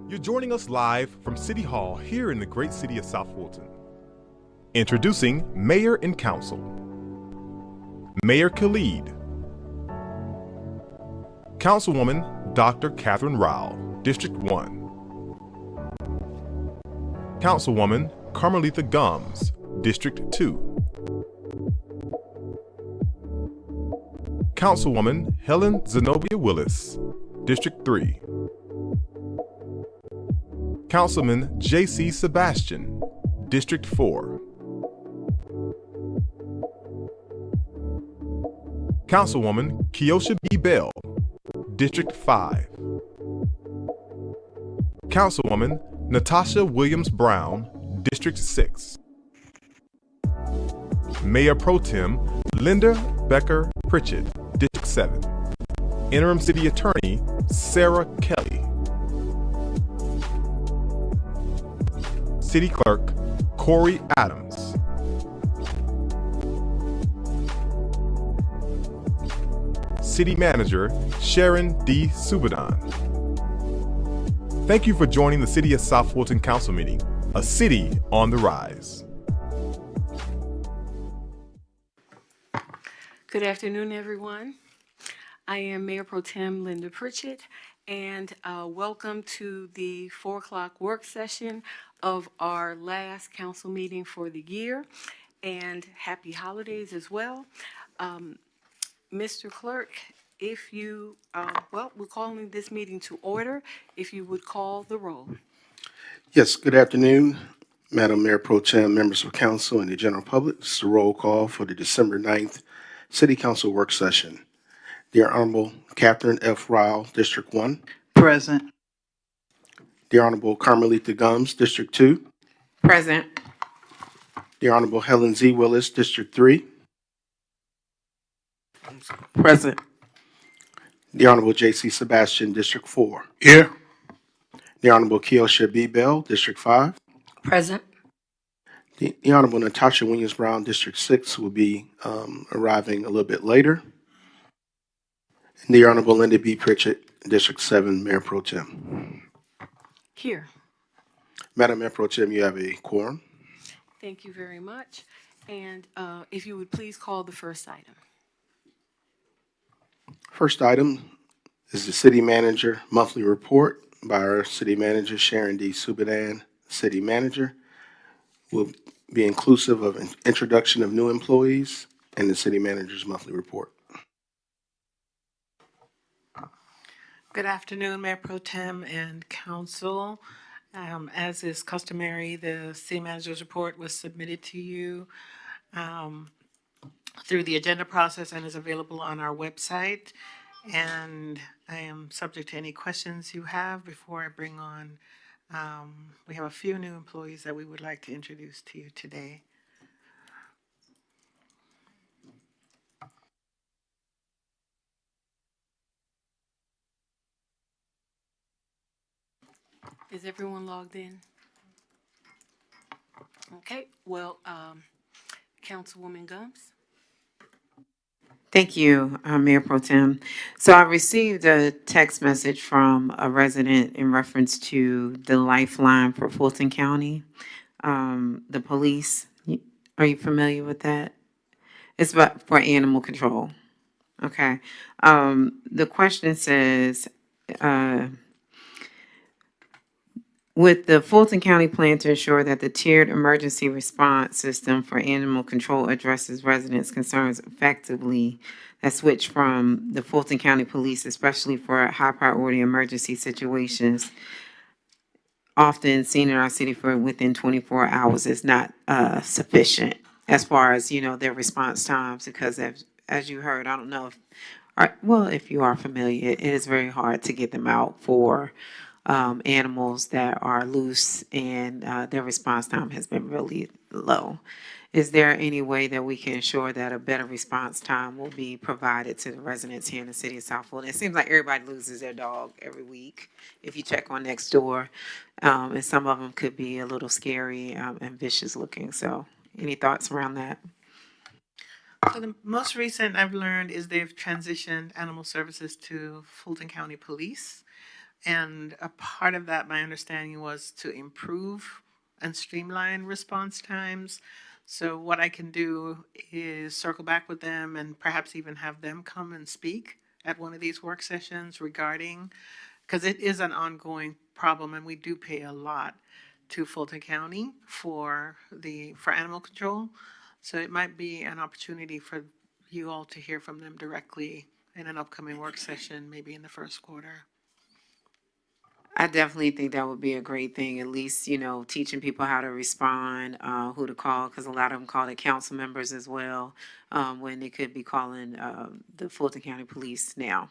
You're joining us live from City Hall here in the great city of South Fulton. Introducing Mayor and Council. Mayor Khalid. Councilwoman Dr. Catherine Rao, District 1. Councilwoman Carmelita Gums, District 2. Councilwoman Helen Zenobia Willis, District 3. Councilman J.C. Sebastian, District 4. Councilwoman Kiosha B. Bell, District 5. Councilwoman Natasha Williams Brown, District 6. Mayor Pro Tem Linda Becker Pritchett, District 7. Interim City Attorney Sarah Kelly. City Clerk Corey Adams. City Manager Sharon D. Subadan. Thank you for joining the City of South Fulton Council meeting, a city on the rise. Good afternoon, everyone. I am Mayor Pro Tem Linda Pritchett, and welcome to the 4 o'clock work session of our last council meeting for the year, and happy holidays as well. Mr. Clerk, if you, we're calling this meeting to order. If you would call the roll. Yes, good afternoon, Madam Mayor Pro Tem, members of council, and the general public. This is a roll call for the December 9th City Council work session. Dear Honorable Catherine F. Rao, District 1. Present. Dear Honorable Carmelita Gums, District 2. Present. Dear Honorable Helen Z. Willis, District 3. Present. Dear Honorable J.C. Sebastian, District 4. Here. Dear Honorable Kiosha B. Bell, District 5. Present. The Honorable Natasha Williams Brown, District 6, will be arriving a little bit later. And the Honorable Linda B. Pritchett, District 7, Mayor Pro Tem. Here. Madam Mayor Pro Tem, you have a quorum. Thank you very much. And if you would please call the first item. First item is the City Manager Monthly Report by our City Manager, Sharon D. Subadan, City Manager. Will be inclusive of an introduction of new employees and the City Manager's Monthly Report. Good afternoon, Mayor Pro Tem and Council. As is customary, the City Manager's Report was submitted to you through the agenda process and is available on our website. And I am subject to any questions you have before I bring on. We have a few new employees that we would like to introduce to you today. Is everyone logged in? Okay, well, Councilwoman Gums. Thank you, Mayor Pro Tem. So I received a text message from a resident in reference to the lifeline for Fulton County, the police. Are you familiar with that? It's about for animal control. Okay. The question says, with the Fulton County plan to ensure that the tiered emergency response system for animal control addresses residents' concerns effectively, that switch from the Fulton County Police, especially for high priority emergency situations, often seen in our city for within 24 hours, is not sufficient as far as, their response times, because as you heard, I don't know if you are familiar, it is very hard to get them out for animals that are loose, and their response time has been really low. Is there any way that we can ensure that a better response time will be provided to the residents here in the city of South Fulton? It seems like everybody loses their dog every week if you check on next door, and some of them could be a little scary and vicious looking. So any thoughts around that? So the most recent I've learned is they've transitioned animal services to Fulton County Police. And a part of that, my understanding, was to improve and streamline response times. So what I can do is circle back with them and perhaps even have them come and speak at one of these work sessions regarding, because it is an ongoing problem and we do pay a lot to Fulton County for animal control. So it might be an opportunity for you all to hear from them directly in an upcoming work session, maybe in the first quarter. I definitely think that would be a great thing, at least, teaching people how to respond, who to call, because a lot of them call it council members as well, when they could be calling, the Fulton County Police now.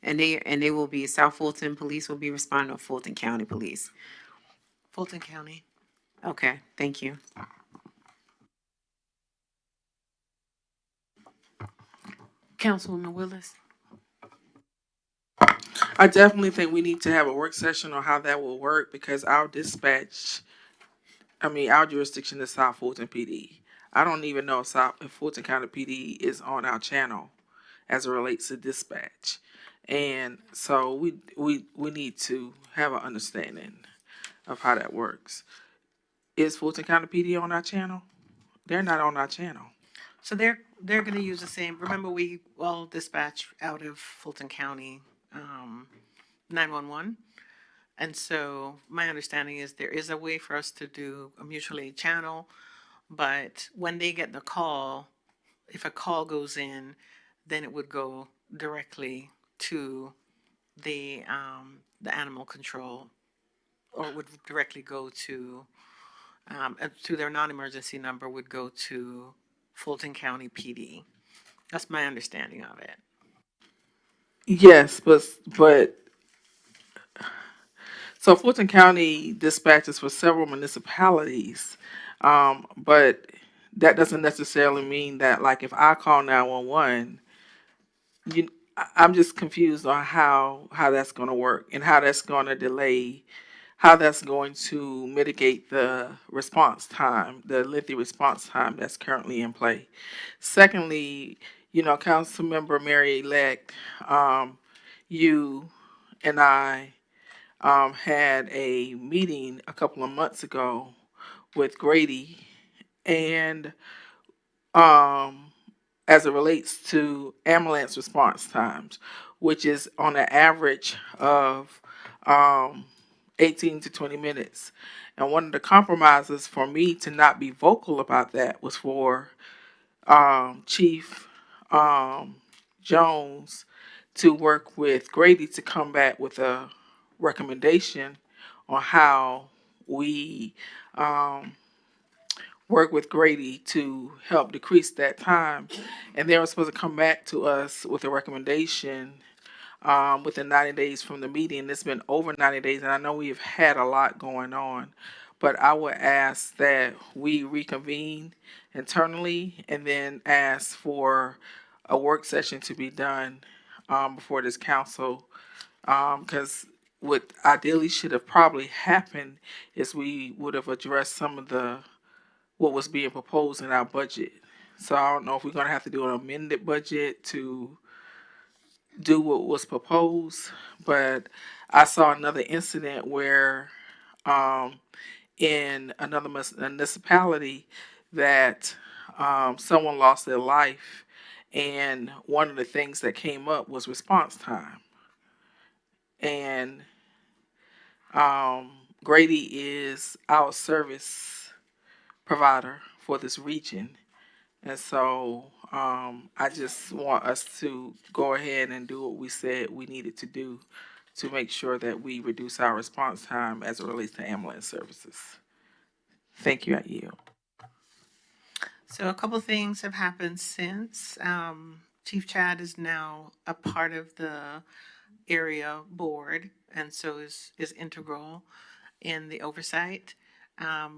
And they will be, South Fulton Police will be responding, or Fulton County Police. Fulton County. Okay, thank you. Councilwoman Willis? I definitely think we need to have a work session on how that will work because our jurisdiction is South Fulton PD. I don't even know if Fulton County PD is on our channel as it relates to dispatch. And so we need to have an understanding of how that works. Is Fulton County PD on our channel? They're not on our channel. So they're going to use the same. Remember, we all dispatch out of Fulton County 911. And so my understanding is there is a way for us to do a mutual aid channel, but when they get the call, if a call goes in, then it would go directly to the animal control, or would directly go to their non-emergency number would go to Fulton County PD. That's my understanding of it. Yes, but so Fulton County dispatches for several municipalities, but that doesn't necessarily mean that, like, if I call 911, I'm just confused on how that's going to work and how that's going to delay, how that's going to mitigate the response time, the lengthy response time that's currently in play. Secondly, Councilmember Mary-elect, you and I had a meeting a couple of months ago with Grady, and as it relates to ambulance response times, which is on an average of 18 to 20 minutes. And one of the compromises for me to not be vocal about that was for Chief Jones to work with Grady to come back with a recommendation on how we work with Grady to help decrease that time. And they were supposed to come back to us with a recommendation within 90 days from the meeting. It's been over 90 days, and I know we've had a lot going on. But I would ask that we reconvene internally and then ask for a work session to be done before this council. Because what ideally should have probably happened is we would have addressed some of what was being proposed in our budget. So I don't know if we're going to have to do an amended budget to do what was proposed, but I saw another incident where in another municipality that someone lost their life, and one of the things that came up was response time. And Grady is our service provider for this region. And so I just want us to go ahead and do what we said we needed to do to make sure that we reduce our response time as it relates to ambulance services. Thank you, I yield. So a couple things have happened since. Chief Chad is now a part of the area board, and so is integral in the oversight.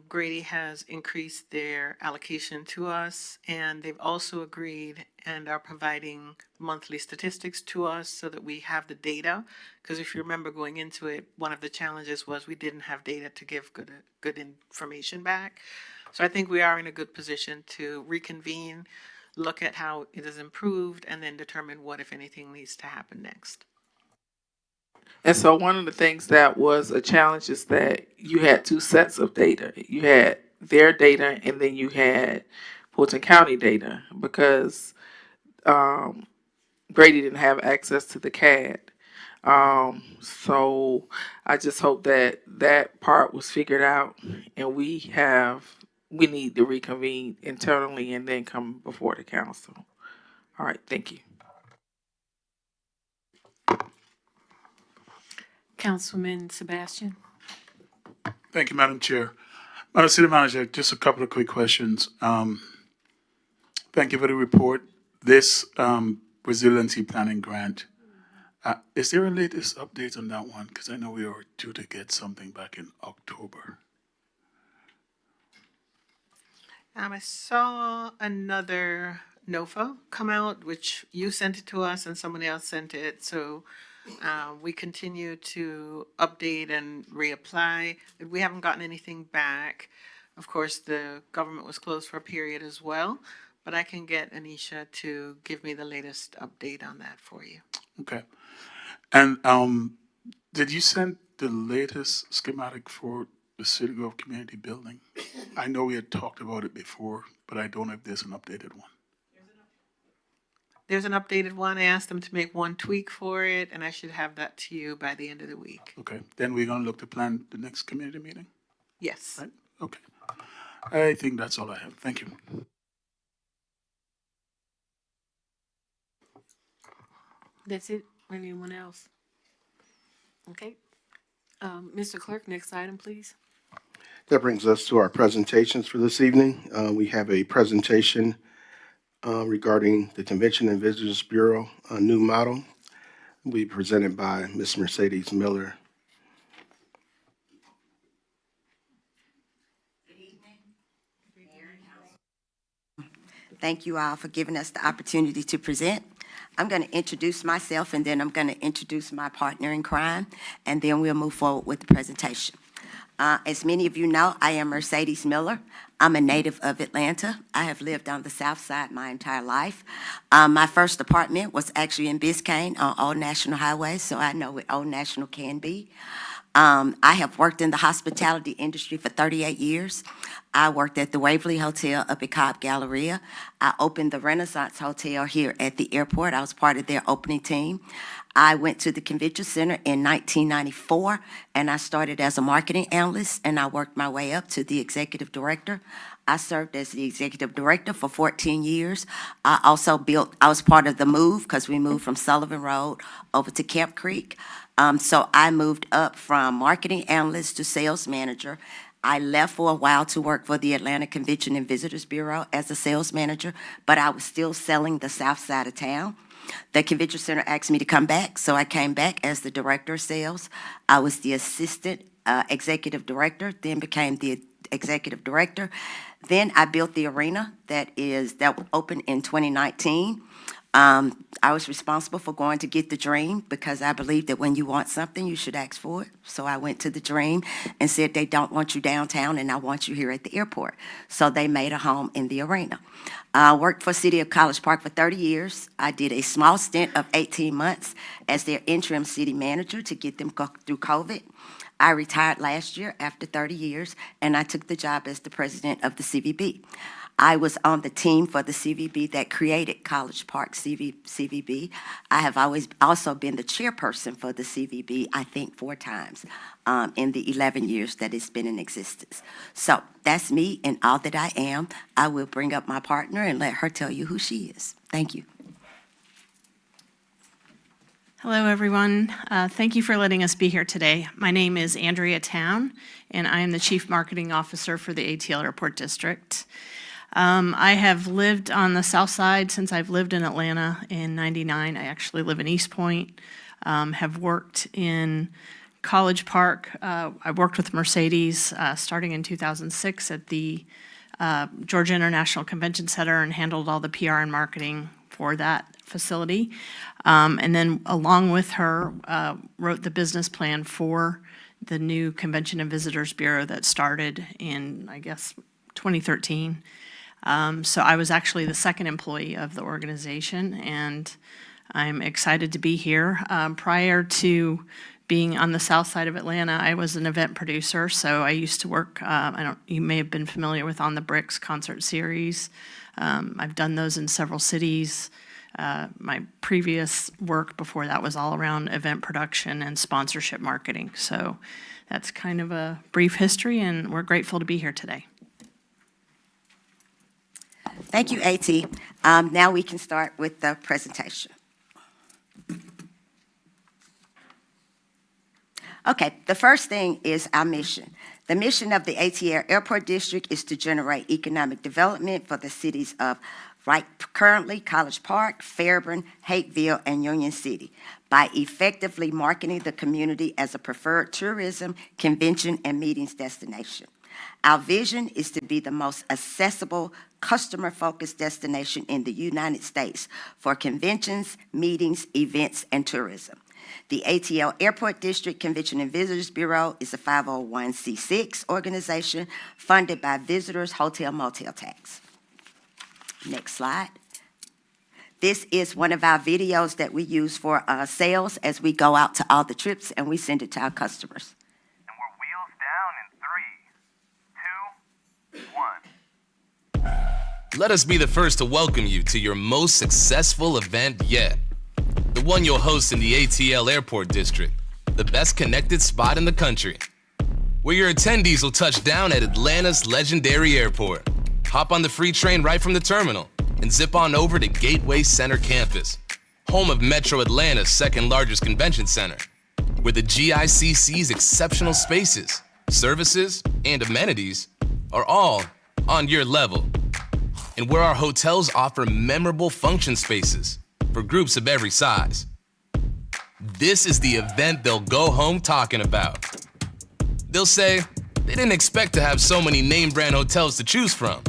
Grady has increased their allocation to us, and they've also agreed and are providing monthly statistics to us so that we have the data. Because if you remember going into it, one of the challenges was we didn't have data to give good information back. So I think we are in a good position to reconvene, look at how it has improved, and then determine what, if anything, needs to happen next. And so one of the things that was a challenge is that you had two sets of data. You had their data and then you had Fulton County data because Grady didn't have access to the CAD. So I just hope that that part was figured out and we need to reconvene internally and then come before the council. All right, thank you. Councilman Sebastian? Thank you, Madam Chair. Madam City Manager, just a couple of quick questions. Thank you for the report. This resiliency planning grant, is there a latest update on that one? Because I know we were due to get something back in October. I saw another NOFA come out, which you sent it to us and somebody else sent it. So we continue to update and reapply. We haven't gotten anything back. Of course, the government was closed for a period as well, but I can get Anisha to give me the latest update on that for you. Okay. And did you send the latest schematic for the City Grove Community Building? I know we had talked about it before, but I don't know if there's an updated one. There's an updated one. I asked them to make one tweak for it, and I should have that to you by the end of the week. Okay. Then we're going to look to plan the next community meeting, Yes. right? Okay. I think that's all I have. Thank you. That's it? Anyone else? Okay. Mr. Clerk, next item, please. That brings us to our presentations for this evening. We have a presentation regarding the Convention and Visitors Bureau, a new model, will be presented by Ms. Mercedes Miller. Thank you all for giving us the opportunity to present. I'm going to introduce myself, and then I'm going to introduce my partner in crime, and then we'll move forward with the presentation. As many of you know, I am Mercedes Miller. I'm a native of Atlanta. I have lived on the South Side my entire life. My first apartment was actually in Biscayne on Old National Highway, so I know what Old National can be. I have worked in the hospitality industry for 38 years. I worked at the Waverly Hotel up at Cobb Galleria. I opened the Renaissance Hotel here at the airport. I was part of their opening team. I went to the Convention Center in 1994, and I started as a marketing analyst, and I worked my way up to the executive director. I served as the executive director for 14 years. I was part of the move, because we moved from Sullivan Road over to Camp Creek. So I moved up from marketing analyst to sales manager. I left for a while to work for the Atlanta Convention and Visitors Bureau as a sales manager, but I was still selling the south side of town. The Convention Center asked me to come back, so I came back as the director of sales. I was the assistant executive director, then became the executive director. Then I built the arena that opened in 2019. I was responsible for going to get the Dream, because I believe that when you want something, you should ask for it. So I went to the Dream and said, they don't want you downtown, and I want you here at the airport. So they made a home in the arena. I worked for City of College Park for 30 years. I did a small stint of 18 months as their interim city manager to get them through COVID. I retired last year after 30 years, and I took the job as the president of the CVB. I was on the team for the CVB that created College Park CVB. I have always also been the chairperson for the CVB, I think 4 times in the 11 years that it's been in existence. So that's me and all that I am. I will bring up my partner and let her tell you who she is. Thank you. Hello, everyone. Thank you for letting us be here today. My name is Andrea Town, and I am the Chief Marketing Officer for the ATL Airport District. I have lived on the south side since I've lived in Atlanta in '99. I actually live in East Point, have worked in College Park. I worked with Mercedes starting in 2006 at the Georgia International Convention Center and handled all the PR and marketing for that facility. And then along with her, wrote the business plan for the new Convention and Visitors Bureau that started in, I guess, 2013. So I was actually the second employee of the organization, and I'm excited to be here. Prior to being on the south side of Atlanta, I was an event producer, so I used to work, you may have been familiar with On the Bricks concert series. I've done those in several cities. My previous work before that was all around event production and sponsorship marketing. So that's kind of a brief history, and we're grateful to be here today. Thank you, AT. Now we can start with the presentation. Okay, the first thing is our mission. The mission of the ATL Airport District is to generate economic development for the cities of currently College Park, Fairburn, Hapeville, and Union City by effectively marketing the community as a preferred tourism, convention, and meetings destination. Our vision is to be the most accessible, customer-focused destination in the United States for conventions, meetings, events, and tourism. The ATL Airport District Convention and Visitors Bureau is a 501c6 organization funded by visitors' hotel motel tax. Next slide. This is one of our videos that we use for sales as we go out to all the trips and we send it to our customers. And we're wheels down in 3, 2, 1. Let us be the first to welcome you to your most successful event yet. The one you'll host in the ATL Airport District, the best connected spot in the country, where your attendees will touch down at Atlanta's legendary airport. Hop on the free train right from the terminal and zip on over to Gateway Center campus, home of Metro Atlanta's second largest convention center, where the GICC's exceptional spaces, services, and amenities are all on your level, and where our hotels offer memorable function spaces for groups of every size. This is the event they'll go home talking about. They'll say they didn't expect to have so many name brand hotels to choose from.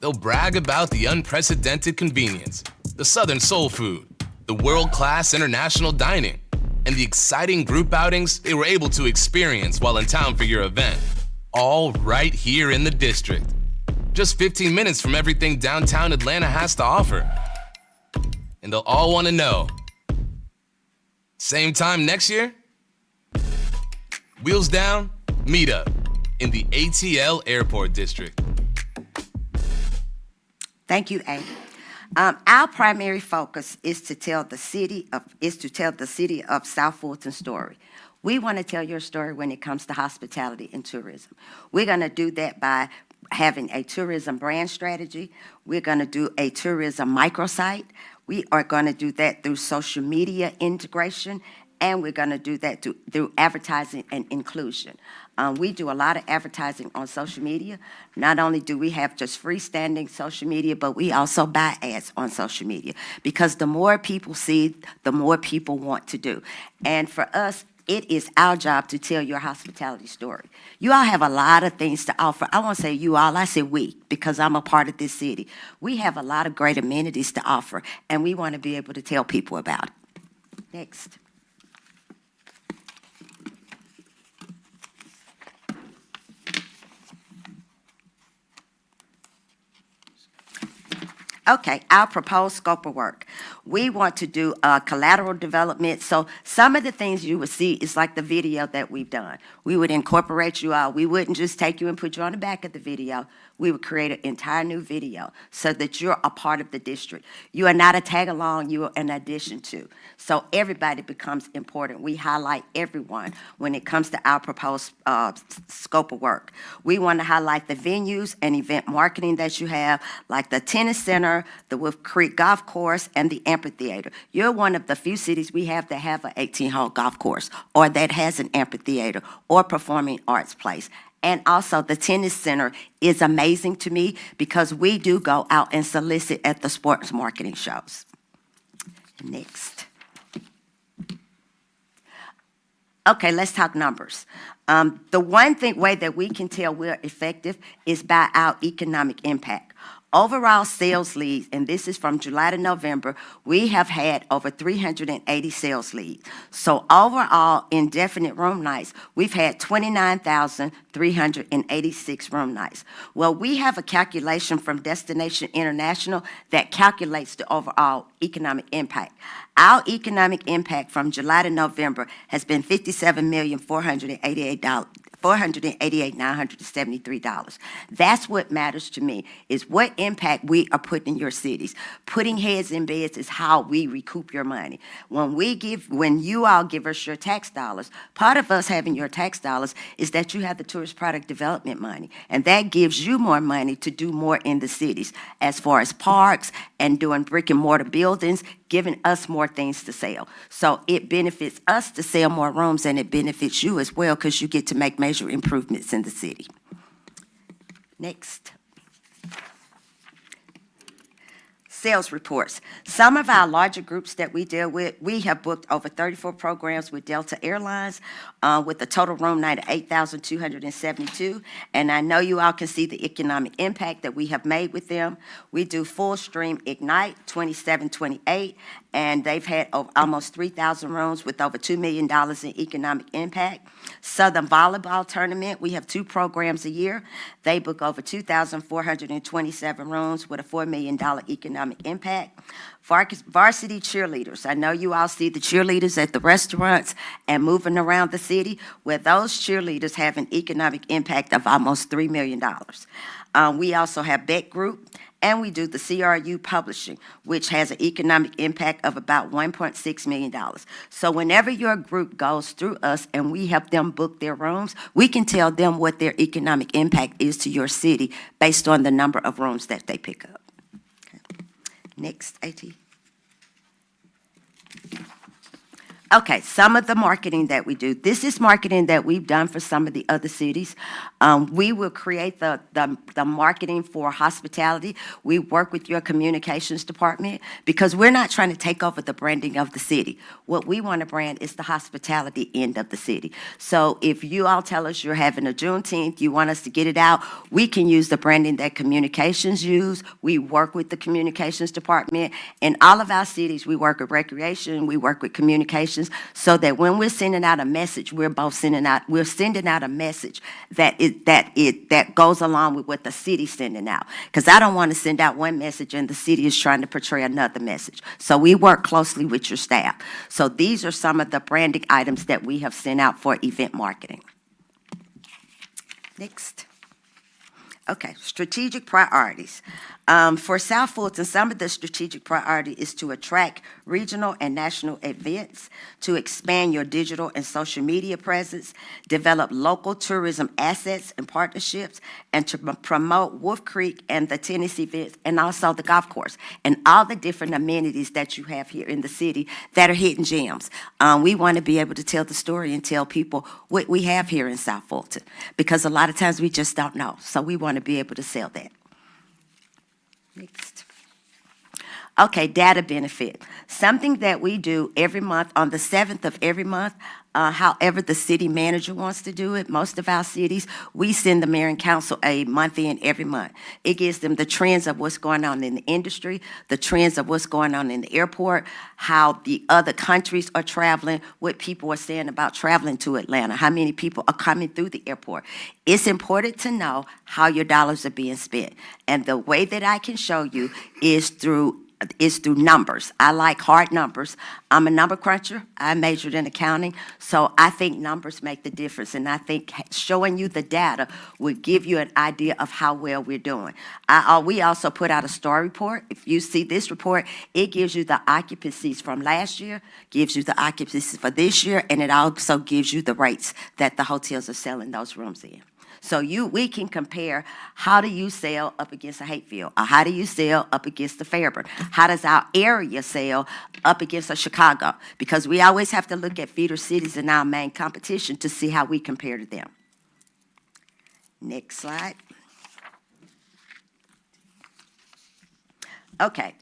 They'll brag about the unprecedented convenience, the Southern soul food, the world-class international dining, and the exciting group outings they were able to experience while in town for your event, all right here in the district. Just 15 minutes from everything downtown Atlanta has to offer. And they'll all want to know, same time next year? Wheels down, meet up in the ATL Airport District. Thank you, A. Our primary focus is to tell the city of South Fulton's story. We want to tell your story when it comes to hospitality and tourism. We're going to do that by having a tourism brand strategy. We're going to do a tourism microsite. We are going to do that through social media integration, and we're going to do that through advertising and inclusion. We do a lot of advertising on social media. Not only do we have just freestanding social media, but we also buy ads on social media, because the more people see, the more people want to do. And for us, it is our job to tell your hospitality story. You all have a lot of things to offer. I won't say you all, I say we, because I'm a part of this city. We have a lot of great amenities to offer, and we want to be able to tell people about it. Next. Okay, our proposed scope of work. We want to do collateral development. So some of the things you would see is like the video that we've done. We would incorporate you all. We wouldn't just take you and put you on the back of the video. We would create an entire new video so that you're a part of the district. You are not a tag along, you are an addition to. So everybody becomes important. We highlight everyone when it comes to our proposed scope of work. We want to highlight the venues and event marketing that you have, like the tennis center, the Wolf Creek Golf Course, and the amphitheater. You're one of the few cities we have that have an 18-hole golf course, or that has an amphitheater, or performing arts place. And also, the tennis center is amazing to me because we do go out and solicit at the sports marketing shows. Next. Okay, let's talk numbers. The one way that we can tell we're effective is by our economic impact. Overall sales leads, and this is from July to November, we have had over 380 sales leads. So overall, indefinite room nights, we've had 29,386 room nights. Well, we have a calculation from Destination International that calculates the overall economic impact. Our economic impact from July to November has been $57,488,973. That's what matters to me, is what impact we are putting in your cities. Putting heads in beds is how we recoup your money. When you all give us your tax dollars, part of us having your tax dollars is that you have the tourist product development money, and that gives you more money to do more in the cities, as far as parks and doing brick and mortar buildings, giving us more things to sell. So it benefits us to sell more rooms, and it benefits you as well, because you get to make major improvements in the city. Next. Sales reports. Some of our larger groups that we deal with, we have booked over 34 programs with Delta Airlines with a total room night of 8,272. And I know you all can see the economic impact that we have made with them. We do Full Stream Ignite 2728, and they've had almost 3,000 rooms with over $2 million in economic impact. Southern Volleyball Tournament, we have 2 programs a year. They book over 2,427 rooms with a $4 million economic impact. Varsity cheerleaders. I know you all see the cheerleaders at the restaurants and moving around the city, where those cheerleaders have an economic impact of almost $3 million. We also have Beck Group, and we do the CRU Publishing, which has an economic impact of about $1.6 million. So whenever your group goes through us and we help them book their rooms, we can tell them what their economic impact is to your city based on the number of rooms that they pick up. Okay. Next, AT. Okay, some of the marketing that we do. This is marketing that we've done for some of the other cities. We will create the marketing for hospitality. We work with your communications department, because we're not trying to take over the branding of the city. What we want to brand is the hospitality end of the city. So if you all tell us you're having a Juneteenth, you want us to get it out, we can use the branding that communications use. We work with the communications department. In all of our cities, we work with recreation, we work with communications, so that when we're sending out a message, we're sending out a message that goes along with what the city's sending out. Because I don't want to send out one message and the city is trying to portray another message. So we work closely with your staff. So these are some of the branding items that we have sent out for event marketing. Next. Okay, strategic priorities. For South Fulton, some of the strategic priority is to attract regional and national events, to expand your digital and social media presence, develop local tourism assets and partnerships, and to promote Wolf Creek and the tennis events, and also the golf course, and all the different amenities that you have here in the city that are hidden gems. We want to be able to tell the story and tell people what we have here in South Fulton, because a lot of times we just don't know. So we want to be able to sell that. Next. Okay, data benefit. Something that we do every month on the 7th of every month, however the city manager wants to do it. Most of our cities, we send the mayor and council a month in every month. It gives them the trends of what's going on in the industry, the trends of what's going on in the airport, how the other countries are traveling, what people are saying about traveling to Atlanta, how many people are coming through the airport. It's important to know how your dollars are being spent. And the way that I can show you is through numbers. I like hard numbers. I'm a number cruncher. I majored in accounting, so I think numbers make the difference, and I think showing you the data would give you an idea of how well we're doing. We also put out a STAR report. If you see this report, it gives you the occupancies from last year, gives you the occupancies for this year, and it also gives you the rates that the hotels are selling those rooms in. So we can compare, how do you sell up against a Hatfield? Or how do you sell up against the Fairburn? How does our area sell up against a Chicago? Because we always have to look at feeder cities in our main competition to see how we compare to them. Next slide. Okay,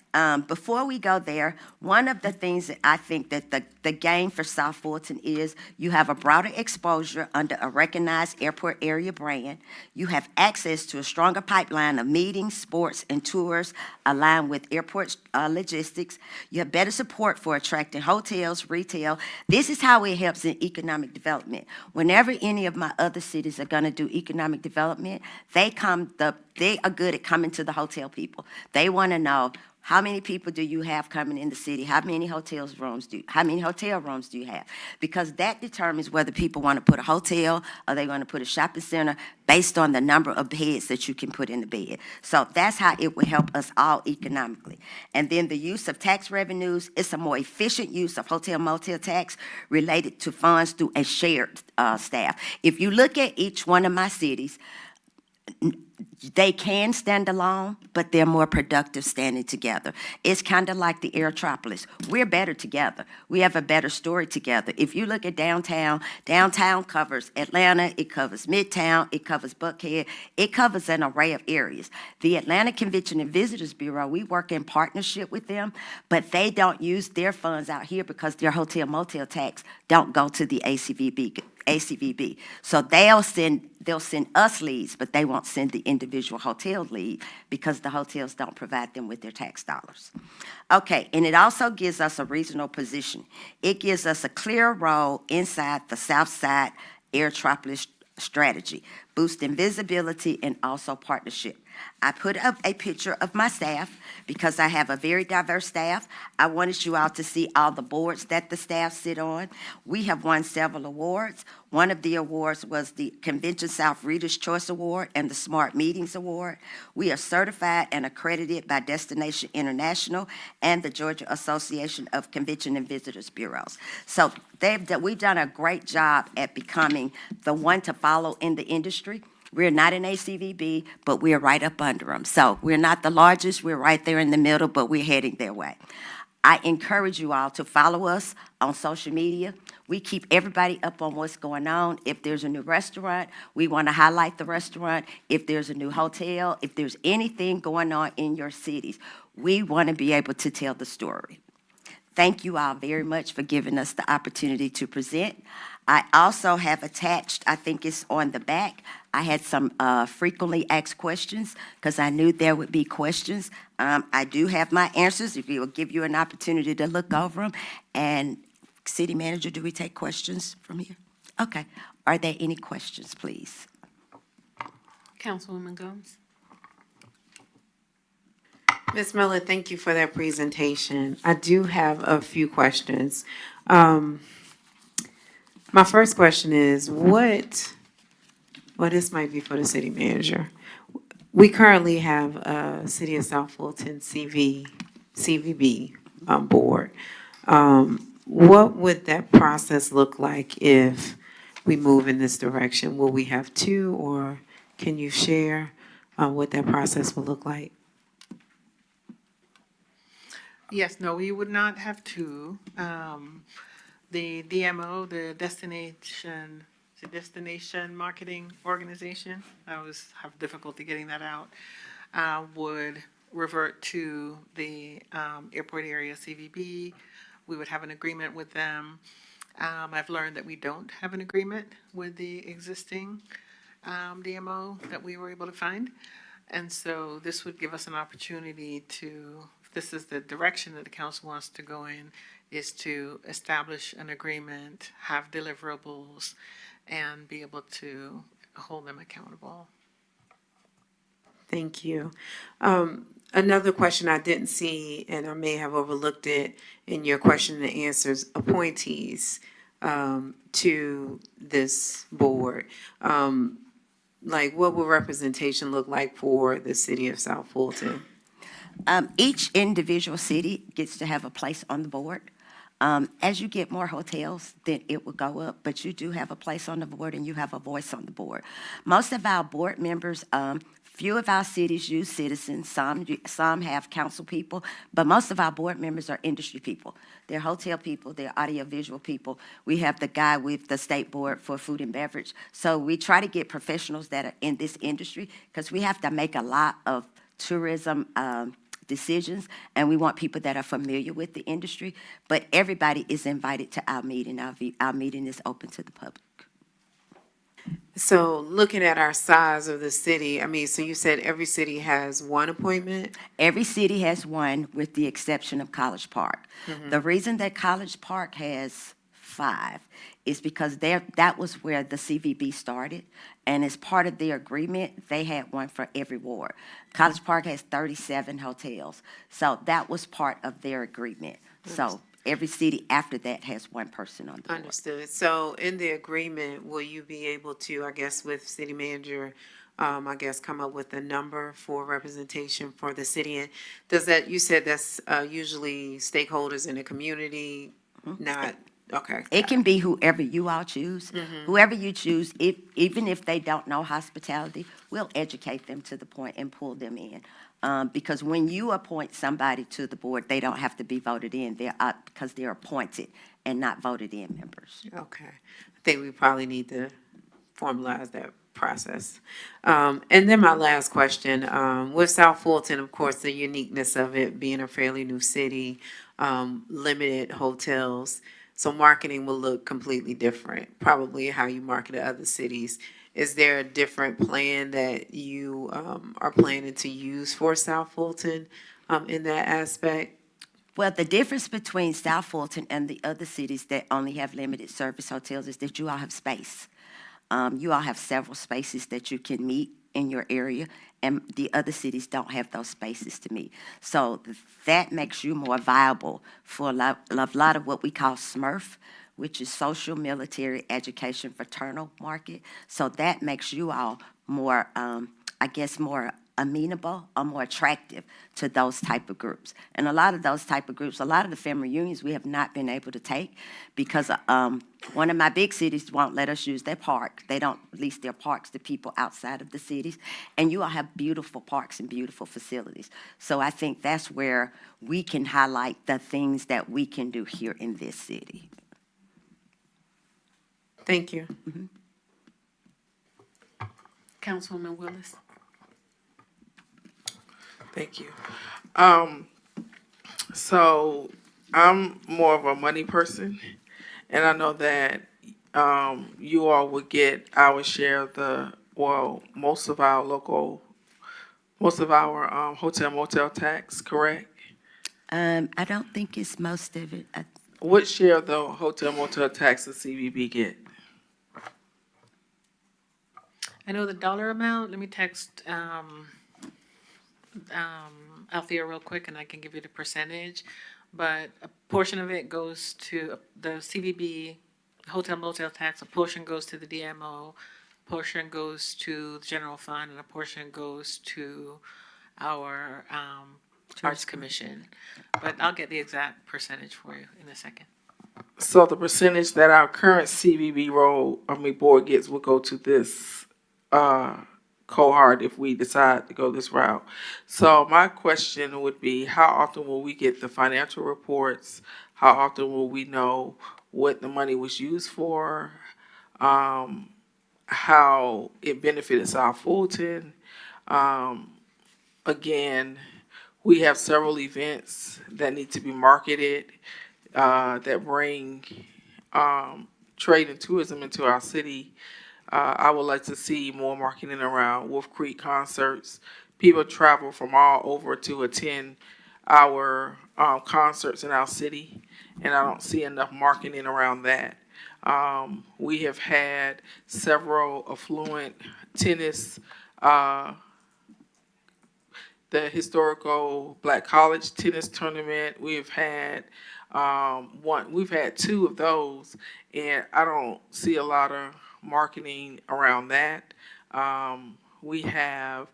Before we go there, one of the things that I think that the gain for South Fulton is you have a broader exposure under a recognized airport area brand. You have access to a stronger pipeline of meetings, sports, and tours aligned with airport logistics. You have better support for attracting hotels, retail. This is how it helps in economic development. Whenever any of my other cities are going to do economic development, they are good at coming to the hotel people. They want to know, how many people do you have coming in the city? How many hotel rooms do you have? Because that determines whether people want to put a hotel or they're going to put a shopping center based on the number of beds that you can put in the bed. So that's how it will help us all economically. And then the use of tax revenues is a more efficient use of hotel motel tax related to funds through a shared staff. If you look at each one of my cities, they can stand alone, but they're more productive standing together. It's kind of like the Aerotropolis. We're better together. We have a better story together. If you look at downtown, downtown covers Atlanta, it covers Midtown, it covers Buckhead, it covers an array of areas. The Atlanta Convention and Visitors Bureau, we work in partnership with them, but they don't use their funds out here because their hotel motel tax don't go to the ACVB. So they'll send us leads, but they won't send the individual hotel lead because the hotels don't provide them with their tax dollars. Okay, and it also gives us a regional position. It gives us a clear role inside the Southside Aerotropolis strategy, boosting visibility and also partnership. I put up a picture of my staff because I have a very diverse staff. I wanted you all to see all the boards that the staff sit on. We have won several awards. One of the awards was the Convention South Reader's Choice Award and the Smart Meetings Award. We are certified and accredited by Destination International and the Georgia Association of Convention and Visitors Bureaus. So we've done a great job at becoming the one to follow in the industry. We're not an ACVB, but we're right up under them. So we're not the largest, we're right there in the middle, but we're heading their way. I encourage you all to follow us on social media. We keep everybody up on what's going on. If there's a new restaurant, we want to highlight the restaurant. If there's a new hotel, if there's anything going on in your cities, we want to be able to tell the story. Thank you all very much for giving us the opportunity to present. I also have attached, I think it's on the back, I had some frequently asked questions because I knew there would be questions. I do have my answers if it will give you an opportunity to look over them. And City Manager, do we take questions from here? Okay. Are there any questions, please? Councilwoman Gomes. Ms. Miller, thank you for that presentation. I do have a few questions. My first question is, this might be for the city manager. We currently have a City of South Fulton CVB board. What would that process look like if we move in this direction? Will we have two, or can you share what that process will look like? Yes, no, we would not have two. The DMO, the Destination Marketing Organization, I have difficulty getting that out, would revert to the airport area CVB. We would have an agreement with them. I've learned that we don't have an agreement with the existing DMO that we were able to find. And so this would give us an opportunity to, if this is the direction that the council wants to go in, is to establish an agreement, have deliverables, and be able to hold them accountable. Thank you. Another question I didn't see, and I may have overlooked it in your question and answers, appointees to this board. Like, what will representation look like for the city of South Fulton? Each individual city gets to have a place on the board. As you get more hotels, then it will go up, but you do have a place on the board and you have a voice on the board. Most of our board members, few of our cities use citizens, some have council people, but most of our board members are industry people. They're hotel people, they're audiovisual people. We have the guy with the state board for food and beverage. So we try to get professionals that are in this industry because we have to make a lot of tourism decisions, and we want people that are familiar with the industry. But everybody is invited to our meeting. Our meeting is open to the public. So looking at our size of the city, I mean, so you said every city has one appointment? Every city has one, with the exception of College Park. The reason that College Park has 5 is because that was where the CVB started, and as part of their agreement, they had one for every ward. College Park has 37 hotels, so that was part of their agreement. So every city after that has one person on the board. Understood. So in the agreement, will you be able to, I guess, with city manager, I guess, come up with a number for representation for the city? And does that, you said that's usually stakeholders in the community, not, okay. It can be whoever you all choose. Whoever you choose, even if they don't know hospitality, we'll educate them to the point and pull them in. Because when you appoint somebody to the board, they don't have to be voted in. Because they're appointed and not voted in members. Okay. I think we probably need to formalize that process. And then my last question, with South Fulton, of course, the uniqueness of it being a fairly new city, limited hotels. So marketing will look completely different, probably how you market to other cities. Is there a different plan that you are planning to use for South Fulton in that aspect? Well, the difference between South Fulton and the other cities that only have limited service hotels is that you all have space. You all have several spaces that you can meet in your area, and the other cities don't have those spaces to meet. So that makes you more viable for a lot of what we call SMERF, which is social, military, education, fraternal market. So that makes you all more, I guess, more amenable or more attractive to those type of groups. And a lot of those type of groups, a lot of the family reunions we have not been able to take because one of my big cities won't let us use their park. They don't lease their parks to people outside of the cities. And you all have beautiful parks and beautiful facilities. So I think that's where we can highlight the things that we can do here in this city. Thank you. Councilwoman Willis. Thank you. So I'm more of a money person, and I know that you all would get our share of most of our hotel motel tax, correct? I don't think it's most of it. What share of the hotel motel tax does CVB get? I know the dollar amount. Let me text Althea real quick, and I can give you the percentage. But a portion of it goes to the CVB hotel motel tax. A portion goes to the DMO. A portion goes to the general fund, and a portion goes to our Arts Commission. But I'll get the exact percentage for you in a second. So the percentage that our current CVB board gets will go to this cohort if we decide to go this route. So my question would be, how often will we get the financial reports? How often will we know what the money was used for? How it benefited South Fulton? Again, we have several events that need to be marketed that bring trade and tourism into our city. I would like to see more marketing around Wolf Creek concerts. People travel from all over to attend our concerts in our city, and I don't see enough marketing around that. We have had several affluent tennis, the historical Black College tennis tournament. We've had we've had 2 of those, and I don't see a lot of marketing around that. We have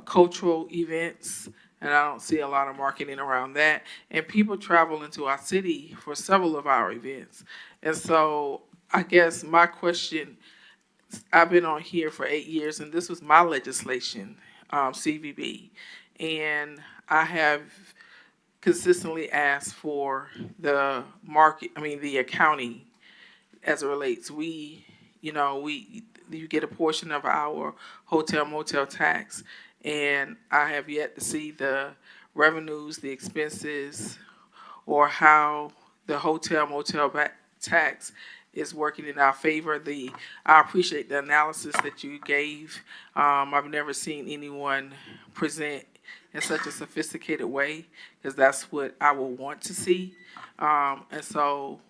cultural events, and I don't see a lot of marketing around that. And people travel into our city for several of our events. And so I guess my question, I've been on here for 8 years, and this was my legislation, CVB. And I have consistently asked for the accounting as it relates. You get a portion of our hotel motel tax, and I have yet to see the revenues, the expenses, or how the hotel motel tax is working in our favor. I appreciate the analysis that you gave. I've never seen anyone present in such a sophisticated way, because that's what I will want to see. And so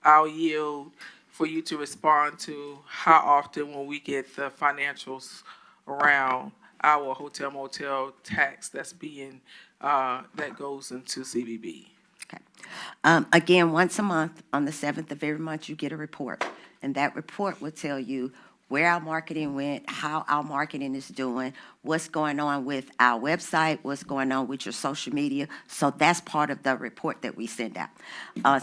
I'll yield for you to respond to how often when we get the financials around our hotel motel tax that's being, that goes into CBB. Again, once a month, on the 7th of every month, you get a report. And that report will tell you where our marketing went, how our marketing is doing, what's going on with our website, what's going on with your social media. So that's part of the report that we send out.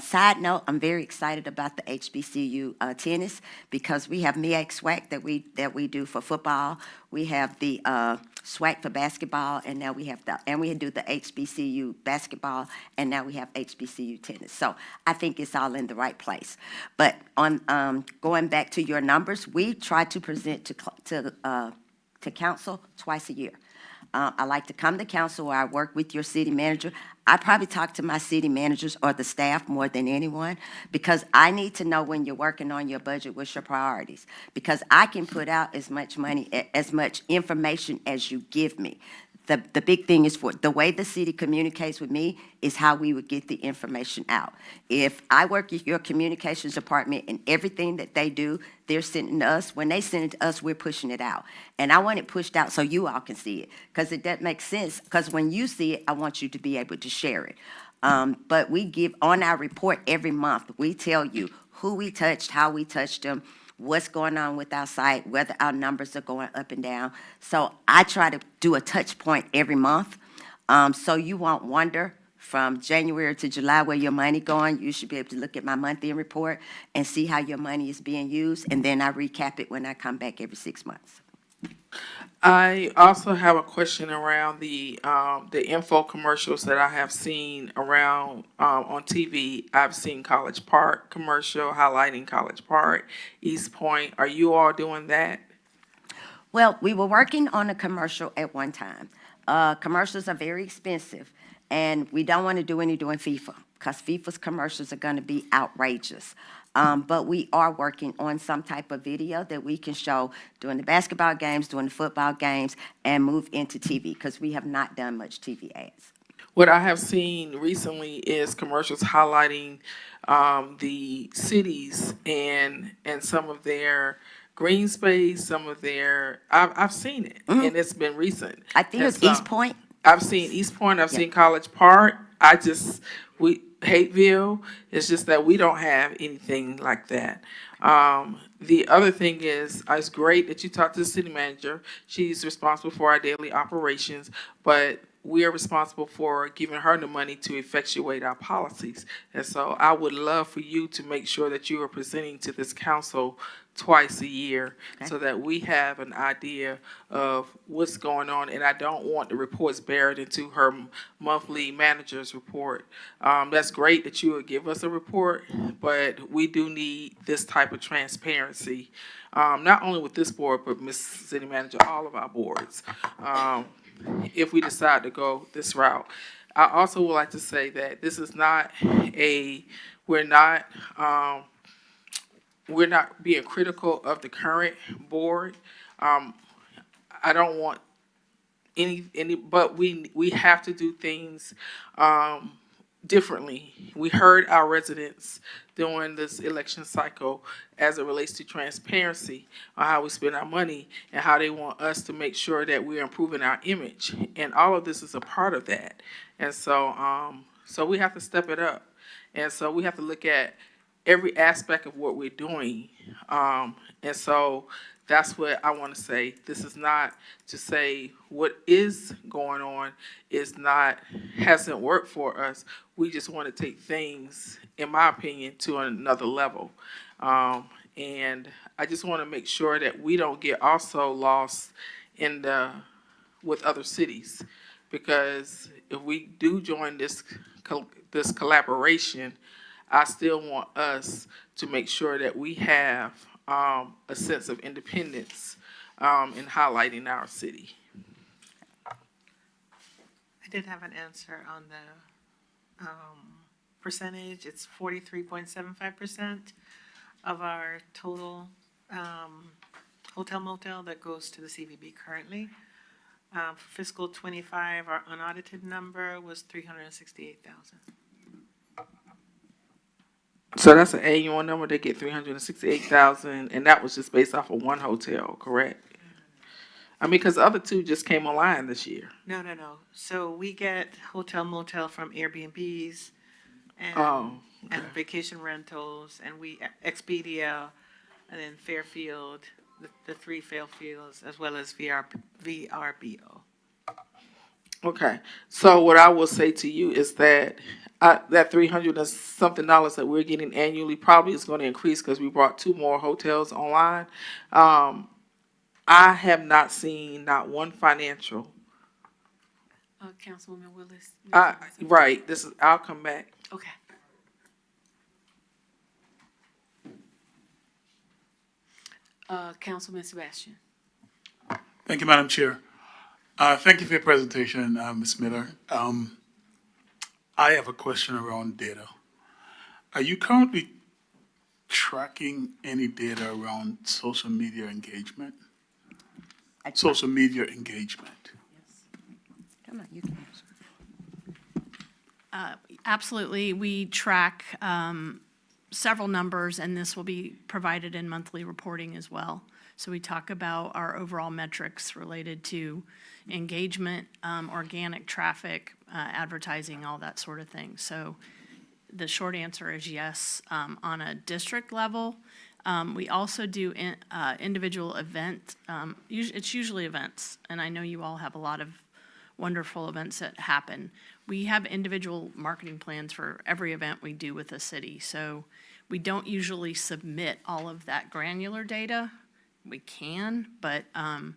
Side note, I'm very excited about the HBCU tennis, because we have MEAC SWAC that we do for football. We have the SWAC for basketball, and now we have we do the HBCU basketball, and now we have HBCU tennis. So I think it's all in the right place. But on going back to your numbers, we try to present to council twice a year. I like to come to council where I work with your city manager. I probably talk to my city managers or the staff more than anyone, because I need to know when you're working on your budget, what's your priorities. Because I can put out as much money, as much information as you give me. The big thing is, for the way the city communicates with me is how we would get the information out. If I work with your communications department and everything that they do, they're sending to us. When they send it to us, we're pushing it out. And I want it pushed out so you all can see it, because it doesn't make sense. Because when you see it, I want you to be able to share it. But we give on our report every month, we tell you who we touched, how we touched them, what's going on with our site, whether our numbers are going up and down. So I try to do a touch point every month, so you won't wonder from January to July where your money going. You should be able to look at my monthly report and see how your money is being used, and then I recap it when I come back every 6 months. I also have a question around the info commercials that I have seen around on TV. I've seen College Park commercial highlighting College Park, East Point. Are you all doing that? Well, we were working on a commercial at one time. Commercials are very expensive, and we don't want to do any doing FIFA, because FIFA's commercials are going to be outrageous. But we are working on some type of video that we can show during the basketball games, during the football games, and move into TV, because we have not done much TV ads. What I have seen recently is commercials highlighting the cities and some of their green space, some of their, I've seen it, and it's been recent. I think it's East Point. I've seen East Point, I've seen College Park. Hateville, it's just that we don't have anything like that. The other thing is, it's great that you talked to the city manager. She's responsible for our daily operations, but we are responsible for giving her the money to effectuate our policies. And so I would love for you to make sure that you are presenting to this council twice a year, so that we have an idea of what's going on. And I don't want the reports buried into her monthly manager's report. That's great that you would give us a report, but we do need this type of transparency, not only with this board, but Ms. City Manager, all of our boards, if we decide to go this route. I also would like to say that this is not we're not being critical of the current board. I don't want but we have to do things differently. We heard our residents during this election cycle as it relates to transparency on how we spend our money and how they want us to make sure that we're improving our image. And all of this is a part of that. And so, so we have to step it up. And so we have to look at every aspect of what we're doing. And so that's what I want to say. This is not to say what is going on hasn't worked for us. We just want to take things, in my opinion, to another level. And I just want to make sure that we don't get also lost with other cities, because if we do join this collaboration, I still want us to make sure that we have a sense of independence in highlighting our city. I I did have an answer on the percentage. It's 43.75% of our total hotel motel that goes to the CVB currently. For fiscal '25, our unaudited number was 368,000. So that's an annual number. They get 368,000, and that was just based off of one hotel, correct? I mean, because the other two just came online this year. No. So we get hotel motel from Airbnbs Oh, and vacation rentals, and we Expedia, and then Fairfield, the three Fairfields, as well as VRBO. okay. So what I will say to you is that that $300 and something that we're getting annually probably is going to increase because we brought 2 more hotels online. I have not seen not one financial. Councilwoman Willis? Right. I'll come back. Okay. Councilman Sebastian? Thank you, Madam Chair. Thank you for your presentation, Ms. Miller. I have a question around data. Are you currently tracking any data around social media engagement? Social media engagement. Come on, you can answer. Absolutely. We track several numbers, and this will be provided in monthly reporting as well. So we talk about our overall metrics related to engagement, organic traffic, advertising, all that sort of thing. So the short answer is yes. On a district level, we also do individual event. It's usually events, and I know you all have a lot of wonderful events that happen. We have individual marketing plans for every event we do with the city. So we don't usually submit all of that granular data. We can, but, and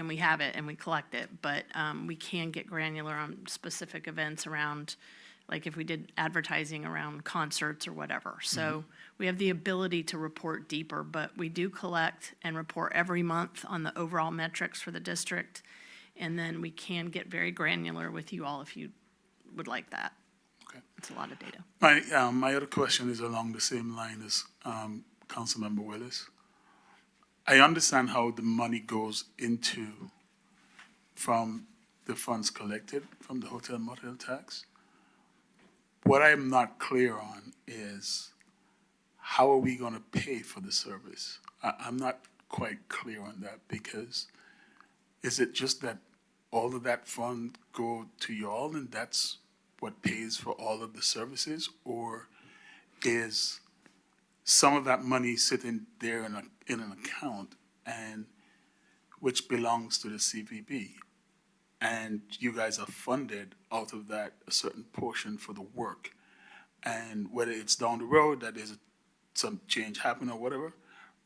we have it and we collect it, but we can get granular on specific events around, like if we did advertising around concerts or whatever. So we have the ability to report deeper, but we do collect and report every month on the overall metrics for the district. And then we can get very granular with you all if you would like that. Okay. It's a lot of data. My other question is along the same line as Councilmember Willis. I understand how the money goes from the funds collected from the hotel motel tax. What I am not clear on is how are we going to pay for the service? I'm not quite clear on that, because is it just that all of that fund go to y'all and that's what pays for all of the services, or is some of that money sitting there in an account and which belongs to the CVB, and you guys are funded out of that a certain portion for the work, and whether it's down the road that there's some change happen or whatever,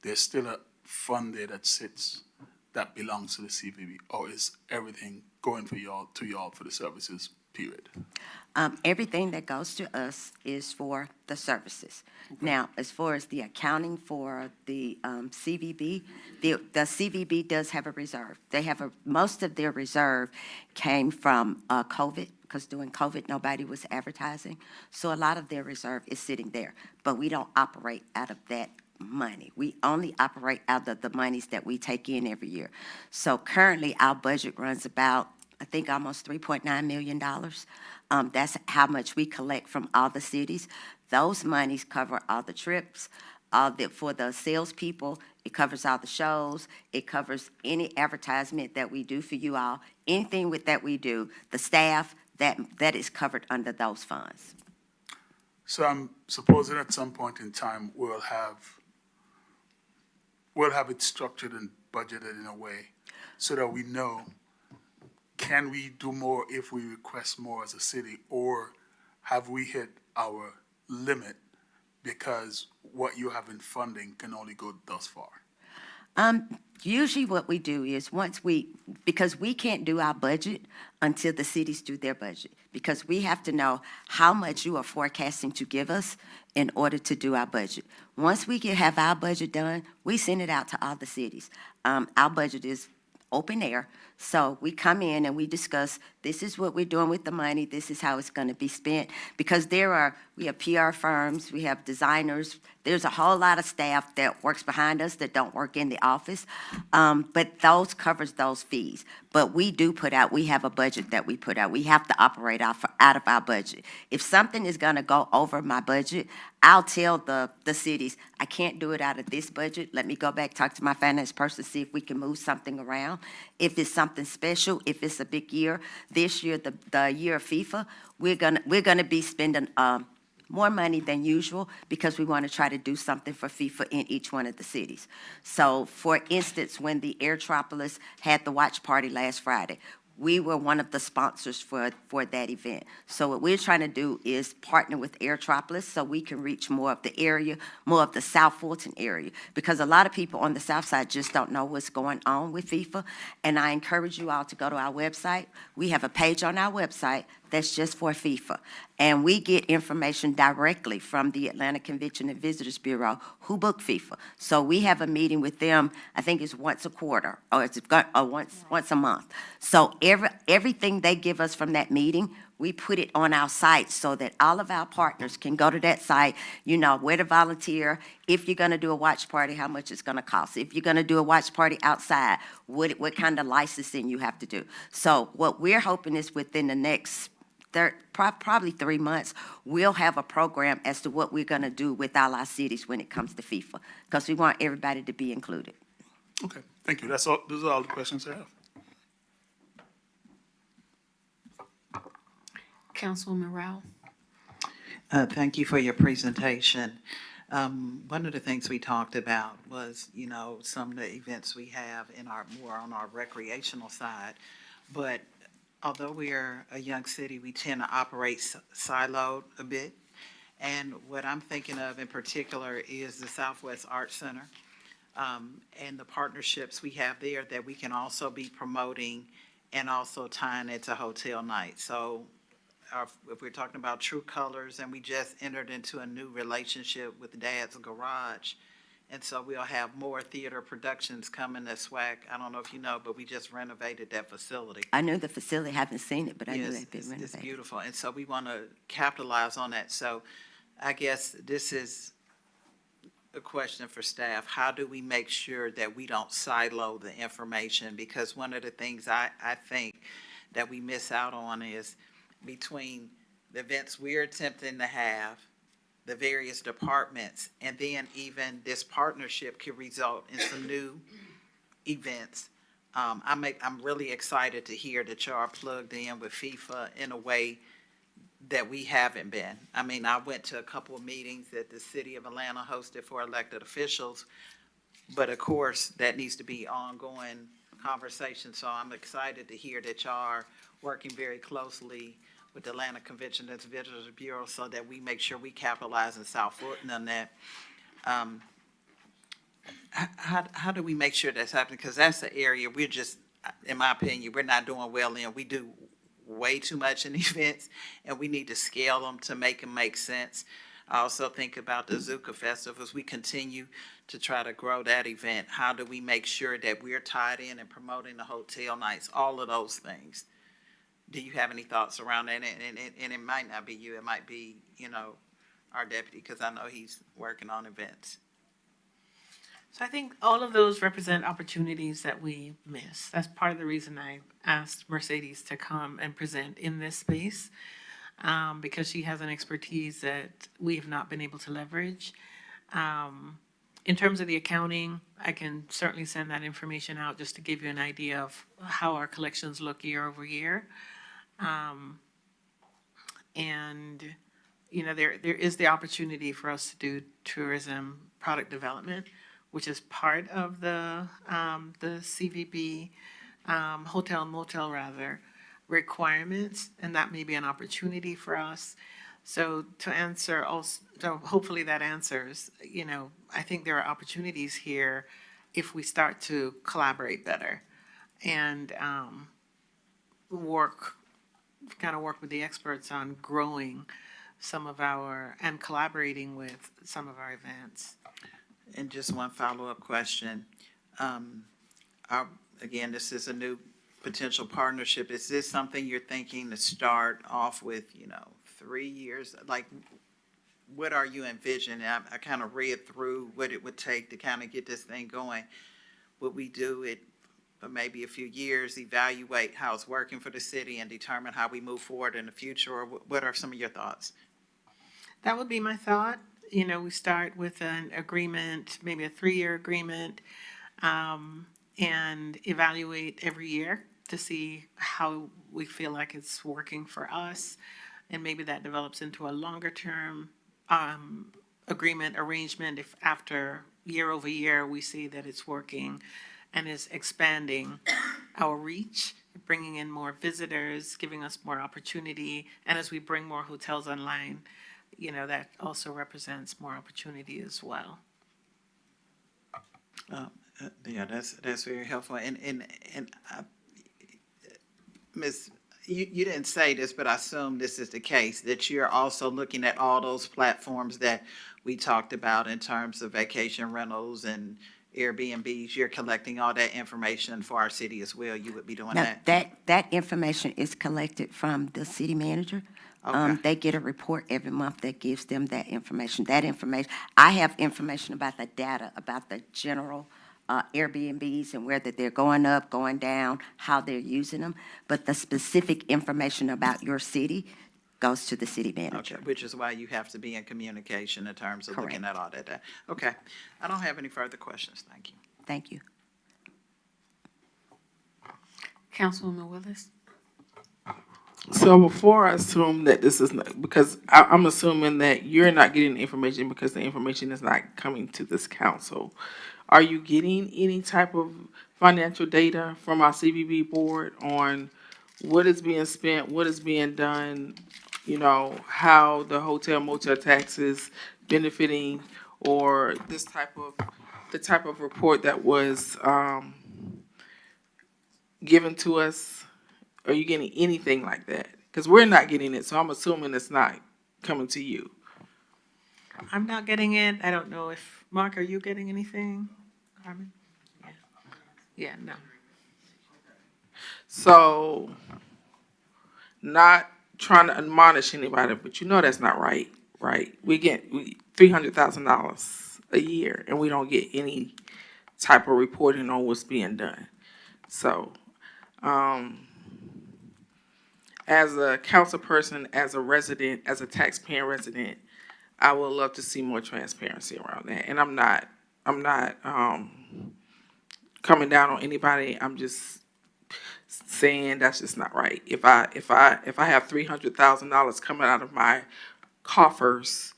there's still a fund there that sits that belongs to the CVB, or is everything going to y'all for the services, period? Everything that goes to us is for the services. Okay. Now, as far as the accounting for the CVB, the CVB does have a reserve. They have most of their reserve came from COVID, because during COVID, nobody was advertising. So a lot of their reserve is sitting there, but we don't operate out of that money. We only operate out of the monies that we take in every year. So currently, our budget runs about, I think, almost $3.9 million. That's how much we collect from all the cities. Those monies cover all the trips, for the salespeople. It covers all the shows. It covers any advertisement that we do for you all. Anything that we do, the staff, that is covered under those funds. So I'm supposing at some point in time we'll have it structured and budgeted in a way so that we know, can we do more if we request more as a city, or have we hit our limit because what you have in funding can only go thus far? Usually what we do is because we can't do our budget until the cities do their budget, because we have to know how much you are forecasting to give us in order to do our budget. Once we have our budget done, we send it out to all the cities. Our budget is open air, so we come in and we discuss this is what we're doing with the money, this is how it's going to be spent. Because we have PR firms, we have designers, there's a whole lot of staff that works behind us that don't work in the office, but those covers those fees. But we have a budget that we put out. We have to operate out of our budget. If something is going to go over my budget, I'll tell the cities, I can't do it out of this budget. Let me go back, talk to my finance person, see if we can move something around. If it's something special, if it's a big year, this year, the year of FIFA, we're gonna be spending more money than usual because we want to try to do something for FIFA in each one of the cities. So, for instance, when the Airtropolis had the watch party last Friday, we were one of the sponsors for that event. So what we're trying to do is partner with Airtropolis so we can reach more of the area, more of the South Fulton area, because a lot of people on the south side just don't know what's going on with FIFA. And I encourage you all to go to our website. We have a page on our website that's just for FIFA. And we get information directly from the Atlanta Convention and Visitors Bureau who book FIFA. So we have a meeting with them, I think it's once a quarter, or once a month. So everything they give us from that meeting, we put it on our site so that all of our partners can go to that site, you know, where to volunteer, if you're gonna do a watch party, how much it's gonna cost. If you're gonna do a watch party outside, what kind of licensing you have to do. So what we're hoping is within the next probably 3 months, we'll have a program as to what we're going to do with all our cities when it comes to FIFA, because we want everybody to be included. Okay, thank you. That's all. Those are all the questions I have. Councilwoman Rao. Thank you for your presentation. One of the things we talked about was, you know, some of the events we have more on our recreational side, but although we are a young city, we tend to operate siloed a bit. And what I'm thinking of in particular is the Southwest Arts Center and the partnerships we have there that we can also be promoting and also tying it to hotel night. So if we're talking about True Colors, and we just entered into a new relationship with Dad's Garage, and so we'll have more theater productions coming to SWAC. I don't know if you know, but we just renovated that facility. I know the facility, haven't seen it, but I know Yes, it's been renovated. it's beautiful, and so we want to capitalize on that. So I guess this is a question for staff. How do we make sure that we don't silo the information? Because one of the things I think that we miss out on is between the events we're attempting to have, the various departments, and then even this partnership could result in some new events. I'm really excited to hear that y'all are plugged in with FIFA in a way that we haven't been. I mean, I went to a couple of meetings that the city of Atlanta hosted for elected officials, but of course, that needs to be ongoing conversation. So I'm excited to hear that y'all are working very closely with the Atlanta Convention and Visitors Bureau so that we make sure we capitalize in South Fulton on that. How do we make sure that's happening? Because that's the area we're just, in my opinion, we're not doing well in. We do way too much in events, and we need to scale them to make them make sense. I also think about the Zuka Festival as we continue to try to grow that event. How do we make sure that we're tied in and promoting the hotel nights, all of those things? Do you have any thoughts around that? And it might not be you, it might be, you know, our deputy, because I know he's working on events. So I think all of those represent opportunities that we miss. That's part of the reason I asked Mercedes to come and present in this space, because she has an expertise that we have not been able to leverage. In terms of the accounting, I can certainly send that information out just to give you an idea of how our collections look year over year. And, you know, there is the opportunity for us to do tourism product development, which is part of the CVB hotel and motel requirements, and that may be an opportunity for us. So to answer also, so hopefully that answers, you know, I think there are opportunities here if we start to collaborate better and work with the experts on growing some of our, and collaborating with some of our events. And just one follow-up question. Again, this is a new potential partnership, is this something you're thinking to start off with, 3 years? Like, what are you envisioning? I kind of read through what it would take to kind of get this thing going. Would we do it for maybe a few years, evaluate how it's working for the city and determine how we move forward in the future? Or what are some of your thoughts? That would be my thought. We start with an agreement, maybe a 3-year agreement, and evaluate every year to see how we feel like it's working for us. And maybe that develops into a longer term agreement arrangement if after year over year we see that it's working and is expanding our reach, bringing in more visitors, giving us more opportunity. And as we bring more hotels online, that also represents more opportunity as well. Yeah, that's very helpful. And Ms., you didn't say this, but I assume this is the case, that you're also looking at all those platforms that we talked about in terms of vacation rentals and Airbnbs. You're collecting all that information for our city as well. You would be doing Now, that? that information is collected from the city manager. Okay. They get a report every month that gives them that information. I have information about the data, about the general Airbnbs and whether they're going up, going down, how they're using them. But the specific information about your city goes to the city manager. Okay, which is why you have to be in communication in terms of looking Correct. at all that data. Okay, I don't have any further questions. Thank you. Thank you. Councilwoman Willis? So before I assume that this is not, because I'm assuming that you're not getting the information because the information is not coming to this council. Are you getting any type of financial data from our CBB board on what is being spent, what is being done, how the hotel motel tax is benefiting, or the type of report that was given to us? Are you getting anything like that? Because we're not getting it, so I'm assuming it's not coming to you. I'm not getting it. I don't know if, Mark, are you getting anything? Carmen? Yeah, no. So, not trying to admonish anybody, but that's not right, right? We get $300,000 a year, and we don't get any type of reporting on what's being done. So, as a council person, as a resident, as a taxpaying resident, I would love to see more transparency around that. And I'm not coming down on anybody. I'm just saying that's just not right. If I have $300,000 coming out of my coffers,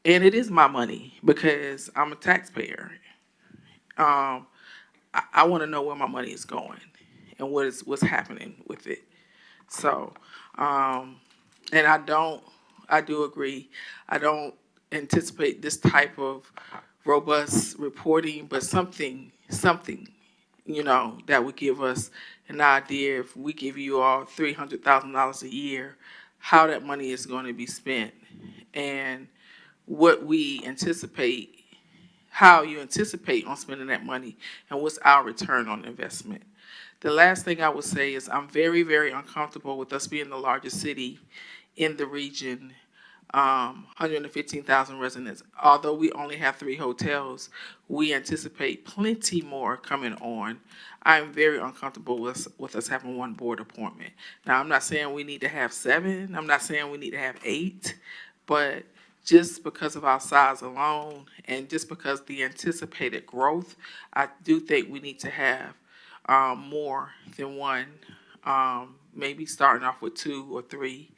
and it is my money because I'm a taxpayer, I want to know where my money is going and what's happening with it. So, and I do agree. I don't anticipate this type of robust reporting, but something, that would give us an idea if we give you all $300,000 a year, how that money is going to be spent and what we anticipate, how you anticipate on spending that money and what's our return on investment. The last thing I would say is I'm very, very uncomfortable with us being the largest city in the region, 115,000 residents. Although we only have 3 hotels, we anticipate plenty more coming on. I'm very uncomfortable with us having 1 board appointment. Now, I'm not saying we need to have 7. I'm not saying we need to have 8, but just because of our size alone and just because the anticipated growth, I do think we need to have more than 1, maybe starting off with 2 or 3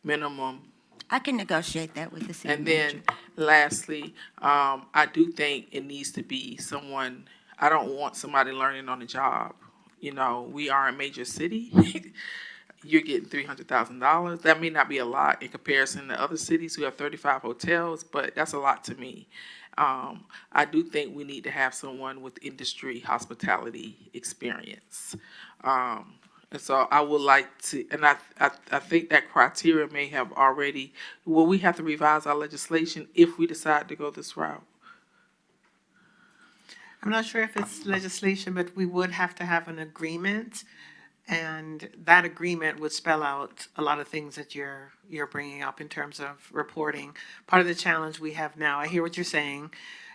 minimum. I can negotiate that with the city And manager. then lastly, I do think it needs to be someone, I don't want somebody learning on the job. We are a major city. You're getting $300,000. That may not be a lot in comparison to other cities who have 35 hotels, but that's a lot to me. I do think we need to have someone with industry hospitality experience. And so I would like to, and I think that criteria may have already, will we have to revise our legislation if we decide to go this route? I'm not sure if it's legislation, but we would have to have an agreement. And that agreement would spell out a lot of things that you're bringing up in terms of reporting. Part of the challenge we have now, I hear what you're saying,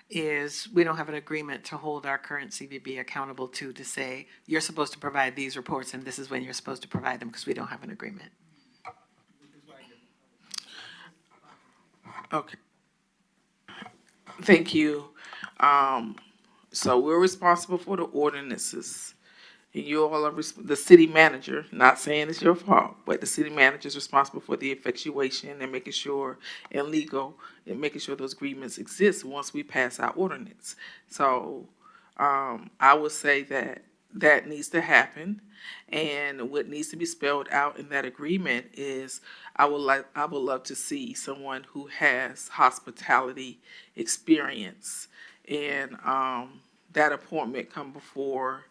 is we don't have an agreement to hold our current CVB accountable to say, you're supposed to provide these reports and this is when you're supposed to provide them, because we don't have an agreement. Okay. Thank you. So we're responsible for the ordinances. And you all are the city manager, not saying it's your fault, but the city manager is responsible for the effectuation and making sure, and legal, and making sure those agreements exist once we pass our ordinance. So, I would say that that needs to happen. And what needs to be spelled out in that agreement is, I would love to see someone who has hospitality experience. And, that appointment come before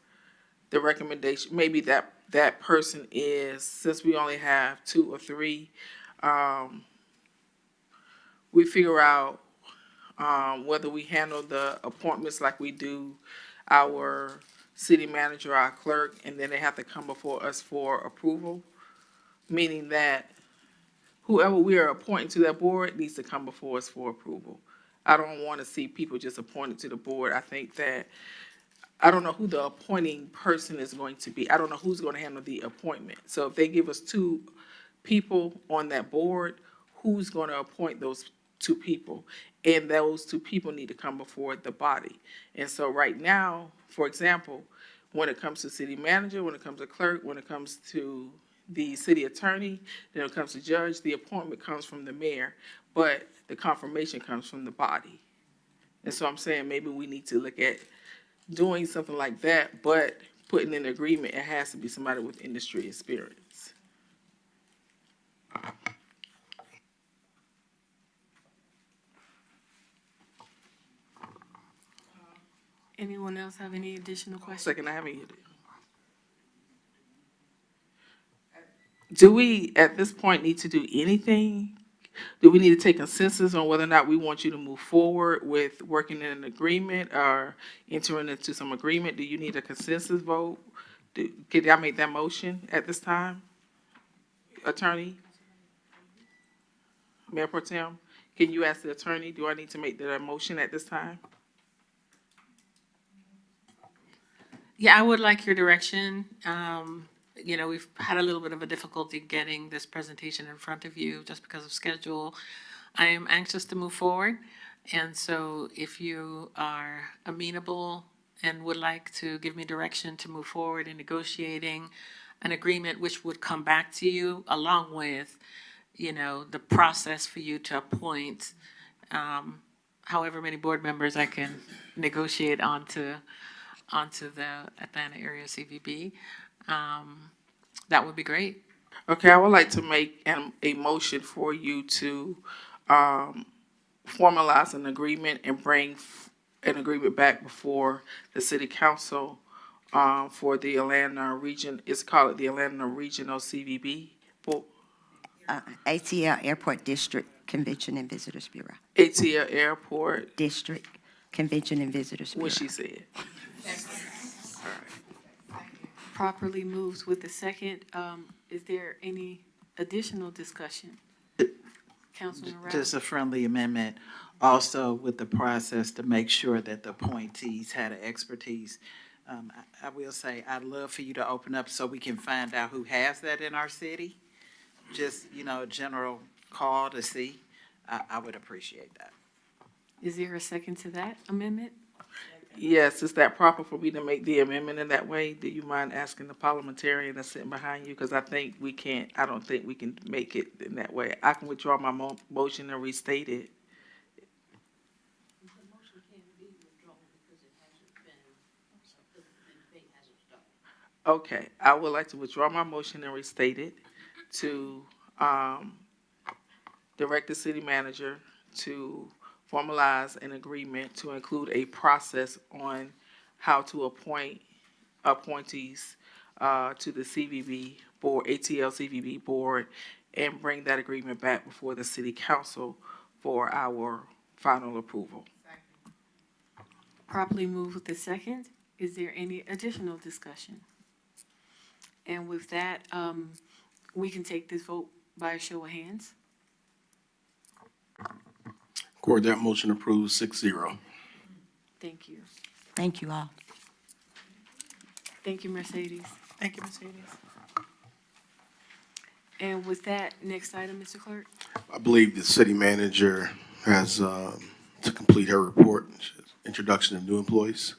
the recommendation, maybe that person is, since we only have 2 or 3, we figure out whether we handle the appointments like we do our city manager, our clerk, and then they have to come before us for approval, meaning that whoever we are appointing to that board needs to come before us for approval. I don't want to see people just appointed to the board. I think that I don't know who the appointing person is going to be. I don't know who's going to handle the appointment. So if they give us 2 people on that board, who's going to appoint those 2 people? And those 2 people need to come before the body. And so right now, for example, when it comes to city manager, when it comes to clerk, when it comes to the city attorney, then when it comes to judge, the appointment comes from the mayor, but the confirmation comes from the body. And so I'm saying maybe we need to look at doing something like that, but putting in agreement, it has to be somebody with industry experience. Anyone else have any additional questions? Second, I haven't used it. Do we, at this point, need to do anything? Do we need to take consensus on whether or not we want you to move forward with working in an agreement or entering into some agreement? Do you need a consensus vote? Could I make that motion at this time? Attorney? Mayor Pro Tem, can you ask the attorney, do I need to make that motion at this time? Yeah, I would like your direction. We've had a little bit of a difficulty getting this presentation in front of you just because of schedule. I am anxious to move forward. And so if you are amenable and would like to give me direction to move forward in negotiating an agreement, which would come back to you along with, the process for you to appoint, however many board members I can negotiate onto the Atlanta area CVB, that would be great. Okay, I would like to make a motion for you to formalize an agreement and bring an agreement back before the city council for the Atlanta region. It's called the Atlanta Regional CVB. ATL Airport District Convention and Visitors Bureau. ATL Airport District Convention and Visitors Bureau. What she said. Properly moved with the second. Is there any additional discussion? Councilman Rowell? Just a friendly amendment, also with the process to make sure that the appointees had the expertise. I will say, I'd love for you to open up so we can find out who has that in our city. Just, a general call to see. I would appreciate that. Is there a second to that amendment? Yes, is that proper for me to make the amendment in that way? Do you mind asking the parliamentarian that's sitting behind you? Because I don't think we can make it in that way. I can withdraw my motion and restate it. The motion can't be withdrawn because it hasn't been, the debate hasn't started. Okay, I would like to withdraw my motion and restate it to direct the city manager to formalize an agreement to include a process on how to appoint appointees to the CVB board, ATL CVB board, and bring that agreement back before the city council for our final approval. Properly moved with the second. Is there any additional discussion? And with that, we can take this vote by a show of hands. Record that motion approved 6-0. Thank you. Thank you all. Thank you, Mercedes. Thank you, Mercedes. And with that, next item, Mr. Clerk. I believe the city manager has to complete her report, introduction of new employees.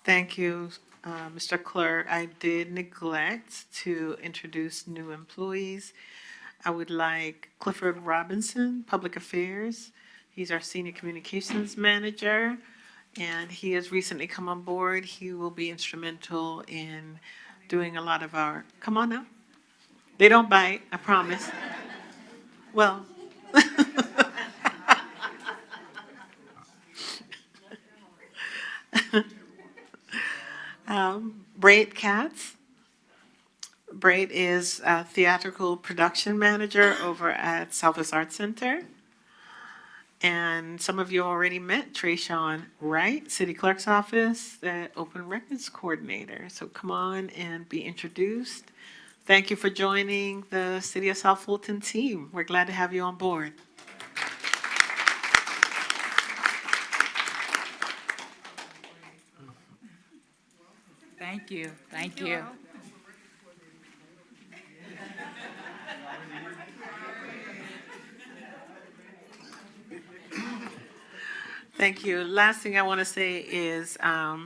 Thank you, Mr. Clerk. I did neglect to introduce new employees. I would like Clifford Robinson, Public Affairs. He's our Senior Communications Manager, and he has recently come on board. He will be instrumental in doing a lot of our, come on now. They don't bite, I promise. Well. Braid Katz. Braid is a theatrical production manager over at Southwest Arts Center. And some of you already met Trayshawn Wright, City Clerk's Office, the Open Records Coordinator. So come on and be introduced. Thank you for joining the City of South Fulton team. We're glad to have you on board. Thank you. Thank you. Thank you. Last thing I want to say is I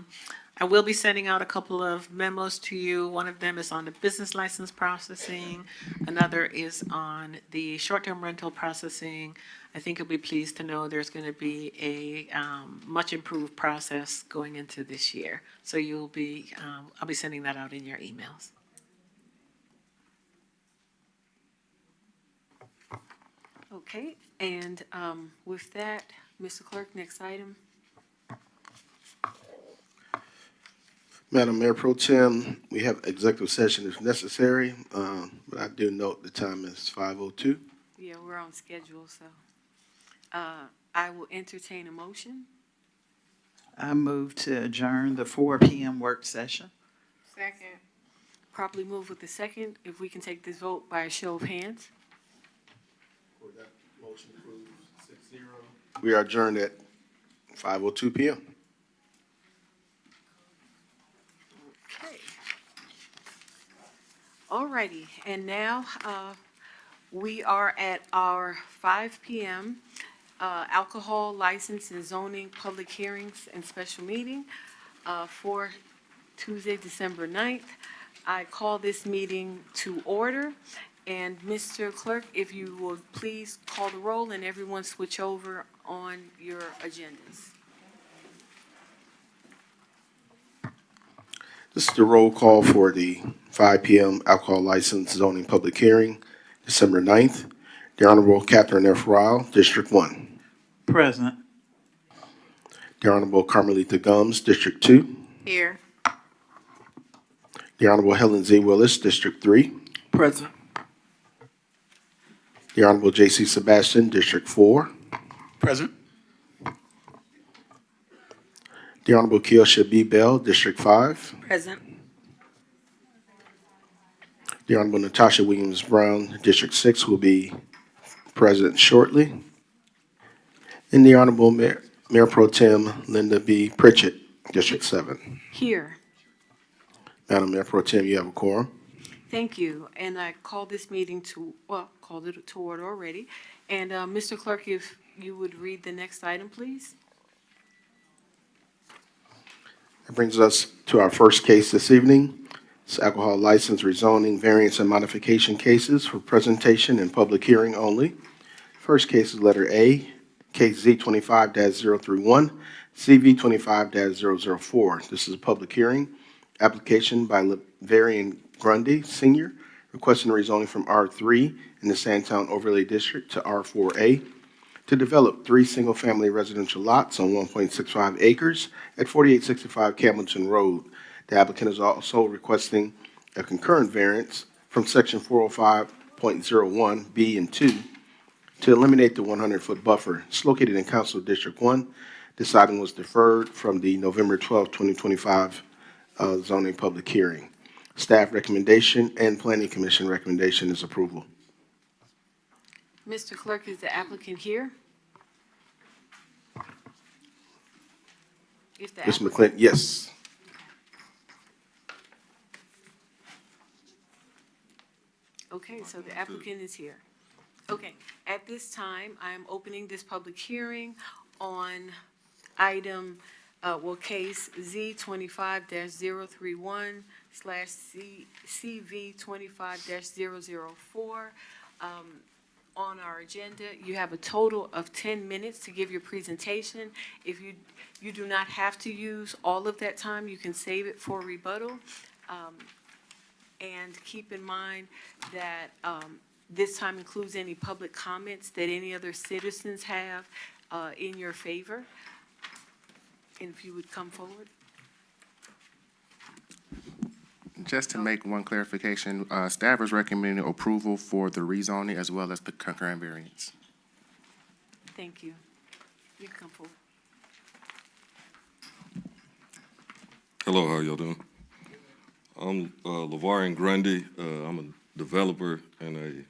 will be sending out a couple of memos to you. One of them is on the business license processing. Another is on the short-term rental processing. I think you'll be pleased to know there's going to be a much improved process going into this year. So you'll be, I'll be sending that out in your emails. Okay, and with that, Mr. Clerk, next item. Madam Mayor Pro Tem, we have executive session if necessary, but I do note the time is 5:02. Yeah, we're on schedule, so I will entertain a motion. I move to adjourn the 4 p.m. work session. Second. Properly moved with the second. If we can take this vote by a show of hands. Motion approved 6-0. We are adjourned at 5:02 p.m. Okay. Alrighty, and now we are at our 5 p.m. Alcohol license and zoning public hearings and special meeting for Tuesday, December 9th. I call this meeting to order. And Mr. Clerk, if you would please call the roll and everyone switch over on your agendas. This is the roll call for the 5 p.m. alcohol license zoning public hearing, December 9th. The Honorable Catherine F. Ryle, District 1. Present. The Honorable Carmelita Gums, District 2. Here. The Honorable Helen Z. Willis, District 3. Present. The Honorable J.C. Sebastian, District 4. Present. The Honorable Kiosha B. Bell, District 5. Present. The Honorable Natasha Williams Brown, District 6, will be present shortly. And the Honorable Mayor Pro Tem Linda B. Pritchett, District 7. Here. Madam Mayor Pro Tem, you have a quorum. Thank you. And I call this meeting called it to order already. And Mr. Clerk, if you would read the next item, please. That brings us to our first case this evening. It's alcohol license rezoning, variance and modification cases for presentation and public hearing only. First case is letter A, case Z25-031, CV25-004. This is a public hearing. Application by Varian Grundy, Sr., requesting rezoning from R3 in the Sandtown Overlay District to R4A to develop 3 single-family residential lots on 1.65 acres at 4865 Campbellton Road. The applicant is also requesting a concurrent variance from Section 405.01 B and 2 to eliminate the 100-foot buffer. It's located in Council District 1. This item was deferred from the November 12, 2025 zoning public hearing. Staff recommendation and planning commission recommendation is approval. Mr. Clerk, is the applicant here? If the Ms. applicant- McClint, yes. Okay, so the applicant is here. Okay, at this time, I am opening this public hearing on item, case Z 25-031/CV 25-004. On our agenda, you have a total of 10 minutes to give your presentation. If you do not have to use all of that time, you can save it for rebuttal. And keep in mind that this time includes any public comments that any other citizens have in your favor. And if you would come forward. Just to make one clarification, staff is recommending approval for the rezoning as well as the concurrent variance. Thank you. You can come forward. Hello, how y'all doing? I'm LaVarian Grundy. I'm a developer and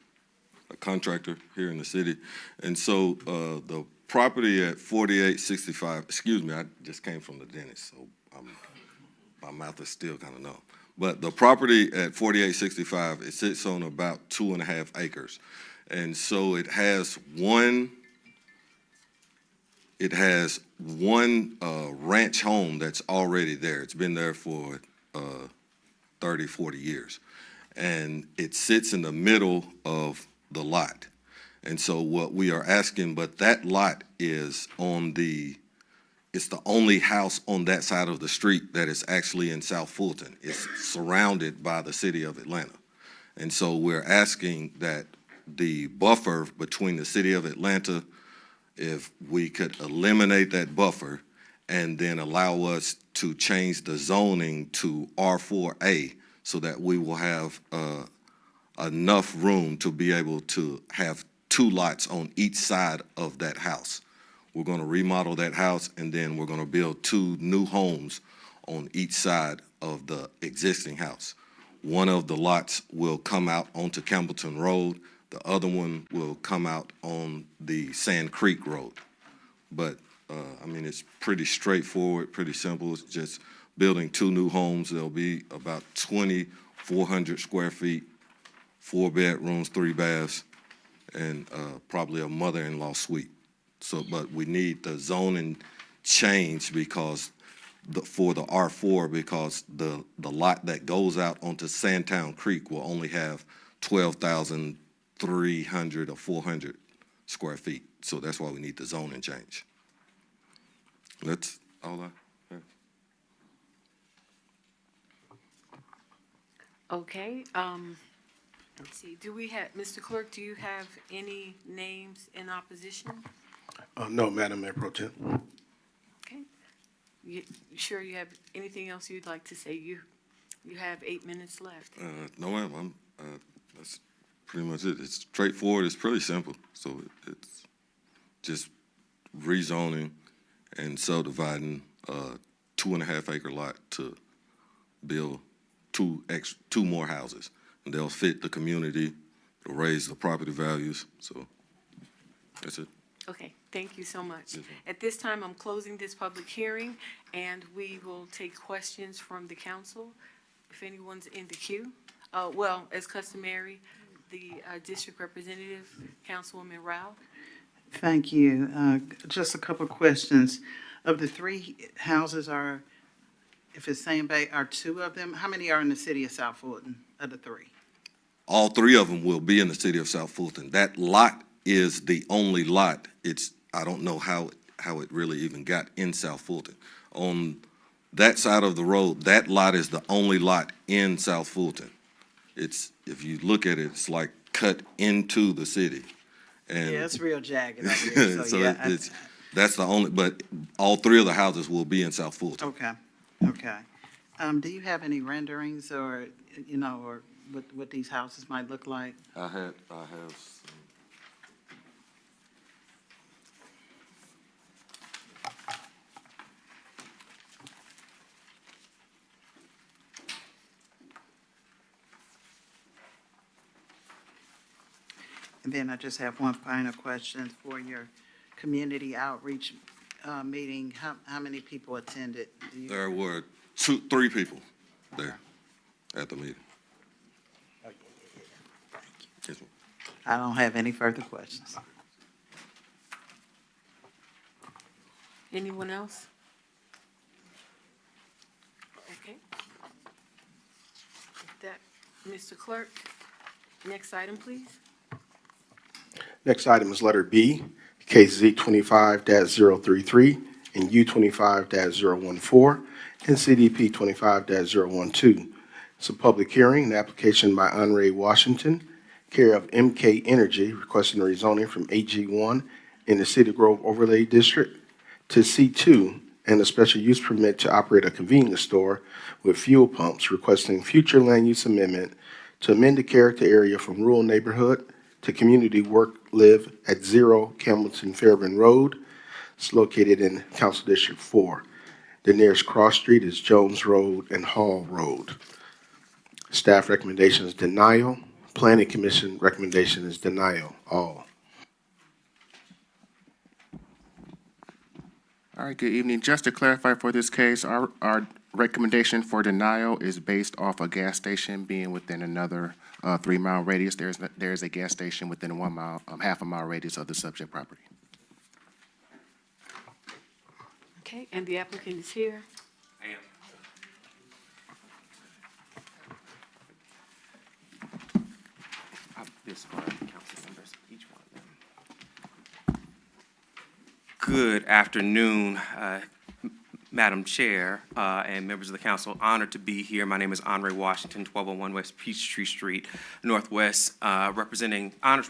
a contractor here in the city. And so the property at 4865, excuse me, I just came from the dentist, so my mouth is still kind of numb. But the property at 4865, it sits on about 2.5 acres. And so it has one ranch home that's already there. It's been there for 30, 40 years. And it sits in the middle of the lot. And so what we are asking, but that lot is it's the only house on that side of the street that is actually in South Fulton. It's surrounded by the city of Atlanta. And so we're asking that the buffer between the city of Atlanta, if we could eliminate that buffer and then allow us to change the zoning to R4A so that we will have enough room to be able to have 2 lots on each side of that house. We're going to remodel that house, and then we're going to build 2 new homes on each side of the existing house. One of the lots will come out onto Campbellton Road. The other one will come out on the Sand Creek Road. But, I mean, it's pretty straightforward, pretty simple. It's just building 2 new homes. There'll be about 2,400 square feet, 4 bedrooms, 3 baths, and probably a mother-in-law suite. So, but we need the zoning change because for the R4, because the lot that goes out onto Sandtown Creek will only have 12,300 or 400 square feet. So that's why we need the zoning change. That's all I have. Okay, let's see, do we have, Mr. Clerk, do you have any names in opposition? No, Madam Mayor Pro Tem. Okay. You sure you have anything else you'd like to say? You have 8 minutes left. No, ma'am. That's pretty much it. It's straightforward. It's pretty simple. So it's just rezoning and subdividing a 2.5 acre lot to build 2 more houses. And they'll fit the community, they'll raise the property values. So that's it. Okay, thank you so much. Yes, At this time, I'm closing this public hearing, and we will take questions from the council, if anyone's in the queue. Well, as customary, the district representative, Councilwoman Rao. Thank you. Just a couple of questions. Of the 3 houses if it's Sand Bay, are 2 of them? How many are in the city of South Fulton of the 3? All 3 of them will be in the city of South Fulton. That lot is the only lot. I don't know how it really even got in South Fulton. On that side of the road, that lot is the only lot in South Fulton. If you look at it, it's like cut into the city. And Yeah, it's real jagged up here. so Yeah, that's the only, but all 3 of the houses will be in South Fulton. Okay. Do you have any renderings or what these houses might look like? I have some. And then I just have one final question for your community outreach meeting. How many people attended? Do you- There were three people there at the meeting. Yes, ma'am. I don't have any further questions. Anyone else? Okay. With that, Mr. Clerk, next item, please. Next item is letter B, case Z 25-033 and U 25-014 and CDP 25-012. It's a public hearing, an application by Andre Washington, care of MK Energy, requesting a rezoning from AG1 in the Cedar Grove Overlay District to C2 and a special use permit to operate a convenience store with fuel pumps, requesting future land use amendment to amend the character area from rural neighborhood to community work live at 0 Campbellton Fairburn Road. It's located in Council District 4. The nearest cross street is Jones Road and Hall Road. Staff recommendation is denial. Planning Commission recommendation is denial, all. All right, good evening. Just to clarify for this case, our recommendation for denial is based off a gas station being within another 3-mile radius. There is a gas station within a 1 mile, half a mile radius of the subject property. Okay, and the applicant is here. I am. This for council members, each one of them. Good afternoon, Madam Chair and members of the council. Honored to be here. My name is Andre Washington, 1201 West Peachtree Street, Northwest, honored to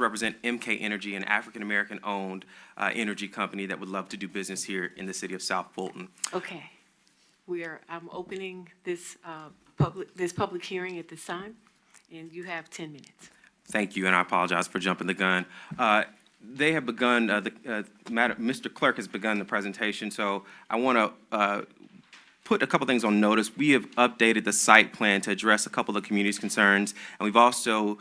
represent MK Energy, an African-American owned energy company that would love to do business here in the city of South Fulton. Okay. I'm opening this public hearing at this time, and you have 10 minutes. Thank you, and I apologize for jumping the gun. They have begun, Mr. Clerk has begun the presentation, so I want to put a couple things on notice. We have updated the site plan to address a couple of the community's concerns, and we've also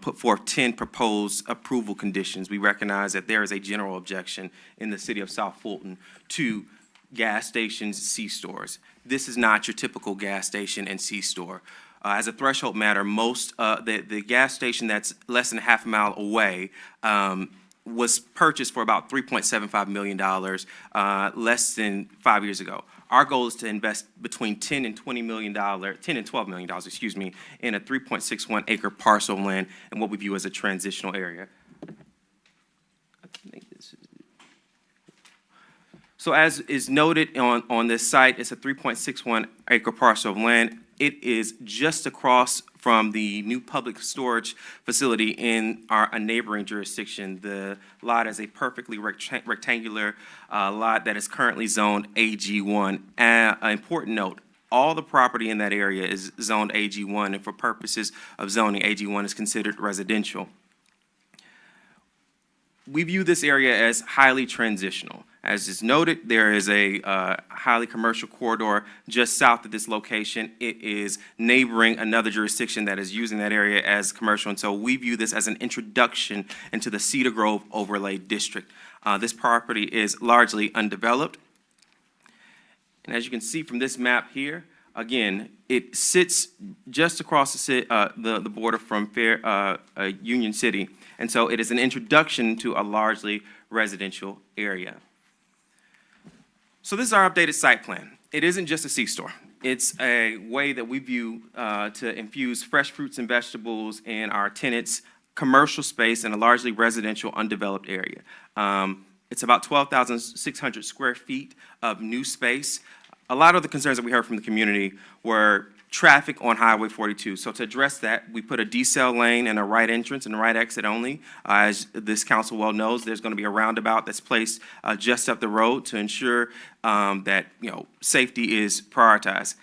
put forth 10 proposed approval conditions. We recognize that there is a general objection in the city of South Fulton to gas stations, C-stores. This is not your typical gas station and C-store. As a threshold matter, the gas station that's less than half a mile away was purchased for about $3.75 million less than 5 years ago. Our goal is to invest between $10 and $12 million, in a 3.61 acre parcel of land in what we view as a transitional area. So as is noted on this site, it's a 3.61 acre parcel of land. It is just across from the new public storage facility in a neighboring jurisdiction. The lot is a perfectly rectangular lot that is currently zoned AG1. An important note, all the property in that area is zoned AG1, and for purposes of zoning, AG1 is considered residential. We view this area as highly transitional. As is noted, there is a highly commercial corridor just south of this location. It is neighboring another jurisdiction that is using that area as commercial, and so we view this as an introduction into the Cedar Grove Overlay District. This property is largely undeveloped. And as you can see from this map here, again, it sits just across the border from Union City, and so it is an introduction to a largely residential area. So this is our updated site plan. It isn't just a C-store. It's a way that we view to infuse fresh fruits and vegetables in our tenants' commercial space in a largely residential, undeveloped area. It's about 12,600 square feet of new space. A lot of the concerns that we heard from the community were traffic on Highway 42. So to address that, we put a decel lane and a right entrance and a right exit only. As this council well knows, there's going to be a roundabout that's placed just up the road to ensure that safety is prioritized.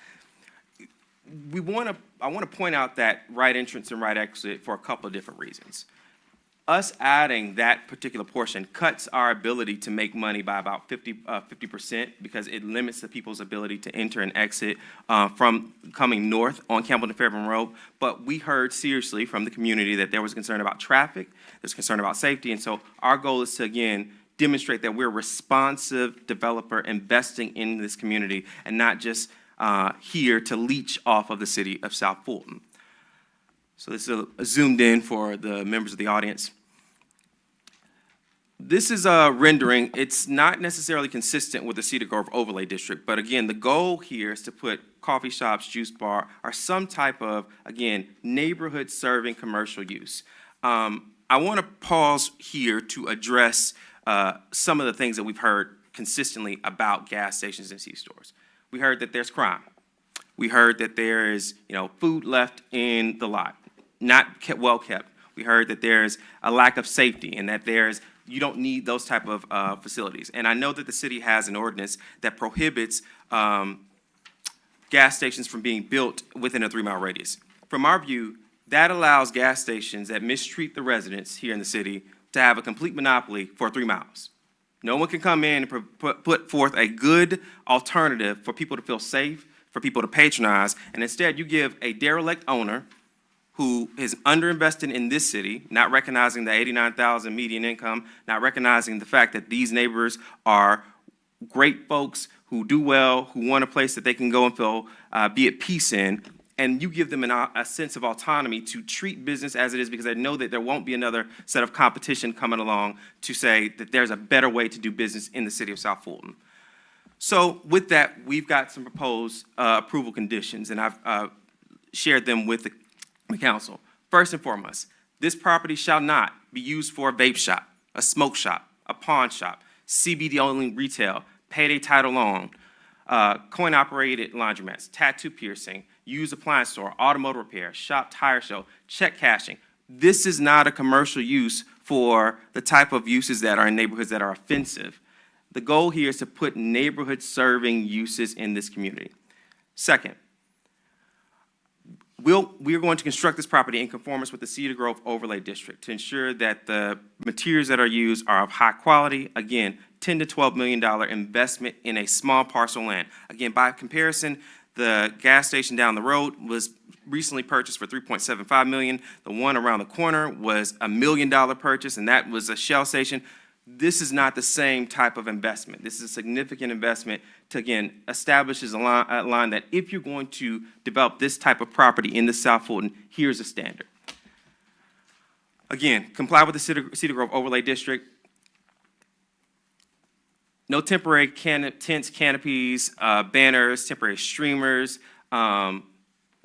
I want to point out that right entrance and right exit for a couple of different reasons. us adding that particular portion cuts our ability to make money by about 50% because it limits the people's ability to enter and exit from coming north on Campbell and Fairburn Road. But we heard seriously from the community that there was concern about traffic, there's concern about safety, and so our goal is to, again, demonstrate that we're a responsive developer investing in this community and not just here to leech off of the city of South Fulton. So this is zoomed in for the members of the audience. This is a rendering. It's not necessarily consistent with the Cedar Grove Overlay District, but again, the goal here is to put coffee shops, juice bar, or some type of, again, neighborhood serving commercial use. I want to pause here to address some of the things that we've heard consistently about gas stations and C-stores. We heard that there's crime. We heard that there is, food left in the lot, not kept, well kept. We heard that there's a lack of safety and that you don't need those type of facilities. And I know that the city has an ordinance that prohibits gas stations from being built within a 3-mile radius. From our view, that allows gas stations that mistreat the residents here in the city to have a complete monopoly for 3 miles. No one can come in and put forth a good alternative for people to feel safe, for people to patronize, and instead you give a derelict owner who is underinvested in this city, not recognizing the $89,000 median income, not recognizing the fact that these neighbors are great folks who do well, who want a place that they can go and feel, be at peace in, and you give them a sense of autonomy to treat business as it is because they know that there won't be another set of competition coming along to say that there's a better way to do business in the city of South Fulton. So with that, we've got some proposed approval conditions, and I've shared them with the council. First and foremost, this property shall not be used for a vape shop, a smoke shop, a pawn shop, CBD-only retail, payday title loan, coin-operated laundromats, tattoo piercing, used appliance store, automotive repair, shop tire show, check cashing. This is not a commercial use for the type of uses that are in neighborhoods that are offensive. The goal here is to put neighborhood-serving uses in this community. Second, we are going to construct this property in conformance with the Cedar Grove Overlay District to ensure that the materials that are used are of high quality. Again, $10 to $12 million investment in a small parcel of land. Again, by comparison, the gas station down the road was recently purchased for $3.75 million. The one around the corner was $1 million purchase, and that was a Shell station. This is not the same type of investment. This is a significant investment to, again, establishes a line that if you're going to develop this type of property in the South Fulton, here's a standard. Again, comply with the Cedar Grove Overlay District. No temporary tents, canopies, banners, temporary streamers.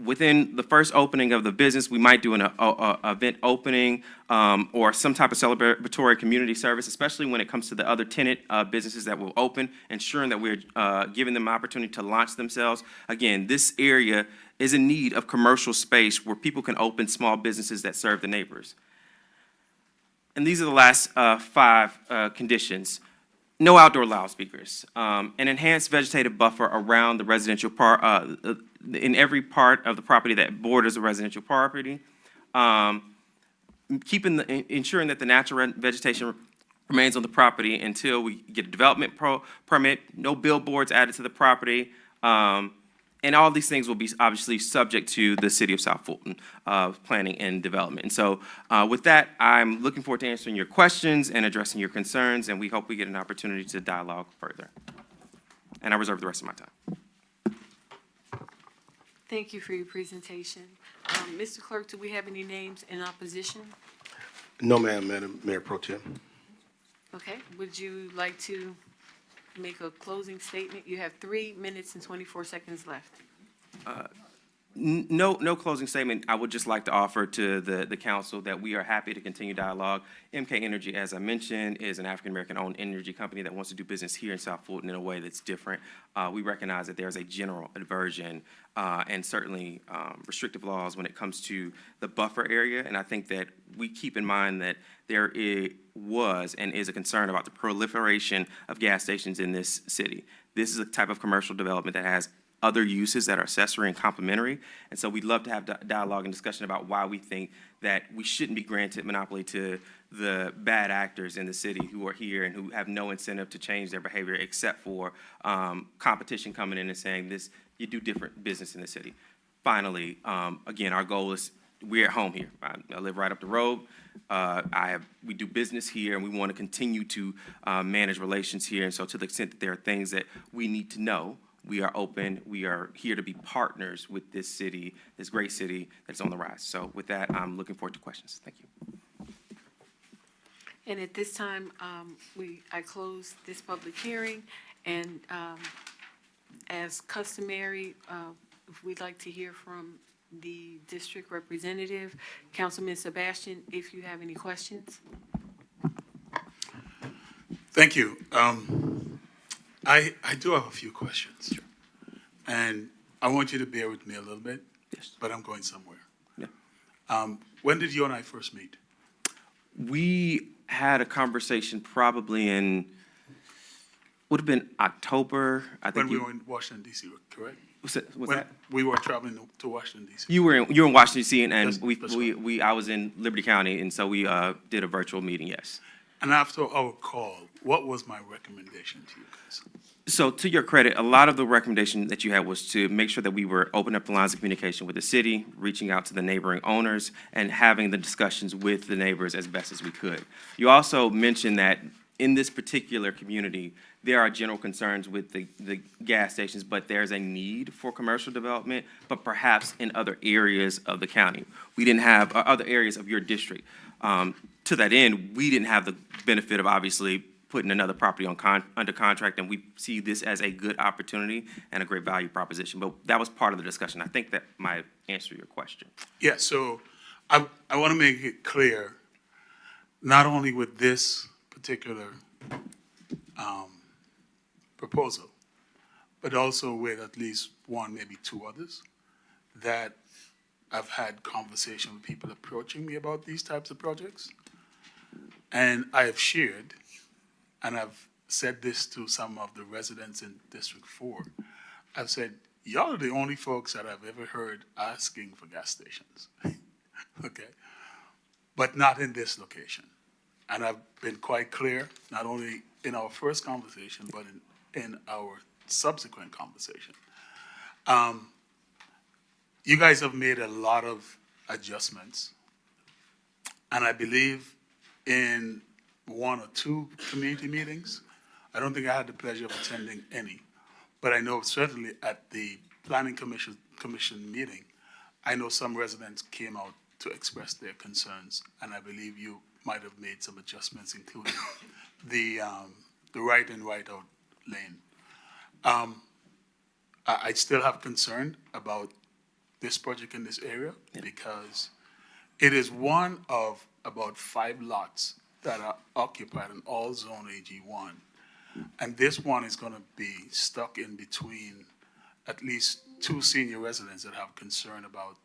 Within the first opening of the business, we might do an event opening or some type of celebratory community service, especially when it comes to the other tenant businesses that will open, ensuring that we're giving them an opportunity to launch themselves. Again, this area is in need of commercial space where people can open small businesses that serve the neighbors. And these are the last 5 conditions. No outdoor loudspeakers. An enhanced vegetative buffer around the residential part, in every part of the property that borders a residential property. Ensuring that the natural vegetation remains on the property until we get a development permit. No billboards added to the property. And all these things will be obviously subject to the City of South Fulton planning and development. And so with that, I'm looking forward to answering your questions and addressing your concerns, and we hope we get an opportunity to dialogue further. And I reserve the rest of my time. Thank you for your presentation. Mr. Clerk, do we have any names in opposition? No, ma'am, Madam Mayor Pro Tem. Okay, would you like to make a closing statement? You have 3 minutes and 24 seconds left. No closing statement. I would just like to offer to the council that we are happy to continue dialogue. MK Energy, as I mentioned, is an African-American owned energy company that wants to do business here in South Fulton in a way that's different. We recognize that there's a general aversion and certainly restrictive laws when it comes to the buffer area. And I think that we keep in mind that there was and is a concern about the proliferation of gas stations in this city. This is a type of commercial development that has other uses that are accessory and complementary. And so we'd love to have dialogue and discussion about why we think that we shouldn't be granted monopoly to the bad actors in the city who are here and who have no incentive to change their behavior except for competition coming in and saying this, you do different business in the city. Finally, again, our goal is we're at home here. I live right up the road. We do business here, and we want to continue to manage relations here. And so to the extent that there are things that we need to know, we are open. We are here to be partners with this city, this great city that's on the rise. So with that, I'm looking forward to questions. Thank you. And at this time, I close this public hearing, and as customary, we'd like to hear from the district representative, Councilman Sebastian, if you have any questions. Thank you. I do have a few questions. Sure. And I want you to bear with me a little bit, yes, but I'm going somewhere. Yeah. When did you and I first meet? We had a conversation probably would have been October. I think when we were in Washington, D.C., correct? Was when that? We were traveling to Washington, D.C. You were in Washington, D.C., and That's right. I was in Liberty County, and so we did a virtual meeting, yes. And after our call, what was my recommendation to you guys? So to your credit, a lot of the recommendation that you had was to make sure that we were opening up the lines of communication with the city, reaching out to the neighboring owners, and having the discussions with the neighbors as best as we could. You also mentioned that in this particular community, there are general concerns with the gas stations, but there's a need for commercial development, but perhaps in other areas of the county. We didn't have, other areas of your district. To that end, we didn't have the benefit of obviously putting another property under contract, and we see this as a good opportunity and a great value proposition. But that was part of the discussion. I think that might answer your question. Yeah, so I want to make it clear, not only with this particular proposal, but also with at least one, maybe two others, that I've had conversation with people approaching me about these types of projects. And I have shared, and I've said this to some of the residents in District 4, I've said, y'all are the only folks that I've ever heard asking for gas stations, okay? But not in this location. And I've been quite clear, not only in our first conversation, but in our subsequent conversation. You guys have made a lot of adjustments. And I believe in one or two community meetings, I don't think I had the pleasure of attending any, but I know certainly at the Planning Commission meeting, I know some residents came out to express their concerns, and I believe you might have made some adjustments, including the right in, right out lane. I still have concern about this project in this area because it is one of about 5 lots that are occupied in all zone AG1. And this one is going to be stuck in between at least 2 senior residents that have concern about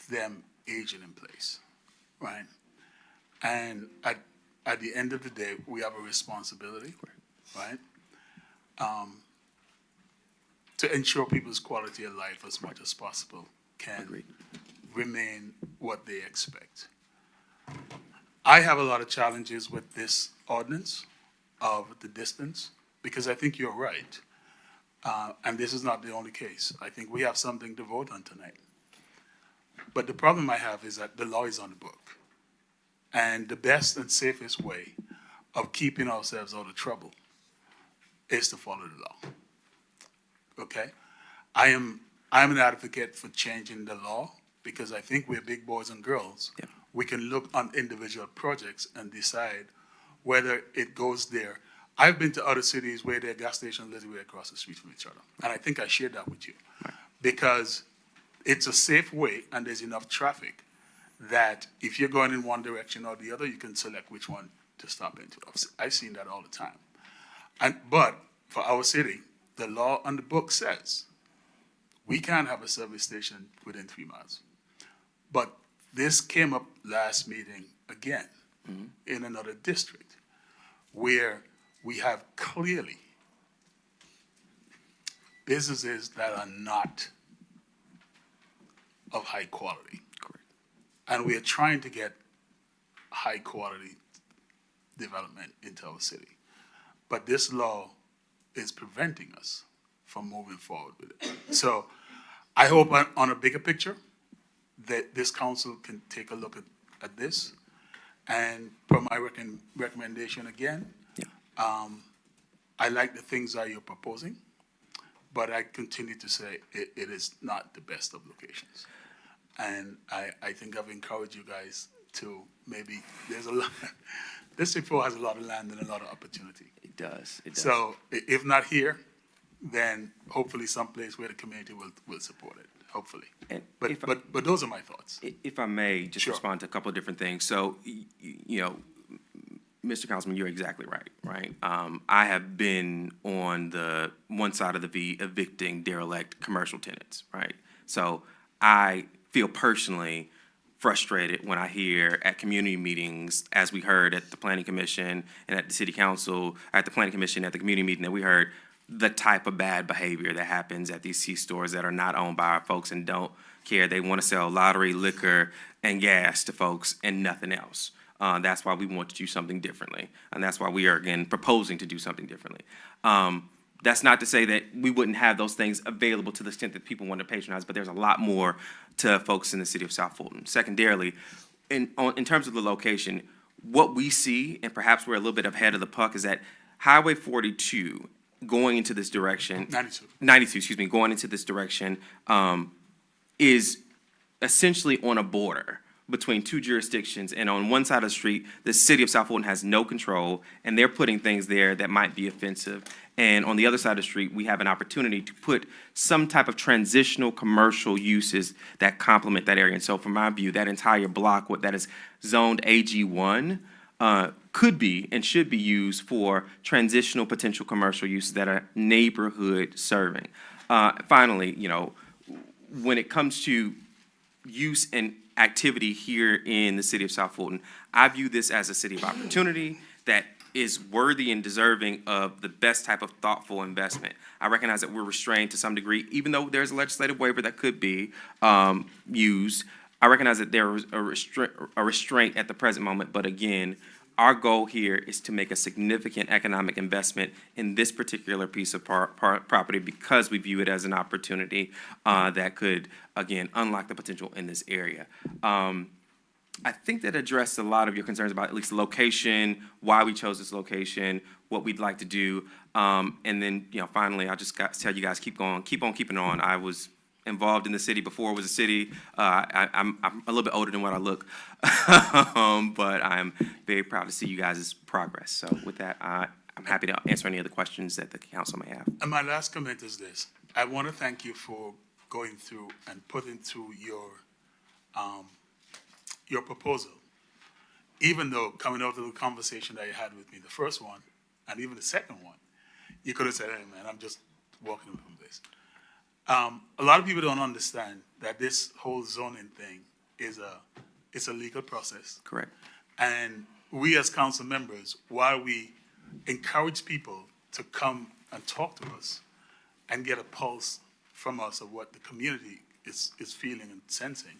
them aging in place, right? And at the end of the day, we have a responsibility, right? To ensure people's quality of life as much as possible can remain what they expect. I have a lot of challenges with this ordinance of the distance because I think you're right. And this is not the only case. I think we have something to vote on tonight. But the problem I have is that the law is on the book. And the best and safest way of keeping ourselves out of trouble is to follow the law. Okay? I'm an advocate for changing the law because I think we're big boys and girls. Yeah. We can look on individual projects and decide whether it goes there. I've been to other cities where there are gas stations literally across the street from each other. And I think I shared that with you. Right. Because it's a safe way and there's enough traffic that if you're going in one direction or the other, you can select which one to stop into. I've seen that all the time. But for our city, the law on the book says we can't have a service station within 3 miles. But this came up last meeting again in another district where we have clearly businesses that are not of high quality. Correct. And we are trying to get high quality development into our city. But this law is preventing us from moving forward with it. So I hope on a bigger picture that this council can take a look at this. And per my recommendation again, I like the things that you're proposing, but I continue to say it is not the best of locations. And I think I've encouraged you guys to maybe, there's a lot, District 4 has a lot of land and a lot of opportunity. It does. It does. So if not here, then hopefully someplace where the community will support it, hopefully. And But those are my thoughts. If I may, just Sure. respond to a couple of different things. So, you know, Mr. Councilman, you're exactly right? I have been on the one side of the V evicting derelict commercial tenants, right? So I feel personally frustrated when I hear at community meetings, as we heard at the Planning Commission and at the City Council, at the Planning Commission, at the community meeting that we heard, the type of bad behavior that happens at these C-stores that are not owned by our folks and don't care. They want to sell lottery, liquor, and gas to folks and nothing else. That's why we want to do something differently. And that's why we are, again, proposing to do something differently. That's not to say that we wouldn't have those things available to the extent that people want to patronize, but there's a lot more to folks in the city of South Fulton. Secondarily, in terms of the location, what we see, and perhaps we're a little bit ahead of the puck, is that Highway 42 going into this direction, 92, excuse me, going into this direction, is essentially on a border between two jurisdictions. And on one side of the street, the city of South Fulton has no control, and they're putting things there that might be offensive. And on the other side of the street, we have an opportunity to put some type of transitional commercial uses that complement that area. And so from my view, that entire block, what that is zoned AG1, could be and should be used for transitional potential commercial uses that are neighborhood serving. Finally, you know, when it comes to use and activity here in the city of South Fulton, I view this as a city of opportunity that is worthy and deserving of the best type of thoughtful investment. I recognize that we're restrained to some degree, even though there's a legislative waiver that could be used. I recognize that there is a restraint at the present moment, but again, our goal here is to make a significant economic investment in this particular piece of property because we view it as an opportunity that could, again, unlock the potential in this area. I think that addressed a lot of your concerns about at least the location, why we chose this location, what we'd like to do. And then, you know, finally, I'll just tell you guys, keep on keeping on. I was involved in the city before it was a city. I'm a little bit older than what I look, but I'm very proud to see you guys' progress. So with that, I'm happy to answer any other questions that the council may have. And my last comment is this. I want to thank you for going through and putting through your proposal, even though coming out of the conversation that you had with me, the first one, and even the second one, you could have said, hey man, I'm just walking away from this. A lot of people don't understand that this whole zoning thing it's a legal process. Correct. And we as council members, while we encourage people to come and talk to us and get a pulse from us of what the community is feeling and sensing,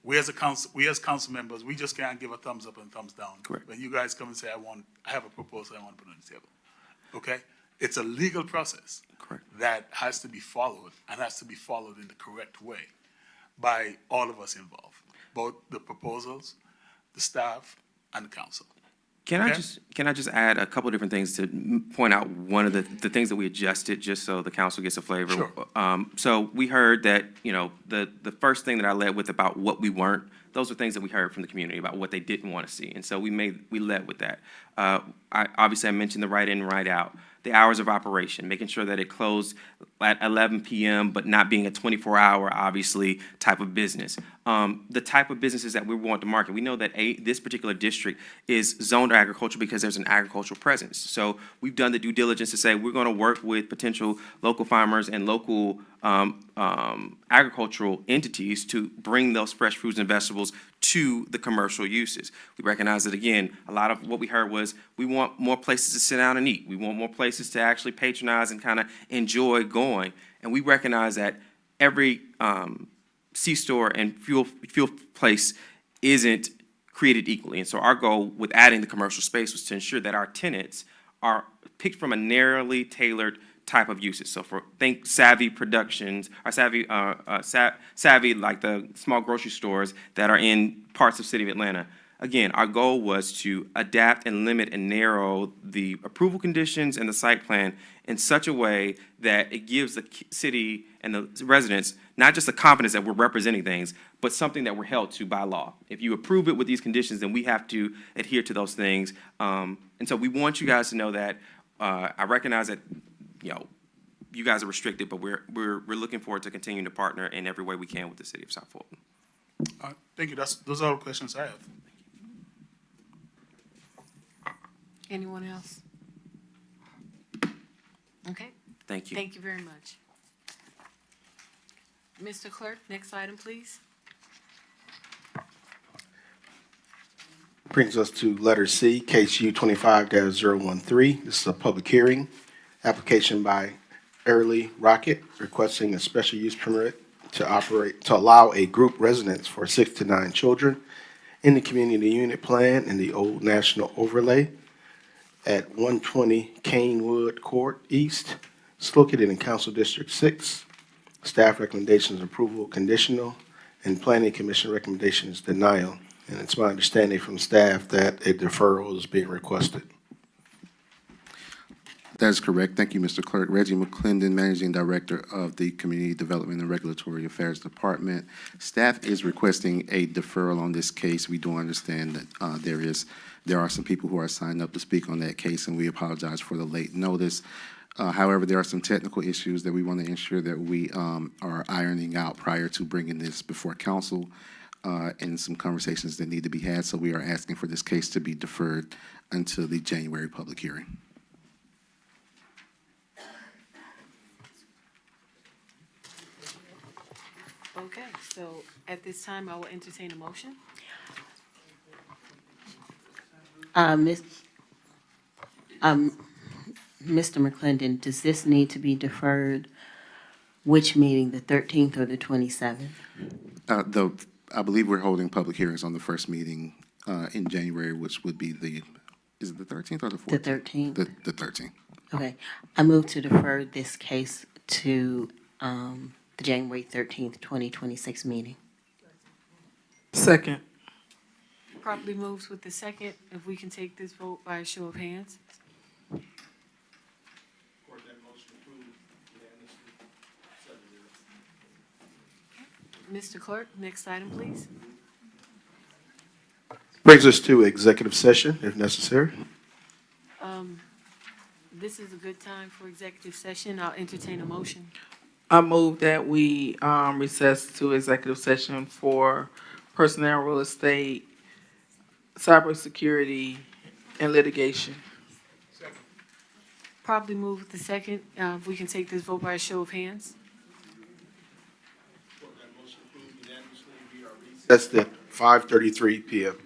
we as council members, we just can't give a thumbs up and thumbs down. Correct. When you guys come and say, I have a proposal I want to put on the table. Okay? It's a legal process. Correct. That has to be followed and has to be followed in the correct way by all of us involved, both the proposals, the staff, and the council. Can I just add a couple of different things to point out one of the things that we adjusted just so the council gets a flavor? Sure. So we heard that, you know, the first thing that I led with about what we weren't, those are things that we heard from the community about what they didn't want to see. And so we led with that. Obviously, I mentioned the right in, right out. The hours of operation, making sure that it closed at 11 p.m., but not being a 24-hour, obviously, type of business. The type of businesses that we want to market. We know that this particular district is zoned agriculture because there's an agricultural presence. So we've done the due diligence to say we're going to work with potential local farmers and local agricultural entities to bring those fresh fruits and vegetables to the commercial uses. We recognize that, again, a lot of what we heard was we want more places to sit down and eat. We want more places to actually patronize and kind of enjoy going. And we recognize that every C-store and fuel place isn't created equally. And so our goal with adding the commercial space was to ensure that our tenants are picked from a narrowly tailored type of uses. So think savvy productions, or savvy like the small grocery stores that are in parts of the city of Atlanta. Again, our goal was to adapt and limit and narrow the approval conditions and the site plan in such a way that it gives the city and the residents not just the confidence that we're representing things, but something that we're held to by law. If you approve it with these conditions, then we have to adhere to those things. And so we want you guys to know that I recognize that you guys are restricted, but we're looking forward to continuing to partner in every way we can with the city of South Fulton. Thank you. Those are all the questions I have. Anyone else? Okay. Thank you. Thank you very much. Mr. Clerk, next item, please. Brings us to letter C, case U 25-013. This is a public hearing. Application by Early Rocket requesting a special use permit to allow a group residence for 6 to 9 children in the community unit plan in the Old National Overlay at 120 Canewood Court East. It's located in Council District 6. Staff recommendations approval conditional, and Planning Commission recommendation is denial. And it's my understanding from staff that a deferral is being requested. That is correct. Thank you, Mr. Clerk. Reggie McClendon, Managing Director of the Community Development and Regulatory Affairs Department. Staff is requesting a deferral on this case. We do understand that there are some people who are signed up to speak on that case, and we apologize for the late notice. However, there are some technical issues that we want to ensure that we are ironing out prior to bringing this before council, and some conversations that need to be had. So we are asking for this case to be deferred until the January public hearing. Okay, so at this time, I will entertain a motion. Mr. McClendon, does this need to be deferred? Which meeting, the 13th or the 27th? I believe we're holding public hearings on the first meeting in January, which would be is it the 13th or the 14th? The 13th? The 13th. Okay. I move to defer this case to the January 13th, 2026 meeting. Second. Properly moves with the second. If we can take this vote by a show of hands. Mr. Clerk, next item, please. Brings us to executive session, if necessary. This is a good time for executive session. I'll entertain a motion. I move that we recess to executive session for personnel, real estate, cybersecurity, and litigation. Properly move with the second. If we can take this vote by a show of hands. That's at 5:33 p.m.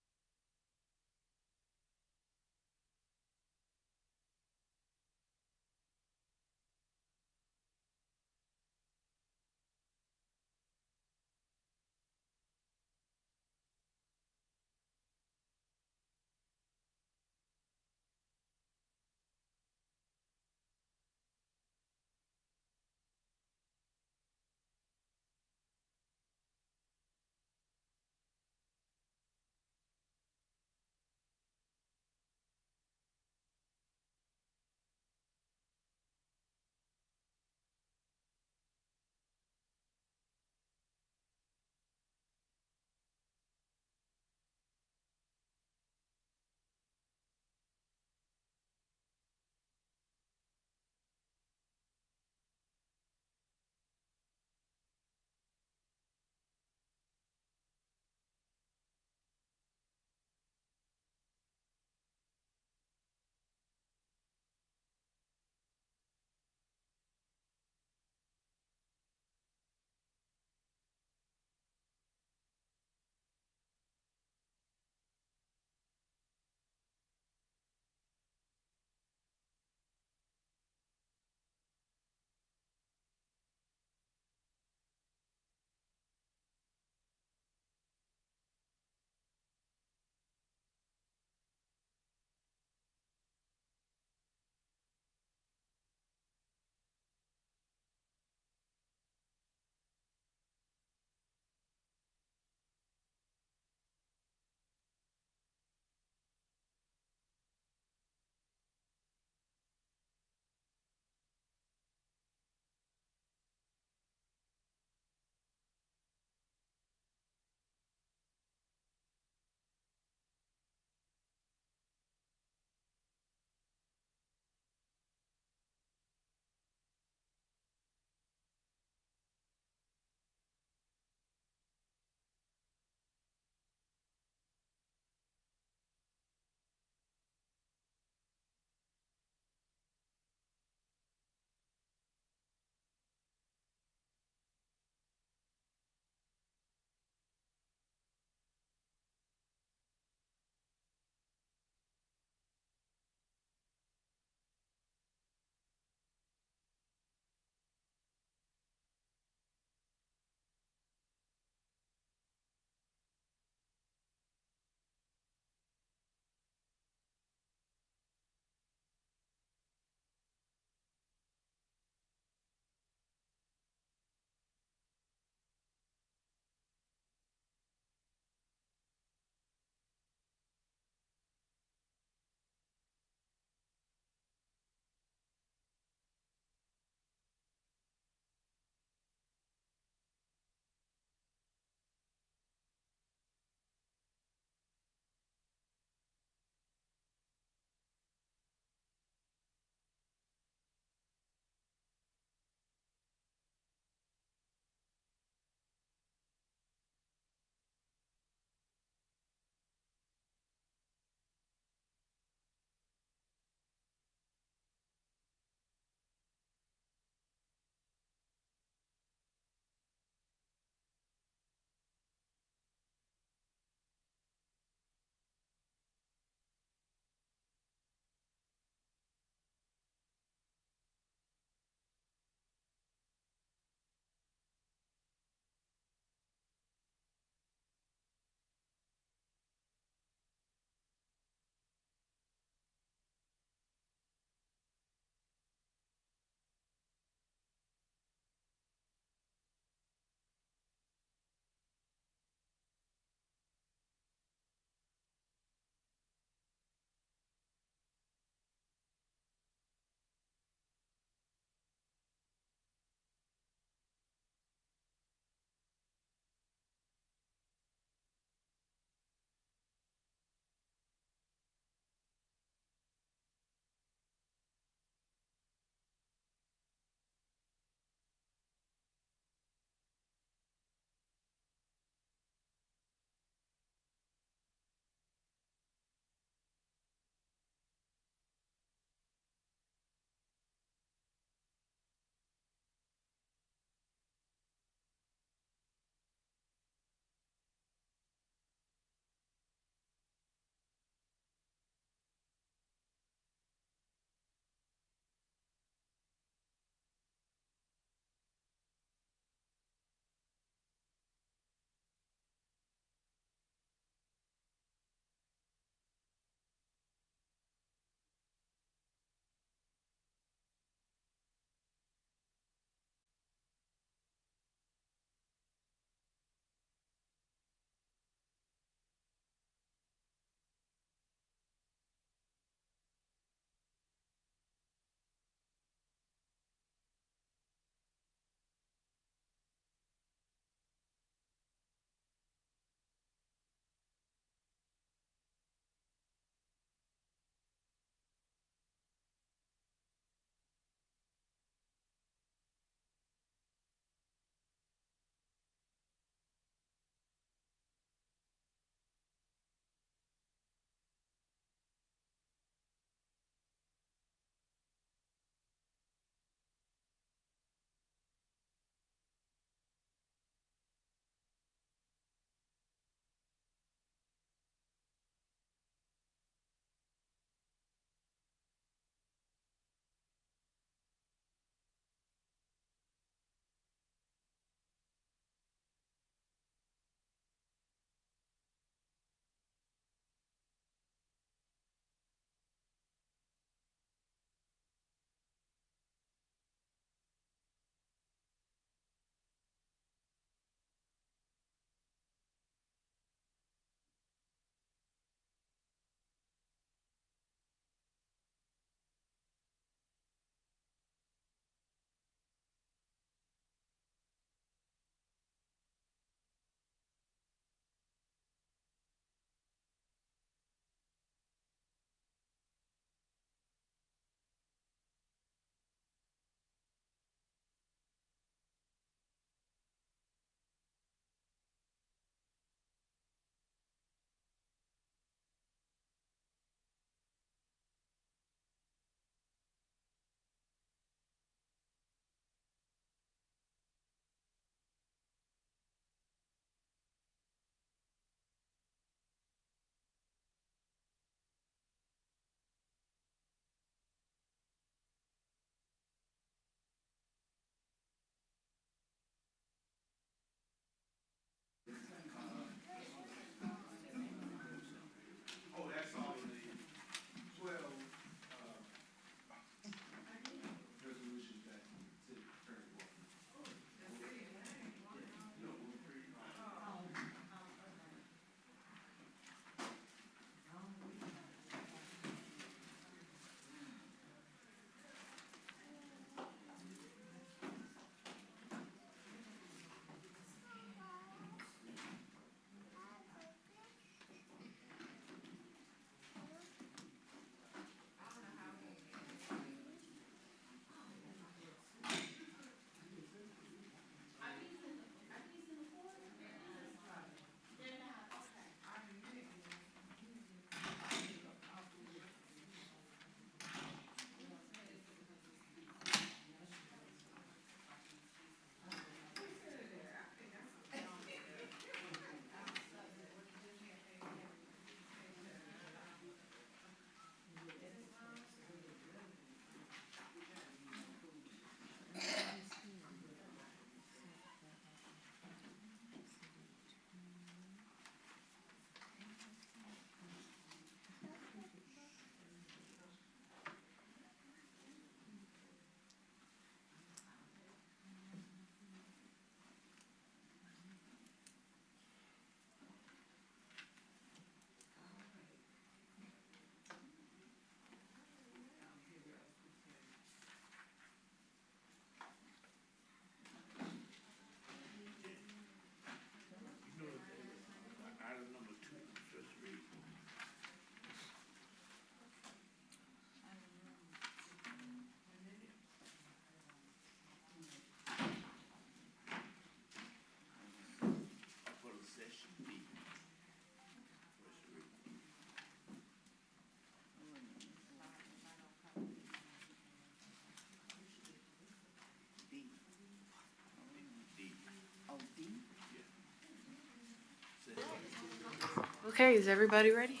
Okay, is everybody ready?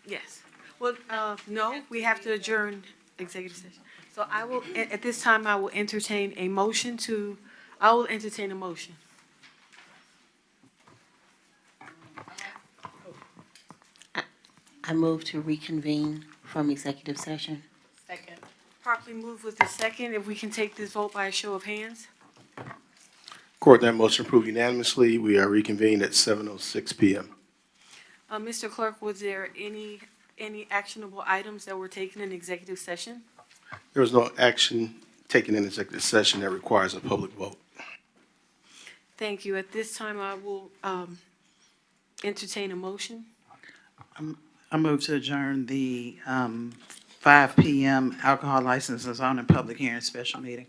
Yes. Well, no, we have to adjourn executive session. So I will, at this time, I will entertain a motion. I move to reconvene from executive session. Second. Properly moved with the second. If we can take this vote by a show of hands. Court, that motion approved unanimously. We are reconvened at 7:06 PM. Mr. Clerk, was there any actionable items that were taken in executive session? There was no action taken in executive session that requires a public vote. Thank you. At this time, I will entertain a motion. I move to adjourn the 5 PM alcohol licenses on a public hearing special meeting.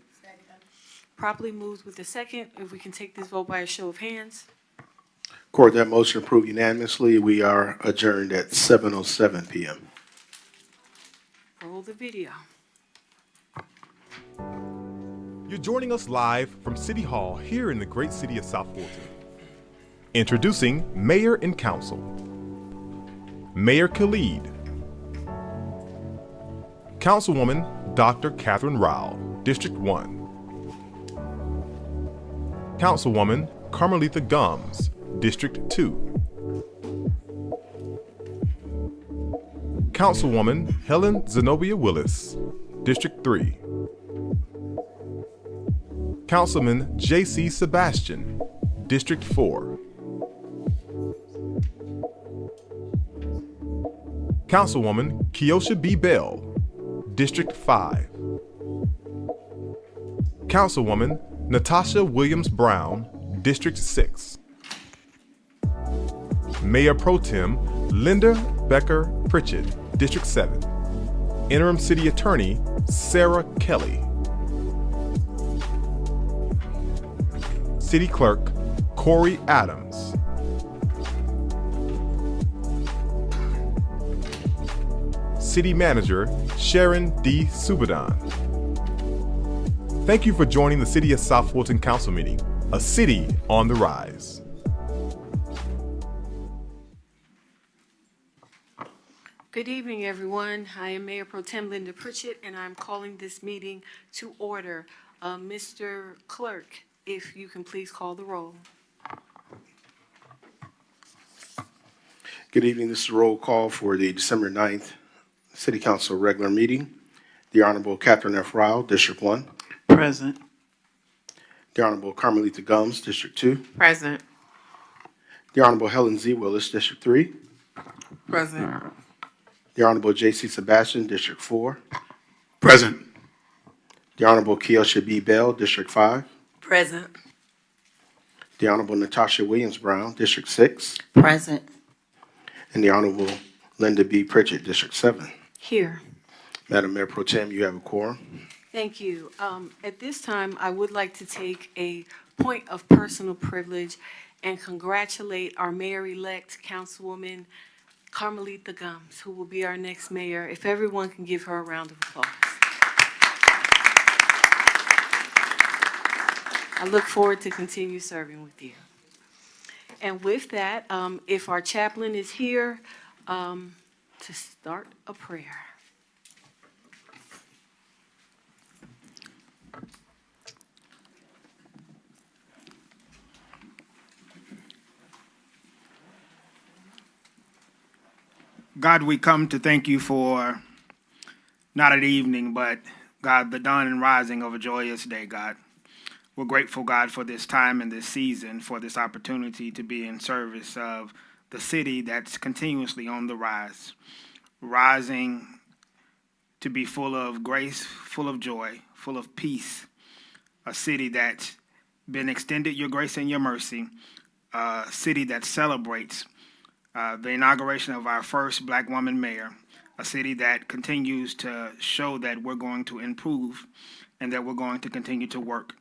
Properly moved with the second. If we can take this vote by a show of hands. Court, that motion approved unanimously. We are adjourned at 7:07 PM. Roll the video. You're joining us live from City Hall here in the great city of South Fulton. Introducing Mayor and Council. Mayor Khalid. Councilwoman Dr. Catherine Rao, District 1. Councilwoman Carmelita Gums, District 2. Councilwoman Helen Zenobia Willis, District 3. Councilman J.C. Sebastian, District 4. Councilwoman Keosha B. Bell, District 5. Councilwoman Natasha Williams Brown, District 6. Mayor Pro Tem Linda Becker Pritchett, District 7. Interim City Attorney Sarah Kelly. City Clerk Corey Adams. City Manager Sharon D. Subadan. Thank you for joining the City of South Fulton Council meeting, a city on the rise. Good evening, everyone. I am Mayor Pro Tem Linda Pritchett, and I'm calling this meeting to order. Mr. Clerk, if you can please call the roll. Good evening. This is a roll call for the December 9th City Council regular meeting. The Honorable Catherine F. Rao, District 1. Present. The Honorable Carmelita Gums, District 2. Present. The Honorable Helen Z. Willis, District 3. Present. The Honorable J.C. Sebastian, District 4. Present. The Honorable Keosha B. Bell, District 5. Present. The Honorable Natasha Williams Brown, District 6. Present. And the Honorable Linda B. Pritchett, District 7. Here. Madam Mayor Pro Tem, you have a quorum. Thank you. At this time, I would like to take a point of personal privilege and congratulate our mayor-elect, Councilwoman Carmelita Gums, who will be our next mayor. If everyone can give her a round of applause. I look forward to continue serving with you. And with that, if our chaplain is here to start a prayer. God, we come to thank you for not an evening, but God, the dawn and rising of a joyous day, God. We're grateful, God, for this time and this season, for this opportunity to be in service of the city that's continuously on the rise, rising to be full of grace, full of joy, full of peace, a city that's been extended your grace and your mercy, a city that celebrates the inauguration of our first Black woman mayor, a city that continues to show that we're going to improve and that we're going to continue to work.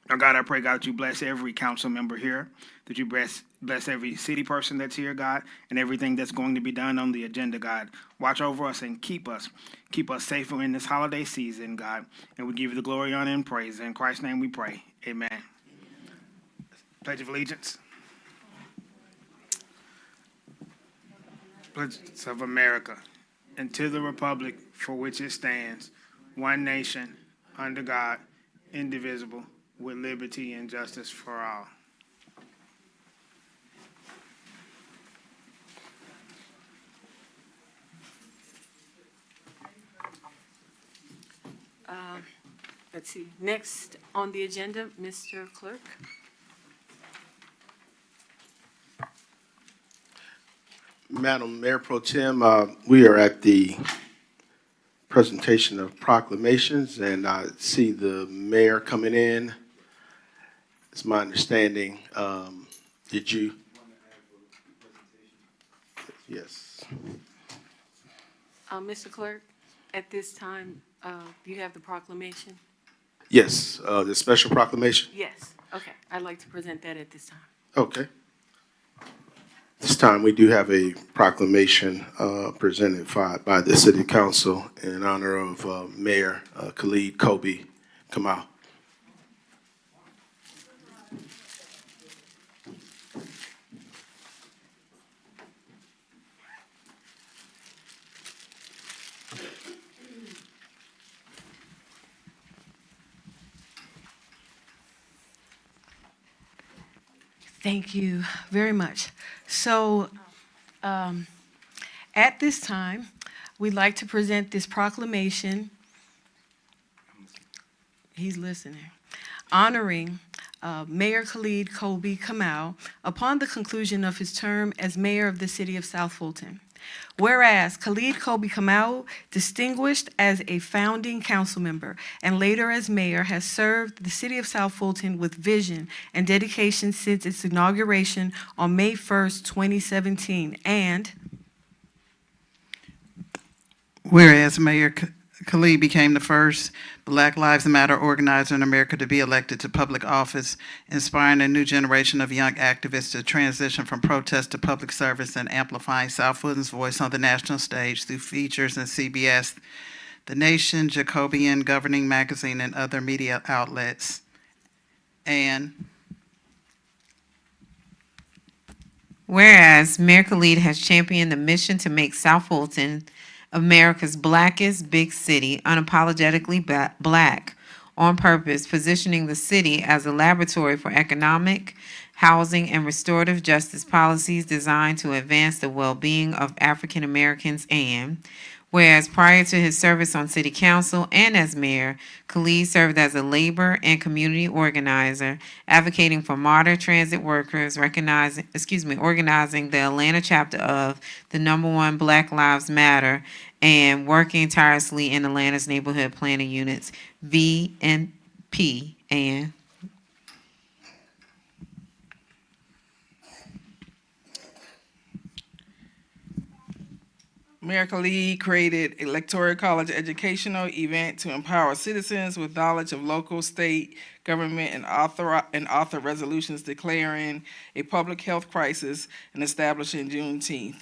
Now, God, I pray, God, that you bless every council member here, that you bless every city person that's here, God, and everything that's going to be done on the agenda, God. Watch over us and keep us safe in this holiday season, God, and we give you the glory, honor, and praise. In Christ's name we pray. Amen. Pledge of Allegiance. States of America, and to the republic for which it stands, one nation, under God, indivisible, with liberty and justice for all. Let's see, next on the agenda, Mr. Clerk. Madam Mayor Pro Tem, we are at the presentation of proclamations, and I see the mayor coming in. It's my understanding. Did you? Yes. Mr. Clerk, at this time, you have the proclamation? Yes, the special proclamation? Yes, okay. I'd like to present that at this time. Okay. This time, we do have a proclamation presented by the City Council in honor of Mayor Khalid Kobe Kamal. Thank you very much. So, at this time, we'd like to present this proclamation. He's listening. Honoring Mayor Khalid Kobe Kamal upon the conclusion of his term as mayor of the city of South Fulton. Whereas Khalid Kobe Kamal, distinguished as a founding council member and later as mayor, has served the city of South Fulton with vision and dedication since its inauguration on May 1st, 2017. And whereas Mayor Khalid became the first Black Lives Matter organizer in America to be elected to public office, inspiring a new generation of young activists to transition from protest to public service and amplifying South Fulton's voice on the national stage through features in CBS, The Nation, Jacobian, Governing Magazine, and other media outlets. And whereas Mayor Khalid has championed the mission to make South Fulton America's blackest big city, unapologetically black, on purpose, positioning the city as a laboratory for economic, housing, and restorative justice policies designed to advance the well-being of African Americans. And whereas prior to his service on city council and as mayor, Khalid served as a labor and community organizer, advocating for modern transit workers, organizing the Atlanta chapter of the #1 Black Lives Matter, and working tirelessly in Atlanta's neighborhood planning units, VNP, and Mayor Khalid created Electoral College educational event to empower citizens with knowledge of local, state government, and author resolutions declaring a public health crisis and establishing Juneteenth.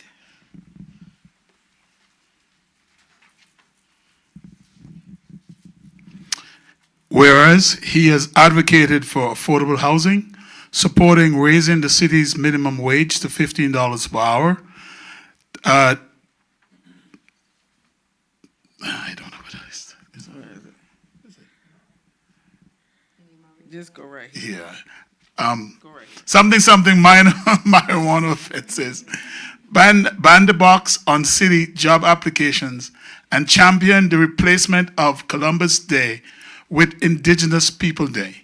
Whereas he has advocated for affordable housing, supporting raising the city's minimum wage to $15 per hour. I don't know what that is. Just go right here. Yeah. Something minor marijuana offenses. Ban the box on city job applications and champion the replacement of Columbus Day with Indigenous People Day.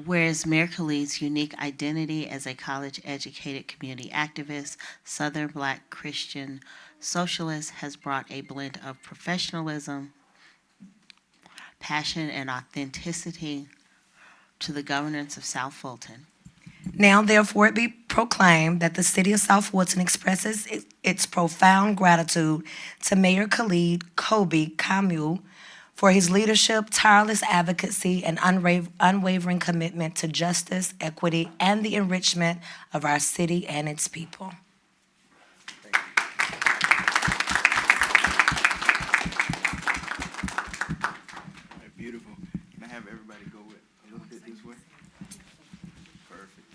Whereas Mayor Khalid's unique identity as a college-educated community activist, Southern Black Christian socialist has brought a blend of professionalism, passion, and authenticity to the governance of South Fulton. Now therefore it be proclaimed that the city of South Fulton expresses its profound gratitude to Mayor Khalid Kobe Kamal for his leadership, tireless advocacy, and unwavering commitment to justice, equity, and the enrichment of our city and its people. Beautiful. Can I have everybody go with a little bit this way? Perfect.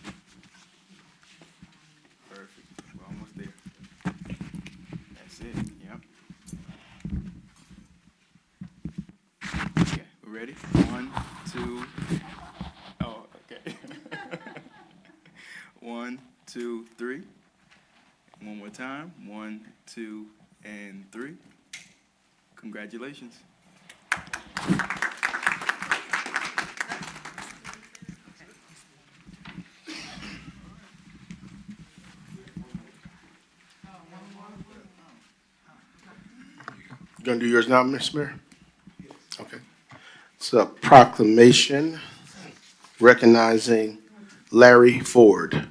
Perfect. We're almost there. That's it. Yep. Okay, we're ready? 1, 2. Oh, okay. 1, 2, 3. One more time. 1, 2, and 3. Congratulations. You gonna do yours now, Ms. Mayor? Okay. It's a proclamation recognizing Larry Ford.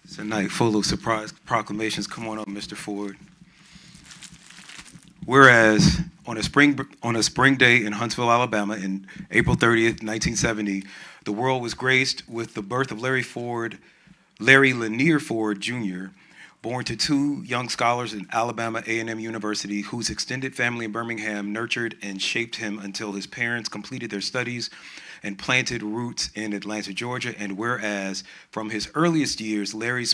It's a night full of surprise proclamations. Come on up, Mr. Ford. Whereas on a spring day in Huntsville, Alabama, in April 30th, 1970, the world was graced with the birth of Larry Lanier Ford Jr., born to two young scholars at Alabama A&M University, whose extended family in Birmingham nurtured and shaped him until his parents completed their studies and planted roots in Atlanta, Georgia. And whereas from his earliest years, Larry's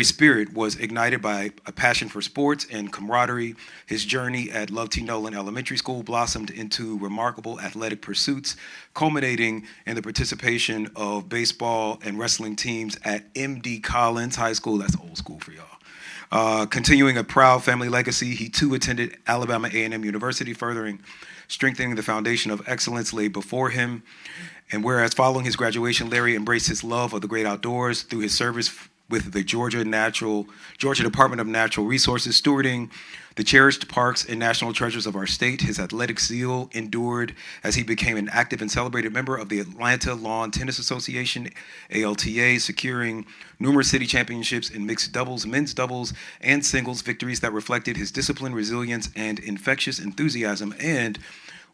spirit was ignited by a passion for sports and camaraderie. His journey at Love T. Nolan Elementary School blossomed into remarkable athletic pursuits, culminating in the participation of baseball and wrestling teams at M.D. Collins High School. That's old school for y'all. Continuing a proud family legacy, he too attended Alabama A&M University, strengthening the foundation of excellence laid before him. And whereas following his graduation, Larry embraced his love of the great outdoors through his service with the Georgia Department of Natural Resources, stewarding the cherished parks and national treasures of our state. His athletic zeal endured as he became an active and celebrated member of the Atlanta Lawn Tennis Association, ALTA, securing numerous city championships in mixed doubles, men's doubles, and singles, victories that reflected his discipline, resilience, and infectious enthusiasm. And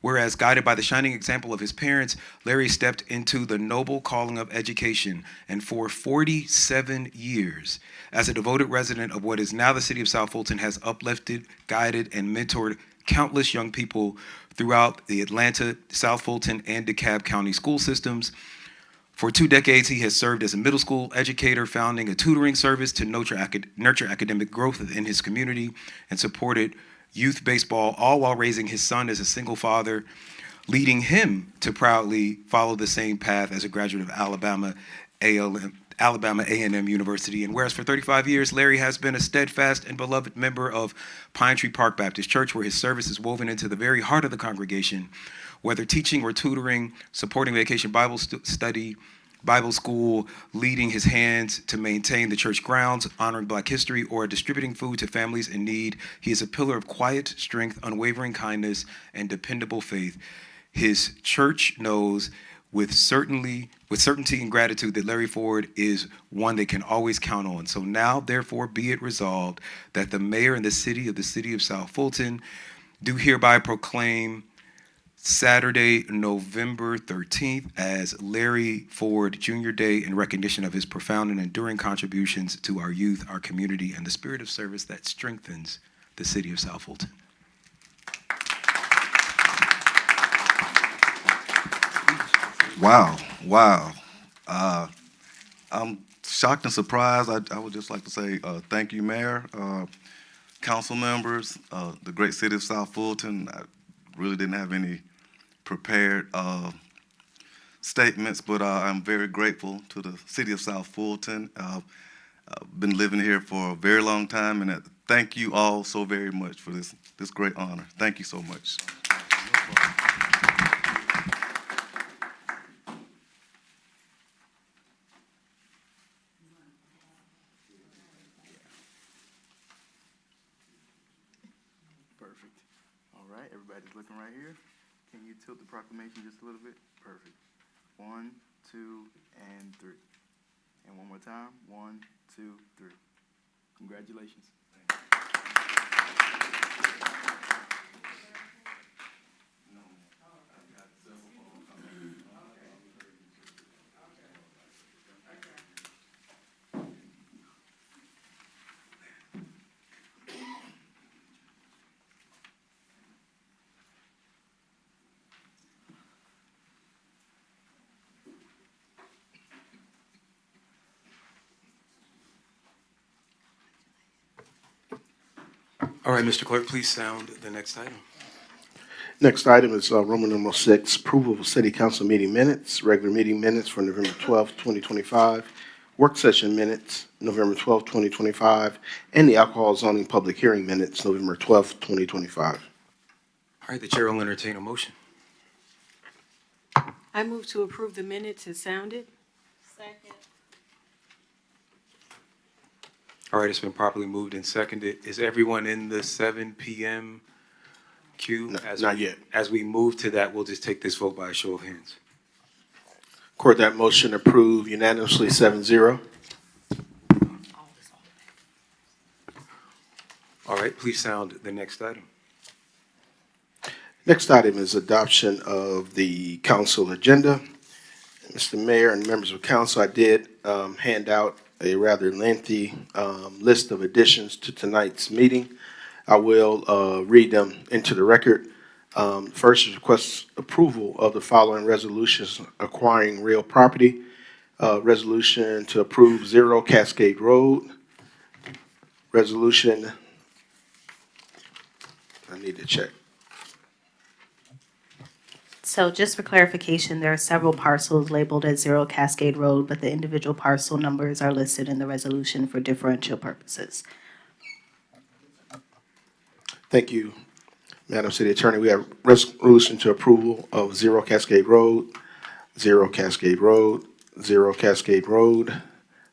whereas guided by the shining example of his parents, Larry stepped into the noble calling of education, and for 47 years, as a devoted resident of what is now the city of South Fulton, has uplifted, guided, and mentored countless young people throughout the Atlanta, South Fulton, and DeKalb County school systems. For 2 decades, he has served as a middle school educator, founding a tutoring service to nurture academic growth in his community, and supported youth baseball, all while raising his son as a single father, leading him to proudly follow the same path as a graduate of Alabama A&M University. And whereas for 35 years, Larry has been a steadfast and beloved member of Pine Tree Park Baptist Church, where his service is woven into the very heart of the congregation, whether teaching or tutoring, supporting Vacation Bible study, Bible school, leading his hands to maintain the church grounds, honoring Black history, or distributing food to families in need. He is a pillar of quiet strength, unwavering kindness, and dependable faith. His church knows with certainty and gratitude that Larry Ford is one they can always count on. So now, therefore, be it resolved that the mayor and the city of South Fulton do hereby proclaim Saturday, November 13th, as Larry Ford Jr. Day in recognition of his profound and enduring contributions to our youth, our community, and the spirit of service that strengthens the city of South Fulton. Wow. I'm shocked and surprised. I would just like to say thank you, Mayor, council members, the great city of South Fulton. I really didn't have any prepared statements, but I'm very grateful to the city of South Fulton. I've been living here for a very long time, and thank you all so very much for this great honor. Thank you so much. Perfect. All right, everybody's looking right here. Can you tilt the proclamation just a little bit? Perfect. 1, 2, and 3. And one more time. 1, 2, 3. Congratulations. All right, Mr. Clerk, please sound the next item. Next item is Roman numeral 6, approval of city council meeting minutes, regular meeting minutes for November 12th, 2025, work session minutes, November 12th, 2025, and the alcohol zoning public hearing minutes, November 12th, 2025. All right, the chair will entertain a motion. I move to approve the minutes as sounded. Second. All right, it's been properly moved and seconded. Is everyone in the 7 p.m. queue? Not yet. As we move to that, we'll just take this vote by a show of hands. Court, that motion approved unanimously 7-0. All right, please sound the next item. Next item is adoption of the council agenda. Mr. Mayor and members of council, I did hand out a rather lengthy list of additions to tonight's meeting. I will read them into the record. First is request approval of the following resolutions acquiring real property. Resolution to approve 0 Cascade Road. Resolution, I need to check. So just for clarification, there are several parcels labeled as 0 Cascade Road, but the individual parcel numbers are listed in the resolution for differential purposes. Thank you, Madam City Attorney. We have resolution to approval of 0 Cascade Road, 0 Cascade Road, 0 Cascade Road,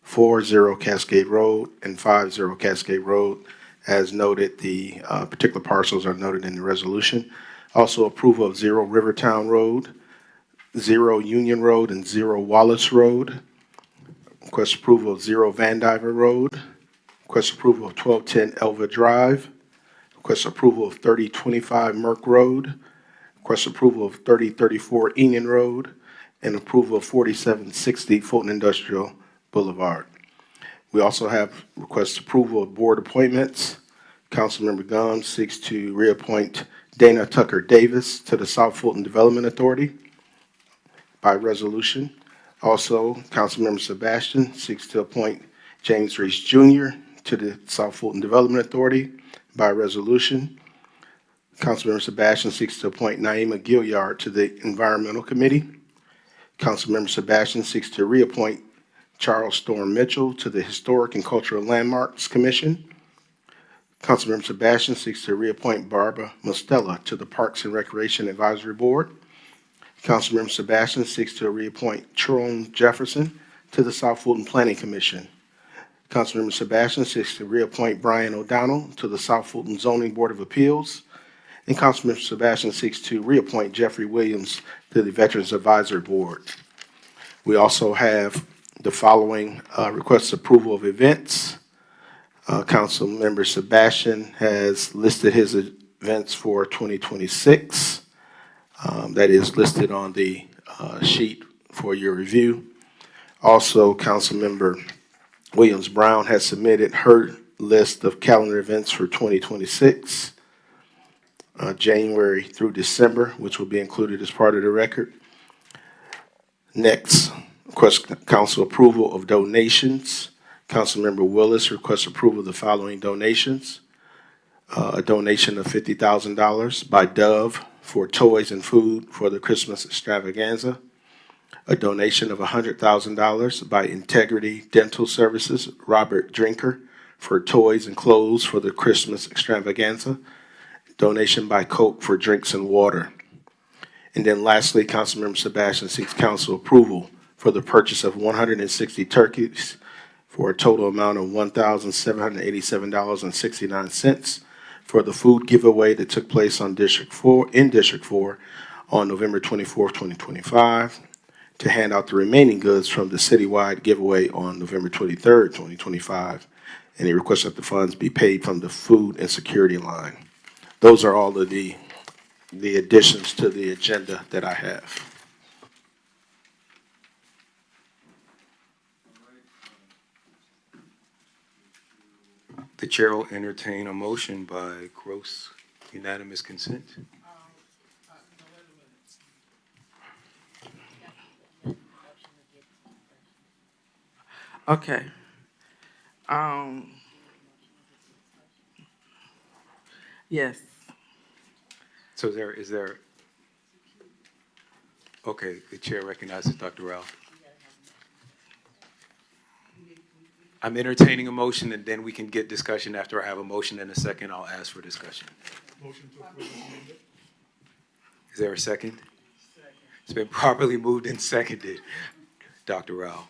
40 Cascade Road, and 50 Cascade Road. As noted, the particular parcels are noted in the resolution. Also approval of 0 Rivertown Road, 0 Union Road, and 0 Wallace Road. Request approval of 0 Vandiver Road. Request approval of 1210 Elva Drive. Request approval of 3025 Merck Road. Request approval of 3034 Engen Road. And approval of 4760 Fulton Industrial Boulevard. We also have request approval of board appointments. Councilmember Gumbs seeks to reappoint Dana Tucker Davis to the South Fulton Development Authority by resolution. Also, Councilmember Sebastian seeks to appoint James Reese Jr. to the South Fulton Development Authority by resolution. Councilmember Sebastian seeks to appoint Naima Gilliard to the Environmental Committee. Councilmember Sebastian seeks to reappoint Charles Storm Mitchell to the Historic and Cultural Landmarks Commission. Councilmember Sebastian seeks to reappoint Barbara Mostella to the Parks and Recreation Advisory Board. Councilmember Sebastian seeks to reappoint Tyrone Jefferson to the South Fulton Planning Commission. Councilmember Sebastian seeks to reappoint Brian O'Donnell to the South Fulton Zoning Board of Appeals. And Councilmember Sebastian seeks to reappoint Jeffrey Williams to the Veterans Advisory Board. We also have the following request approval of events. Councilmember Sebastian has listed his events for 2026. That is listed on the sheet for your review. Also, Councilmember Williams Brown has submitted her list of calendar events for 2026, January through December, which will be included as part of the record. Next, request council approval of donations. Councilmember Willis requests approval of the following donations. A donation of $50,000 by Dove for toys and food for the Christmas extravaganza. A donation of $100,000 by Integrity Dental Services, Robert Drinker, for toys and clothes for the Christmas extravaganza. Donation by Coke for drinks and water. And then lastly, Councilmember Sebastian seeks council approval for the purchase of 160 turkeys for a total amount of $1,787.69 for the food giveaway that took place on District 4 on November 24th, 2025, to hand out the remaining goods from the citywide giveaway on November 23rd, 2025, and he requests that the funds be paid from the food insecurity line. Those are all of the additions to the agenda that I have. The chair will entertain a motion by gross unanimous consent. Okay. Yes. So is there, okay, the chair recognizes Dr. Rao. I'm entertaining a motion, and then we can get discussion. After I have a motion and a second, I'll ask for discussion. Motion to approve. Is there a second? It's been properly moved and seconded. Dr. Rao.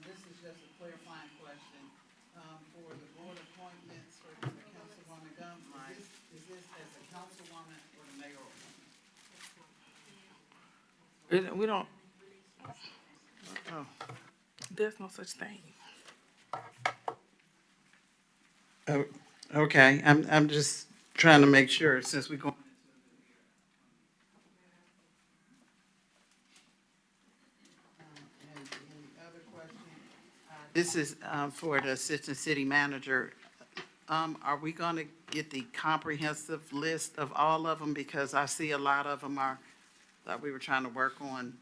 This is just a clarifying question, for the board appointments for Councilwoman Gums, is this as a councilwoman or the mayoral? We don't, oh, there's no such thing. Oh, okay, I'm just trying to make sure, since we're going. This is for the assistant city manager. Are we going to get the comprehensive list of all of them? Because I see a lot of them that we were trying to work on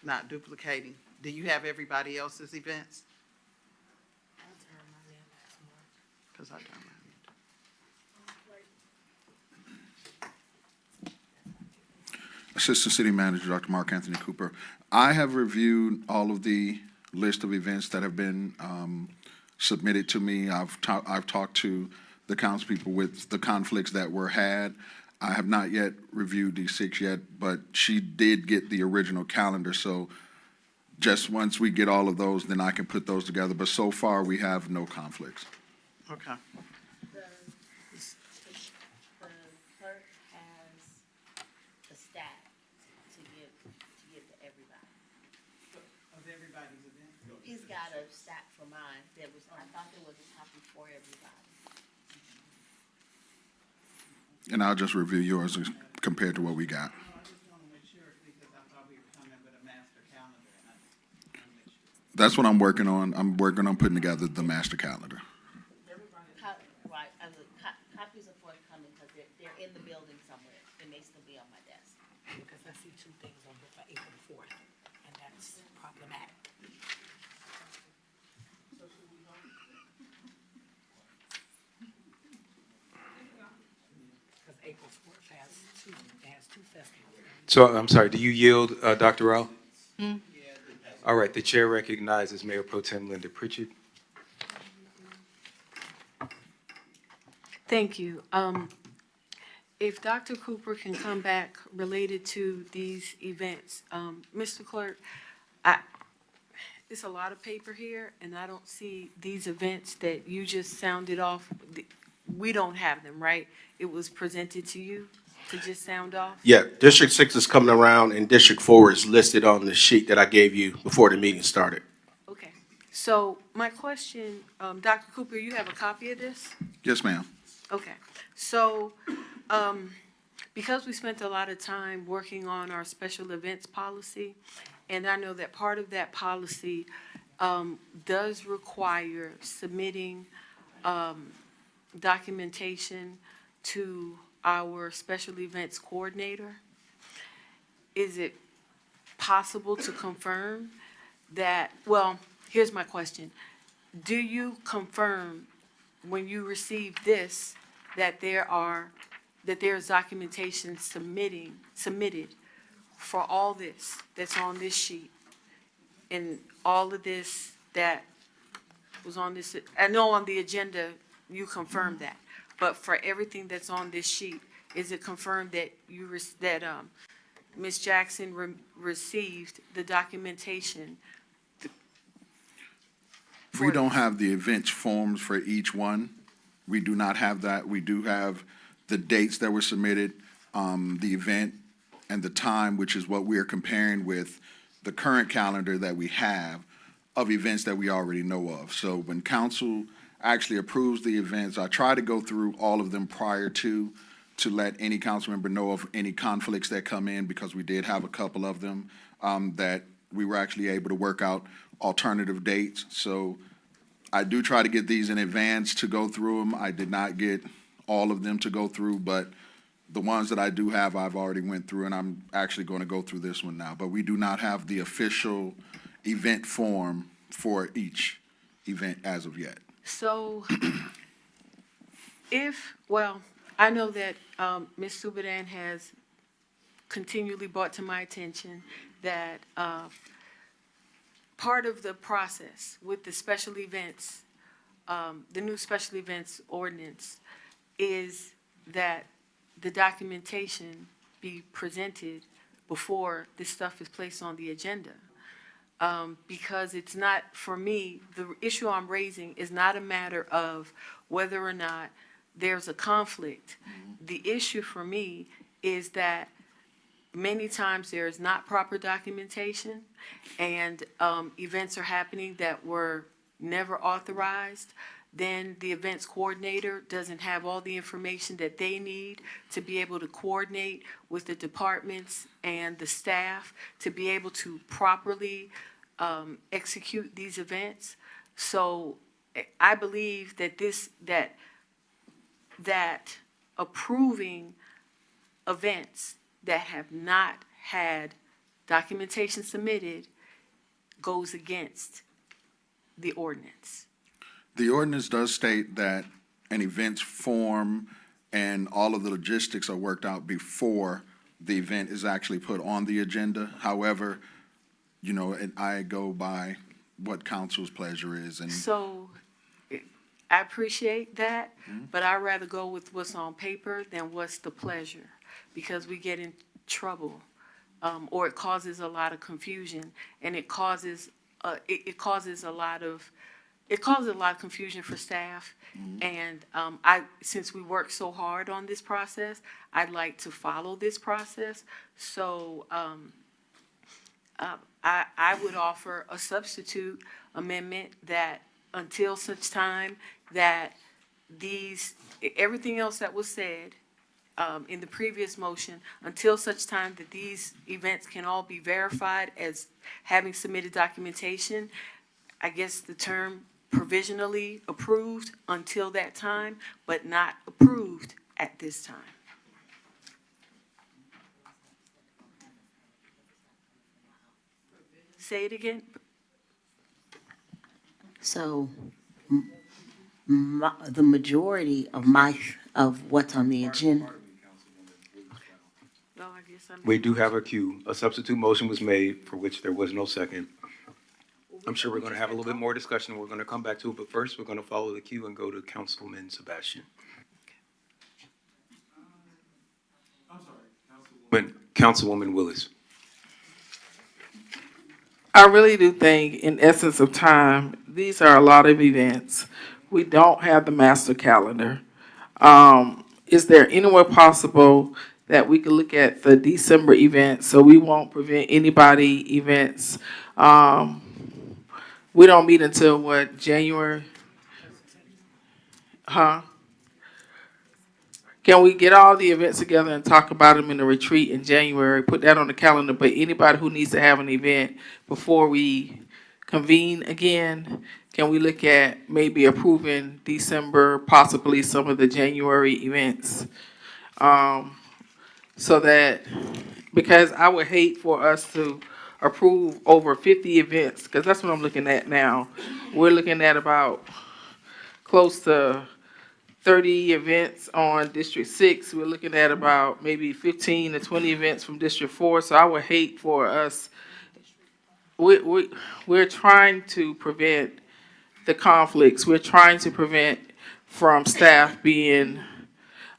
not duplicating. Do you have everybody else's events? Because I don't. Assistant City Manager, Dr. Mark Anthony Cooper. I have reviewed all of the list of events that have been submitted to me. I've talked to the council people with the conflicts that were had. I have not yet reviewed these 6 yet, but she did get the original calendar. So just once we get all of those, then I can put those together. But so far, we have no conflicts. Okay. The clerk has the stat to give to everybody. Of everybody's event? He's got a stat for mine. I thought there was a copy for everybody. And I'll just review yours compared to what we got. I just want to make sure because I thought we were coming with a master calendar. And I want to make sure. That's what I'm working on. I'm working on putting together the master calendar. Right, copies are forthcoming because they're in the building somewhere. They may still be on my desk. Because I see 2 things on here for April 4th, and that's problematic. Because April 4th has 2 festivals. So I'm sorry, do you yield, Dr. Rao? All right, the chair recognizes Mayor Pro Tem Linda Pritchett. Thank you. If Dr. Cooper can come back related to these events, Mr. Clerk, it's a lot of paper here, and I don't see these events that you just sounded off. We don't have them, right? It was presented to you to just sound off? Yeah, District 6 is coming around, and District 4 is listed on the sheet that I gave you before the meeting started. Okay. So my question, Dr. Cooper, you have a copy of this? Yes, ma'am. Okay, so, because we spent a lot of time working on our special events policy, and I know that part of that policy, does require submitting, documentation to our special events coordinator. Is it possible to confirm that, well, here's my question. Do you confirm when you receive this, that there's documentation submitted for all this that's on this sheet? And all of this that was on this, I know on the agenda, you confirmed that. But for everything that's on this sheet, is it confirmed that Ms. Jackson received the documentation? We don't have the events forms for each one. We do not have that. We do have the dates that were submitted, the event, and the time, which is what we are comparing with the current calendar that we have of events that we already know of. So when council actually approves the events, I try to go through all of them prior to let any council member know of any conflicts that come in, because we did have a couple of them that we were actually able to work out alternative dates. So I do try to get these in advance to go through them. I did not get all of them to go through, but the ones that I do have, I've already went through, and I'm actually going to go through this one now. But we do not have the official event form for each event as of yet. So Well, I know that Ms. Subadan has continually brought to my attention that part of the process with the special events, the new special events ordinance, is that the documentation be presented before this stuff is placed on the agenda. Because it's not, for me, the issue I'm raising is not a matter of whether or not there's a conflict. The issue for me is that many times there is not proper documentation, and events are happening that were never authorized. Then the events coordinator doesn't have all the information that they need to be able to coordinate with the departments and the staff to be able to properly execute these events. So I believe that that approving events that have not had documentation submitted goes against the ordinance. The ordinance does state that an event's form and all of the logistics are worked out before the event is actually put on the agenda. However, you know, and I go by what council's pleasure is. And So I appreciate that, but I'd rather go with what's on paper than what's the pleasure, because we get in trouble, or it causes a lot of confusion, and it causes a lot of confusion for staff. And since we work so hard on this process, I'd like to follow this process. So I would offer a substitute amendment that until such time that everything else that was said in the previous motion, until such time that these events can all be verified as having submitted documentation, I guess the term provisionally approved until that time, but not approved at this time. Say it again. So the majority of what's on the agenda. No, I guess We do have a queue. A substitute motion was made for which there was no second. I'm sure we're going to have a little bit more discussion. We're going to come back to it, but first we're going to follow the queue and go to Councilman Sebastian. Councilwoman Willis. I really do think, in essence of time, these are a lot of events. We don't have the master calendar. Is there any way possible that we could look at the December events so we won't prevent anybody events? We don't meet until what, January? Huh? Can we get all the events together and talk about them in the retreat in January? Put that on the calendar, but anybody who needs to have an event before we convene again, can we look at maybe approving December, possibly some of the January events? So that, because I would hate for us to approve over 50 events, because that's what I'm looking at now. We're looking at about close to 30 events on District 6. We're looking at about maybe 15 to 20 events from District 4. So I would hate for us, we're trying to prevent the conflicts. We're trying to prevent from staff being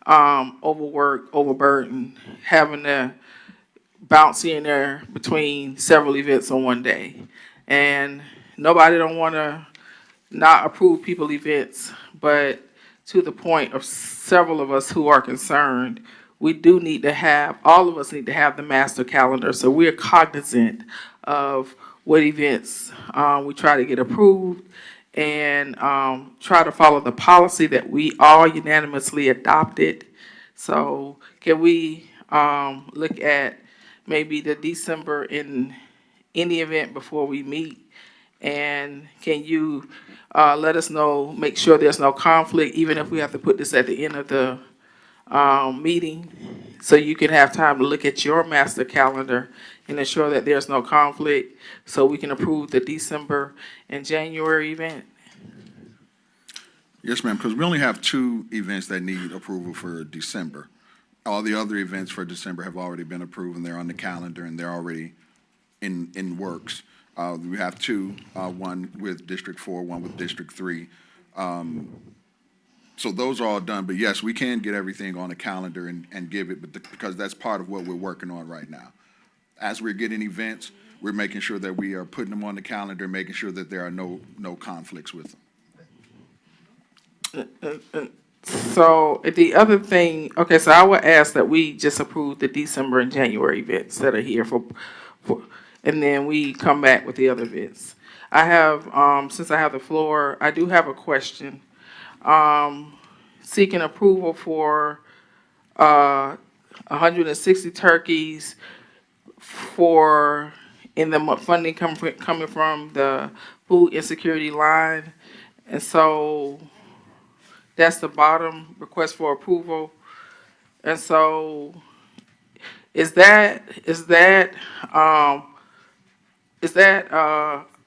overworked, overburdened, having to bounce here and there between several events on one day. And nobody don't want to not approve people events, but to the point of several of us who are concerned, we do need to have, all of us need to have the master calendar. So we're cognizant of what events we try to get approved, and try to follow the policy that we all unanimously adopted. So can we look at maybe the December in any event before we meet? And can you let us know, make sure there's no conflict, even if we have to put this at the end of the meeting, so you can have time to look at your master calendar and ensure that there's no conflict, so we can approve the December and January event? Yes, ma'am, because we only have 2 events that need approval for December. All the other events for December have already been approved, and they're on the calendar, and they're already in works. We have 2, one with District 4, one with District 3. So those are all done, but yes, we can get everything on the calendar and give it, because that's part of what we're working on right now. As we're getting events, we're making sure that we are putting them on the calendar, making sure that there are no conflicts with them. So the other thing, okay, so I would ask that we just approve the December and January events that are here and then we come back with the other events. I have, since I have the floor, I do have a question. Seeking approval for 160 turkeys in the funding coming from the food insecurity line. And so that's the bottom request for approval. And so is that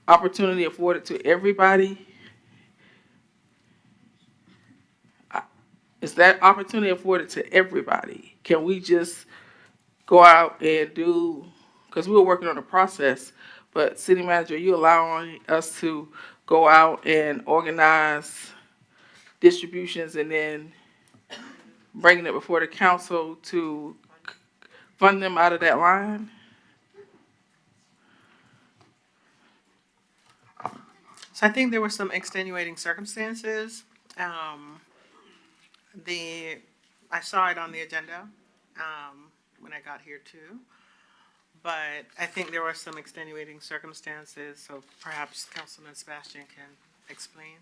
opportunity afforded to everybody? Is that opportunity afforded to everybody? Can we just go out and do, because we were working on a process, but city manager, you allowing us to go out and organize distributions and then bringing it before the council to fund them out of that line? So I think there were some extenuating circumstances. I saw it on the agenda when I got here too, but I think there were some extenuating circumstances, so perhaps Councilman Sebastian can explain.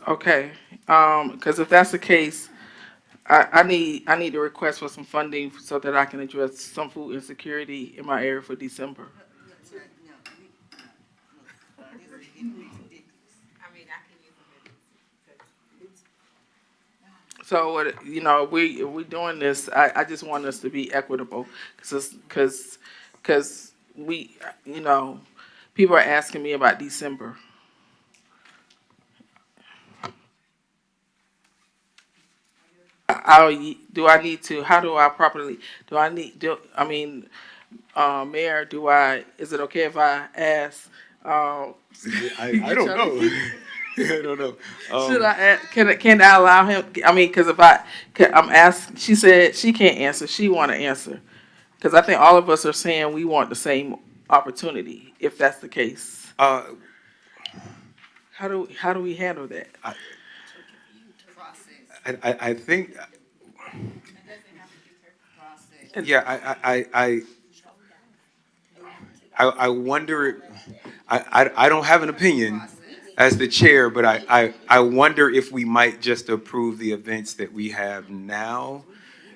Okay, because if that's the case, I need a request for some funding so that I can address some food insecurity in my area for December. So, we doing this, I just want us to be equitable, because we, people are asking me about December. Do I need to, how do I properly, Mayor, is it okay if I ask? I don't know. I don't know. Should I ask, can I allow him, because I'm asking, she said she can't answer, she want to answer. Because I think all of us are saying we want the same opportunity, if that's the case. How do we handle that? I think, yeah, I wonder, I don't have an opinion as the chair, but I wonder if we might just approve the events that we have now,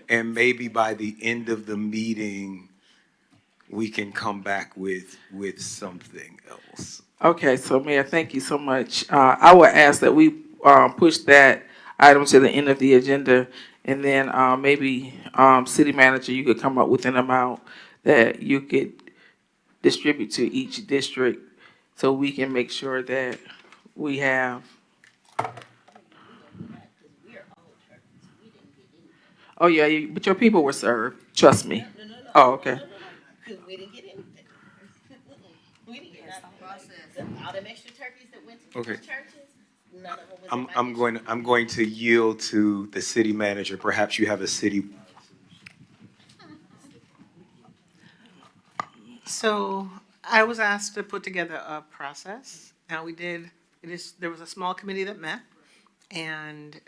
and maybe by the end of the meeting, we can come back with something else. Okay, so Mayor, thank you so much. I would ask that we push that item to the end of the agenda, and then maybe city manager, you could come up with an amount that you could distribute to each district, so we can make sure that we have. Oh yeah, but your people were served. Trust me. Oh, okay. Because we didn't get anything. We didn't get nothing. All them extra turkeys that went to Okay. churches, none of them was I'm going to yield to the city manager. Perhaps you have a city. So I was asked to put together a process. Now we did, there was a small committee that met, and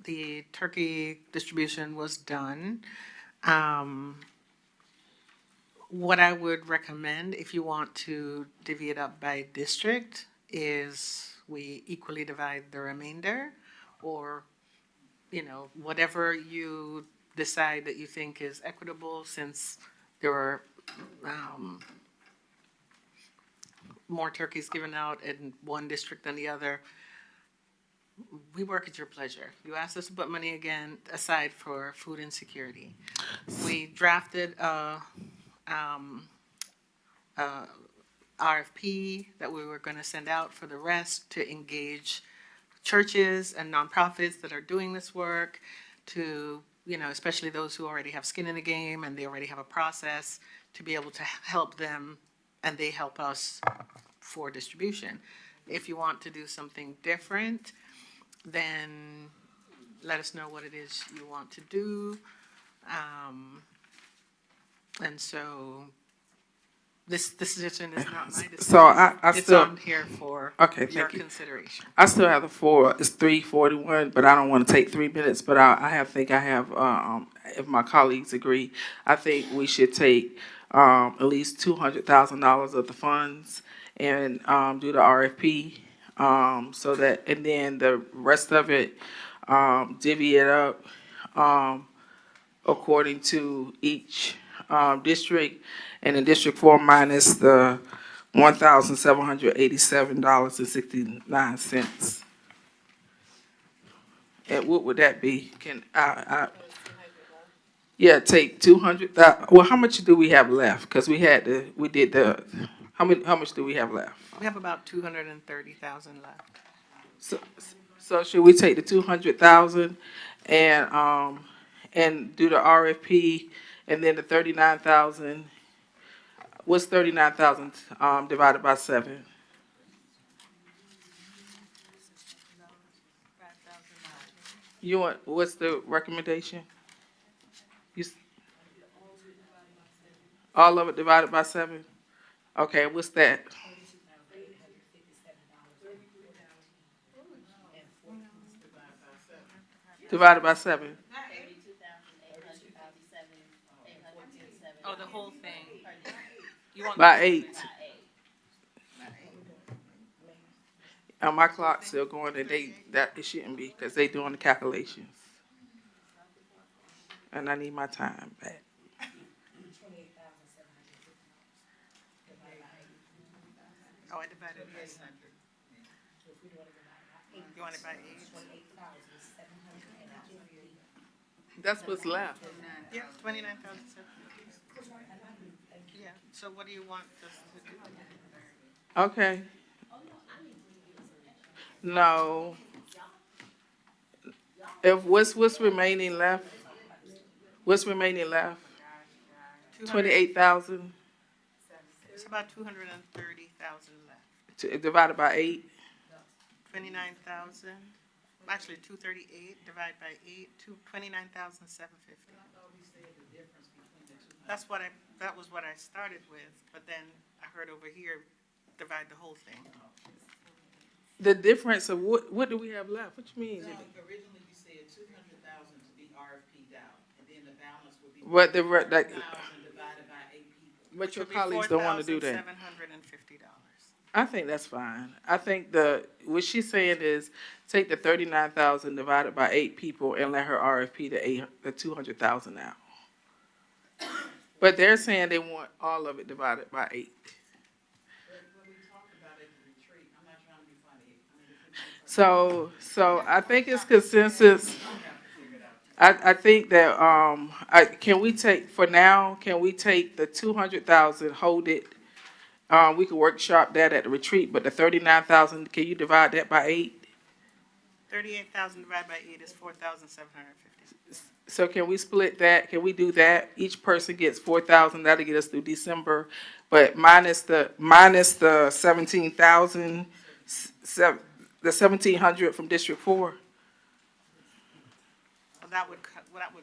the turkey distribution was done. What I would recommend, if you want to divvy it up by district, is we equally divide the remainder, or, whatever you decide that you think is equitable, since there were more turkeys given out in one district than the other. We work at your pleasure. You asked us to put money again aside for food insecurity. We drafted a RFP that we were going to send out for the rest to engage churches and nonprofits that are doing this work to, especially those who already have skin in the game and they already have a process to be able to help them and they help us for distribution. If you want to do something different, then let us know what it is you want to do. And so this decision is not my decision. So I It's still. on here for Okay, your thank you. consideration. I still have the floor. It's 3:41, but I don't want to take 3 minutes. But I have, if my colleagues agree, I think we should take at least $200,000 of the funds and do the RFP, so that, and then the rest of it, divvy it up according to each district, and in District 4 minus the $1,787.69. And what would that be? Yeah, take 200,000, well, how much do we have left? Because we did the, how much do we have left? We have about 230,000 left. So should we take the 200,000 and do the RFP, and then the 39,000? What's 39,000 divided by 7? What's the recommendation? All of it divided by 7? Okay, what's that? Divided by 7. Oh, the whole thing. You want By 8. My clock's still going, and it shouldn't be, because they doing the calculations. And I need my time back. Oh, I divided it. You want it by 8? That's what's left. Yeah, 29,750. Yeah, so what do you want us to do? Okay. No. What's remaining left? What's remaining left? 28,000 It's about 230,000 left. divided by 8. 29,000, actually 238 divided by 8, 29,750. That was what I started with, but then I heard over here, divide the whole thing. The difference of what do we have left? What you mean? Originally you said 200,000 to be RFP'd out, and then the balance would be. What the 1,000 divided by 8 people. But your colleagues don't want to do that. $4,750. I think that's fine. I think what she's saying is take the 39,000 divided by 8 people and let her RFP the 200,000 out. But they're saying they want all of it divided by 8. When we talked about it at the retreat, I'm not trying to be funny. So I think it's consensus. I think that can we take the 200,000, hold it? We could workshop that at the retreat, but the 39,000, can you divide that by 8? 38,000 divided by 8 is 4,750. So can we split that? Can we do that? Each person gets 4,000. That'll get us through December, but minus the 17,000, the 1,700 from District 4. Well, that would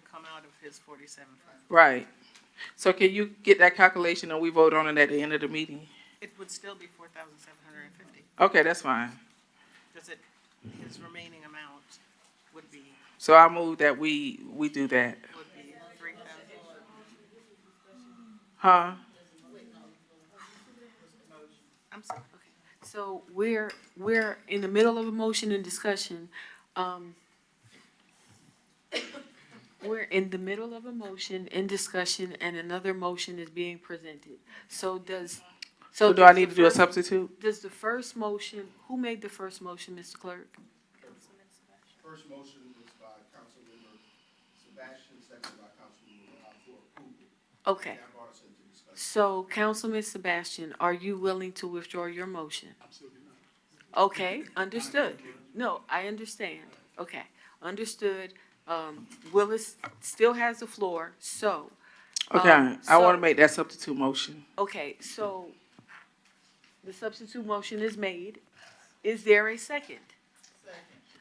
come out of his 47 fund. Right. So can you get that calculation and we vote on it at the end of the meeting? It would still be 4,750. Okay, that's fine. Because his remaining amount would be. So I move that we do that. Would be 3,000. Huh? I'm sorry. Okay, so we're in the middle of a motion and discussion. We're in the middle of a motion and discussion, and another motion is being presented. So do I need to do a substitute? Does the first motion, who made the first motion, Mr. Clerk? First motion was by Councilmember Sebastian, second by Councilmember for approval. Okay. That brought us into discussion. So Councilman Sebastian, are you willing to withdraw your motion? Absolutely not. Okay, understood. No, I understand. Okay, understood. Willis still has the floor, so. Okay, I want so- to make that substitute motion. Okay, so the substitute motion is made. Is there a second?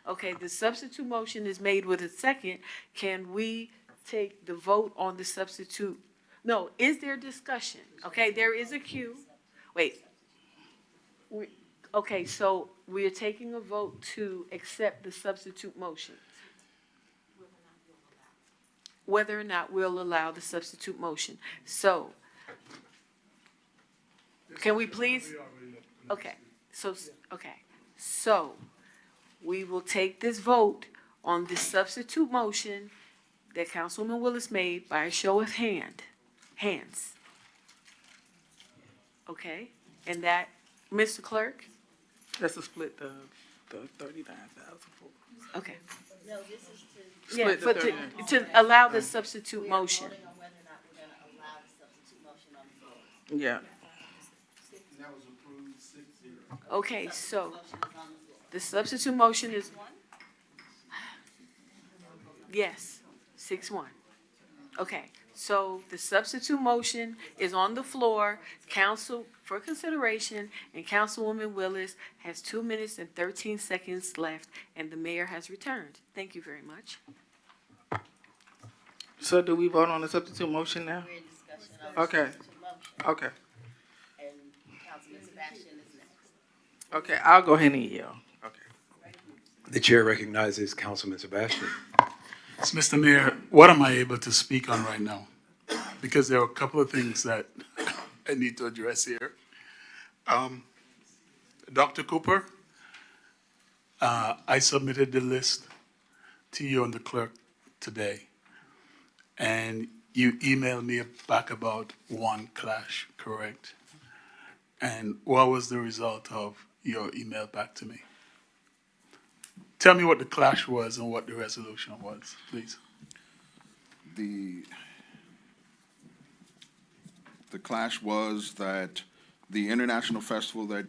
Okay, the substitute motion is made with a second. Can we take the vote on the substitute? No, is there discussion? Okay, there is a queue. Wait. Okay, so we are taking a vote to accept the substitute motion. Whether or not we'll allow the substitute motion. So, can we please? Okay, so we will take this vote on the substitute motion that Councilwoman Willis made by a show of hands. Okay, and that, Mr. Clerk? That's to split the 39,000. Okay. No, this is to. Yeah, Split the but 39. to allow the substitute motion. Voting on whether or not we're gonna allow the substitute motion on the floor. Yeah. That was approved 6-0. Okay, so the substitute motion is, yes, 6-1. Okay, so the substitute motion is on the floor, council for consideration, and Councilwoman Willis has 2 minutes and 13 seconds left, and the mayor has returned. Thank you very much. So do we vote on the substitute motion now? We're in discussion of the Okay. substitute motion, Okay. and Councilman Sebastian is next. Okay, I'll go ahead and yield. Okay. The chair recognizes Councilman Sebastian. So, Mr. Mayor, what am I able to speak on right now? Because there are a couple of things that I need to address here. Dr. Cooper, I submitted the list to you and the clerk today, and you emailed me back about one clash, correct? And what was the result of your email back to me? Tell me what the clash was and what the resolution was, please. The clash was that the international festival that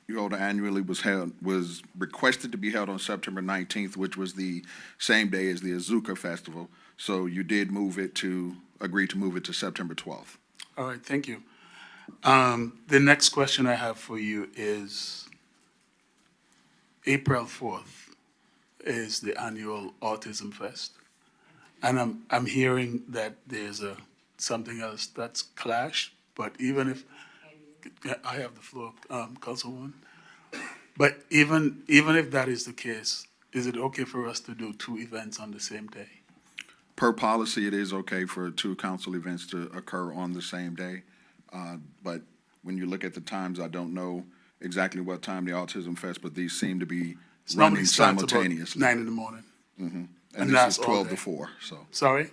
you hold annually was requested to be held on September 19th, which was the same day as the Azuka Festival. So you did agree to move it to September 12th. All right, thank you. The next question I have for you is April 4th is the annual Autism Fest. And I'm hearing that there's something else that's clashed, but even if, I have the floor, Councilwoman. But even if that is the case, is it okay for us to do 2 events on the same day? Per policy, it is okay for 2 council events to occur on the same day. But when you look at the times, I don't know exactly what time the Autism Fest, but these seem to be It running normally starts about simultaneously. 9 in the morning. Mm-hmm. And And this that's is all 12 day. to 4, so. Sorry?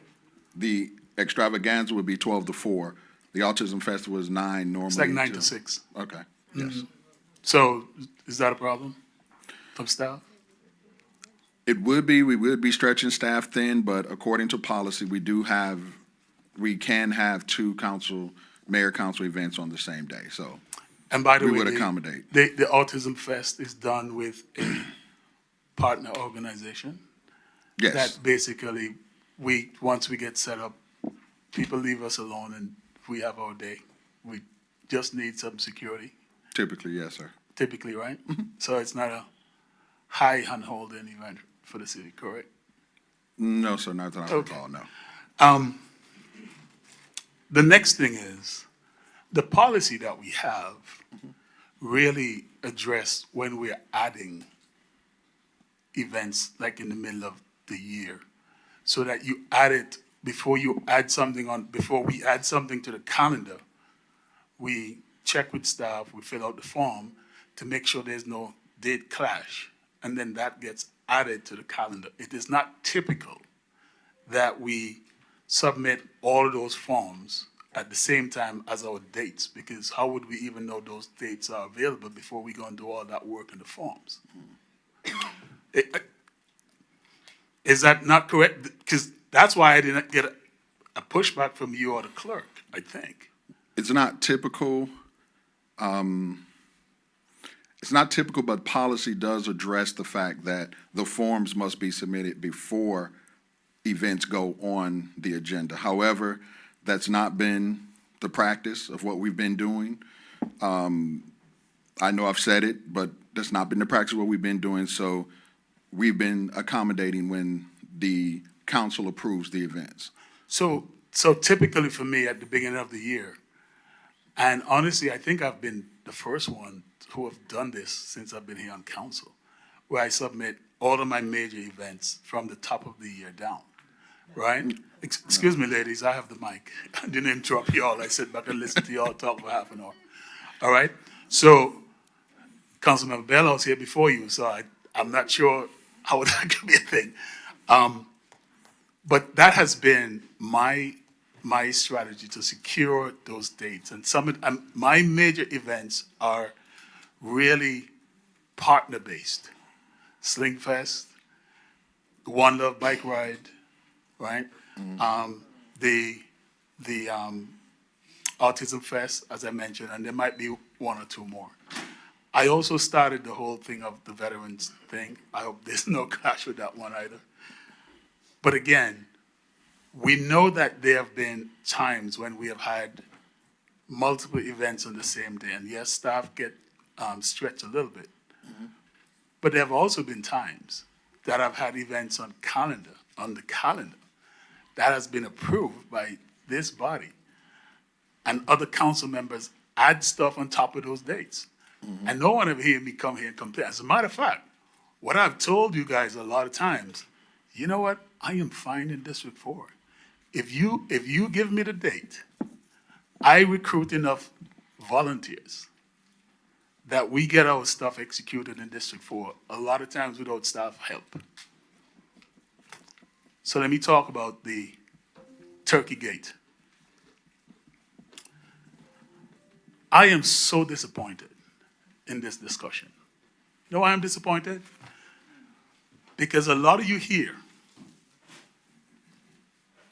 The extravaganza would be 12 to 4. The Autism Festival is 9 normally. It's like 9 to 6. Okay, yes. So is that a problem from staff? It would be, we would be stretching staff thin, but according to policy, we can have 2 mayor-council events on the same day, so And by the way, we would accommodate. the Autism Fest is done with a partner organization. Yes, That basically, once we get set up, people leave us alone and we have our day. We just need some security, typically, yes, sir. typically, right? So it's not a high hand-holding event for the city, correct? No, sir, not that I Okay. recall, no. The next thing is, the policy that we have really address when we're adding events like in the middle of the year, so that you add it before we add something to the calendar. We check with staff, we fill out the form to make sure there's no date clash, and then that gets added to the calendar. It is not typical that we submit all of those forms at the same time as our dates, because how would we even know those dates are available before we go and do all that work in the forms? Is that not correct? Because that's why I didn't get a pushback from you or the clerk, I think. it's not typical. It's not typical, but policy does address the fact that the forms must be submitted before events go on the agenda. However, that's not been the practice of what we've been doing. I know I've said it, but that's not been the practice of what we've been doing, so we've been accommodating when the council approves the events. So typically for me at the beginning of the year, and honestly, I think I've been the first one who have done this since I've been here on council, where I submit all of my major events from the top of the year down, right? Excuse me, ladies, I have the mic. I didn't interrupt y'all. I sit back and listen to y'all talk for half an hour. All right? So Councilmember Bell was here before you, so I'm not sure how that could be a thing. But that has been my strategy to secure those dates. And my major events are really partner-based. Slingfest, the One Love Bike Ride, right? The Autism Fest, as I mentioned, and there might be one or two more. I also started the whole thing of the veterans thing. I hope there's no clash with that one either. But again, we know that there have been times when we have had multiple events on the same day, and yes, staff get stretched a little bit. But there have also been times that I've had events on the calendar, that has been approved by this body, and other council members add stuff on top of those dates. And no one ever hear me come here and complain. As a matter of fact, what I've told you guys a lot of times, you know what? I am fine in District 4. If you give me the date, I recruit enough volunteers that we get our stuff executed in District 4, a lot of times without staff help. So let me talk about the Turkey Gate. I am so disappointed in this discussion. You know why I'm disappointed? Because a lot of you here,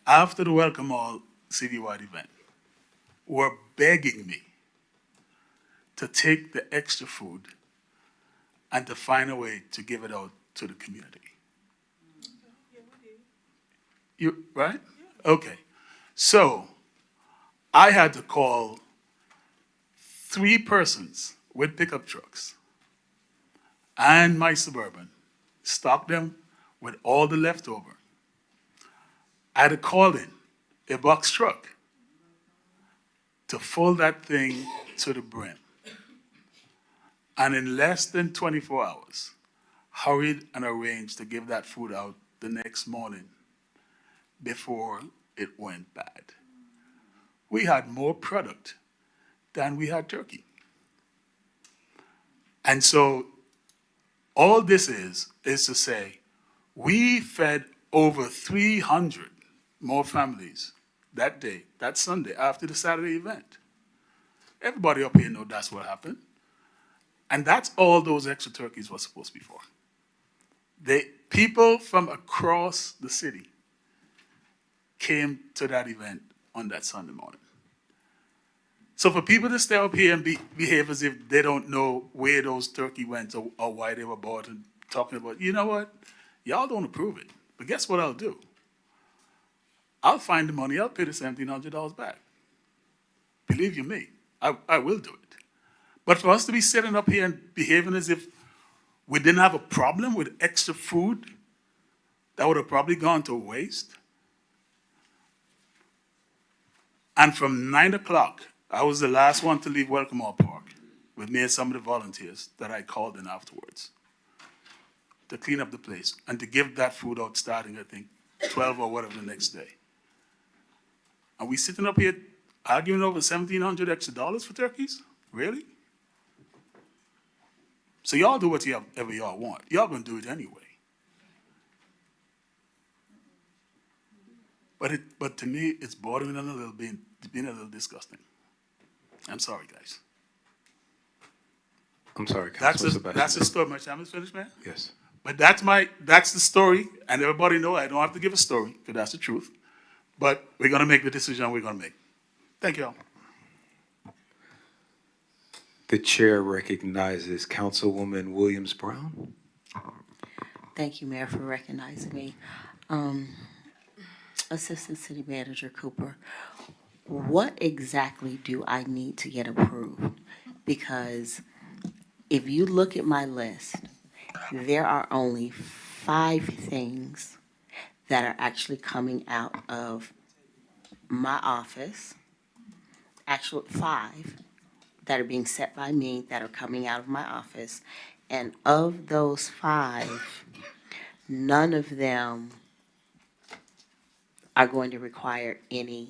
after the Welcome All citywide event, were begging me to take the extra food and to find a way to give it out to the community. You, right? Okay. So I had to call 3 persons with pickup trucks and my Suburban, stock them with all the leftover. I had to call in a box truck to fill that thing to the brim. And in less than 24 hours, hurried and arranged to give that food out the next morning before it went bad. We had more product than we had turkey. And so all this is to say, we fed over 300 more families that day, that Sunday, after the Saturday event. Everybody up here knows that's what happened. And that's all those extra turkeys were supposed to be for. People from across the city came to that event on that Sunday morning. So for people to stay up here and behave as if they don't know where those turkey went or why they were bought and talking about, you know what? Y'all don't approve it. But guess what I'll do? I'll find the money. I'll pay the $1,700 back. Believe you me, I will do it. But for us to be sitting up here and behaving as if we didn't have a problem with extra food that would have probably gone to waste. And from 9 o'clock, I was the last one to leave Welcome All Park with me and some of the volunteers that I called in afterwards to clean up the place and to give that food out starting, I think, 12 or whatever the next day. And we sitting up here arguing over $1,700 extra for turkeys? Really? So y'all do whatever y'all want. Y'all gonna do it anyway. But to me, it's bordering on a little being a little disgusting. I'm sorry, guys. I'm sorry, Councilman Sebastian. That's the story. My time is finished, man? Yes. But that's the story, and everybody know I don't have to give a story, because that's the truth. But we're gonna make the decision we're gonna make. Thank you all. The chair recognizes Councilwoman Williams Brown. Thank you, Mayor, for recognizing me. Assistant City Manager Cooper, what exactly do I need to get approved? Because if you look at my list, there are only 5 things that are actually coming out of my office. Actual 5 that are being set by me that are coming out of my office. And of those 5, none of them are going to require any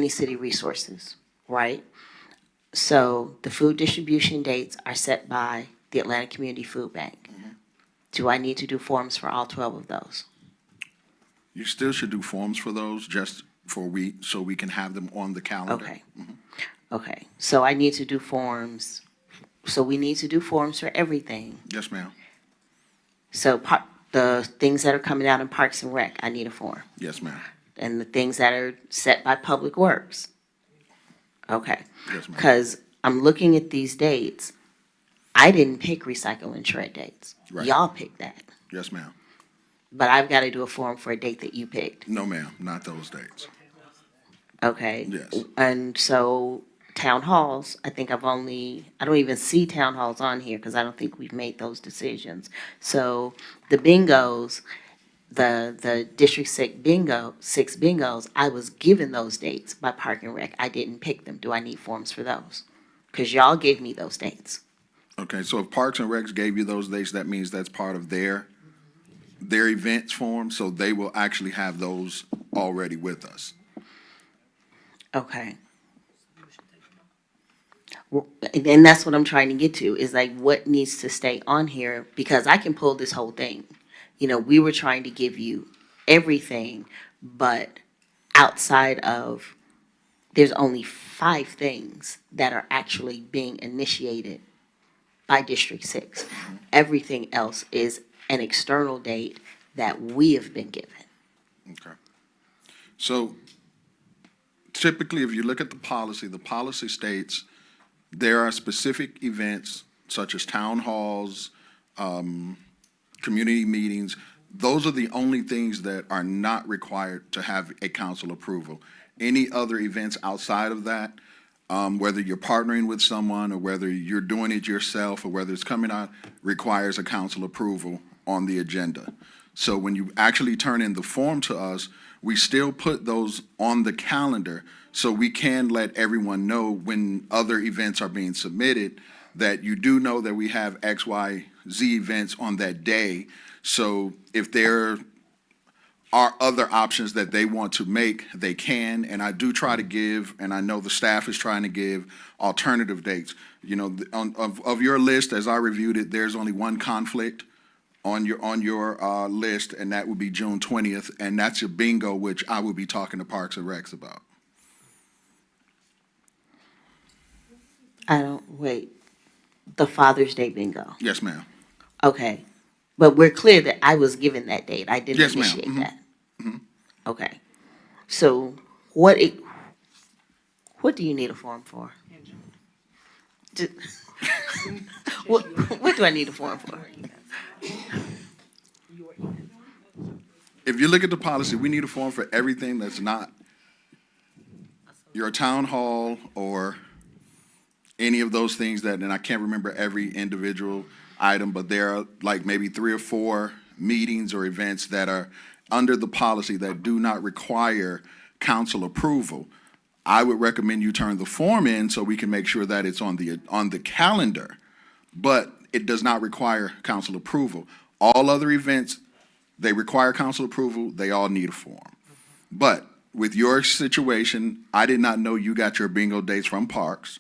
city resources, right? So the food distribution dates are set by the Atlanta Community Food Bank. Do I need to do forms for all 12 of those? You still should do forms for those, just so we can have them on the calendar. Okay. Okay, so I need to do forms. So we need to do forms for everything. Yes, ma'am. So the things that are coming out in Parks and Rec, I need a form. Yes, ma'am. And the things that are set by Public Works. Okay. Yes, ma'am. Because I'm looking at these dates. I didn't pick recycle and shred dates. Right. Y'all picked that. Yes, ma'am. But I've got to do a form for a date that you picked. No, ma'am, not those dates. Okay. Yes. And so town halls, I don't even see town halls on here because I don't think we've made those decisions. So the bingos, the District 6 bingos, I was given those dates by Park and Rec. I didn't pick them. Do I need forms for those? Because y'all gave me those dates. Okay, so if Parks and Recs gave you those dates, that means that's part of their events form, so they will actually have those already with us. Okay. And that's what I'm trying to get to, is like what needs to stay on here, because I can pull this whole thing. You know, we were trying to give you everything, but outside of, there's only 5 things that are actually being initiated by District 6. Everything else is an external date that we have been given. Okay. So typically, if you look at the policy states there are specific events such as town halls, community meetings. Those are the only things that are not required to have a council approval. Any other events outside of that, whether you're partnering with someone or whether you're doing it yourself or whether it's coming out, requires a council approval on the agenda. So when you actually turn in the form to us, we still put those on the calendar so we can let everyone know when other events are being submitted that you do know that we have X, Y, Z events on that day. So if there are other options that they want to make, they can. And I do try to give, and I know the staff is trying to give, alternative dates. You know, of your list, as I reviewed it, there's only one conflict on your list, and that would be June 20th, and that's your bingo, which I will be talking to Parks and Recs about. The Father's Day bingo. Yes, ma'am. Okay. But we're clear that I was given that date. I didn't Yes, ma'am. initiate Mhm. that. Mhm. Okay. So what do you need a form for? What do I need a form for? If you look at the policy, we need a form for everything that's not your town hall or any of those things that, and I can't remember every individual item, but there are like maybe 3 or 4 meetings or events that are under the policy that do not require council approval. I would recommend you turn the form in so we can make sure that it's on the calendar, but it does not require council approval. All other events, they require council approval, they all need a form. But with your situation, I did not know you got your bingo dates from Parks.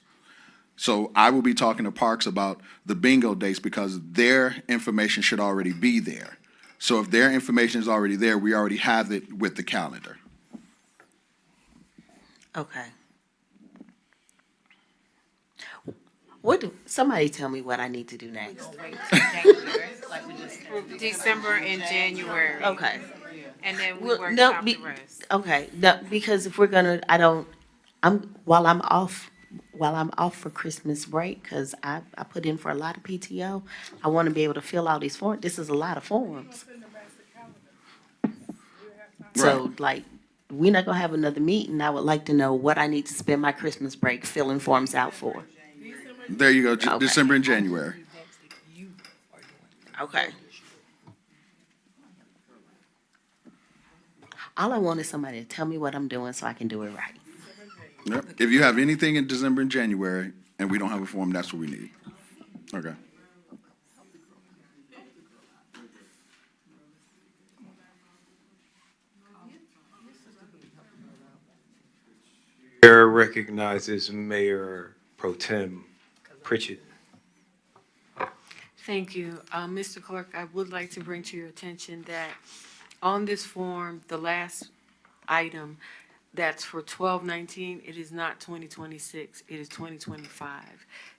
So I will be talking to Parks about the bingo dates because their information should already be there. So if their information is already there, we already have it with the calendar. Okay. Somebody tell me what I need to do next. December and January. Okay. And then we Well, work no, out the rest. Okay, no, because if we're gonna, while I'm off, while I'm off for Christmas break, because I put in for a lot of PTO, I want to be able to fill out these forms. This is a lot of forms. So, like, we're not gonna have another meeting. I would like to know what I need to spend my Christmas break filling forms out for. There you go, Okay. December and January. Okay. All I want is somebody to tell me what I'm doing so I can do it right. Yep. If you have anything in December and January, and we don't have a form, that's what we need. Okay. Chair recognizes Mayor Pro Tem Pritchett. Thank you. Mr. Clerk, I would like to bring to your attention that on this form, the last item, that's for 1219, it is not 2026, it is 2025.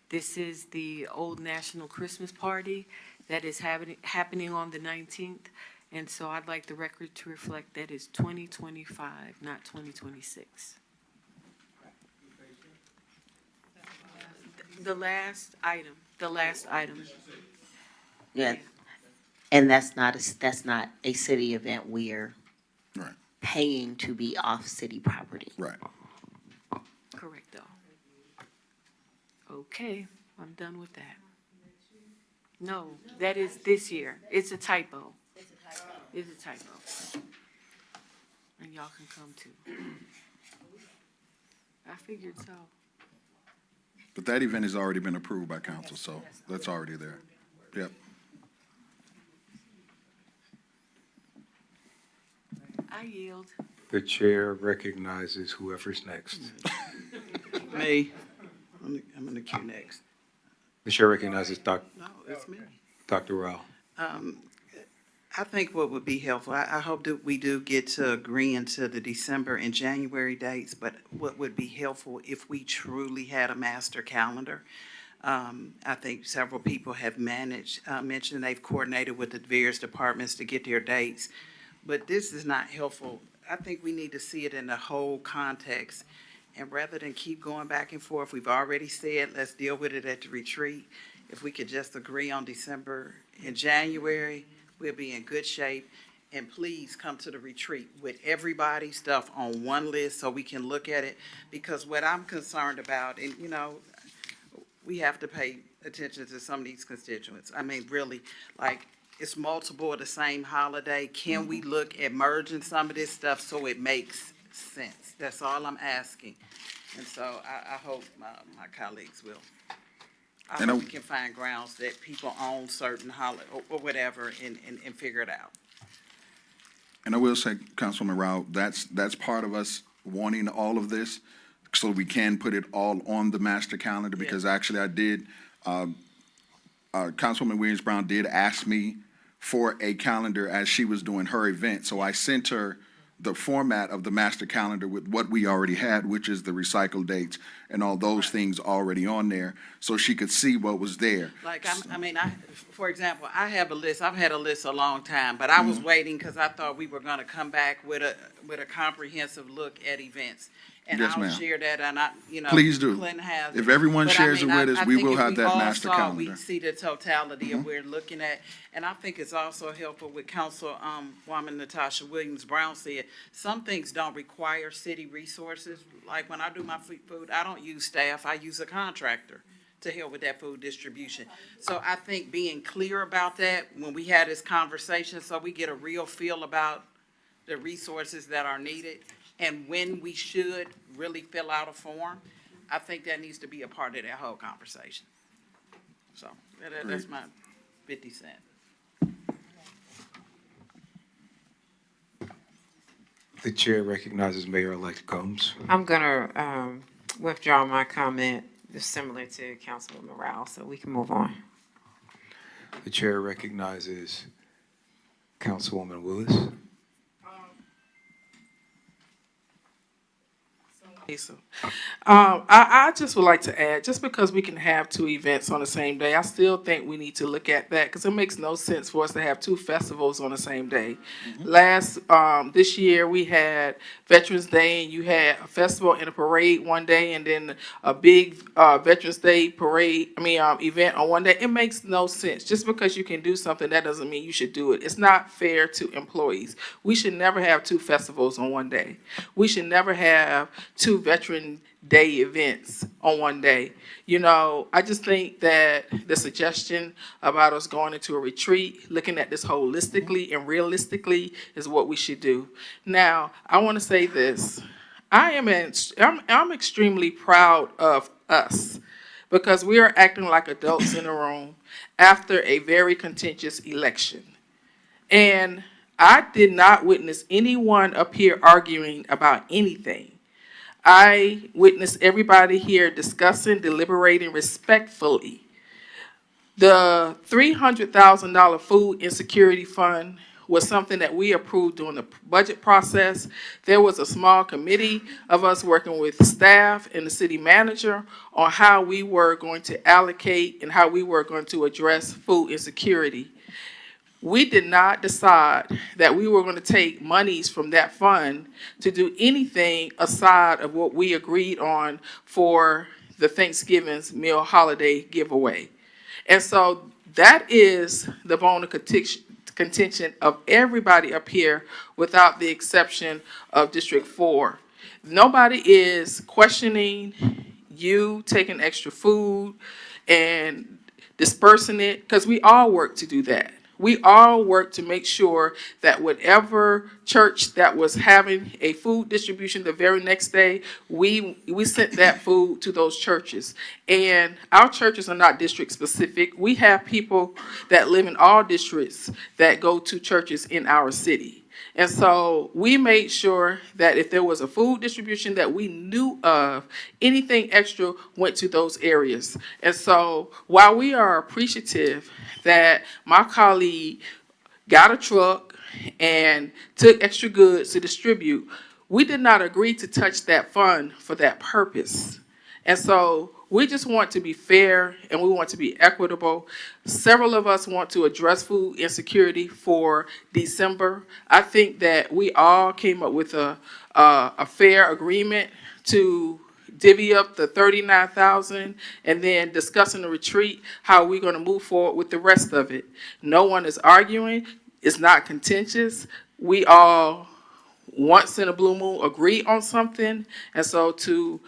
This is the Old National Christmas Party that is happening on the 19th, and so I'd like the record to reflect that it's 2025, not 2026. The last item. Yeah. And that's not a city event. We're Right. paying to be off city property. Right. Correct, though. Okay, I'm done with that. No, that is this year. It's a typo. It's a typo. And y'all can come too. I figured so. But that event has already been approved by council, so that's already there. Yep. I yield. The chair recognizes whoever's next. Me. I'm in the queue next. The chair recognizes No, it's me. Dr. Rao. I think what would be helpful, I hope that we do get to agreeing to the December and January dates, but what would be helpful if we truly had a master calendar. I think several people have mentioned they've coordinated with the various departments to get their dates, but this is not helpful. I think we need to see it in the whole context. And rather than keep going back and forth, we've already said, let's deal with it at the retreat. If we could just agree on December and January, we'll be in good shape. And please come to the retreat with everybody's stuff on one list so we can look at it. Because what I'm concerned about, and we have to pay attention to some of these constituents. I mean, really, like, it's multiple of the same holiday. Can we look at merging some of this stuff so it makes sense? That's all I'm asking. And so I hope my colleagues will. I hope we can find grounds that people own certain holiday or whatever and figure it out. And I will say, Councilman Rao, that's part of us wanting all of this, so we can put it all on the master calendar, because actually I did, Councilwoman Williams-Brown did ask me for a calendar as she was doing her event, so I sent her the format of the master calendar with what we already had, which is the recycle dates and all those things already on there, so she could see what was there. Like, for example, I have a list, I've had a list a long time, but I was waiting because I thought we were gonna come back with a comprehensive look at events. And Yes, I'll ma'am. share that, and Please do. Clinton has If it. everyone But shares it with us, I we think will if have that all master saw, calendar. We see the totality of we're looking at, and I think it's also helpful with Woman Natasha Williams-Brown said, some things don't require city resources. Like when I do my food, I don't use staff, I use a contractor to help with that food distribution. So I think being clear about that when we had this conversation, so we get a real feel about the resources that are needed and when we should really fill out a form, I think that needs to be a part of that whole conversation. So that's my 50 cents. The chair recognizes Mayor-elect Combs. I'm gonna withdraw my comment, similar to Councilwoman Rao, so we can move on. The chair recognizes Councilwoman Willis. Lisa. I just would like to add, just because we can have two events on the same day, I still think we need to look at that because it makes no sense for us to have two festivals on the same day. This year we had Veterans Day and you had a festival and a parade one day and then a big Veterans Day event on one day. It makes no sense. Just because you can do something, that doesn't mean you should do it. It's not fair to employees. We should never have two festivals on one day. We should never have two Veteran Day events on one day. You know, I just think that the suggestion about us going into a retreat, looking at this holistically and realistically is what we should do. Now, I want to say this. I'm extremely proud of us because we are acting like adults in the room after a very contentious election. And I did not witness anyone up here arguing about anything. I witnessed everybody here discussing, deliberating respectfully. The $300,000 food insecurity fund was something that we approved during the budget process. There was a small committee of us working with staff and the city manager on how we were going to allocate and how we were going to address food insecurity. We did not decide that we were going to take monies from that fund to do anything aside of what we agreed on for the Thanksgiving's meal holiday giveaway. And so that is the bone of contention of everybody up here without the exception of District 4. Nobody is questioning you taking extra food and dispersing it because we all work to do that. We all work to make sure that whatever church that was having a food distribution the very next day, we sent that food to those churches. And our churches are not district specific. We have people that live in all districts that go to churches in our city. And so we made sure that if there was a food distribution that we knew of, anything extra went to those areas. And so while we are appreciative that my colleague got a truck and took extra goods to distribute, we did not agree to touch that fund for that purpose. And so we just want to be fair and we want to be equitable. Several of us want to address food insecurity for December. I think that we all came up with a fair agreement to divvy up the $39,000 and then discuss in the retreat how we're going to move forward with the rest of it. No one is arguing. It's not contentious. We all once in a blue moon agree on something. And so to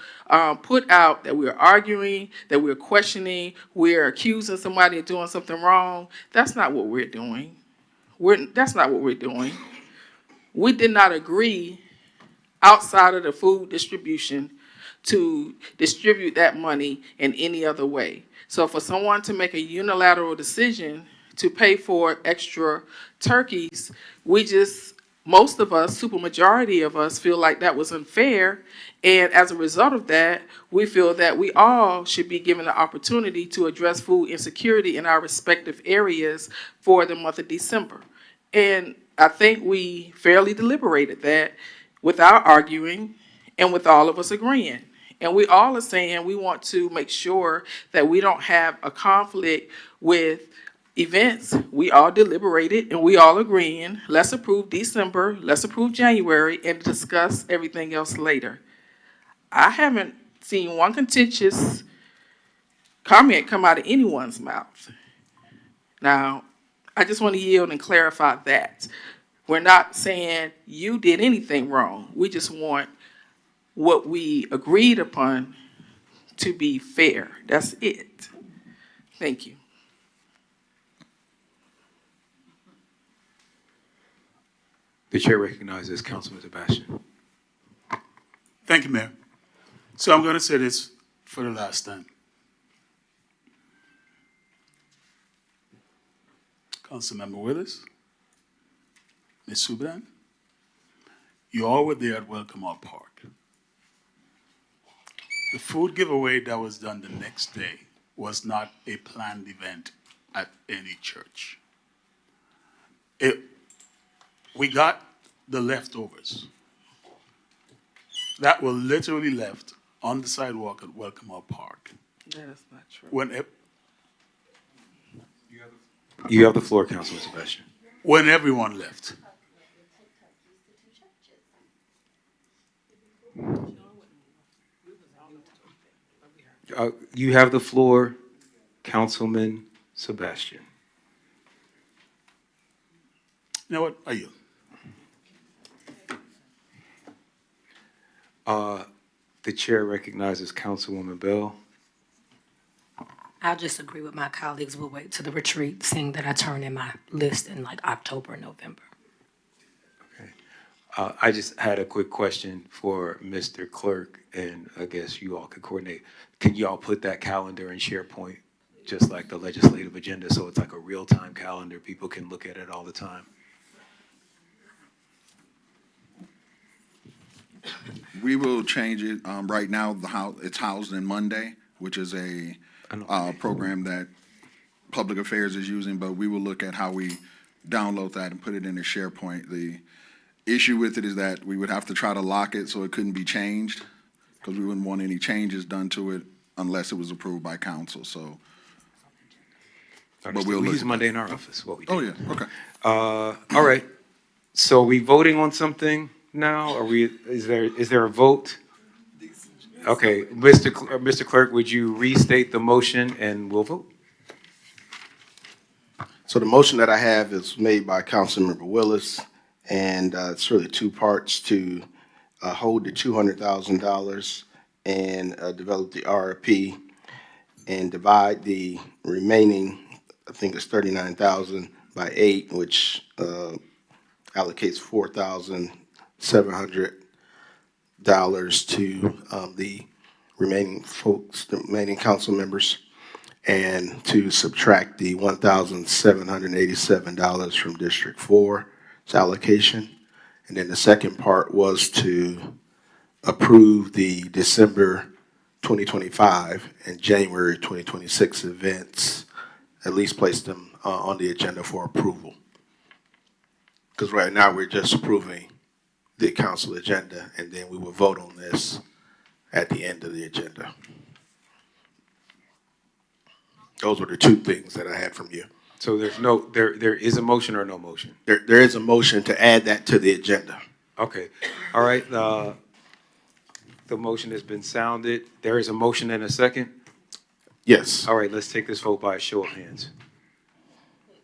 put out that we're arguing, that we're questioning, we're accusing somebody of doing something wrong, that's not what we're doing. That's not what we're doing. We did not agree outside of the food distribution to distribute that money in any other way. So for someone to make a unilateral decision to pay for extra turkeys, most of us, supermajority of us, feel like that was unfair. And as a result of that, we feel that we all should be given the opportunity to address food insecurity in our respective areas for the month of December. And I think we fairly deliberated that without arguing and with all of us agreeing. And we all are saying we want to make sure that we don't have a conflict with events. We all deliberated and we all agreeing, let's approve December, let's approve January, and discuss everything else later. I haven't seen one contentious comment come out of anyone's mouth. Now, I just want to yield and clarify that. We're not saying you did anything wrong. We just want what we agreed upon to be fair. That's it. Thank you. The chair recognizes Councilman Sebastian. Thank you, Mayor. So I'm going to say this for the last time. Councilmember Willis, Ms. Subran, you all were there at Welcome All Park. The food giveaway that was done the next day was not a planned event at any church. We got the leftovers. that were literally left on the sidewalk at Welcome Park. That is not true. You have the floor, Councilman Sebastian. When everyone left. You have the floor, Councilman Sebastian. You know what? Are you? The chair recognizes Councilwoman Bell. I'll just agree with my colleagues. We'll wait to the retreat, seeing that I turn in my list in like October, November. I just had a quick question for Mr. Clerk, and I guess you all could coordinate. Can you all put that calendar in SharePoint, just like the legislative agenda, so it's like a real-time calendar? People can look at it all the time. We will change it. Right now, it's housed in Monday, which is a program that Public Affairs is using, but we will look at how we download that and put it in a SharePoint. The issue with it is that we would have to try to lock it so it couldn't be changed, because we wouldn't want any changes done to it unless it was approved by council, so. But we'll use Monday in our office, what we do. Oh, yeah, okay. All right, so are we voting on something now? Is there a vote? Okay, Mr. Clerk, would you restate the motion and we'll vote? So the motion that I have is made by Councilmember Willis, and it's really two parts: to hold the $200,000 and develop the RFP and divide the remaining, I think it's 39,000 by 8, which allocates $4,700 to the remaining folks, the remaining council members, and to subtract the $1,787 from District 4's allocation. And then the second part was to approve the December 2025 and January 2026 events, at least place them on the agenda for approval. Because right now we're just approving the council agenda, and then we will vote on this at the end of the agenda. Those were the two things that I had from you. So there is a motion or no motion? There is a motion to add that to the agenda. Okay, all right, the motion has been sounded. There is a motion and a second? Yes. All right, let's take this vote by a show of hands. Which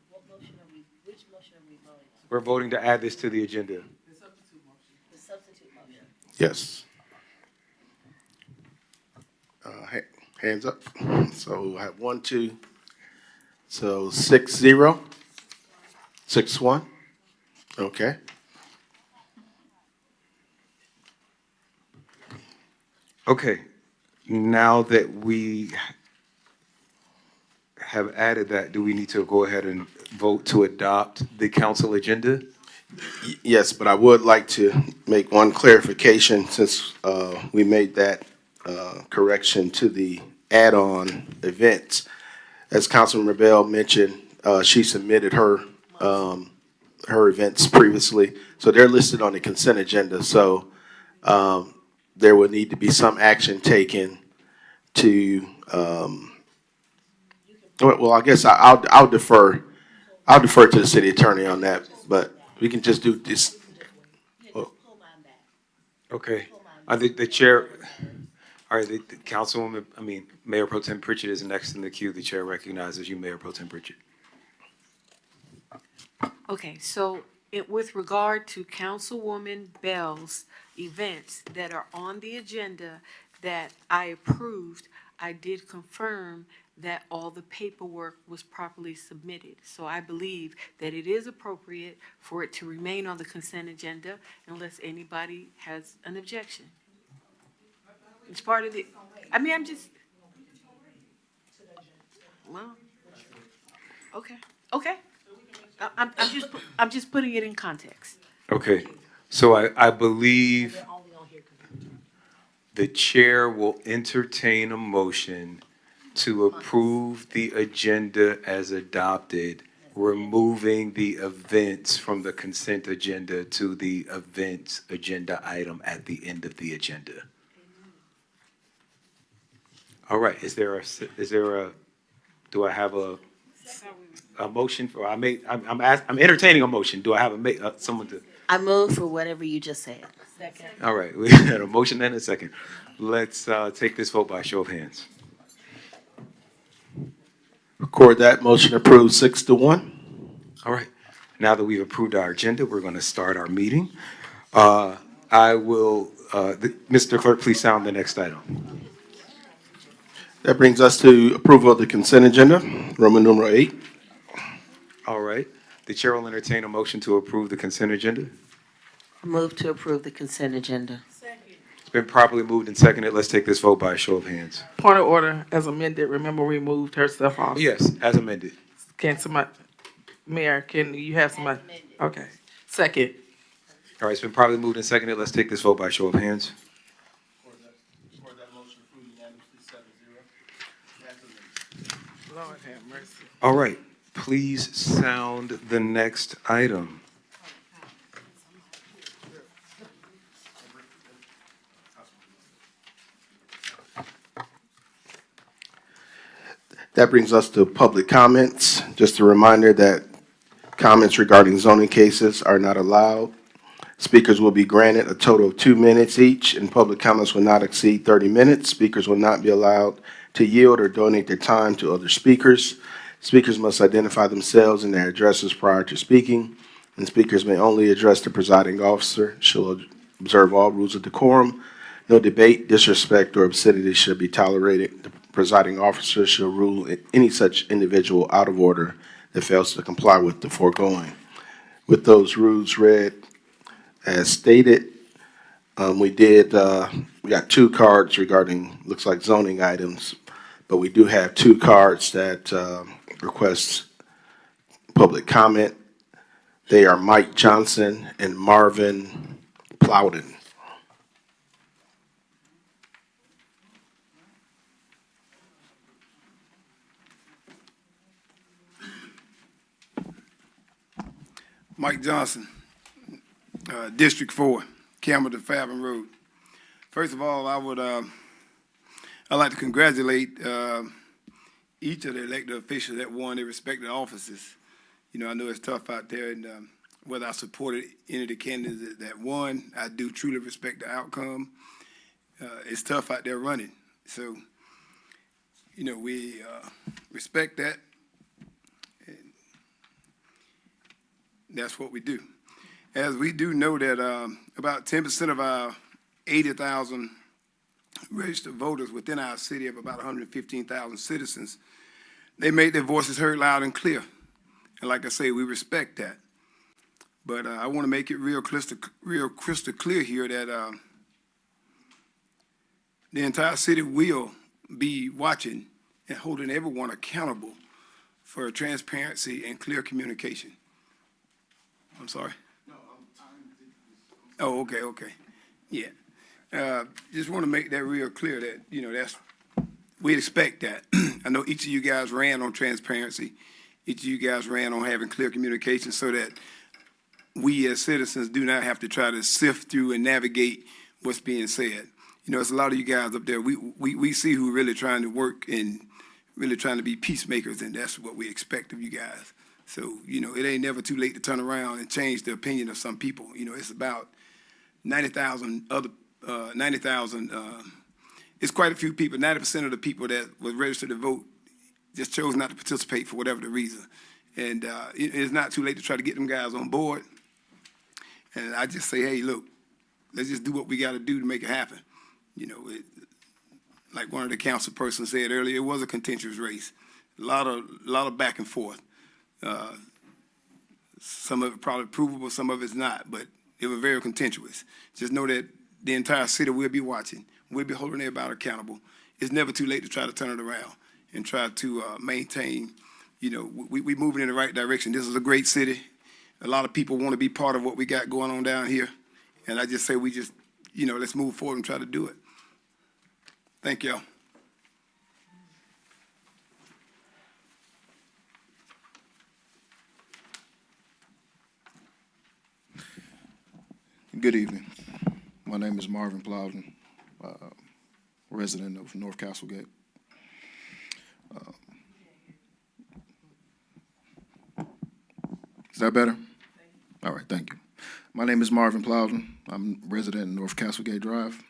motion are we voting? We're voting to add this to the agenda. The substitute motion. Yes. Hands up. So I have 1, 2. So 6-0. 6-1. Okay. Okay, now that we have added that, do we need to go ahead and vote to adopt the council agenda? Yes, but I would like to make one clarification, since we made that correction to the add-on events. As Councilman Bell mentioned, she submitted her events previously, so they're listed on the consent agenda. So there would need to be some action taken to. Well, I guess I'll defer. I'll defer to the city attorney on that, but we can just do this. Okay, I think the chair. All right, the Councilwoman, Mayor Pro Tem Pritchett is next in the queue. The chair recognizes you, Mayor Pro Tem Pritchett. Okay, so with regard to Councilwoman Bell's events that are on the agenda that I approved, I did confirm that all the paperwork was properly submitted. So I believe that it is appropriate for it to remain on the consent agenda unless anybody has an objection. It's part of the, I'm just, well, okay. I'm just putting it in context. Okay, so I believe the chair will entertain a motion to approve the agenda as adopted removing the events from the consent agenda to the events agenda item at the end of the agenda. All right, do I have a motion for, I'm entertaining a motion. Do I have someone to? I move for whatever you just said. All right, we had a motion and a second. Let's take this vote by show of hands. Record that. Motion approved 6-1. All right. Now that we've approved our agenda, we're going to start our meeting. Mr. Clerk, please sound the next item. That brings us to approval of the consent agenda, Roman numeral 8. All right. The chair will entertain a motion to approve the consent agenda. I move to approve the consent agenda. It's been properly moved and seconded. Let's take this vote by a show of hands. Point of order, as amended, remember we moved her stuff off. Yes, as amended. Can somebody, Mayor, can you have somebody? Okay. Second. All right, it's been properly moved and seconded. Let's take this vote by a show of hands. Lord have mercy. All right, please sound the next item. That brings us to public comments. Just a reminder that comments regarding zoning cases are not allowed. Speakers will be granted a total of 2 minutes each, and public comments will not exceed 30 minutes. Speakers will not be allowed to yield or donate their time to other speakers. Speakers must identify themselves and their addresses prior to speaking, and speakers may only address the presiding officer. She'll observe all rules of decorum. No debate, disrespect, or obscenity should be tolerated. The presiding officer shall rule any such individual out of order that fails to comply with the foregoing. With those rules read as stated, we got 2 cards regarding, looks like zoning items, but we do have 2 cards that request public comment. They are Mike Johnson and Marvin Plowden. Mike Johnson, District 4, Campbell to Fathom Road. First of all, I'd like to congratulate each of the elected officials that won their respective offices. You know, I know it's tough out there, and whether I supported any of the candidates that won, I do truly respect the outcome. It's tough out there running. So, you know, we respect that. That's what we do. As we do know that about 10% of our 80,000 registered voters within our city of about 115,000 citizens, they made their voices heard loud and clear. And like I say, we respect that. But I want to make it real crystal clear here that the entire city will be watching and holding everyone accountable for transparency and clear communication. I'm sorry? Oh, okay. Yeah. Just want to make that real clear that, you know, we expect that. I know each of you guys ran on transparency. Each of you guys ran on having clear communication so that we as citizens do not have to try to sift through and navigate what's being said. You know, there's a lot of you guys up there. We see who are really trying to work and really trying to be peacemakers, and that's what we expect of you guys. So, you know, it ain't never too late to turn around and change the opinion of some people. You know, it's about 90,000 it's quite a few people. 90% of the people that was registered to vote just chose not to participate for whatever the reason. And it's not too late to try to get them guys on board. And I just say, hey, look, let's just do what we got to do to make it happen. You know, like one of the council persons said earlier, it was a contentious race. A lot of back and forth. Some of it probably provable, some of it's not, but it was very contentious. Just know that the entire city will be watching. We'll be holding everybody accountable. It's never too late to try to turn it around and try to maintain, you know, we moving in the right direction. This is a great city. A lot of people want to be part of what we got going on down here. And I just say we just, you know, let's move forward and try to do it. Thank y'all. Good evening. My name is Marvin Plowden, resident of North Castlegate. Is that better? All right, thank you. My name is Marvin Plowden. I'm resident in North Castlegate Drive.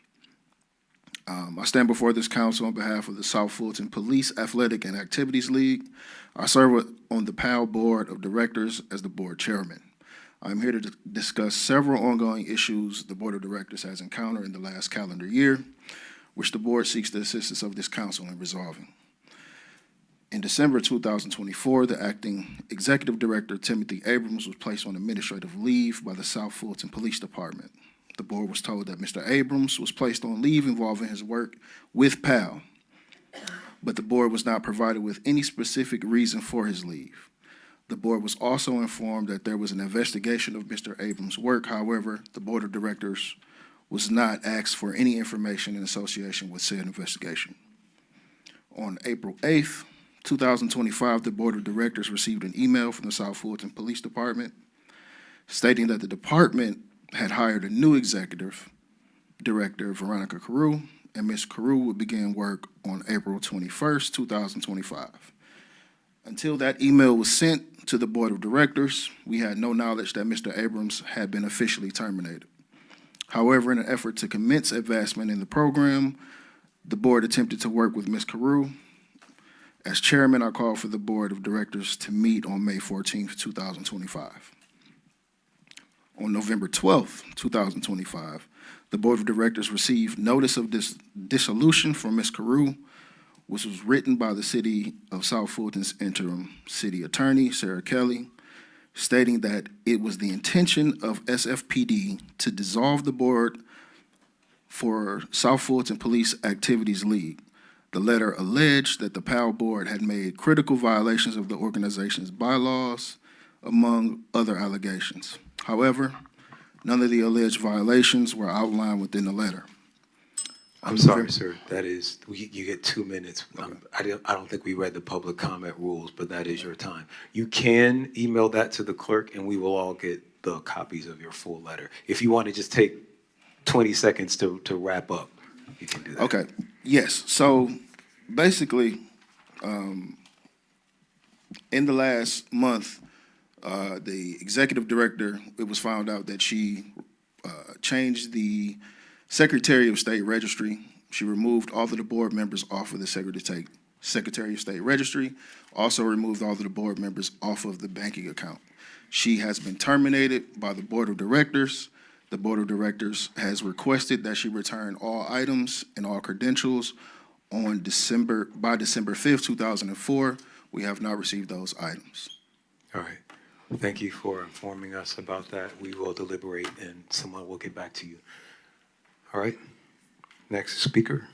I stand before this council on behalf of the South Fulton Police Athletic and Activities League. I serve on the PAL Board of Directors as the board chairman. I'm here to discuss several ongoing issues the Board of Directors has encountered in the last calendar year, which the board seeks the assistance of this council in resolving. In December 2024, the acting executive director, Timothy Abrams, was placed on administrative leave by the South Fulton Police Department. The board was told that Mr. Abrams was placed on leave involving his work with PAL, but the board was not provided with any specific reason for his leave. The board was also informed that there was an investigation of Mr. Abrams' work. However, the board of directors was not asked for any information in association with said investigation. On April 8th, 2025, the board of directors received an email from the South Fulton Police Department stating that the department had hired a new executive director, Veronica Carew, and Ms. Carew would begin work on April 21st, 2025. Until that email was sent to the board of directors, we had no knowledge that Mr. Abrams had been officially terminated. However, in an effort to commence advancement in the program, the board attempted to work with Ms. Carew. As chairman, I called for the board of directors to meet on May 14th, 2025. On November 12th, 2025, the board of directors received notice of this dissolution from Ms. Carew, which was written by the city of South Fulton's interim city attorney, Sarah Kelly, stating that it was the intention of SFPD to dissolve the board for South Fulton Police Activities League. The letter alleged that the PAL board had made critical violations of the organization's bylaws, among other allegations. However, none of the alleged violations were outlined within the letter. I'm sorry, sir. That is, you get 2 minutes. I don't think we read the public comment rules, but that is your time. You can email that to the clerk, and we will all get the copies of your full letter. If you want to just take 20 seconds to wrap up, you can do that. Okay. Yes. So basically, in the last month, the executive director, it was found out that she changed the Secretary of State Registry. She removed all of the board members off of the Secretary of State Registry, also removed all of the board members off of the banking account. She has been terminated by the board of directors. The board of directors has requested that she return all items and all credentials by December 5th, 2004. We have not received those items. All right. Thank you for informing us about that. We will deliberate, and someone will get back to you. All right. Next speaker.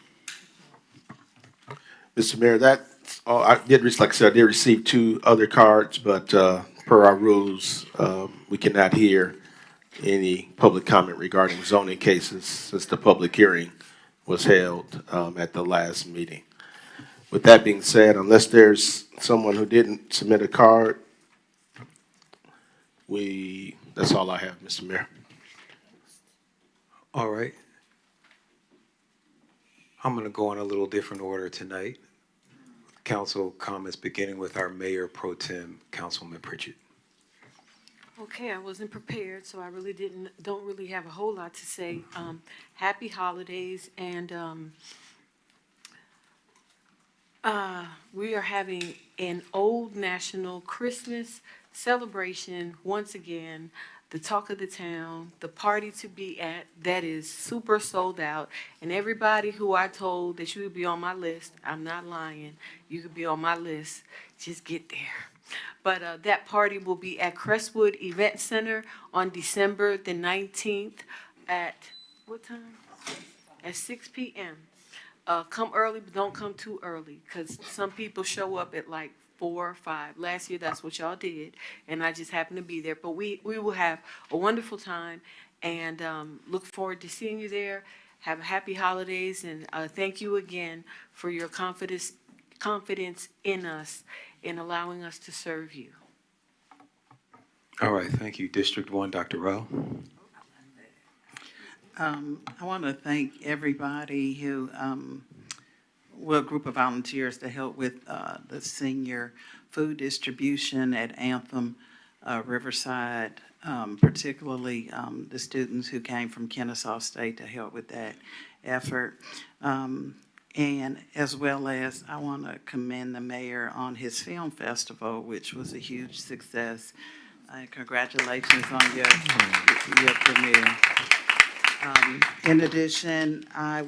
Mr. Mayor, that's all. Like I said, I did receive 2 other cards, but per our rules, we cannot hear any public comment regarding zoning cases since the public hearing was held at the last meeting. With that being said, unless there's someone who didn't submit a card, that's all I have, Mr. Mayor. All right. I'm going to go in a little different order tonight. Council comments beginning with our Mayor Pro Tem, Councilman Pritchett. Okay, I wasn't prepared, so I really don't really have a whole lot to say. Happy holidays, and we are having an Old National Christmas celebration once again. The talk of the town, the party to be at, that is super sold out. And everybody who I told that you would be on my list, I'm not lying, you could be on my list, just get there. But that party will be at Crestwood Event Center on December the 19th at, what time? At 6 p.m. Come early, but don't come too early, because some people show up at like 4 or 5. Last year, that's what y'all did, and I just happened to be there. But we will have a wonderful time, and look forward to seeing you there. Have a happy holidays, and thank you again for your confidence in us, in allowing us to serve you. All right, thank you. District 1, Dr. Rowe. I want to thank everybody who, well, a group of volunteers to help with the senior food distribution at Anthem Riverside, particularly the students who came from Kennesaw State to help with that effort. And as well as, I want to commend the mayor on his film festival, which was a huge success. Congratulations on your premiere. In addition, I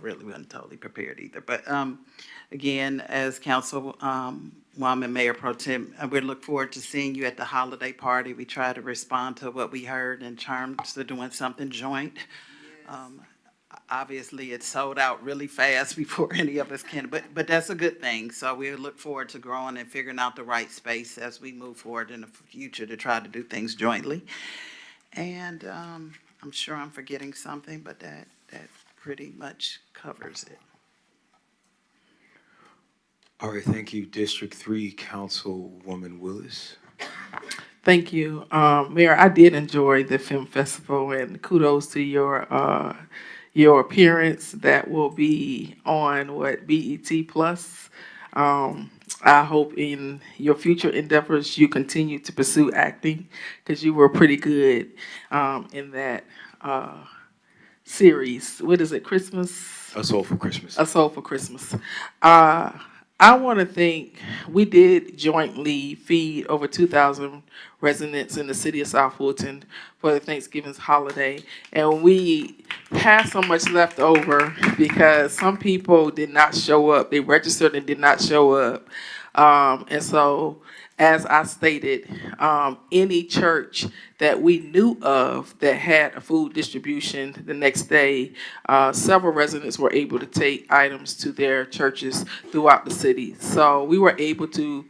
really wasn't totally prepared either, but again, as Councilwoman Mayor Pro Tem, we look forward to seeing you at the holiday party. We try to respond to what we heard in terms of doing something joint. Obviously, it sold out really fast before any of us can, but that's a good thing. So we look forward to growing and figuring out the right space as we move forward in the future to try to do things jointly. And I'm sure I'm forgetting something, but that pretty much covers it. All right, thank you. District 3, Councilwoman Willis. Thank you. Mayor, I did enjoy the film festival, and kudos to your appearance. That will be on BET Plus. I hope in your future endeavors you continue to pursue acting, because you were pretty good in that series. What is it, Christmas? A Soul for Christmas. A Soul for Christmas. I want to think we did jointly feed over 2,000 residents in the city of South Fulton for the Thanksgiving holiday. And we had so much left over because some people did not show up. They registered and did not show up. And so, as I stated, any church that we knew of that had a food distribution the next day, several residents were able to take items to their churches throughout the city. So we were able to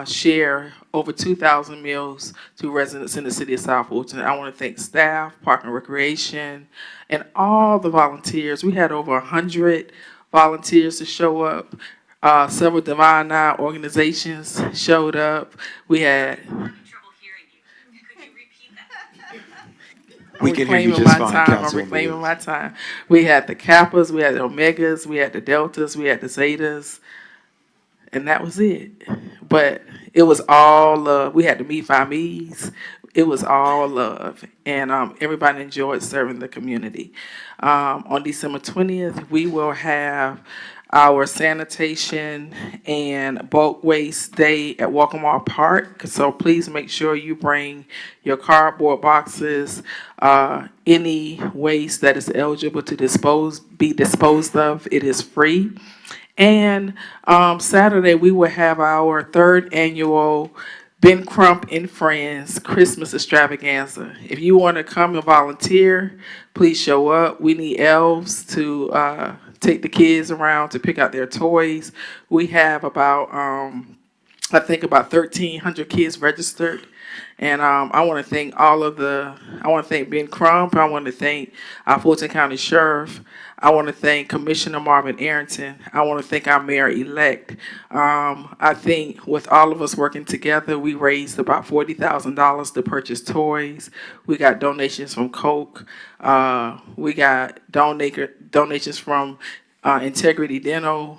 share over 2,000 meals to residents in the city of South Fulton. I want to thank staff, Park and Recreation, and all the volunteers. We had over 100 volunteers to show up. Several Divine Nine organizations showed up. We had. We can hear you just fine, I'm reclaiming my time. We had the Kappas, we had the Omegas, we had the Deltas, we had the Zetas, and that was it. But it was all love. We had the Me Five Me's. It was all love, and everybody enjoyed serving the community. On December 20th, we will have our sanitation and bulk waste day at Walkmore Park. So please make sure you bring your cardboard boxes, any waste that is eligible to be disposed of. It is free. And Saturday, we will have our third annual Ben Crump and Friends Christmas Extravaganza. If you want to come and volunteer, please show up. We need elves to take the kids around to pick out their toys. We have about, I think about 1,300 kids registered. And I want to thank I want to thank Ben Crump. I want to thank our Fulton County Sheriff. I want to thank Commissioner Marvin Arrington. I want to thank our mayor-elect. I think with all of us working together, we raised about $40,000 to purchase toys. We got donations from Coke. We got donations from Integrity Dental.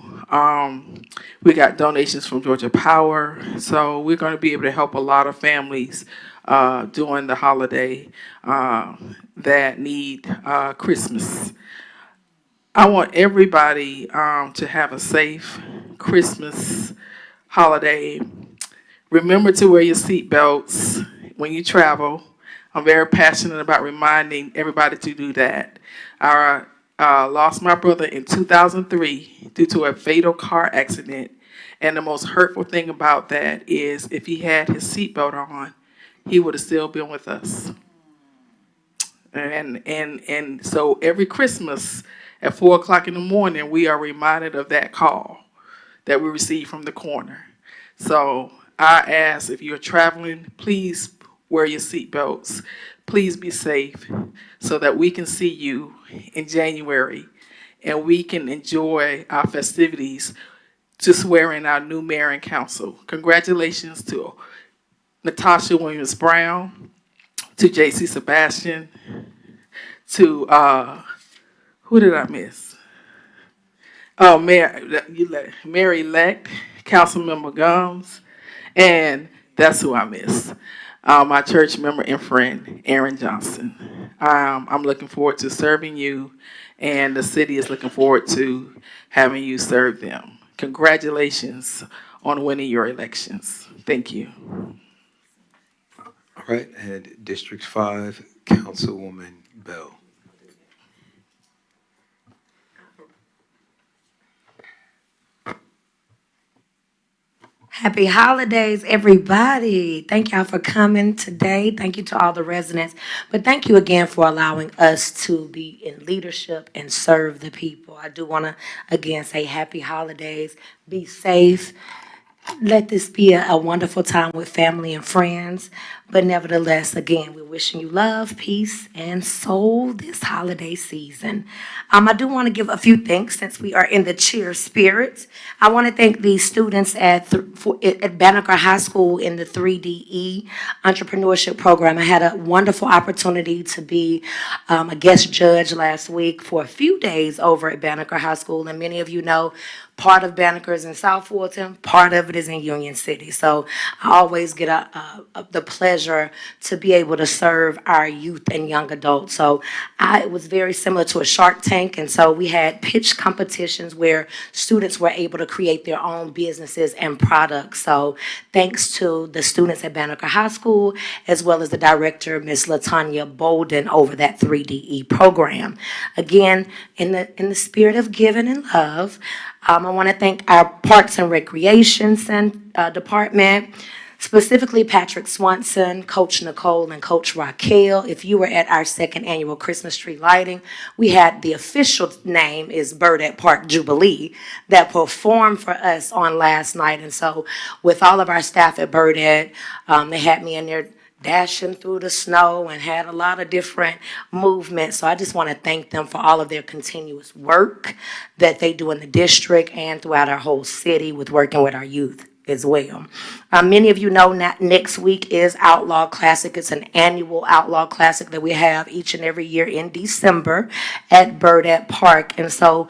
We got donations from Georgia Power. So we're going to be able to help a lot of families during the holiday that need Christmas. I want everybody to have a safe Christmas holiday. Remember to wear your seatbelts when you travel. I'm very passionate about reminding everybody to do that. I lost my brother in 2003 due to a fatal car accident. And the most hurtful thing about that is if he had his seatbelt on, he would have still been with us. And so every Christmas at 4:00 in the morning, we are reminded of that call that we received from the coroner. So I ask, if you're traveling, please wear your seatbelts. Please be safe so that we can see you in January and we can enjoy our festivities to swear in our new mayor and council. Congratulations to Natasha Williams-Brown, to JC Sebastian, to, who did I miss? Oh, Mayor-elect, Councilmember Gomes, and that's who I miss. My church member and friend, Aaron Johnson. I'm looking forward to serving you, and the city is looking forward to having you serve them. Congratulations on winning your elections. Thank you. All right, and District 5, Councilwoman Bell. Happy holidays, everybody. Thank y'all for coming today. Thank you to all the residents. But thank you again for allowing us to be in leadership and serve the people. I do want to, again, say happy holidays. Be safe. Let this be a wonderful time with family and friends. But nevertheless, again, we're wishing you love, peace, and soul this holiday season. I do want to give a few thanks since we are in the cheer spirit. I want to thank the students at Banneker High School in the 3DE entrepreneurship program. I had a wonderful opportunity to be a guest judge last week for a few days over at Banneker High School. And many of you know part of Banneker is in South Fulton, part of it is in Union City. So I always get the pleasure to be able to serve our youth and young adults. So it was very similar to a Shark Tank. And so we had pitch competitions where students were able to create their own businesses and products. So thanks to the students at Banneker High School, as well as the director, Ms. LaTanya Bolden, over that 3DE program. Again, in the spirit of giving and love, I want to thank our Parks and Recreation Department, specifically Patrick Swanson, Coach Nicole, and Coach Raquel. If you were at our second annual Christmas tree lighting, we had the official name is Burdett Park Jubilee that performed for us on last night. And so with all of our staff at Burdett, they had me in there dashing through the snow and had a lot of different movements. So I just want to thank them for all of their continuous work that they do in the district and throughout our whole city with working with our youth as well. Many of you know next week is Outlaw Classic. It's an annual Outlaw Classic that we have each and every year in December at Burdett Park. And so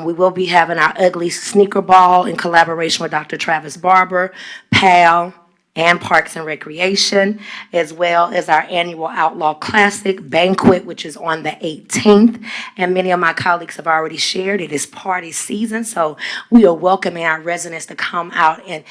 we will be having our Ugly Sneaker Ball in collaboration with Dr. Travis Barber, PAL, and Parks and Recreation, as well as our annual Outlaw Classic Banquet, which is on the 18th. And many of my colleagues have already shared it is party season, so we are welcoming our residents to come out and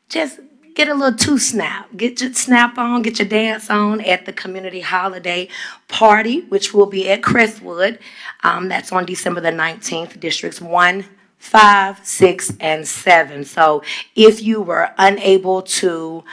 just get a little two-snap. Get your snap on, get your dance on at the community holiday party, which will be at Crestwood. That's on December the 19th, Districts 1, 5, 6, and 7. So if you were unable to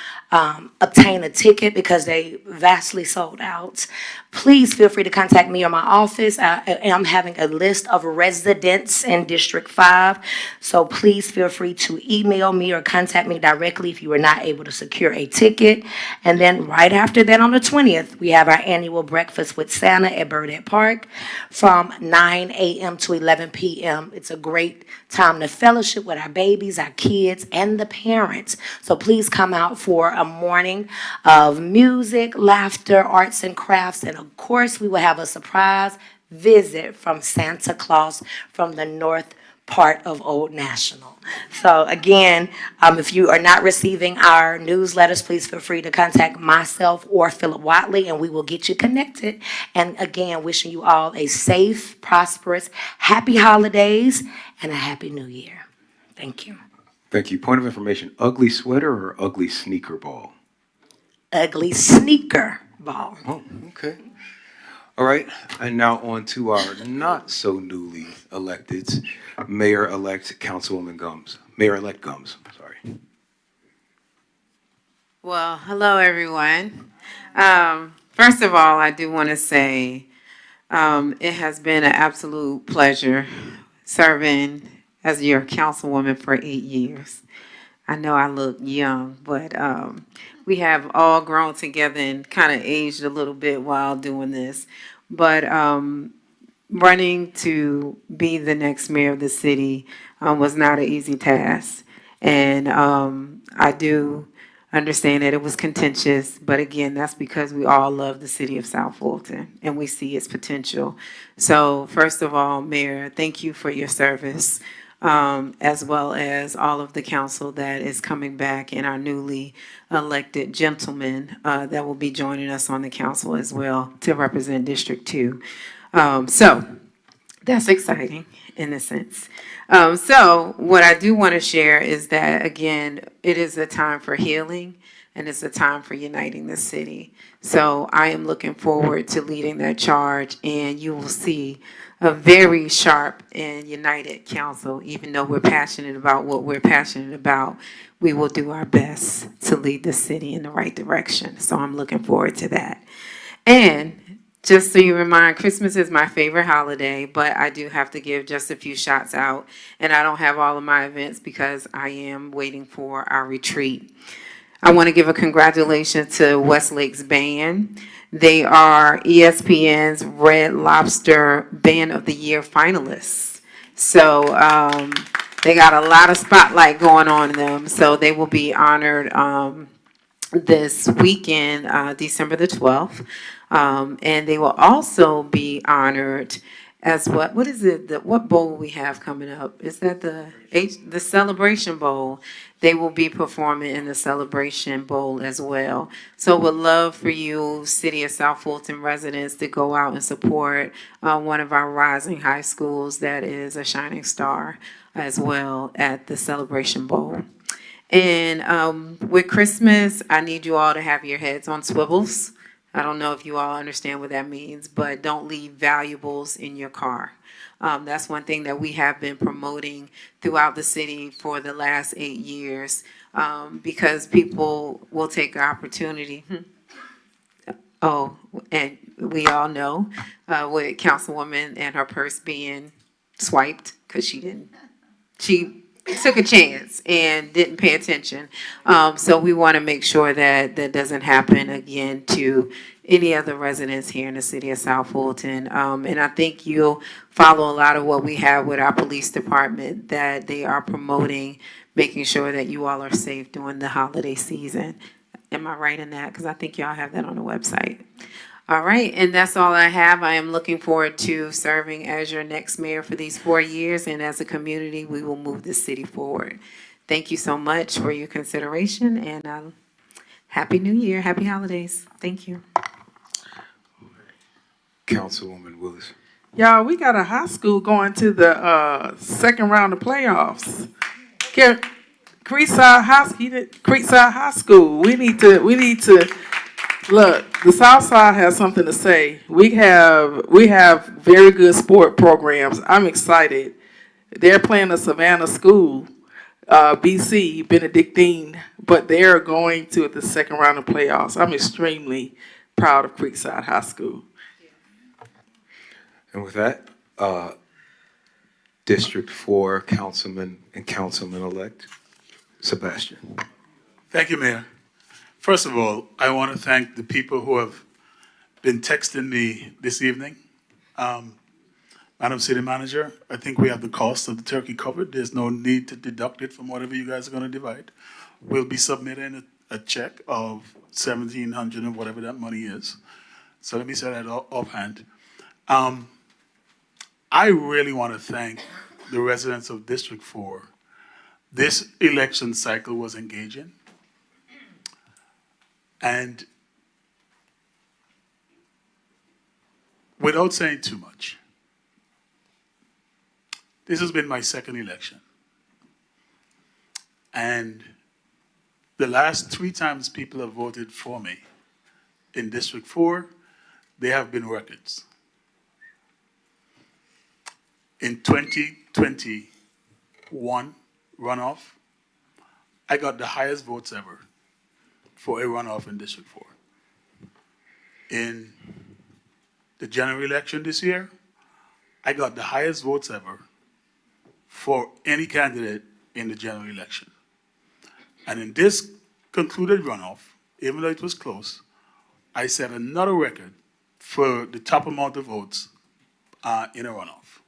obtain a ticket because they vastly sold out, please feel free to contact me or my office. I am having a list of residents in District 5, so please feel free to email me or contact me directly if you were not able to secure a ticket. And then right after that, on the 20th, we have our annual Breakfast with Santa at Burdett Park from 9 a.m. to 11 p.m. It's a great time to fellowship with our babies, our kids, and the parents. So please come out for a morning of music, laughter, arts and crafts, and of course, we will have a surprise visit from Santa Claus from the north part of Old National. So again, if you are not receiving our newsletters, please feel free to contact myself or Philip Watley, and we will get you connected. And again, wishing you all a safe, prosperous, happy holidays and a happy new year. Thank you. Thank you. Point of information, ugly sweater or ugly sneaker ball? Ugly sneaker ball. Oh, okay. All right, and now on to our not so newly elected Mayor-elect Councilwoman Gumbs. Mayor-elect Gumbs, sorry. Well, hello, everyone. First of all, I do want to say it has been an absolute pleasure serving as your councilwoman for 8 years. I know I look young, but we have all grown together and kind of aged a little bit while doing this. But running to be the next mayor of the city was not an easy task. And I do understand that it was contentious, but again, that's because we all love the city of South Fulton and we see its potential. So first of all, Mayor, thank you for your service, as well as all of the council that is coming back and our newly elected gentlemen that will be joining us on the council as well to represent District 2. So that's exciting in a sense. So what I do want to share is that, again, it is a time for healing and it's a time for uniting the city. So I am looking forward to leading that charge, and you will see a very sharp and united council. Even though we're passionate about what we're passionate about, we will do our best to lead the city in the right direction. So I'm looking forward to that. And just so you remind, Christmas is my favorite holiday, but I do have to give just a few shots out. And I don't have all of my events because I am waiting for our retreat. I want to give a congratulations to Westlake's band. They are ESPN's Red Lobster Band of the Year finalists. So they got a lot of spotlight going on them. So they will be honored this weekend, December the 12th. And they will also be honored as what is it, what bowl we have coming up? Is that the Celebration Bowl? They will be performing in the Celebration Bowl as well. So would love for you, City of South Fulton residents, to go out and support one of our rising high schools that is a shining star as well at the Celebration Bowl. And with Christmas, I need you all to have your heads on swivels. I don't know if you all understand what that means, but don't leave valuables in your car. That's one thing that we have been promoting throughout the city for the last 8 years, because people will take the opportunity. Oh, and we all know with Councilwoman and her purse being swiped because she took a chance and didn't pay attention. So we want to make sure that that doesn't happen again to any other residents here in the city of South Fulton. And I think you'll follow a lot of what we have with our police department, that they are promoting, making sure that you all are safe during the holiday season. Am I right in that? Because I think y'all have that on the website. All right, and that's all I have. I am looking forward to serving as your next mayor for these 4 years, and as a community, we will move this city forward. Thank you so much for your consideration, and Happy New Year, happy holidays. Thank you. Councilwoman Willis. Y'all, we got a high school going to the second round of playoffs. Creekside High School. We need to look. The South Side has something to say. We have very good sport programs. I'm excited. They're playing the Savannah School, BC Benedictine, but they're going to the second round of playoffs. I'm extremely proud of Creekside High School. And with that, District 4 Councilman and Councilman-elect Sebastian. Thank you, Mayor. First of all, I want to thank the people who have been texting me this evening. Madam City Manager, I think we have the cost of the turkey covered. There's no need to deduct it from whatever you guys are going to divide. We'll be submitting a check of $1,700 and whatever that money is. So let me say that offhand. I really want to thank the residents of District 4. This election cycle was engaging. And without saying too much, this has been my second election. And the last 3 times people have voted for me in District 4, they have been records. In 2021 runoff, I got the highest votes ever for a runoff in District 4. In the general election this year, I got the highest votes ever for any candidate in the general election. And in this concluded runoff, even though it was close, I set another record for the top amount of votes in a runoff.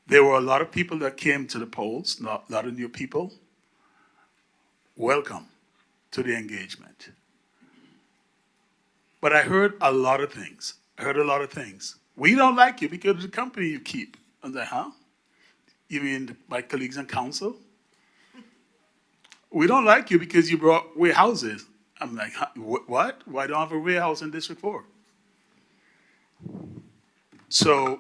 There were a lot of people that came to the polls, a lot of new people. Welcome. to the engagement. But I heard a lot of things. We don't like you because of the company you keep. I was like, huh? You mean my colleagues in council? We don't like you because you brought warehouses. I'm like, huh? What? Why don't I have a warehouse in District 4? So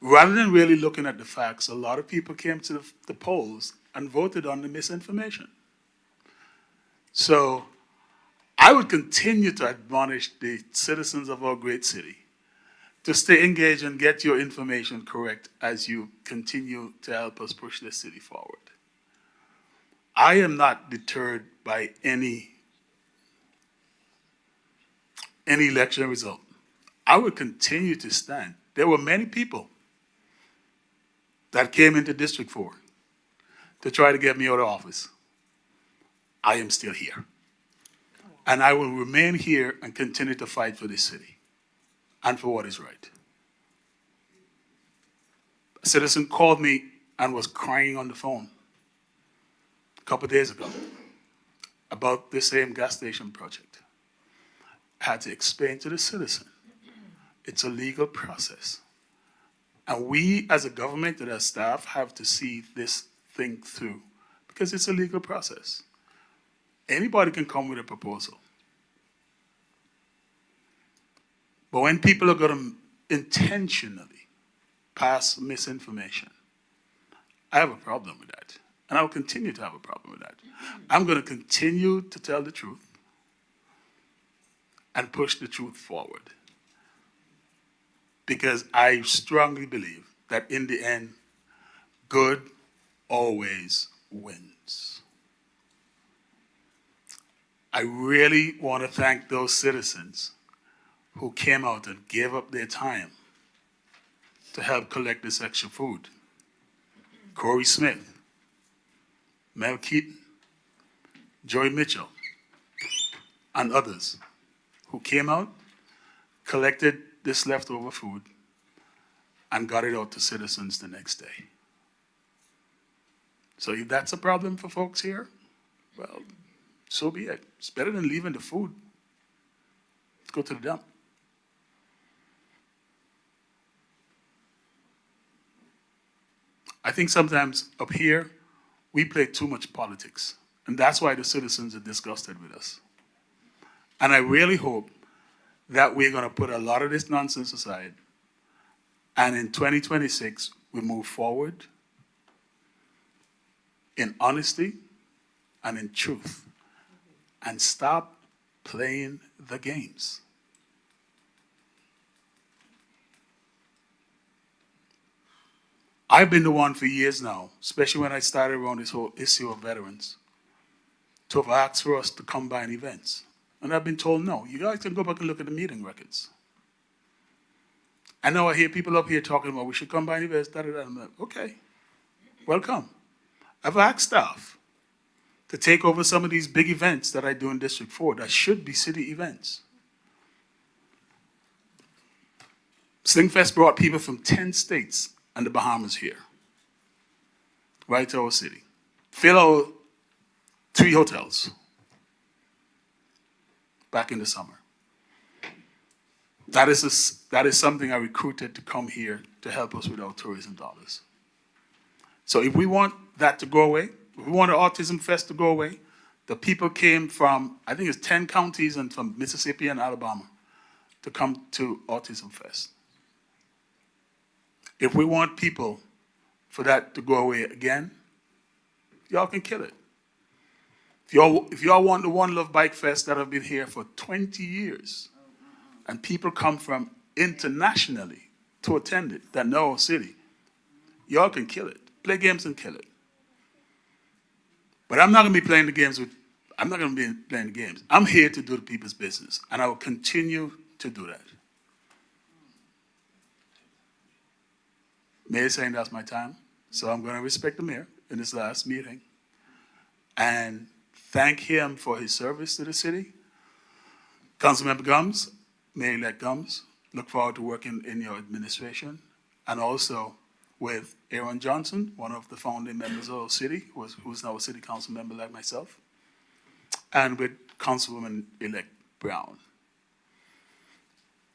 rather than really looking at the facts, a lot of people came to the polls and voted on the misinformation. So I would continue to admonish the citizens of our great city to stay engaged and get your information correct as you continue to help us push this city forward. I am not deterred by any election result. I would continue to stand. There were many people that came into District 4 to try to get me out of office. I am still here. And I will remain here and continue to fight for this city and for what is right. A citizen called me and was crying on the phone a couple of days ago about the same gas station project. I had to explain to the citizen, it's a legal process. And we as a government and as staff have to see this thing through because it's a legal process. Anybody can come with a proposal. But when people are going to intentionally pass misinformation, I have a problem with that. And I will continue to have a problem with that. I'm going to continue to tell the truth and push the truth forward. Because I strongly believe that in the end, good always wins. I really want to thank those citizens who came out and gave up their time to help collect this extra food. Corey Smith, Mel Keaton, Joy Mitchell, and others who came out, collected this leftover food, and got it out to citizens the next day. So if that's a problem for folks here, well, so be it. It's better than leaving the food. Let's go to the dump. I think sometimes up here, we play too much politics. And that's why the citizens are disgusted with us. And I really hope that we're going to put a lot of this nonsense aside. And in 2026, we move forward in honesty and in truth. And stop playing the games. I've been the one for years now, especially when I started around this whole issue of veterans, to have asked for us to combine events. And I've been told, no, you guys can go back and look at the meeting records. I know I hear people up here talking about we should combine events, da-da-da. I'm like, okay, welcome. I've asked staff to take over some of these big events that I do in District 4 that should be city events. Slingfest brought people from 10 states and the Bahamas here, right to our city. Fill our 3 hotels back in the summer. That is something I recruited to come here to help us with our tourism dollars. So if we want that to go away, if we want the Autism Fest to go away, the people came from, I think it's 10 counties and from Mississippi and Alabama to come to Autism Fest. If we want people for that to go away again, y'all can kill it. If y'all want the One Love Bike Fest that have been here for 20 years, and people come from internationally to attend it that know our city, y'all can kill it. Play games and kill it. But I'm not going to be playing the games I'm here to do the people's business, and I will continue to do that. Mayor saying that's my time, so I'm going to respect the mayor in this last meeting and thank him for his service to the city. Councilmember Gumbs, Mayor-elect Gumbs, look forward to working in your administration, and also with Aaron Johnson, one of the founding members of our city, who's now a city council member like myself. and with Councilwoman-elect Brown.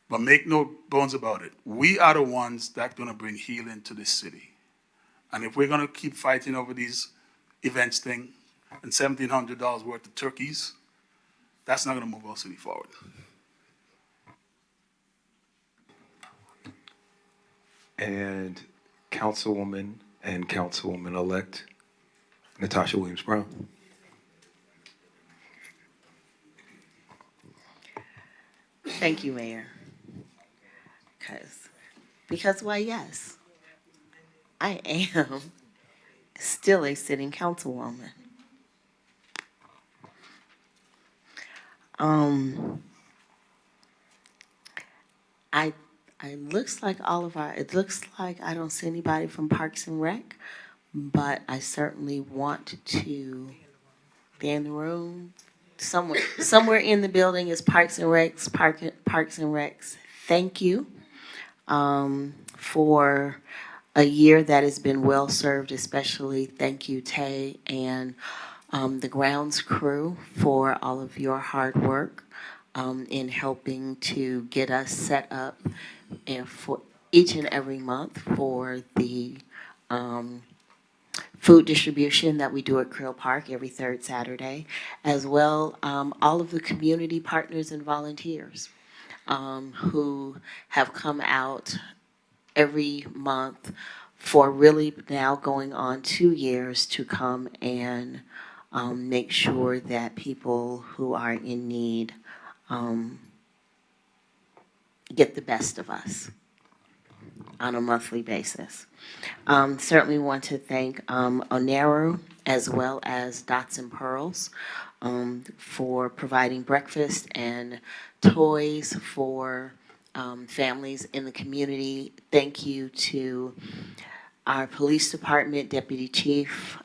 But make no bones about it, we are the ones that gonna bring healing to this city. And if we're gonna keep fighting over these events thing and $1,700 worth of turkeys, that's not gonna move our city forward. And Councilwoman and Councilwoman-elect Natasha Williams-Brown. Thank you, Mayor. Because why, yes, I am still a sitting councilwoman. It looks like it looks like I don't see anybody from Parks and Rec, but I certainly want to be in the room. Somewhere in the building is Parks and Recs. Thank you for a year that has been well served, especially thank you, Tay, and the grounds crew for all of your hard work in helping to get us set up and for each and every month for the food distribution that we do at Creel Park every third Saturday, as well all of the community partners and volunteers who have come out every month for really now going on 2 years to come and make sure that people who are in need get the best of us on a monthly basis. Certainly want to thank Oneru as well as Dots and Pearls for providing breakfast and toys for families in the community. Thank you to our police department, Deputy Chief.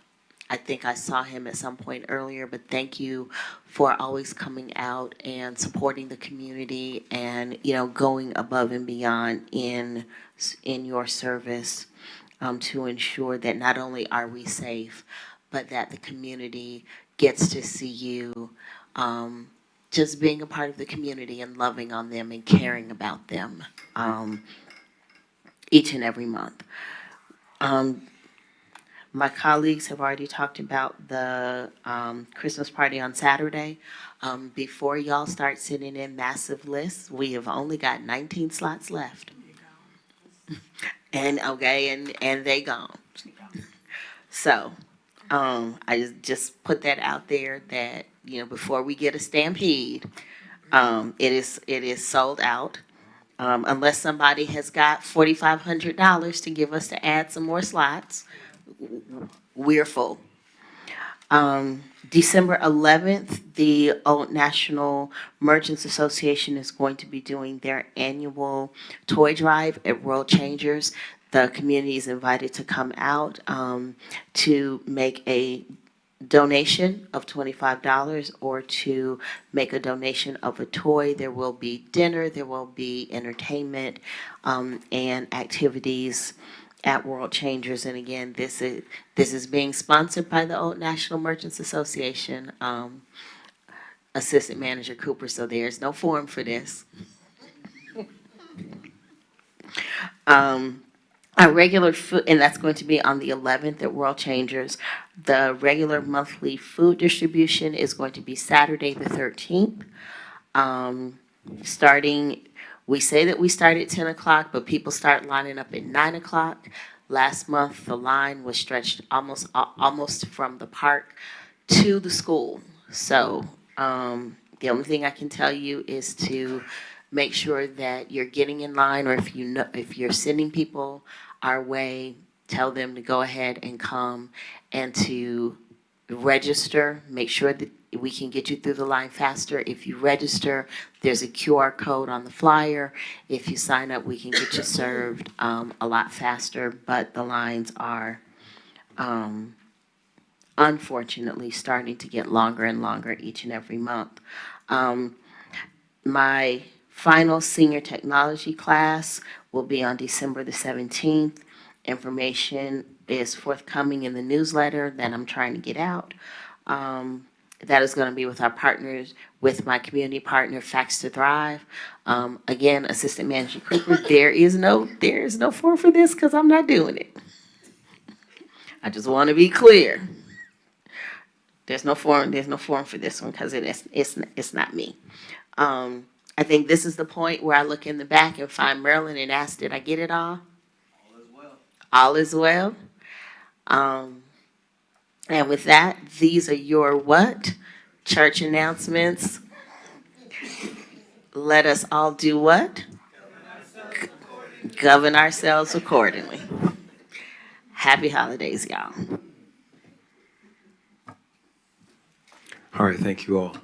I think I saw him at some point earlier, but thank you for always coming out and supporting the community and, you know, going above and beyond in your service to ensure that not only are we safe, but that the community gets to see you just being a part of the community and loving on them and caring about them each and every month. My colleagues have already talked about the Christmas party on Saturday. Before y'all start sending in massive lists, we have only got 19 slots left. And they gone. So I just put that out there that, you know, before we get a stampede, it is sold out. Unless somebody has got $4,500 to give us to add some more slots, we're full. December 11th, the Old National Merchants Association is going to be doing their annual toy drive at World Changers. The community is invited to come out to make a donation of $25 or to make a donation of a toy. There will be dinner, there will be entertainment and activities at World Changers. And again, this is being sponsored by the Old National Merchants Association, Assistant Manager Cooper, so there's no form for this. Our regular food, and that's going to be on the 11th at World Changers. The regular monthly food distribution is going to be Saturday the 13th. We say that we start at 10 o'clock, but people start lining up at 9 o'clock. Last month, the line was stretched almost from the park to the school. So the only thing I can tell you is to make sure that you're getting in line, or if you're sending people our way, tell them to go ahead and come and to register. Make sure that we can get you through the line faster. If you register, there's a QR code on the flyer. If you sign up, we can get you served a lot faster, but the lines are unfortunately starting to get longer and longer each and every month. My final senior technology class will be on December the 17th. Information is forthcoming in the newsletter that I'm trying to get out. That is going to be with our partners, with my community partner, Facts to Thrive. Again, Assistant Manager Cooper, there is no form for this because I'm not doing it. I just want to be clear. There's no form for this one because it's not me. I think this is the point where I look in the back and find Marilyn and ask, did I get it all? All is well. All is well. And with that, these are your what? Church announcements. Let us all do what? Govern ourselves accordingly. Happy holidays, y'all. All right, thank you all.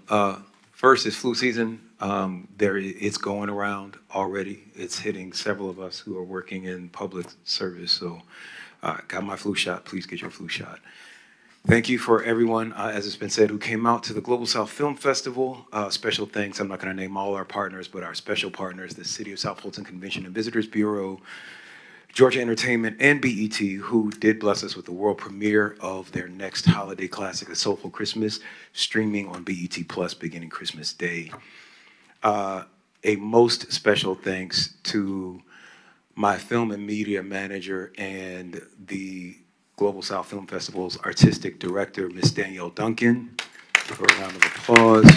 First is flu season. It's going around already. It's hitting several of us who are working in public service. So, got my flu shot. Please get your flu shot. Thank you for everyone, as it's been said, who came out to the Global South Film Festival. Special thanks. I'm not going to name all our partners, but our special partners, the City of South Fulton Convention and Visitors Bureau, Georgia Entertainment, and BET, who did bless us with the world premiere of their next holiday classic, A Soulful Christmas, streaming on BET Plus beginning Christmas Day. A most special thanks to my film and media manager and the Global South Film Festival's artistic director, Miss Danielle Duncan, for a round of applause.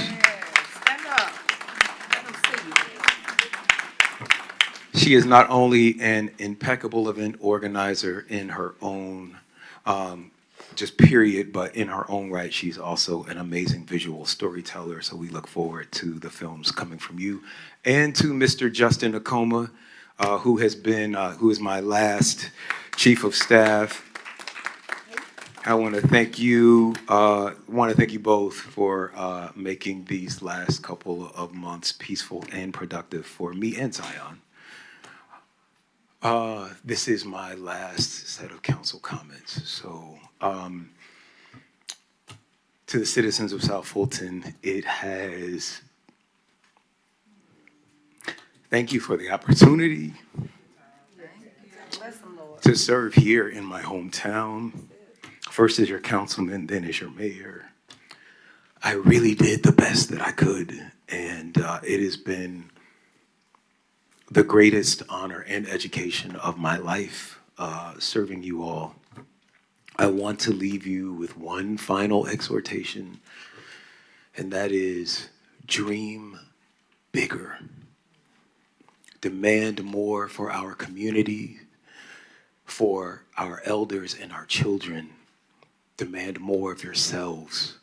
She is not only an impeccable event organizer in her own, just period, but in her own right, she's also an amazing visual storyteller. So we look forward to the films coming from you. And to Mr. Justin Acoma, who is my last chief of staff. I want to thank you. Both for making these last couple of months peaceful and productive for me and Zion. This is my last set of council comments. So, to the citizens of South Fulton, thank you for the opportunity to serve here in my hometown. First as your councilman, then as your mayor. I really did the best that I could, and it has been the greatest honor and education of my life, serving you all. I want to leave you with one final exhortation, and that is dream bigger. Demand more for our community, for our elders and our children. Demand more of yourselves.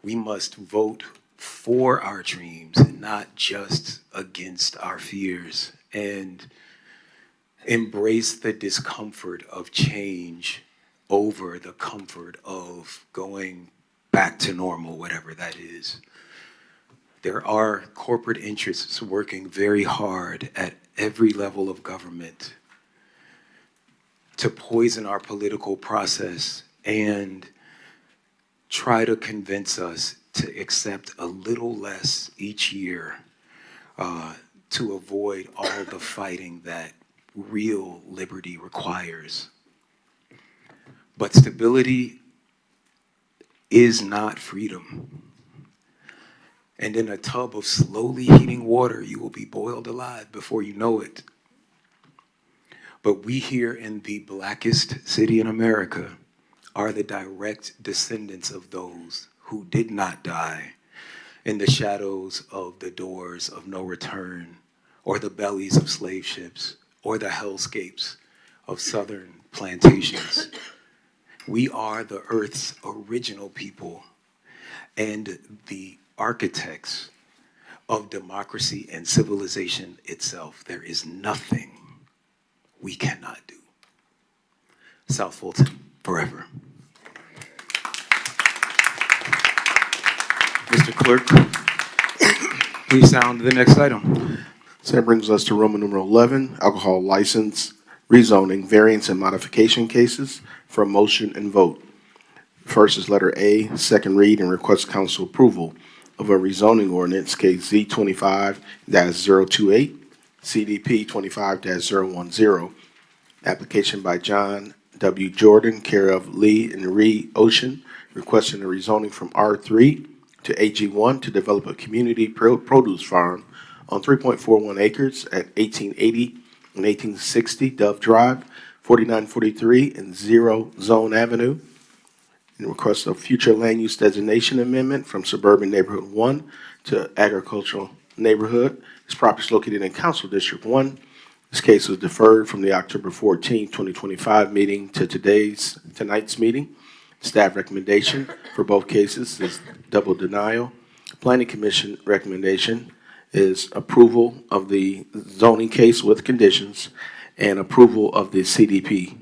We must vote for our dreams and not just against our fears, and embrace the discomfort of change over the comfort of going back to normal, whatever that is. There are corporate interests working very hard at every level of government to poison our political process and try to convince us to accept a little less each year to avoid all the fighting that real liberty requires. But stability is not freedom. And in a tub of slowly heating water, you will be boiled alive before you know it. But we here in the blackest city in America are the direct descendants of those who did not die in the shadows of the doors of no return, or the bellies of slave ships, or the hellscapes of southern plantations. We are the earth's original people and the architects of democracy and civilization itself. There is nothing we cannot do. South Fulton, forever. Mr. Clerk, please sound the next item. So that brings us to Roman numeral 11, alcohol license, rezoning, variance and modification cases for a motion and vote. First is letter A, second read and request council approval of a rezoning ordinance, case Z25-028, CDP 25-010, application by John W. Jordan, care of Lee and Ree Ocean, requesting a rezoning from R3 to AG1 to develop a community produce farm on 3.41 acres at 1880 and 1860 Dove Drive, 4943 and 0 Zone Avenue. And request a future land use designation amendment from Suburban Neighborhood 1 to Agricultural Neighborhood. This property is located in Council District 1. This case was deferred from the October 14, 2025 meeting to tonight's meeting. Staff recommendation for both cases is double denial. Planning Commission recommendation is approval of the zoning case with conditions and approval of the CDP.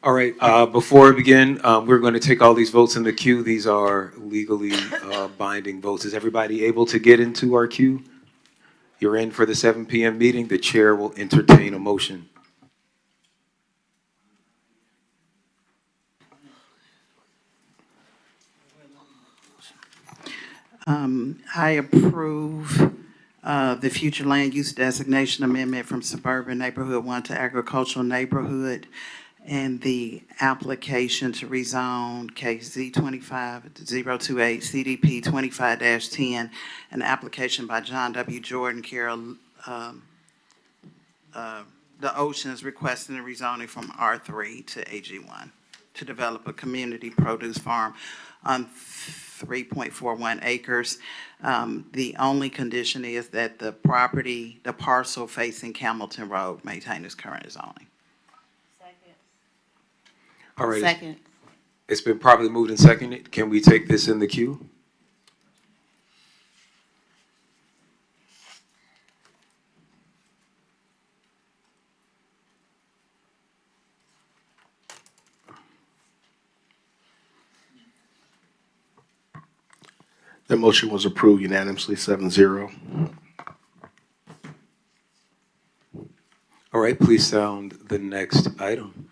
All right, before we begin, we're going to take all these votes in the queue. These are legally binding votes. Is everybody able to get into our queue? You're in for the 7 p.m. meeting. The chair will entertain a motion. I approve the future land use designation amendment from Suburban Neighborhood 1 to Agricultural Neighborhood, and the application to rezone case Z25028 CDP 25-10, an application by John W. Jordan Carroll, the Oceans, requesting a rezoning from R3 to AG1 to develop a community produce farm on 3.41 acres. The only condition is that the parcel facing Camilton Road maintain its current zoning. All right. Second. It's been properly moved and seconded. Can we take this in the queue? The motion was approved unanimously, 7-0. All right, please sound the next item.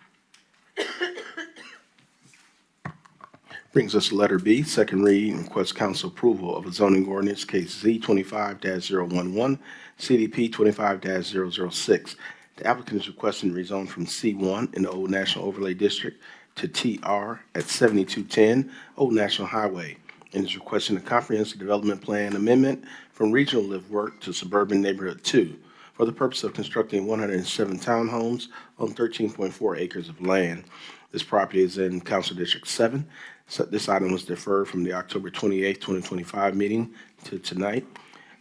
Brings us to letter B, second reading, request council approval of a zoning ordinance case Z25-011, CDP 25-006. The applicant is requesting rezone from C1 in the Old National Overlay District to TR at 7210 Old National Highway, and is requesting a comprehensive development plan amendment from Regional Live Work to Suburban Neighborhood 2 for the purpose of constructing 107 townhomes on 13.4 acres of land. This property is in Council District 7. So this item was deferred from the October 28, 2025 meeting to tonight.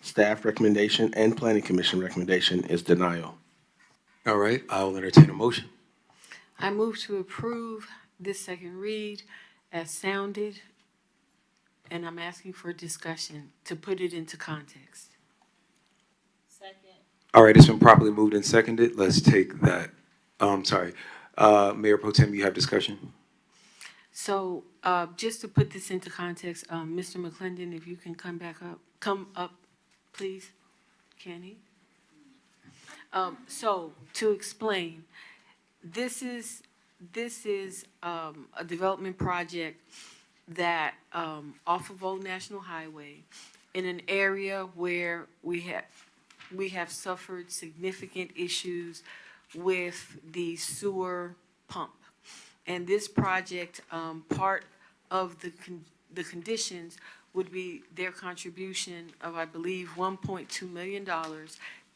Staff recommendation and Planning Commission recommendation is denial. All right, I will entertain a motion. I move to approve this second read as sounded, and I'm asking for discussion to put it into context. Second. All right, it's been properly moved and seconded. Let's take that. Mayor Pro Tem, you have discussion? So, just to put this into context, Mr. McClendon, if you can come up, please. Can he? So, to explain, this is a development project that off of Old National Highway in an area where we have suffered significant issues with the sewer pump. And this project, part of the conditions would be their contribution of, I believe, $1.2 million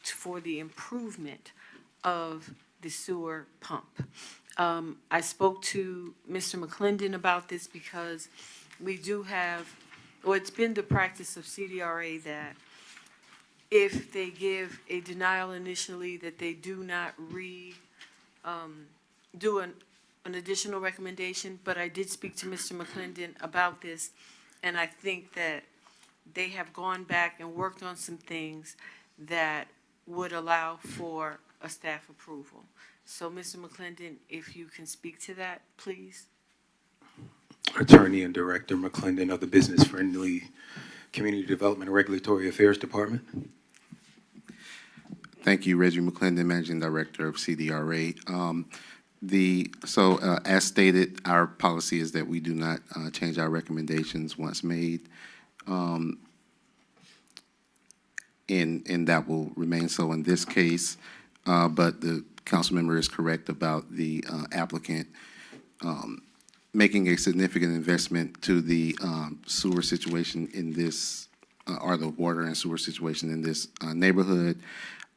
for the improvement of the sewer pump. I spoke to Mr. McClendon about this because we do have, well, it's been the practice of CDRA that if they give a denial initially, that they do not do an additional recommendation, but I did speak to Mr. McClendon about this, and I think that they have gone back and worked on some things that would allow for a staff approval. So, Mr. McClendon, if you can speak to that, please. Attorney and Director McClendon of the Business Friendly Community Development and Regulatory Affairs Department. Thank you, Reggie McClendon, Managing Director of CDRA. As stated, our policy is that we do not change our recommendations once made, and that will remain so in this case. But the council member is correct about the applicant making a significant investment to the sewer situation in this, or the water and sewer situation in this neighborhood.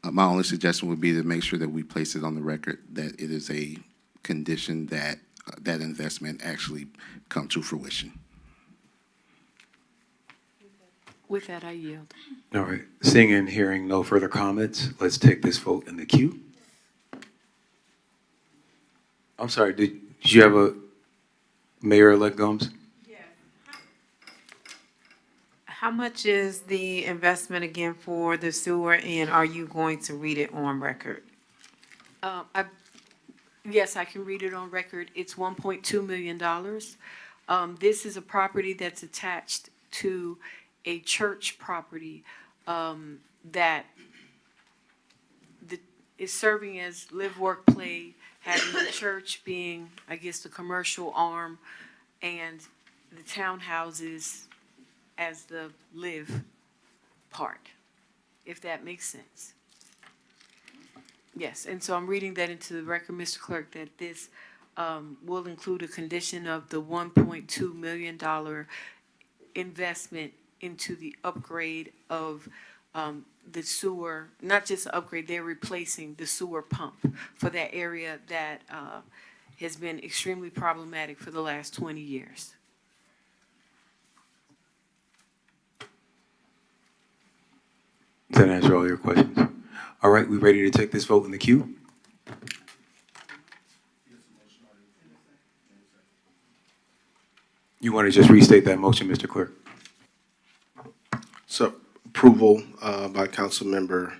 My only suggestion would be to make sure that we place it on the record that it is a condition that that investment actually come to fruition. With that, I yield. All right, seeing and hearing no further comments, let's take this vote in the queue. I'm sorry, did you have a, Mayor-elect Gomes? How much is the investment again for the sewer, and are you going to read it on record? Yes, I can read it on record. It's $1.2 million. This is a property that's attached to a church property that is serving as live, work, play, having the church being, I guess, the commercial arm, and the townhouses as the live part, if that makes sense. Yes, and so I'm reading that into the record, Mr. Clerk, that this will include a condition of the $1.2 million investment into the upgrade of the sewer, not just the upgrade, they're replacing the sewer pump for that area that has been extremely problematic for the last 20 years. Does that answer all your questions? All right, we ready to take this vote in the queue? You want to just restate that motion, Mr. Clerk? So approval by Councilmember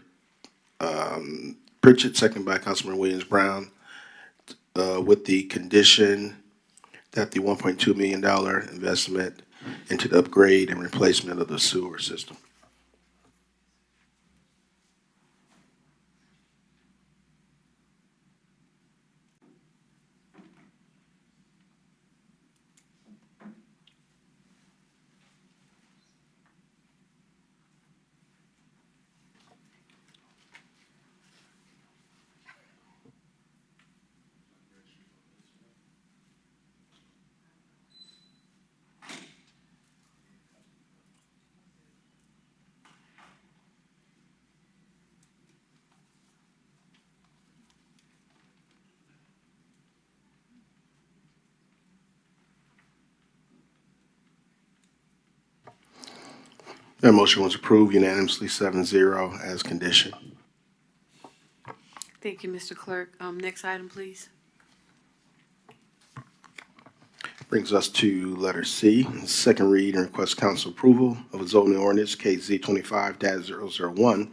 Pritchett, second by Councilmember Williams-Brown, with the condition that the $1.2 million investment into the upgrade and replacement of the sewer system. That motion was approved unanimously 7-0 as conditioned. Thank you, Mr. Clerk. Next item, please. Brings us to letter C, second read and request council approval of a zoning ordinance KZ 25-001,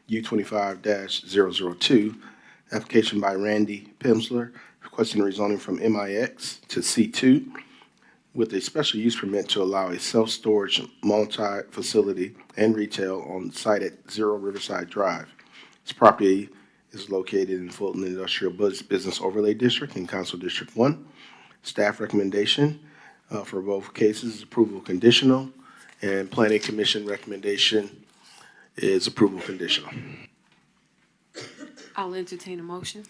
U25-002, application by Randy Pimsler requesting rezoning from MIX to C2 with a special use permit to allow a self-storage multi-facility and retail on site at 0 Riverside Drive. This property is located in Fulton Industrial Business Overlay District in Council District 1. Staff recommendation for both cases is approval conditional, and Planning Commission recommendation is approval conditional. I'll entertain a motion.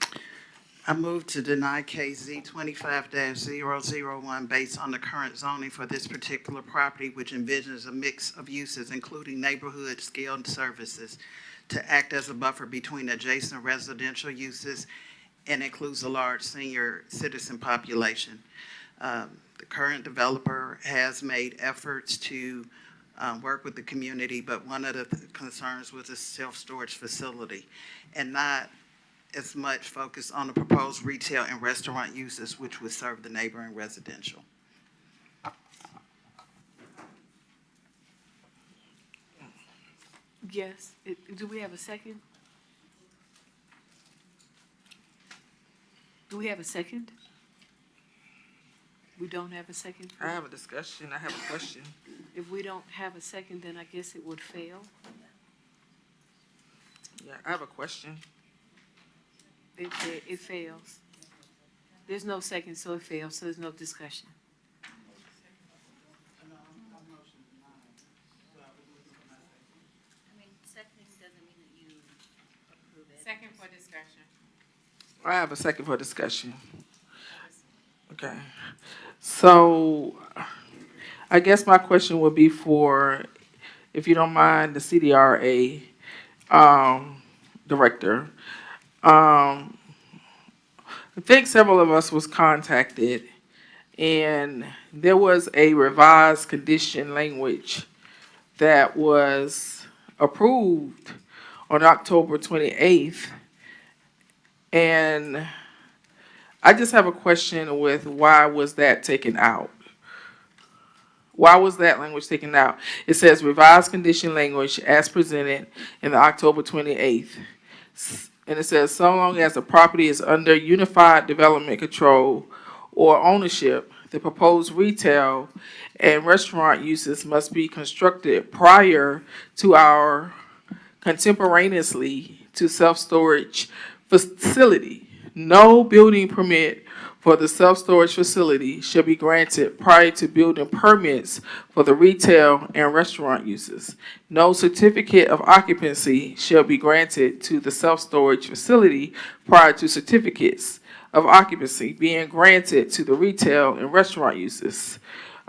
I move to deny KZ 25-001 based on the current zoning for this particular property, which envisions a mix of uses, including neighborhood scaled services, to act as a buffer between adjacent residential uses and includes a large senior citizen population. The current developer has made efforts to work with the community, but one of the concerns was a self-storage facility and not as much focus on the proposed retail and restaurant uses, which would serve the neighboring residential. Yes. Do we have a second? Do we have a second? We don't have a second? I have a discussion. I have a question. If we don't have a second, then I guess it would fail. Yeah, I have a question. It fails. There's no second, so it fails, so there's no discussion. Second for discussion. I have a second for discussion. Okay. So I guess my question would be for, if you don't mind, the CDRA director. I think several of us was contacted, and there was a revised condition language that was approved on October 28th. And I just have a question with why was that taken out? Why was that language taken out? It says revised condition language as presented in the October 28th. And it says, so long as the property is under unified development control or ownership, the proposed retail and restaurant uses must be constructed prior to our contemporaneously to self-storage facility. No building permit for the self-storage facility shall be granted prior to building permits for the retail and restaurant uses. No certificate of occupancy shall be granted to the self-storage facility prior to certificates of occupancy being granted to the retail and restaurant uses.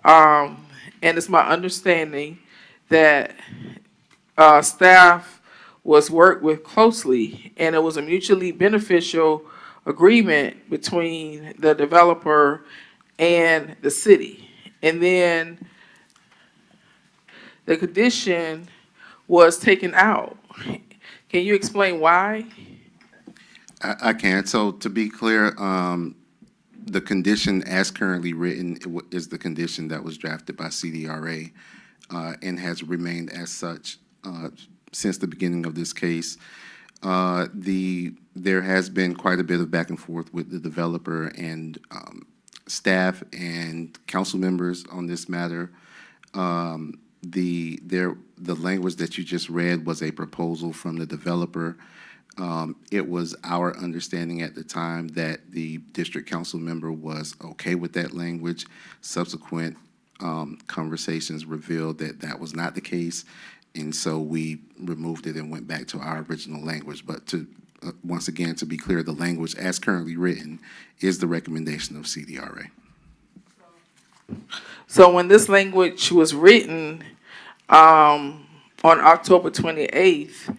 And it's my understanding that staff was worked with closely, and it was a mutually beneficial agreement between the developer and the city. And then the condition was taken out. Can you explain why? I can. So to be clear, the condition as currently written is the condition that was drafted by CDRA and has remained as such since the beginning of this case. There has been quite a bit of back and forth with the developer and staff and council members on this matter. The language that you just read was a proposal from the developer. It was our understanding at the time that the district council member was okay with that language. Subsequent conversations revealed that that was not the case, and so we removed it and went back to our original language. But to once again, to be clear, the language as currently written is the recommendation of CDRA. So when this language was written on October 28th,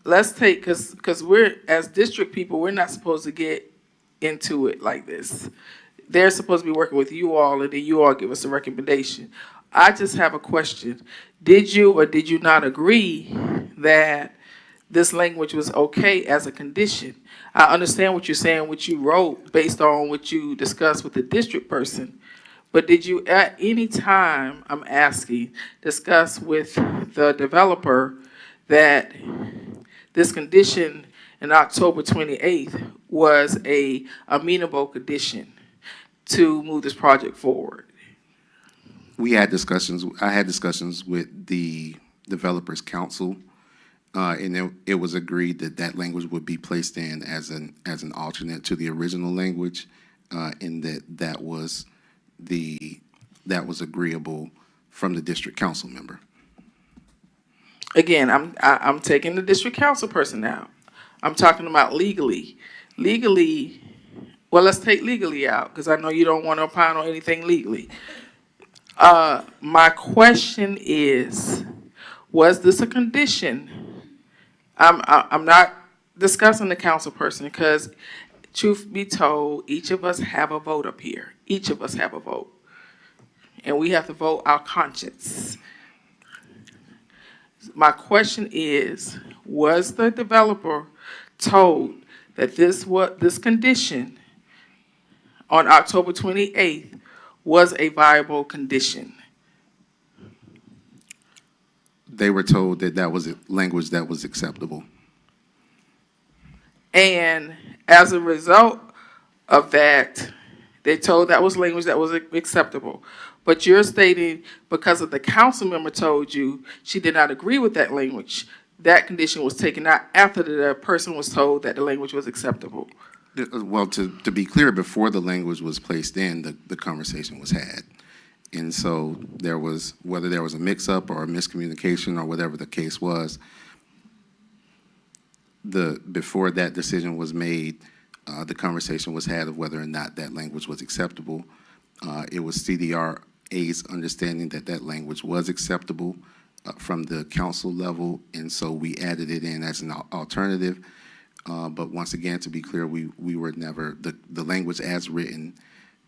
let's take, because we're, as district people, we're not supposed to get into it like this. They're supposed to be working with you all, and then you all give us a recommendation. I just have a question. Did you or did you not agree that this language was okay as a condition? I understand what you're saying, what you wrote based on what you discussed with the district person. But did you at any time, I'm asking, discuss with the developer that this condition in October 28th was a amenable condition to move this project forward? We had discussions. I had discussions with the developers council, and it was agreed that that language would be placed in as an alternate to the original language, and that was agreeable from the district council member. Again, I'm taking the district council person out. I'm talking about legally. Legally, well, let's take legally out, because I know you don't want to opine on anything legally. My question is, was this a condition? I'm not discussing the council person, because truth be told, each of us have a vote up here. Each of us have a vote. And we have to vote our conscience. My question is, was the developer told that this condition on October 28th was a viable condition? They were told that that was a language that was acceptable. And as a result of that, they told that was language that was acceptable. But you're stating because of the council member told you she did not agree with that language, that condition was taken out after the person was told that the language was acceptable. Well, to be clear, before the language was placed in, the conversation was had. And so there was, whether there was a mix-up or a miscommunication or whatever the case was, before that decision was made, the conversation was had of whether or not that language was acceptable. It was CDRA's understanding that that language was acceptable from the council level, and so we added it in as an alternative. But once again, to be clear, we were never, the language as written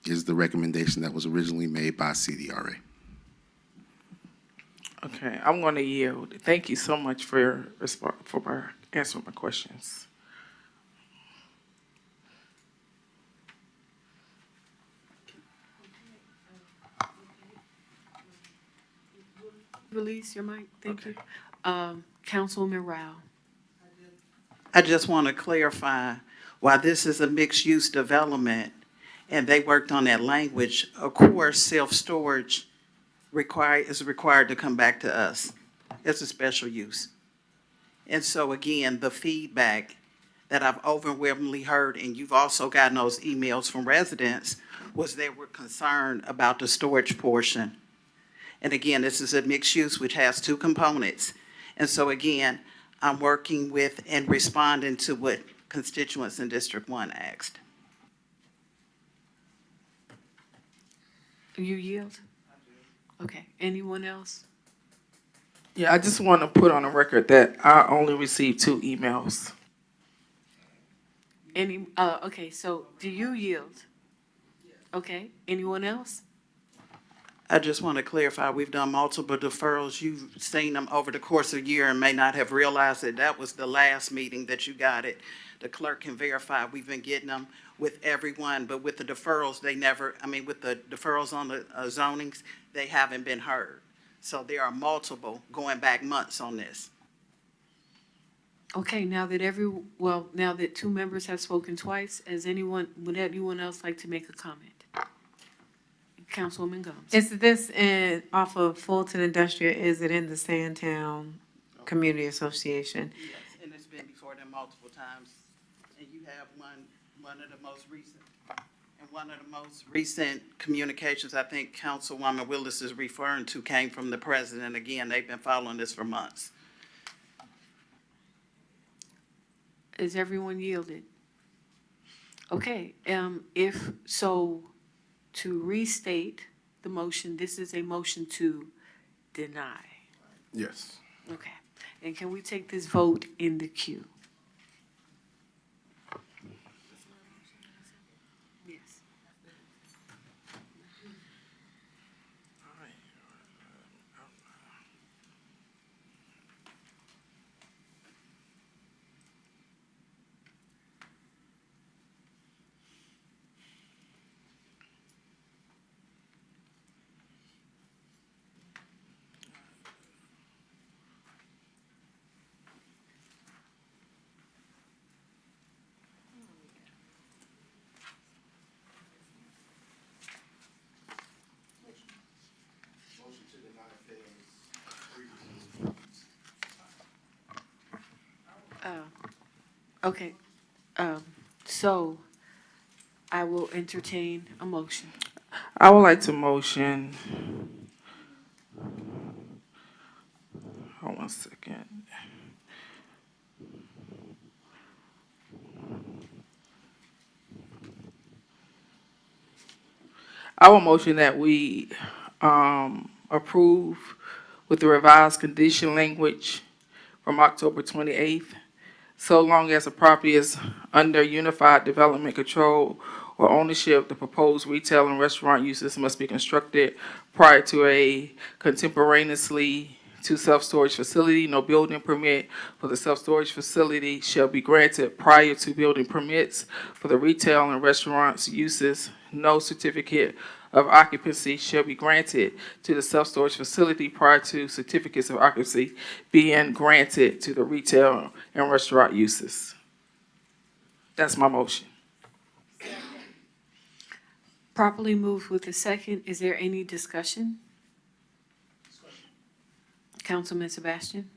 is the recommendation that was originally made by CDRA. Okay, I'm going to yield. Thank you so much for your response, for answering my questions. Release your mic, thank you. Councilwoman Rao. I just want to clarify, while this is a mixed-use development, and they worked on that language, of course, self-storage is required to come back to us. It's a special use. And so again, the feedback that I've overwhelmingly heard, and you've also gotten those emails from residents, was they were concerned about the storage portion. And again, this is a mixed use, which has two components. And so again, I'm working with and responding to what constituents in District 1 asked. You yield? Okay, anyone else? Yeah, I just want to put on the record that I only received 2 emails. Okay, so do you yield? Okay, anyone else? I just want to clarify, we've done multiple deferrals. You've seen them over the course of a year and may not have realized that that was the last meeting that you got it. The clerk can verify, we've been getting them with everyone, but with the deferrals, with the deferrals on the zonings, they haven't been heard. So there are multiple going back months on this. Okay, now that 2 members have spoken twice, would anyone else like to make a comment? Councilwoman Gomes. Is this off of Fulton Industrial? Is it in the Sandtown Community Association? Yes, and it's been before them multiple times. And you have one of the most recent communications I think Councilwoman Willis is referring to came from the president. Again, they've been following this for months. Is everyone yielded? Okay, if so, to restate the motion, this is a motion to deny. Yes. Okay, and can we take this vote in the queue? Yes. Okay, so I will entertain a motion. I would like to motion. Hold on a second. I will motion that we approve with the revised condition language from October 28th, so long as the property is under unified development control or ownership, the proposed retail and restaurant uses must be constructed prior to a contemporaneously to self-storage facility. No building permit for the self-storage facility shall be granted prior to building permits for the retail and restaurants uses. No certificate of occupancy shall be granted to the self-storage facility prior to certificates of occupancy being granted to the retail and restaurant uses. That's my motion. Properly moved with a second. Is there any discussion? Councilman Sebastian?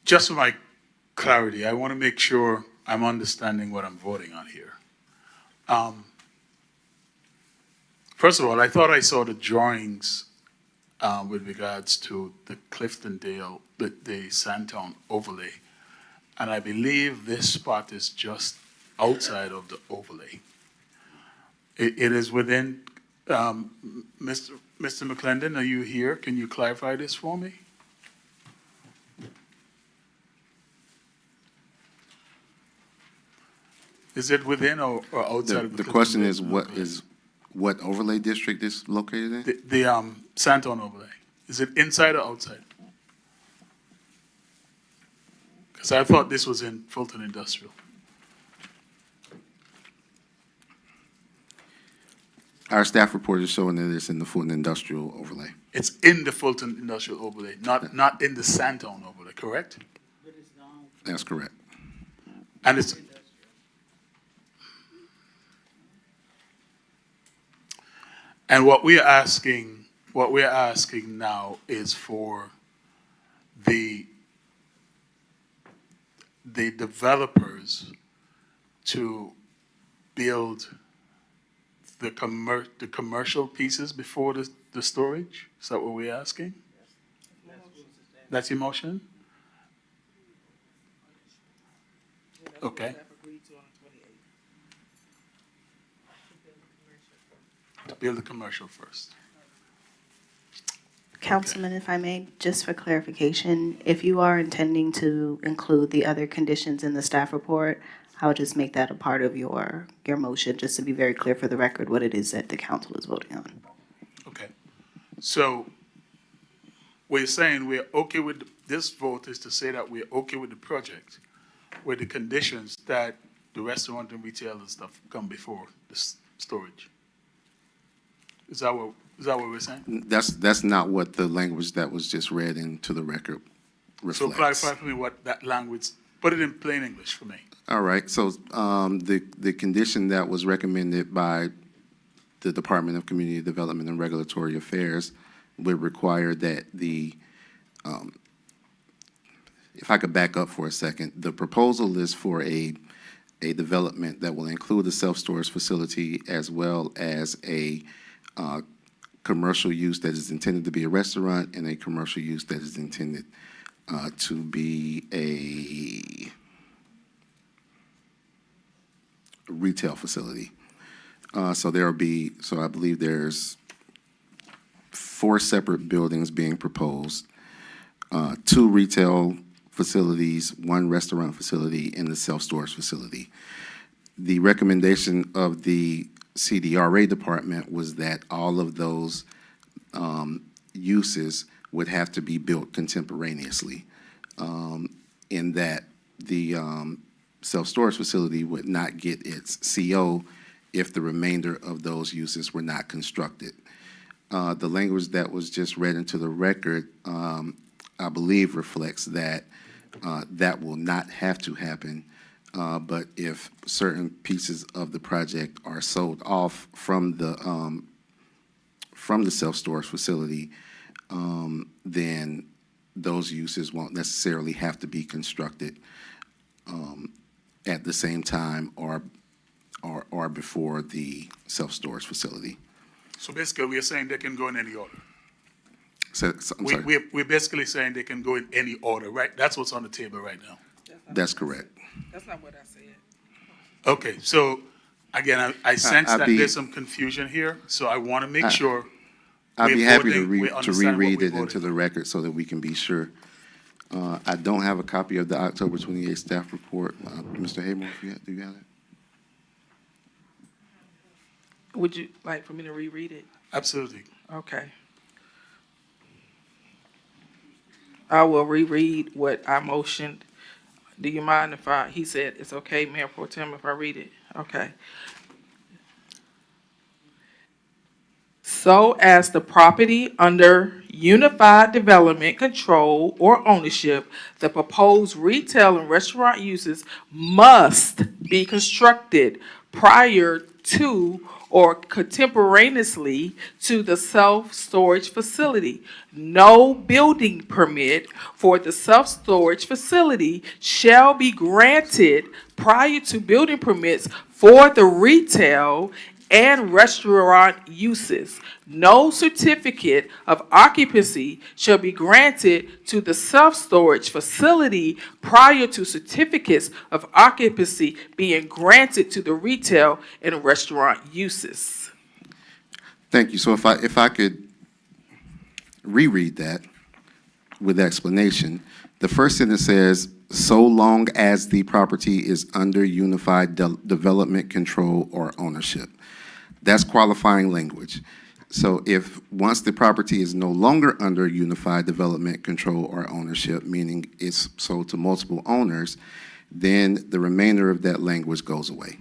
Just for my clarity, I want to make sure I'm understanding what I'm voting on here. First of all, I thought I saw the drawings with regards to the Cliftondale, the Sandtown overlay. And I believe this spot is just outside of the overlay. It is within, Mr. McClendon, are you here? Can you clarify this for me? Is it within or outside of The the? question is, what overlay district is located in? The Santon overlay. Is it inside or outside? Because I thought this was in Fulton Industrial. Our staff report is showing that it's in the Fulton Industrial overlay. It's in the Fulton Industrial overlay, not in the Santon overlay, correct? That's correct. And it's. And what we're asking now is for the developers to build the commercial pieces before the storage? Is that what we're asking? That's your motion? Okay. To build the commercial first. Councilman, if I may, just for clarification, if you are intending to include the other conditions in the staff report, I would just make that a part of your motion, just to be very clear for the record what it is that the council is voting on. Okay. So we're saying we're okay with, this vote is to say that we're okay with the project with the conditions that the restaurant and retail and stuff come before the storage. Is that what we're saying? That's not what the language that was just read into the record reflects. So clarify for me what that language, put it in plain English for me. All right, so the condition that was recommended by the Department of Community Development and Regulatory Affairs would require that if I could back up for a second, the proposal is for a development that will include a self-storage facility as well as a commercial use that is intended to be a restaurant and a commercial use that is intended to be a retail facility. So I believe there's 4 separate buildings being proposed, 2 retail facilities, 1 restaurant facility, and the self-storage facility. The recommendation of the CDRA department was that all of those uses would have to be built contemporaneously, in that the self-storage facility would not get its CO if the remainder of those uses were not constructed. The language that was just read into the record, I believe, reflects that that will not have to happen. But if certain pieces of the project are sold off from the self-storage facility, then those uses won't necessarily have to be constructed at the same time or before the self-storage facility. So basically, we're saying they can go in any order. So, I'm sorry. We're basically saying they can go in any order, right? That's what's on the table right now. That's correct. That's not what I said. Okay, so again, I sense that there's some confusion here, so I want to make sure. I'd be happy to understand what reread we're it into voting. the record so that we can be sure. I don't have a copy of the October 28th staff report. Mr. Haymore, do you have it? Would you like for me to reread it? Absolutely. Okay. I will reread what I motioned. Do you mind if he said it's okay, Mayor Pro Tem, if I read it? Okay. So as the property under unified development control or ownership, the proposed retail and restaurant uses must be constructed prior to or contemporaneously to the self-storage facility. No building permit for the self-storage facility shall be granted prior to building permits for the retail and restaurant uses. No certificate of occupancy shall be granted to the self-storage facility prior to certificates of occupancy being granted to the retail and restaurant uses. Thank you. So if I could reread that with explanation, the first sentence says, so long as the property is under unified development control or ownership. That's qualifying language. So once the property is no longer under unified development control or ownership, meaning it's sold to multiple owners, then the remainder of that language goes away.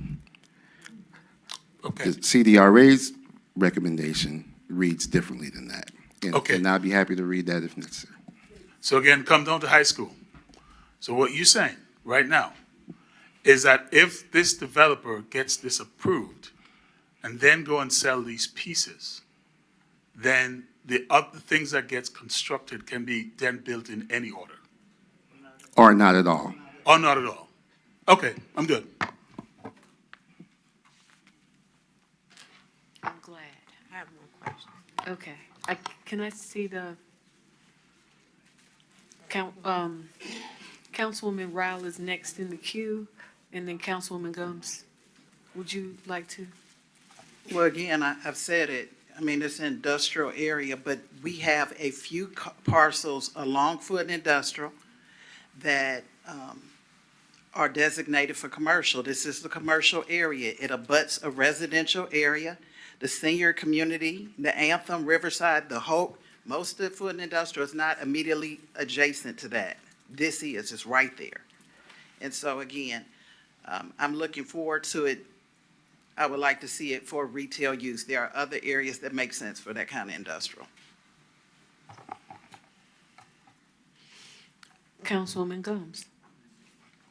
Okay. The CDRA's recommendation reads differently than that. Okay. And I'd be happy to read that if necessary. So again, come down to high school. So what you're saying right now is that if this developer gets this approved and then go and sell these pieces, then the other things that gets constructed can be then built in any order? Or not at all. Or not at all? Okay, I'm good. I'm glad. I have more questions. Okay. Can I see the Councilwoman Rowell is next in the queue, and then Councilwoman Gomes. Would you like to? Well, again, I've said it. I mean, it's an industrial area, but we have a few parcels along Fulton Industrial that are designated for commercial. This is the commercial area. It abuts a residential area, the senior community, the Anthem, Riverside, most of Fulton Industrial is not immediately adjacent to that. This is, it's right there. And so again, I'm looking forward to it. I would like to see it for retail use. There are other areas that make sense for that kind of industrial. Councilwoman Gomes.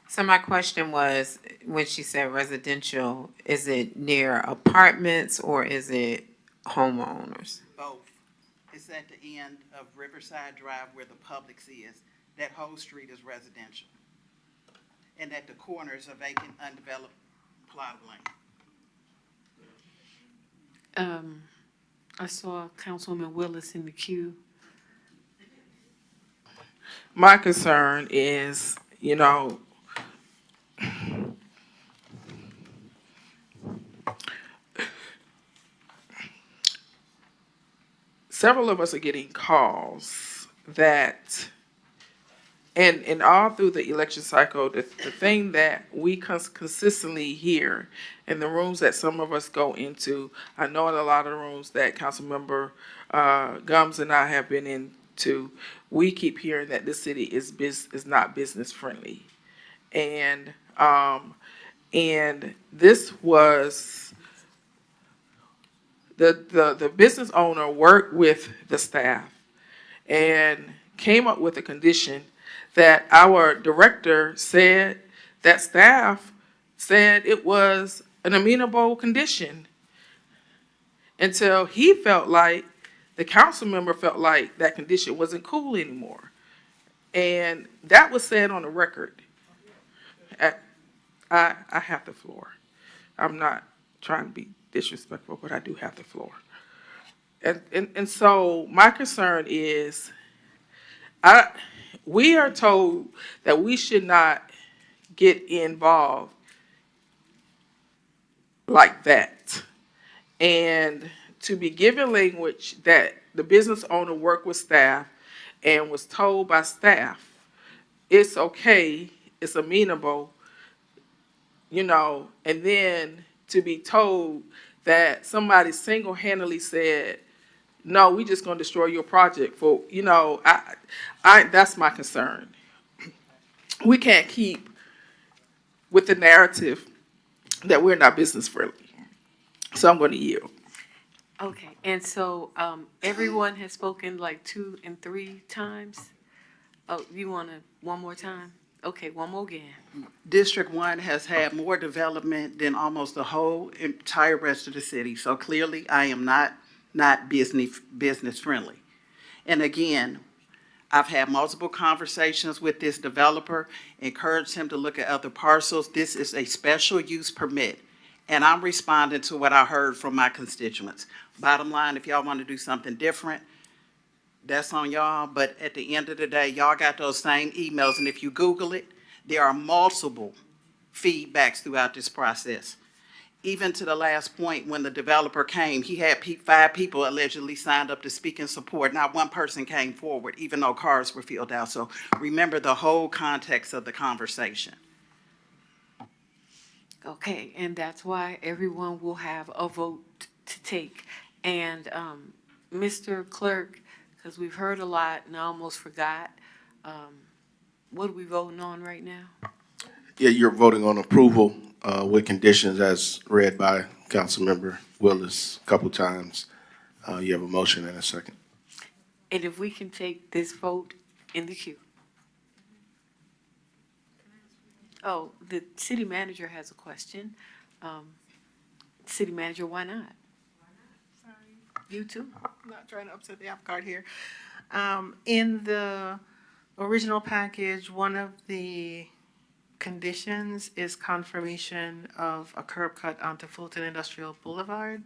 So my question was, when she said residential, is it near apartments or is it homeowners? Both. It's at the end of Riverside Drive where the Publix is. That whole street is residential. And at the corner is a vacant, undeveloped plot of land. I saw Councilwoman Willis in the queue. My concern is, several of us are getting calls that, and all through the election cycle, the thing that we consistently hear in the rooms that some of us go into, I know in a lot of the rooms that Councilmember Gums and I have been into, we keep hearing that this city is not business friendly, and this was the business owner worked with the staff and came up with a condition that our director said that staff said it was an amenable condition until he felt like, the council member felt like that condition wasn't cool anymore. And that was said on the record. I have the floor. I'm not trying to be disrespectful, but I do have the floor. And so my concern is, we are told that we should not get involved like that. And to be given language that the business owner worked with staff and was told by staff, it's okay, it's amenable, and then to be told that somebody single-handedly said, no, we just gonna destroy your project for, that's my concern. We can't keep with the narrative that we're not business friendly. So I'm gonna yield. Okay, and so everyone has spoken like 2 and 3 times. Oh, you want one more time? Okay, one more again. District 1 has had more development than almost the whole entire rest of the city. So clearly, I am not business friendly. And again, I've had multiple conversations with this developer, encouraged him to look at other parcels. This is a special use permit. and I'm responding to what I heard from my constituents. Bottom line, if y'all want to do something different, that's on y'all, but at the end of the day, y'all got those same emails, and if you Google it, there are multiple feedbacks throughout this process. Even to the last point, when the developer came, he had 5 people allegedly signed up to speak in support. Not one person came forward, even though cards were filled out. So remember the whole context of the conversation. Okay, and that's why everyone will have a vote to take. And Mr. Clerk, because we've heard a lot and I almost forgot, what are we voting on right now? Yeah, you're voting on approval with conditions as read by Councilmember Willis a couple times. You have a motion and a second. And if we can take this vote in the queue. Oh, the city manager has a question. City manager, why not? You too. I'm not trying to upset the apple cart here. In the original package, one of the conditions is confirmation of a curb cut onto Fulton Industrial Boulevard.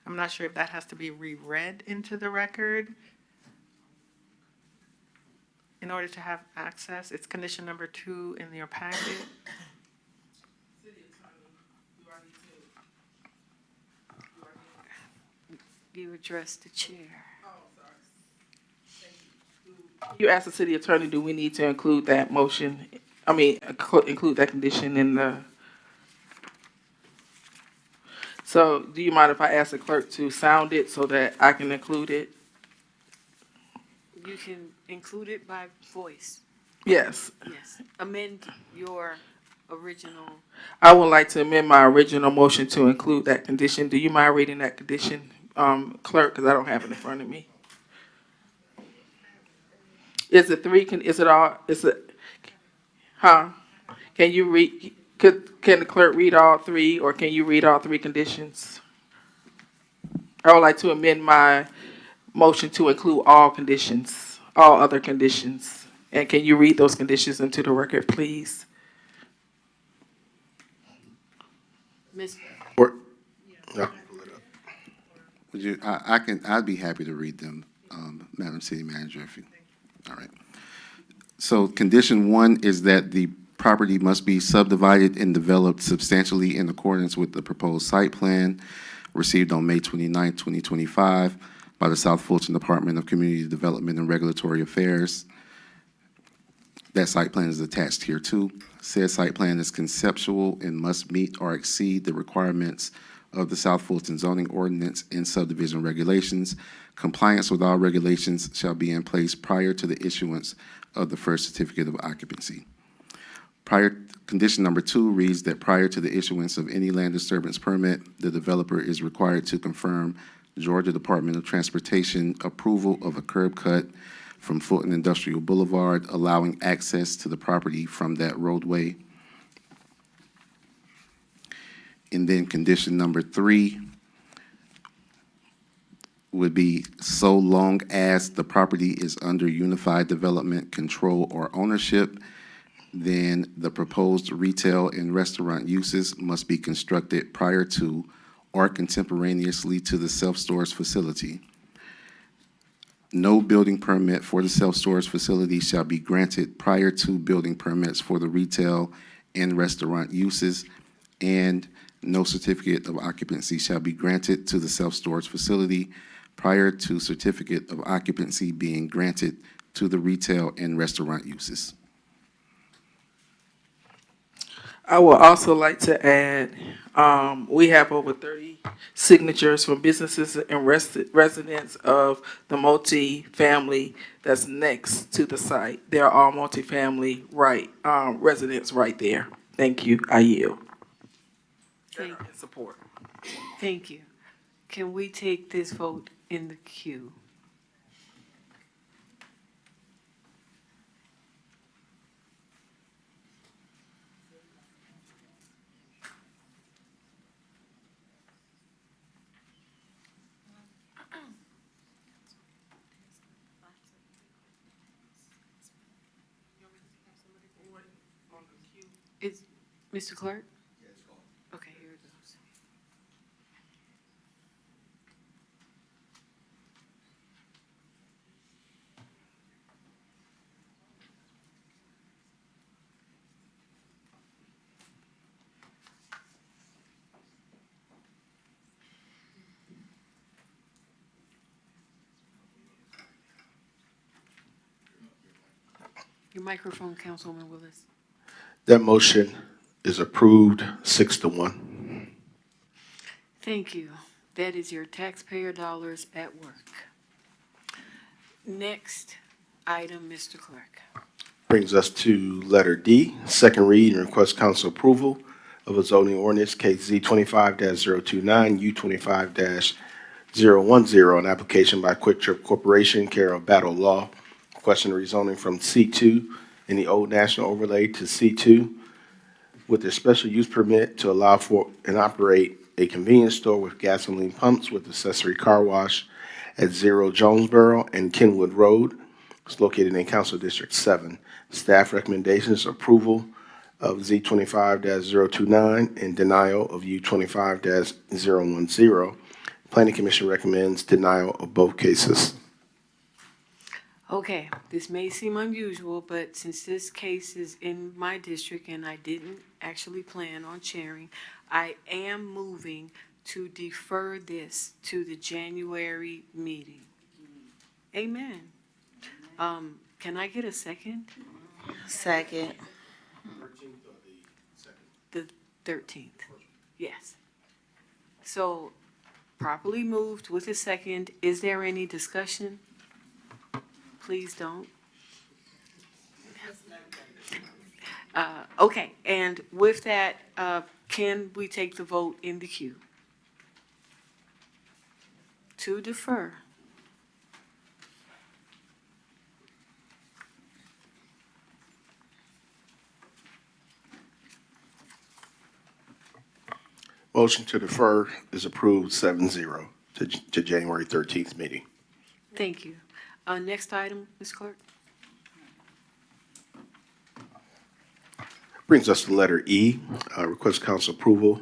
I'm not sure if that has to be reread into the record in order to have access. It's condition number 2 in your packet. You address the chair. You asked the city attorney, do we need to include that motion? Include that condition in the. So do you mind if I ask the clerk to sound it so that I can include it? You can include it by voice. Yes. Yes. Amend your original. I would like to amend my original motion to include that condition. Do you mind reading that condition, clerk, because I don't have it in front of me? Is it can you read, can the clerk read all 3, or can you read all 3 conditions? I would like to amend my motion to include all conditions, all other conditions. And can you read those conditions into the record, please? Ms. Yeah. Would you, I'd be happy to read them, Madam City Manager, if you, all right. So condition 1 is that the property must be subdivided and developed substantially in accordance with the proposed site plan received on May 29, 2025 by the South Fulton Department of Community Development and Regulatory Affairs. That site plan is attached here too. Said site plan is conceptual and must meet or exceed the requirements of the South Fulton zoning ordinance and subdivision regulations. Compliance with all regulations shall be in place prior to the issuance of the first certificate of occupancy. Condition number 2 reads that prior to the issuance of any land disturbance permit, the developer is required to confirm Georgia Department of Transportation approval of a curb cut from Fulton Industrial Boulevard, allowing access to the property from that roadway. And then condition number 3 would be so long as the property is under unified development, control, or ownership, then the proposed retail and restaurant uses must be constructed prior to or contemporaneously to the self-storage facility. No building permit for the self-storage facility shall be granted prior to building permits for the retail and restaurant uses, and no certificate of occupancy shall be granted to the self-storage facility prior to certificate of occupancy being granted to the retail and restaurant uses. I would also like to add, we have over 30 signatures from businesses and residents of the multi-family that's next to the site. There are multi-family residents right there. Thank you. I yield. Thank you. Support. Thank you. Can we take this vote in the queue? Is Mr. Clerk? Okay, here it goes. Your microphone, Councilwoman Willis. That motion is approved 6-1. Thank you. That is your taxpayer dollars at work. Next item, Mr. Clerk. Brings us to letter D, second read and request council approval of a zoning ordinance case Z 25-029, U 25-010, an application by Quick Trip Corporation, care of Battle Law, requesting rezoning from C2 in the old national overlay to C2 with a special use permit to allow for and operate a convenience store with gasoline pumps with accessory car wash at 0 Jonesboro and Kenwood Road. It's located in Council District 7. Staff recommendations approval of Z 25-029 and denial of U 25-010. Planning Commission recommends denial of both cases. Okay, this may seem unusual, but since this case is in my district and I didn't actually plan on sharing, I am moving to defer this to the January meeting. Amen. Can I get a second? Second. The 13th, yes. So properly moved with a second. Is there any discussion? Please don't. Okay, and with that, can we take the vote in the queue? To defer. Motion to defer is approved 7-0 to January 13th meeting. Thank you. Next item, Ms. Clerk. Brings us to letter E, request council approval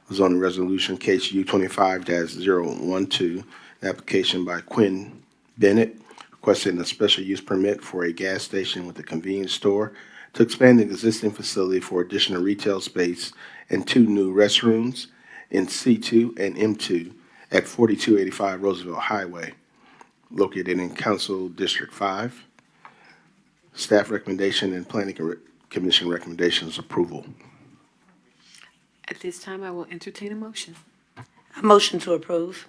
of zoning resolution case U 25-012, an application by Quinn Bennett requesting a special use permit for a gas station with a convenience store to expand the existing facility for additional retail space and 2 new restrooms in C2 and M2 at 4285 Roosevelt Highway, located in Council District 5. Staff recommendation and Planning Commission recommendations approval. At this time, I will entertain a motion. A motion to approve.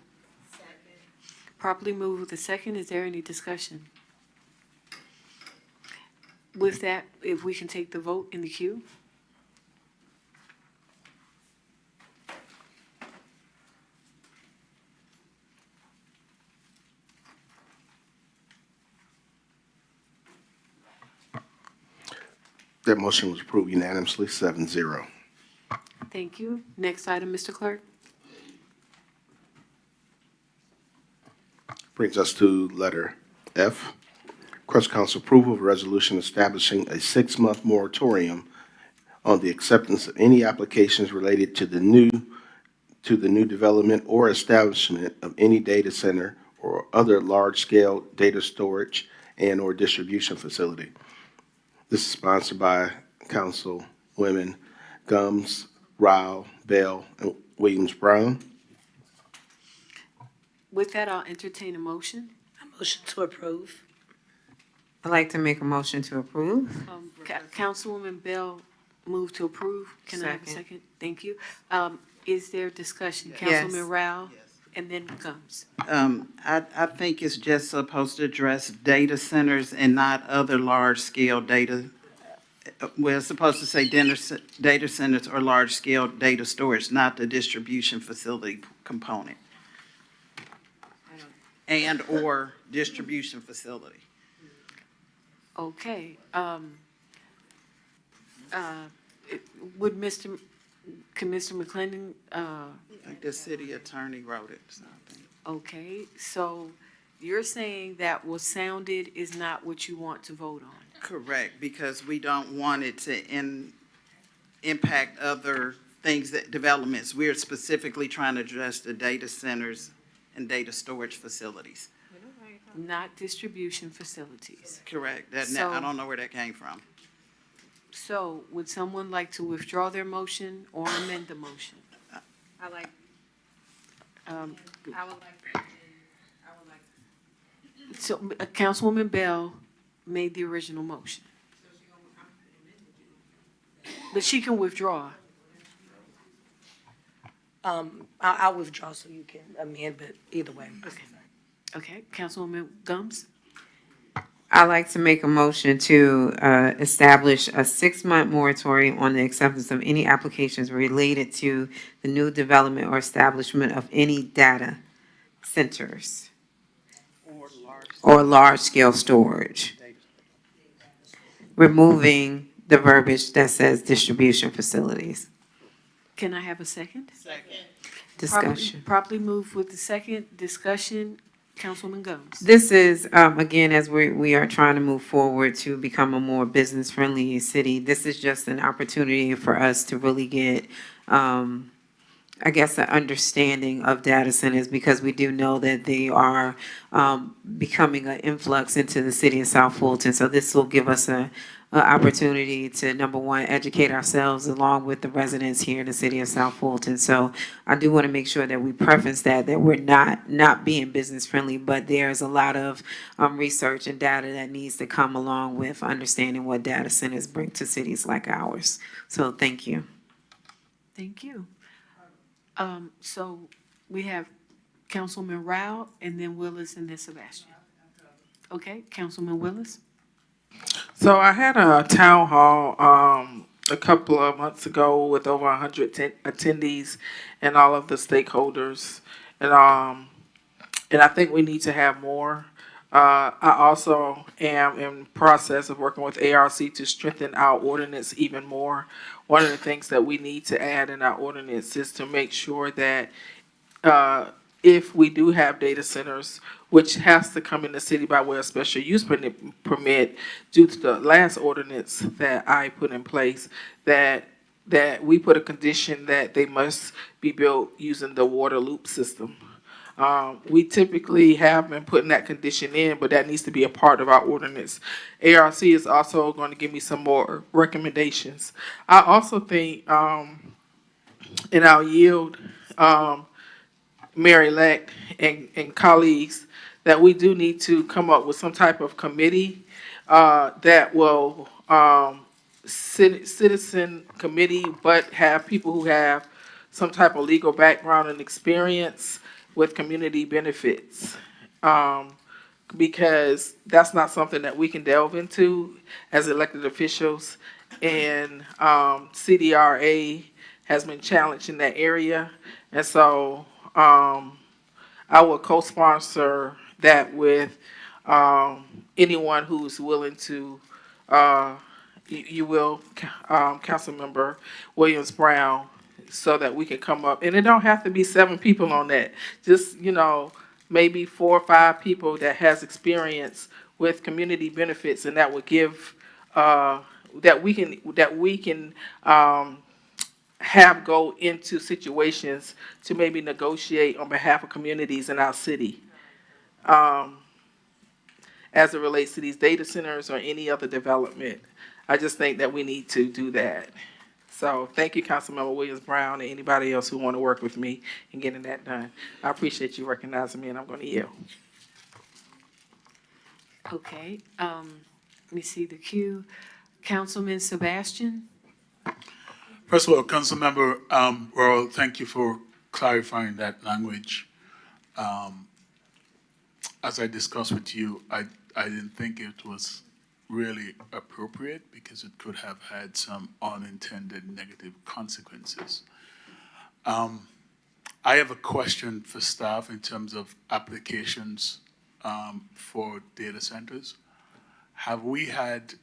Properly moved with a second. Is there any discussion? With that, if we can take the vote in the queue? That motion was approved unanimously, 7-0. Thank you. Next item, Mr. Clerk. Brings us to letter F. Request council approval of a resolution establishing a 6-month moratorium on the acceptance of any applications related to the new development or establishment of any data center or other large-scale data storage and or distribution facility. This is sponsored by Councilwomen Gumbs, Rao, Bell, and Williams-Brown. With that, I'll entertain a motion. A motion to approve. I'd like to make a motion to approve. Councilwoman Bell moved to approve. Can I have a Second. second? Thank you. Is there discussion? Yes. Councilman Rao, and then Gumbs. I think it's just supposed to address data centers and not other large-scale data. We're supposed to say data centers or large-scale data storage, not the distribution facility component. And/or distribution facility. Okay. Would Mr. McClendon, I think the city attorney wrote it, so I think. okay, so you're saying that what sounded is not what you want to vote on? Correct, because we don't want it to impact other things, that developments. We're specifically trying to address the data centers and data storage facilities. Not distribution facilities. Correct. I don't know where that came from. So would someone like to withdraw their motion or amend the motion? I like, Um, I would like, So Councilwoman Bell made the original motion. But she can withdraw. I'll withdraw so you can amend, but either way. Okay, Councilwoman Gums? I'd like to make a motion to establish a 6-month moratorium on the acceptance of any applications related to the new development or establishment of any data centers or large-scale storage, removing the verbiage that says distribution facilities. Can I have a second? Discussion. Properly moved with the second discussion, Councilwoman Gums. This is, again, as we are trying to move forward to become a more business-friendly city, this is just an opportunity for us to really get, I guess, an understanding of data centers, because we do know that they are becoming an influx into the city of South Fulton. So this will give us a opportunity to, number one, educate ourselves along with the residents here in the city of South Fulton. So I do want to make sure that we preface that we're not being business friendly, but there's a lot of research and data that needs to come along with understanding what data centers bring to cities like ours. So thank you. Thank you. So we have Councilman Rao, and then Willis, and then Sebastian. Okay, Councilman Willis? So I had a town hall a couple of months ago with over 100 attendees and all of the stakeholders, and I think we need to have more. I also am in process of working with ARC to strengthen our ordinance even more. One of the things that we need to add in our ordinance is to make sure that if we do have data centers, which has to come in the city by way of special use permit due to the last ordinance that I put in place, that we put a condition that they must be built using the water loop system. We typically have been putting that condition in, but that needs to be a part of our ordinance. ARC is also going to give me some more recommendations. I also think, and I'll yield, Mayor-elect and colleagues, that we do need to come up with some type of committee that will citizen committee, but have people who have some type of legal background and experience with community benefits. Because that's not something that we can delve into as elected officials. And CDRA has been challenged in that area. And so I will co-sponsor that with anyone who's willing to, you will, Councilmember Williams Brown, so that we can come up. And it don't have to be 7 people on that. Just, maybe 4 or 5 people that has experience with community benefits, and that would give, that we can have go into situations to maybe negotiate on behalf of communities in our city, as it relates to these data centers or any other development. I just think that we need to do that. So thank you, Councilmember Williams Brown, and anybody else who want to work with me in getting that done. I appreciate you recognizing me, and I'm going to yield. Okay, let me see the queue. Councilman Sebastian? First of all, Councilmember Worrell, thank you for clarifying that language. As I discussed with you, I didn't think it was really appropriate because it could have had some unintended negative consequences. I have a question for staff in terms of applications for data centers. Have we had,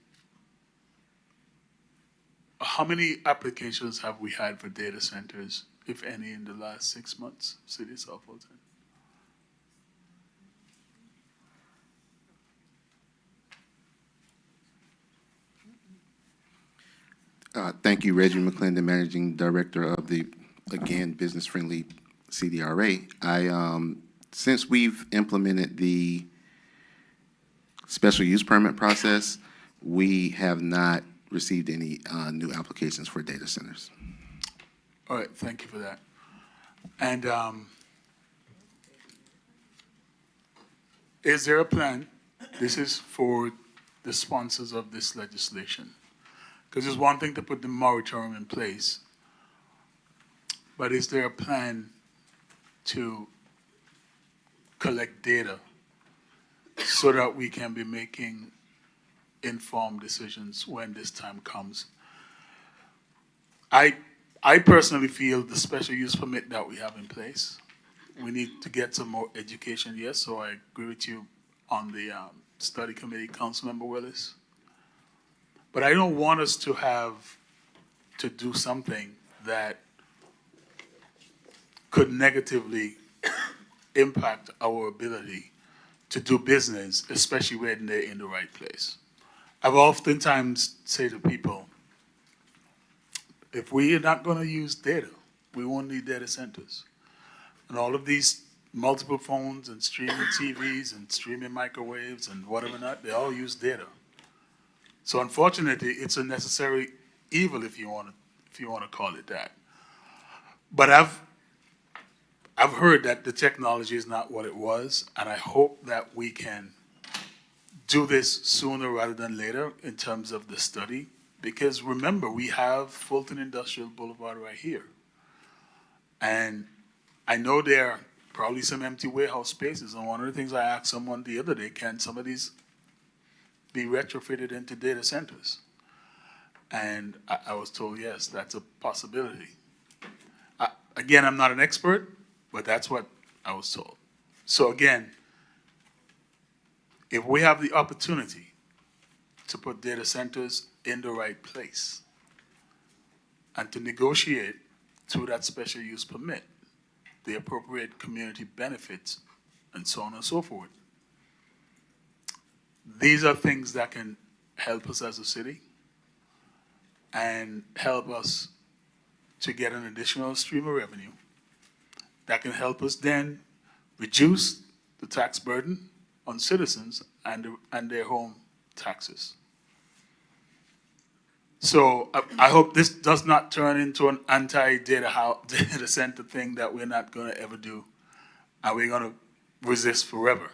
how many applications have we had for data centers, if any, in the last 6 months, City of South Fulton? Thank you, Reggie McClendon, Managing Director of the, again, business-friendly CDRA. Since we've implemented the special use permit process, we have not received any new applications for data centers. All right, thank you for that. And is there a plan, this is for the sponsors of this legislation, Because it's one thing to put the moratorium in place, but is there a plan to collect data so that we can be making informed decisions when this time comes? I personally feel the special use permit that we have in place, we need to get some more education, yes, so I agree with you on the study committee, Councilmember Willis. But I don't want us to have to do something that could negatively impact our ability to do business, especially when they're in the right place. I've oftentimes say to people, if we are not going to use data, we won't need data centers. And all of these multiple phones and streaming TVs and streaming microwaves and whatever not, they all use data. So unfortunately, it's a necessary evil if you want to call it that. But I've heard that the technology is not what it was, and I hope that we can do this sooner rather than later in terms of the study. Because remember, we have Fulton Industrial Boulevard right here. And I know there are probably some empty warehouse spaces, and one of the things I asked someone the other day, can some of these be retrofitted into data centers? And I was told, yes, that's a possibility. Again, I'm not an expert, but that's what I was told. So again, if we have the opportunity to put data centers in the right place and to negotiate through that special use permit the appropriate community benefits and so on and so forth, these are things that can help us as a city and help us to get an additional stream of revenue that can help us then reduce the tax burden on citizens and their home taxes. So I hope this does not turn into an anti-data data center thing that we're not going to ever do, and we're going to resist forever,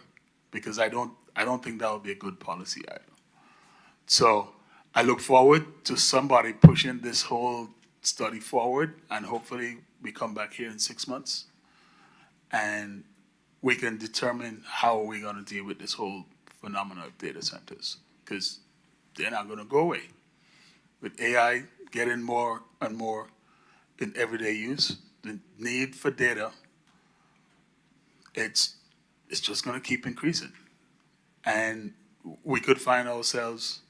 because I don't think that would be a good policy either. So I look forward to somebody pushing this whole study forward, and hopefully we come back here in 6 months and we can determine how we're going to deal with this whole phenomenon of data centers, because they're not going to go away. With AI getting more and more in everyday use, the need for data, it's just going to keep increasing. And we could find ourselves,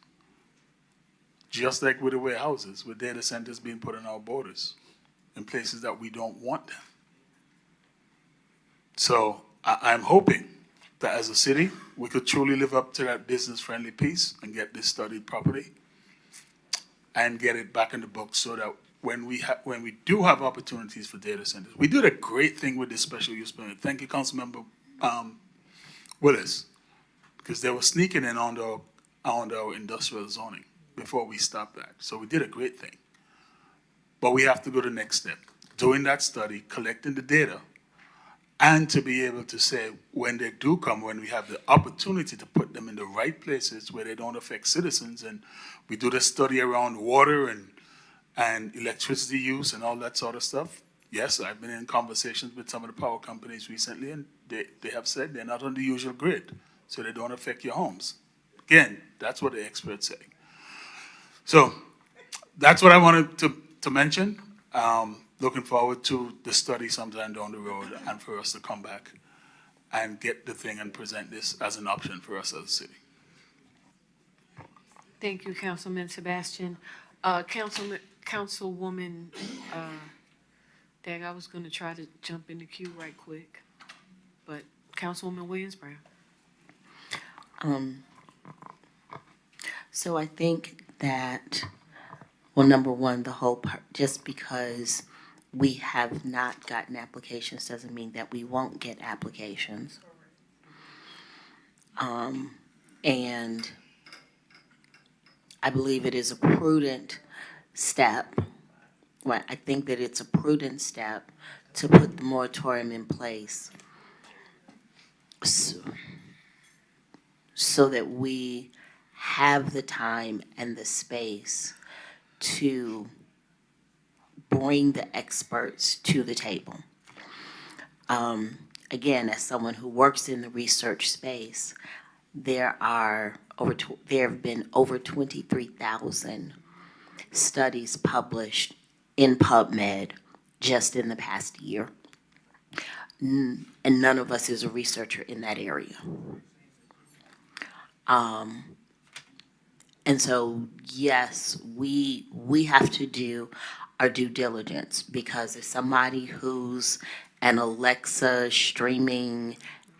just like with the warehouses, with data centers being put on our borders in places that we don't want them. So I'm hoping that as a city, we could truly live up to that business-friendly piece and get this studied properly and get it back in the books, so that when we do have opportunities for data centers, we did a great thing with this special use permit. Thank you, Councilmember Willis, because they were sneaking in on our industrial zoning before we stopped that. So we did a great thing. But we have to go to the next step, doing that study, collecting the data, and to be able to say, when they do come, when we have the opportunity to put them in the right places where they don't affect citizens, and we do the study around water and electricity use and all that sort of stuff. Yes, I've been in conversations with some of the power companies recently, and they have said they're not on the usual grid, so they don't affect your homes. Again, that's what the experts say. So that's what I wanted to mention. Looking forward to the study sometime down the road, and for us to come back and get the thing and present this as an option for us as a city. Thank you, Councilman Sebastian. Councilwoman Dag, I was going to try to jump in the queue right quick, but Councilwoman Williams-Brown. So I think that, well, number one, the whole part, just because we have not gotten applications doesn't mean that we won't get applications. And I believe it is a prudent step. Well, I think that it's a prudent step to put the moratorium in place so that we have the time and the space to bring the experts to the table. Again, as someone who works in the research space, there have been over 23,000 studies published in PubMed just in the past year. And none of us is a researcher in that area. And so, yes, we have to do our due diligence, because as somebody who's an Alexa streaming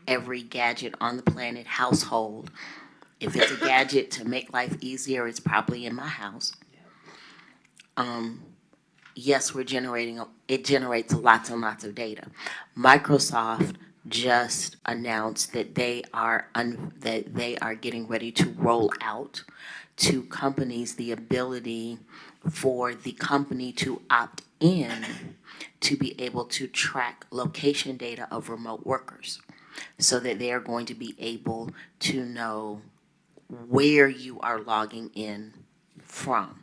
every gadget on the planet household, if it's a gadget to make life easier, it's probably in my house. Yes, it generates lots and lots of data. Microsoft just announced that they are getting ready to roll out to companies the ability for the company to opt in to be able to track location data of remote workers, so that they are going to be able to know where you are logging in from.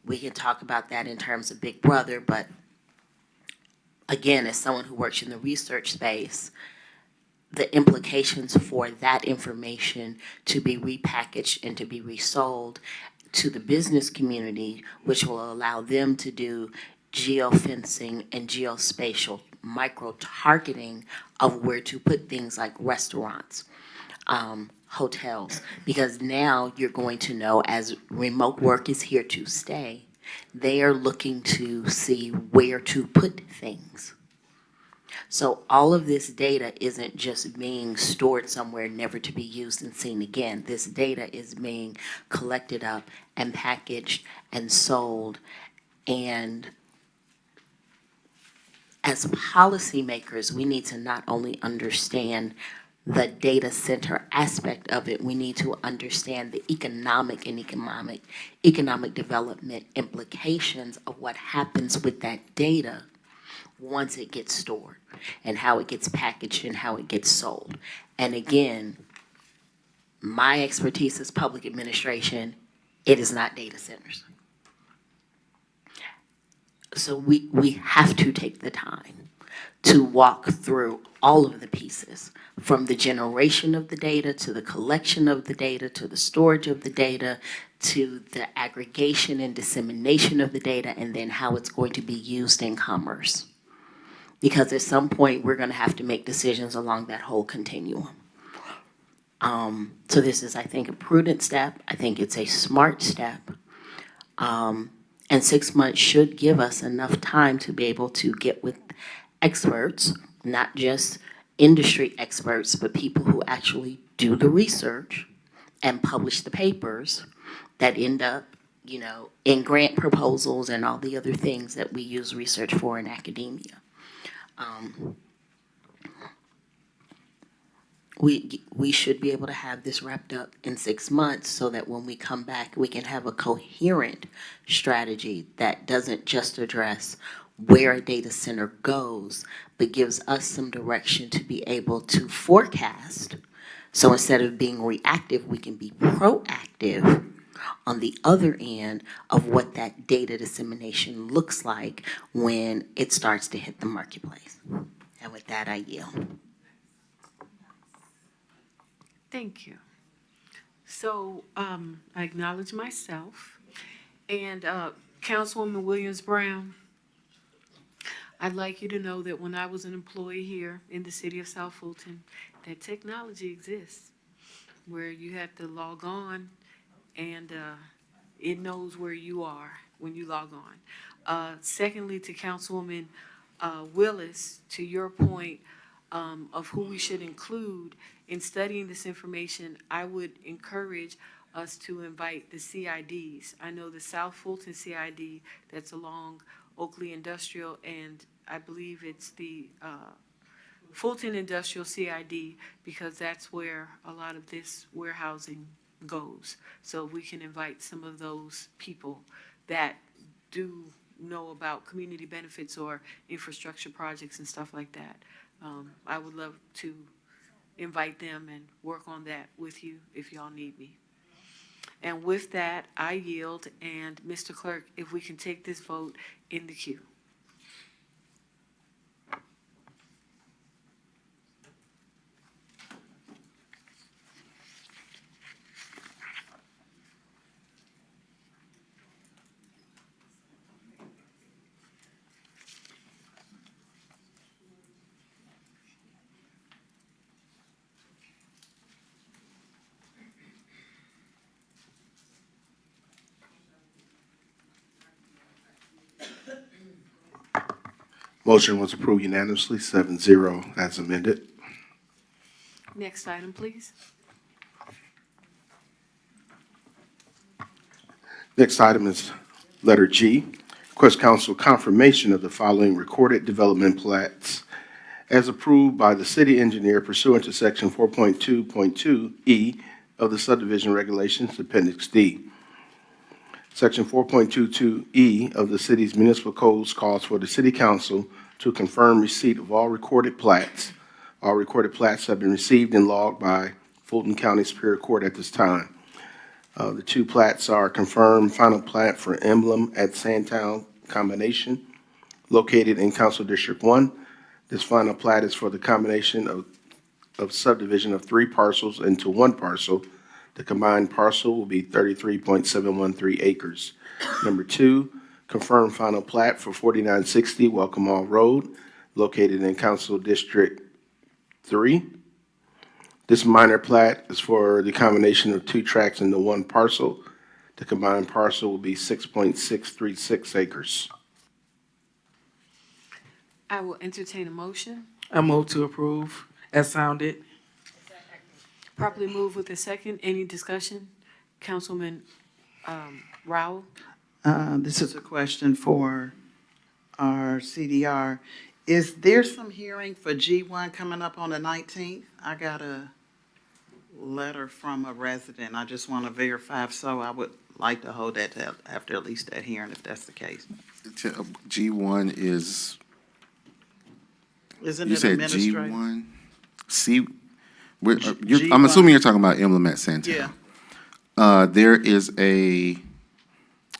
We can talk about that in terms of Big Brother, but again, as someone who works in the research space, the implications for that information to be repackaged and to be resold to the business community, which will allow them to do geofencing and geospatial micro-targeting of where to put things like restaurants, hotels, because now you're going to know, as remote work is here to stay, they are looking to see where to put things. So all of this data isn't just being stored somewhere never to be used and seen again. This data is being collected up and packaged and sold. And as policymakers, we need to not only understand the data center aspect of it, we need to understand the economic development implications of what happens with that data once it gets stored, and how it gets packaged and how it gets sold. And again, my expertise is public administration. It is not data centers. So we have to take the time to walk through all of the pieces, from the generation of the data, to the collection of the data, to the storage of the data, to the aggregation and dissemination of the data, and then how it's going to be used in commerce. Because at some point, we're going to have to make decisions along that whole continuum. So this is, I think, a prudent step. I think it's a smart step. And 6 months should give us enough time to be able to get with experts, not just industry experts, but people who actually do the research and publish the papers that end up, in grant proposals and all the other things that we use research for in academia. We should be able to have this wrapped up in 6 months, so that when we come back, we can have a coherent strategy that doesn't just address where a data center goes, but gives us some direction to be able to forecast. So instead of being reactive, we can be proactive on the other end of what that data dissemination looks like when it starts to hit the marketplace. And with that, I yield. Thank you. So I acknowledge myself. And Councilwoman Williams-Brown, I'd like you to know that when I was an employee here in the city of South Fulton, that technology exists where you have to log on and it knows where you are when you log on. Secondly, to Councilwoman Willis, to your point of who we should include in studying this information, I would encourage us to invite the CIDs. I know the South Fulton CID that's along Oakley Industrial, and I believe it's the Fulton Industrial CID, because that's where a lot of this warehousing goes. So we can invite some of those people that do know about community benefits or infrastructure projects and stuff like that. I would love to invite them and work on that with you if y'all need me. And with that, I yield, and Mr. Clerk, if we can take this vote in the queue. Motion was approved unanimously, 7-0 as amended. Next item, please. Next item is letter G. Request council confirmation of the following recorded development plats as approved by the city engineer pursuant to section 4.2.2E of the subdivision regulations, appendix D. Section 4.22E of the city's municipal codes calls for the city council to confirm receipt of all recorded plats. All recorded plats have been received and logged by Fulton County Superior Court at this time. The two plats are confirmed final plat for Emblem at Sandtown Combination located in Council District 1. This final plat is for the combination of subdivision of 3 parcels into 1 parcel. The combined parcel will be 33.713 acres. Number 2, confirmed final plat for 4960 Welcome All Road, located in Council District 3. This minor plat is for the combination of 2 tracts into 1 parcel. The combined parcel will be 6.636 acres. I will entertain a motion. I move to approve as sounded. Properly moved with a second. Any discussion? Councilman Rowell? This is a question for our CDR. Is there some hearing for G1 coming up on the 19th? I got a letter from a resident. I just want to verify, so I would like to hold that till after at least that hearing, if that's the case. G1 is, Isn't you it said administrative? G1? C, I'm G1. assuming you're talking about Emblem at Sandtown. Yeah. There is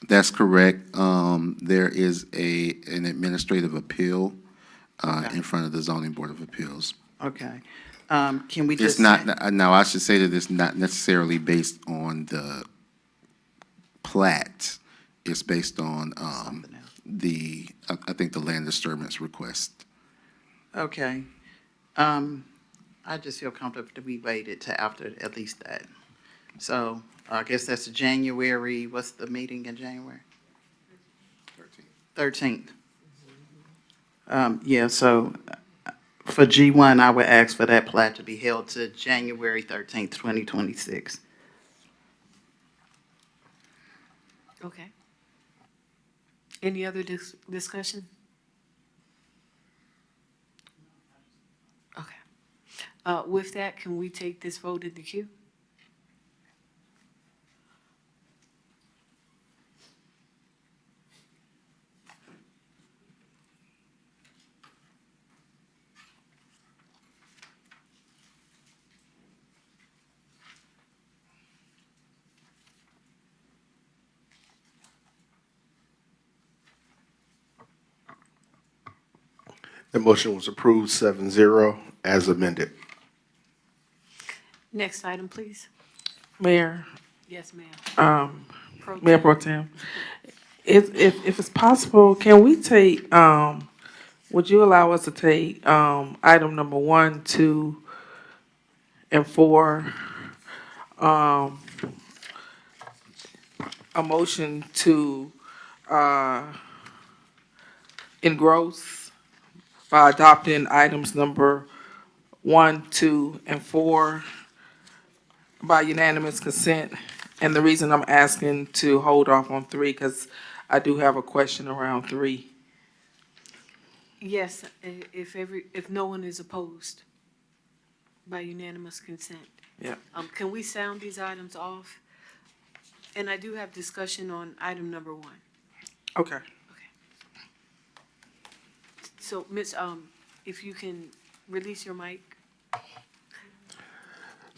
that's correct. There is an administrative appeal in front of the Zoning Board of Appeals. Okay. Can we just? It's not, now I should say that it's not necessarily based on the plat. It's based on I think the land disturbance request. Okay. I just feel comfortable if we waited to after at least that. So I guess that's January, what's the meeting in January? 13th. Yeah, so for G1, I would ask for that plat to be held to January 13th, 2026. Okay. Any other discussion? Okay. With that, can we take this vote in the queue? The motion was approved 7-0 as amended. Next item, please. Mayor, Yes, ma'am. Mayor Pro Tem, if it's possible, can we take, would you allow us to take, item number 1, 2, and 4? A motion to, engross by adopting items number 1, 2, and 4 by unanimous consent. And the reason I'm asking to hold off on 3, because I do have a question around 3. Yes, if no one is opposed by unanimous consent. Yeah. Can we sound these items off? And I do have discussion on item number 1. Okay. So, Ms., if you can release your mic.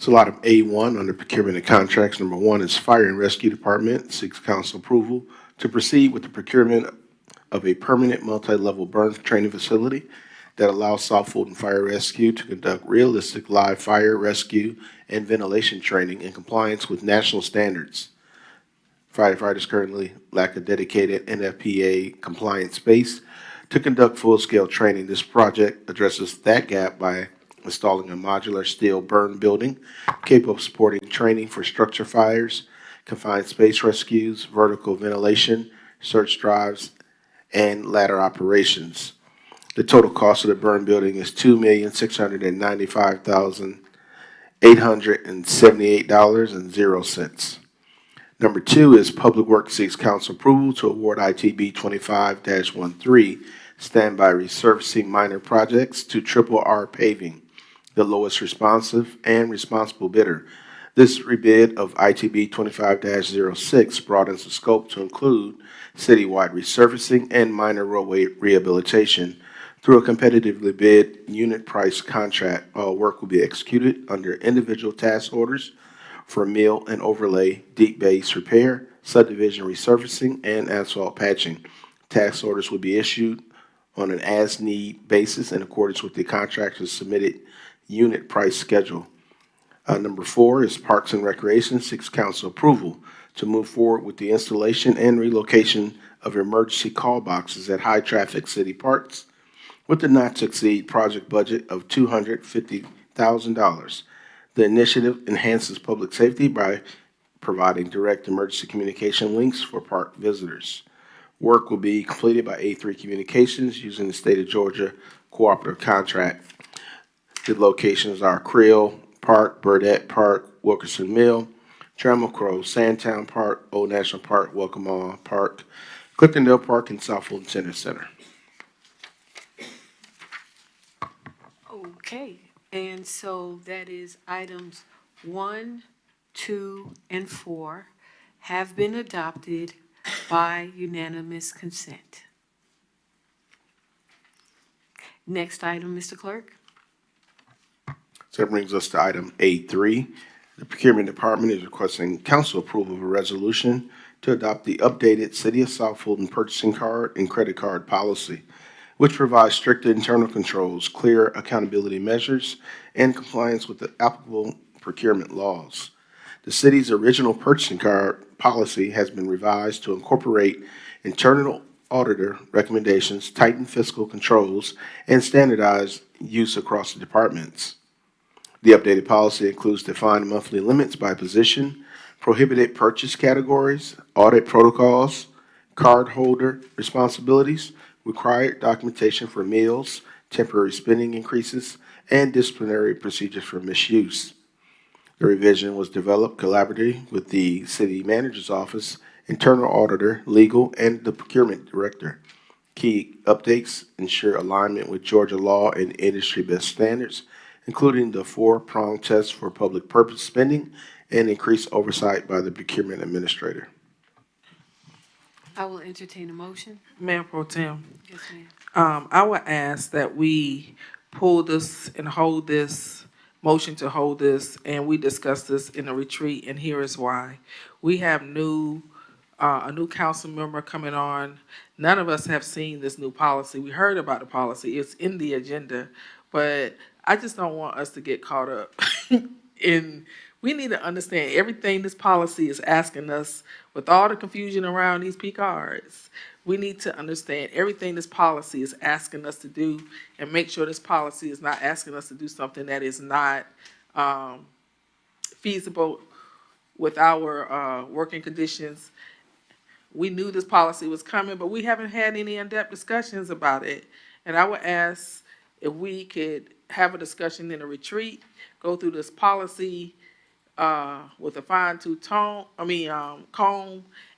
So item A1 under procurement and contracts, number 1 is Fire and Rescue Department seeks council approval to proceed with the procurement of a permanent multi-level burn training facility that allows South Fulton Fire Rescue to conduct realistic live fire rescue and ventilation training in compliance with national standards. Firefighters currently lack a dedicated NFPA compliant space to conduct full-scale training. This project addresses that gap by installing a modular steel burn building capable of supporting training for structure fires, confined space rescues, vertical ventilation, search drives, and ladder operations. The total cost of the burn building is $2,695,878.00. Number 2 is Public Works seeks council approval to award ITB 25-13 standby resurfacing minor projects to Triple R Paving, the lowest responsive and responsible bidder. This rebid of ITB 25-06 broadens the scope to include citywide resurfacing and minor roadway rehabilitation. Through a competitively bid unit price contract, all work will be executed under individual task orders for mill and overlay, deep base repair, subdivision resurfacing, and asphalt patching. Task orders will be issued on an as-need basis in accordance with the contractor's submitted unit price schedule. Number 4 is Parks and Recreation seeks council approval to move forward with the installation and relocation of emergency call boxes at high-traffic city parks with a not-to-exceed project budget of $250,000. The initiative enhances public safety by providing direct emergency communication links for park visitors. Work will be completed by A3 Communications using the State of Georgia cooperative contract. The locations are Creel Park, Burdette Park, Wilkerson Mill, Trammell Crow, Sandtown Park, Old National Park, Waccamaw Park, Cliftondale Park, and South Fulton Center Center. Okay, and so that is items 1, 2, and 4 have been adopted by unanimous consent. Next item, Mr. Clerk. So that brings us to item A3. The Procurement Department is requesting council approval of a resolution to adopt the updated City of South Fulton purchasing card and credit card policy, which provides stricter internal controls, clear accountability measures, and compliance with the applicable procurement laws. The city's original purchasing card policy has been revised to incorporate internal auditor recommendations, tighten fiscal controls, and standardize use across the departments. The updated policy includes defined monthly limits by position, prohibited purchase categories, audit protocols, cardholder responsibilities, required documentation for meals, temporary spending increases, and disciplinary procedures for misuse. The revision was developed collaboratively with the city manager's office, internal auditor, legal, and the procurement director. Key updates ensure alignment with Georgia law and industry best standards, including the 4-prong test for public purpose spending and increased oversight by the procurement administrator. I will entertain a motion. Mayor Pro Tem, Yes, ma'am. I would ask that we pull this and hold this, motion to hold this, and we discuss this in a retreat, and here is why. We have a new council member coming on. None of us have seen this new policy. We heard about the policy. It's in the agenda, but I just don't want us to get caught up in, we need to understand everything this policy is asking us with all the confusion around these P cards. We need to understand everything this policy is asking us to do and make sure this policy is not asking us to do something that is not feasible with our working conditions. We knew this policy was coming, but we haven't had any in-depth discussions about it. And I would ask if we could have a discussion in a retreat, go through this policy with a fine-tooth comb.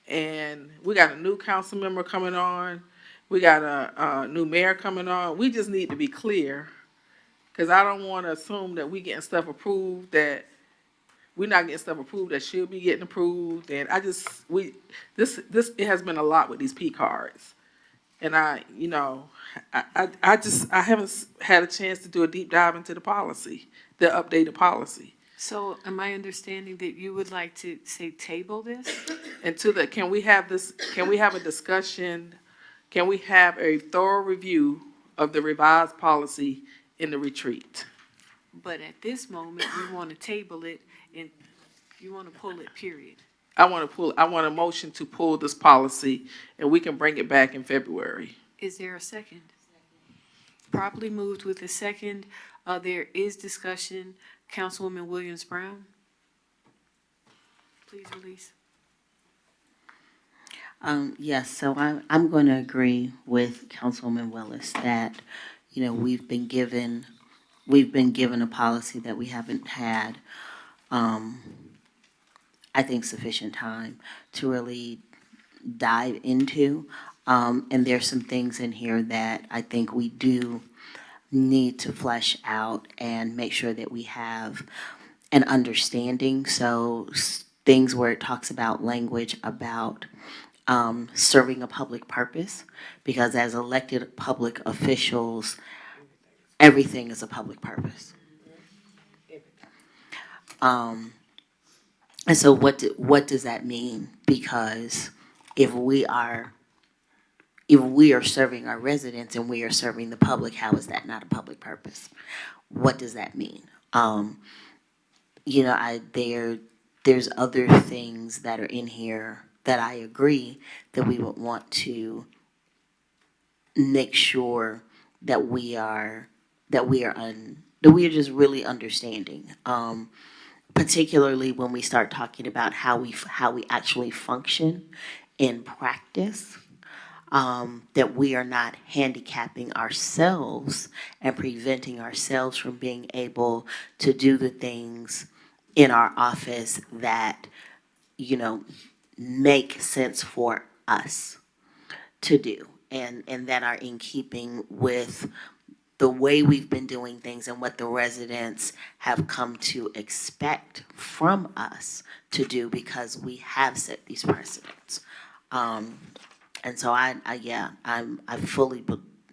And we got a new council member coming on. We got a new mayor coming on. We just need to be clear, because I don't want to assume that we getting stuff approved that we're not getting stuff approved that should be getting approved. And it has been a lot with these P cards. And I haven't had a chance to do a deep dive into the policy, the updated policy. So am I understanding that you would like to say table this? And to the, can we have a discussion, can we have a thorough review of the revised policy in the retreat? But at this moment, we want to table it and you want to pull it, period. I want a motion to pull this policy, and we can bring it back in February. Is there a second? Properly moved with a second. There is discussion. Councilwoman Williams Brown. Please release. Yes, so I'm going to agree with Councilwoman Willis that, we've been given a policy that we haven't had, I think, sufficient time to really dive into. And there's some things in here that I think we do need to flesh out and make sure that we have an understanding. So things where it talks about language about serving a public purpose, because as elected public officials, everything is a public purpose. And so what does that mean? Because if we are serving our residents and we are serving the public, how is that not a public purpose? What does that mean? There's other things that are in here that I agree that we would want to make sure that we are just really understanding. Particularly when we start talking about how we actually function in practice. That we are not handicapping ourselves and preventing ourselves from being able to do the things in our office that, make sense for us to do and that are in keeping with the way we've been doing things and what the residents have come to expect from us to do because we have set these precedents. And so I fully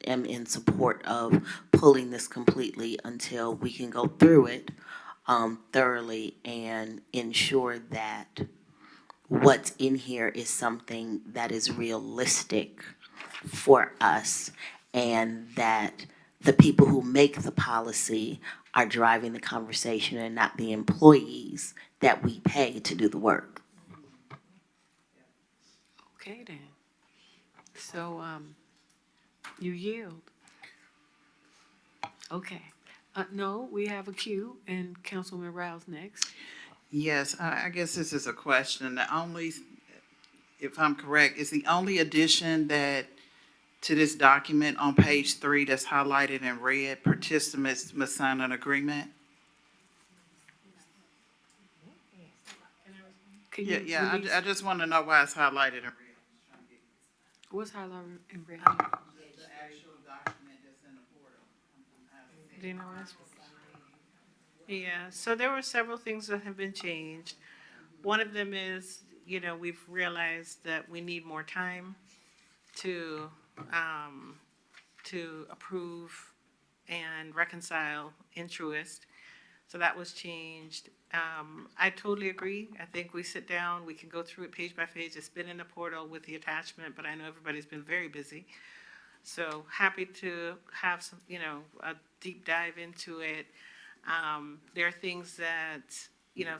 am in support of pulling this completely until we can go through it thoroughly and ensure that what's in here is something that is realistic for us and that the people who make the policy are driving the conversation and not the employees that we pay to do the work. Okay, then. So, you yield. Okay. No, we have a queue, and Councilwoman Rouse next. Yes, I guess this is a question. The only, if I'm correct, is the only addition that to this document on page 3 that's highlighted in red, participants must sign an agreement? I just want to know why it's highlighted in red. What's highlighted in red? The actual document that's in the portal. Do you know what it's? Yeah, so there were several things that have been changed. One of them is, we've realized that we need more time to approve and reconcile in Truist. So that was changed. I totally agree. I think we sit down, we can go through it page by page. It's been in the portal with the attachment, but I know everybody's been very busy. So happy to have some, a deep dive into it. There are things that,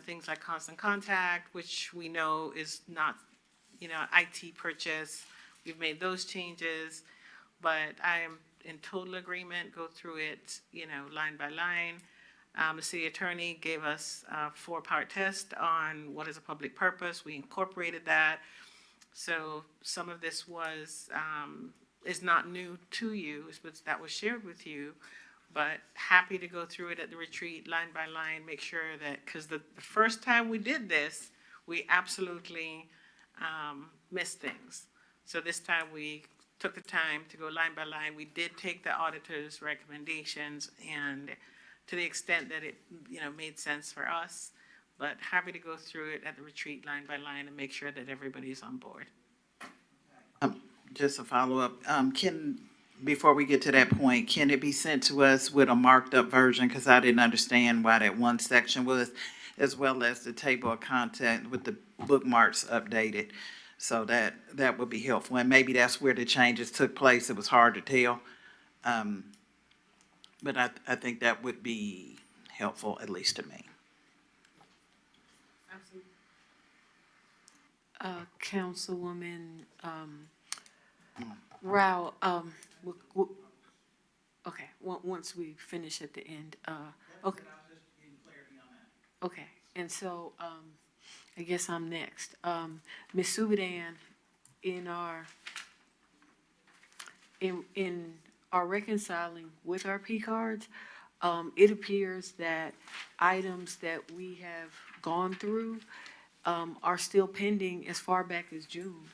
things like constant contact, which we know is not, IT purchase. We've made those changes, but I am in total agreement, go through it, line by line. The city attorney gave us a 4-part test on what is a public purpose. We incorporated that. So some of this is not new to you, but that was shared with you. But happy to go through it at the retreat, line by line, make sure that, because the first time we did this, we absolutely missed things. So this time we took the time to go line by line. We did take the auditor's recommendations and to the extent that it, made sense for us, but happy to go through it at the retreat line by line and make sure that everybody's on board. Just a follow-up. Can before we get to that point, can it be sent to us with a marked up version? Because I didn't understand why that one section was, as well as the table of content with the bookmarks updated. So that would be helpful. And maybe that's where the changes took place. It was hard to tell. But I think that would be helpful, at least to me. Councilwoman, Rao, okay, once we finish at the end, okay. Okay, and so, I guess I'm next. Ms. Subadan, in our reconciling with our P cards, it appears that items that we have gone through, are still pending as far back as June.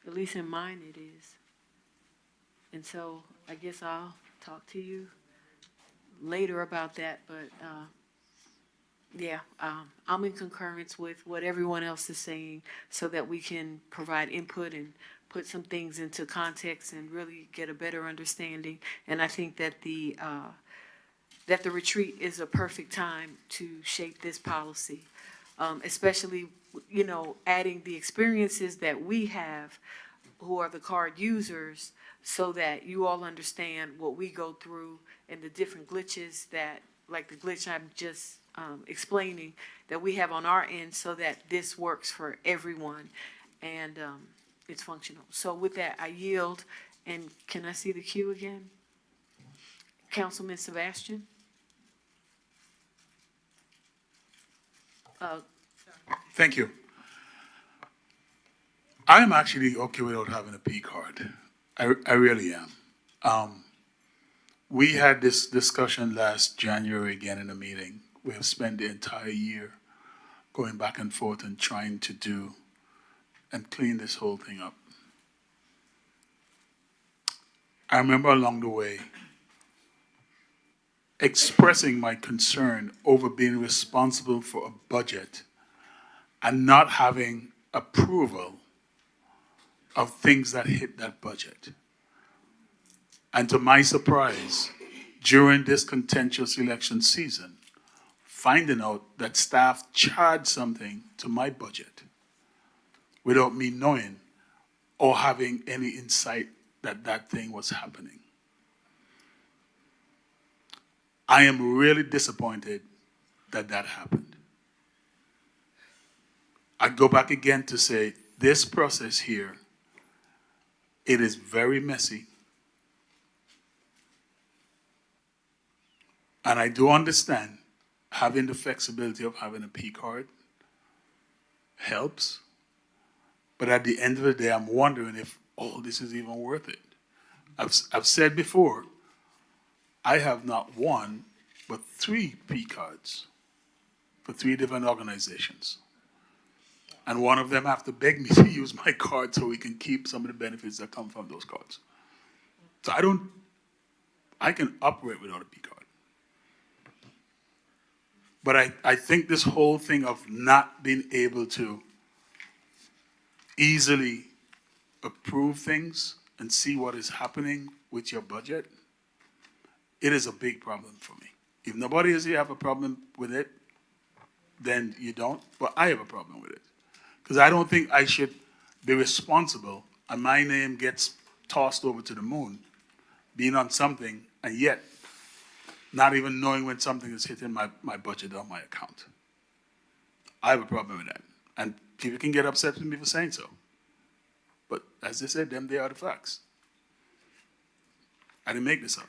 At least in mine it is. And so I guess I'll talk to you later about that, but, yeah, I'm in concurrence with what everyone else is saying so that we can provide input and put some things into context and really get a better understanding. And I think that the retreat is a perfect time to shape this policy, especially, adding the experiences that we have who are the card users so that you all understand what we go through and the different glitches that, like the glitch I'm just explaining, that we have on our end so that this works for everyone and it's functional. So with that, I yield. And can I see the queue again? Councilman Sebastian? Thank you. I'm actually okay without having a P card. I really am. We had this discussion last January again in a meeting. We have spent the entire year going back and forth and trying to do and clean this whole thing up. I remember along the way expressing my concern over being responsible for a budget and not having approval of things that hit that budget. And to my surprise, during this contentious election season, finding out that staff charged something to my budget without me knowing or having any insight that that thing was happening. I am really disappointed that that happened. I go back again to say this process here, it is very messy. And I do understand having the flexibility of having a P card helps. But at the end of the day, I'm wondering if all this is even worth it. I've said before, I have not one, but 3 P cards for 3 different organizations. And one of them have to beg me to use my card so we can keep some of the benefits that come from those cards. So I can operate without a P card. But I think this whole thing of not being able to easily approve things and see what is happening with your budget, it is a big problem for me. If nobody else here have a problem with it, then you don't, but I have a problem with it. Because I don't think I should be responsible and my name gets tossed over to the moon, being on something, and yet not even knowing when something is hitting my budget or my account. I have a problem with that. And people can get upset with me for saying so. But as they said, they are the facts. I didn't make this up.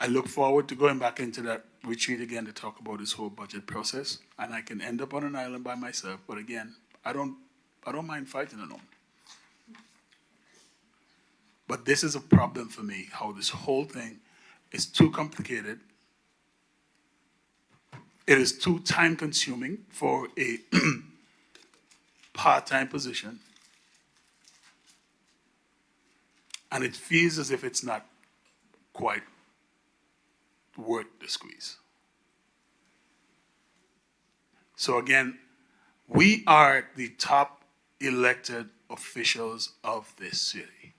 I look forward to going back into that retreat again to talk about this whole budget process. And I can end up on an island by myself. But again, I don't mind fighting alone. But this is a problem for me, how this whole thing is too complicated. It is too time-consuming for a part-time position. And it feels as if it's not quite worth the squeeze. So again, we are the top elected officials of this city.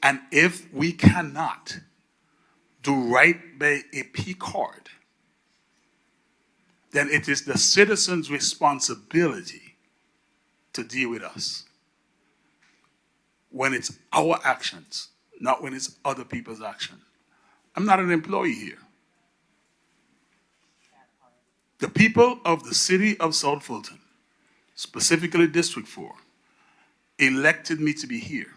And if we cannot do right by a P card, then it is the citizens' responsibility to deal with us when it's our actions, not when it's other people's action. I'm not an employee here. The people of the city of South Fulton, specifically District 4, elected me to be here,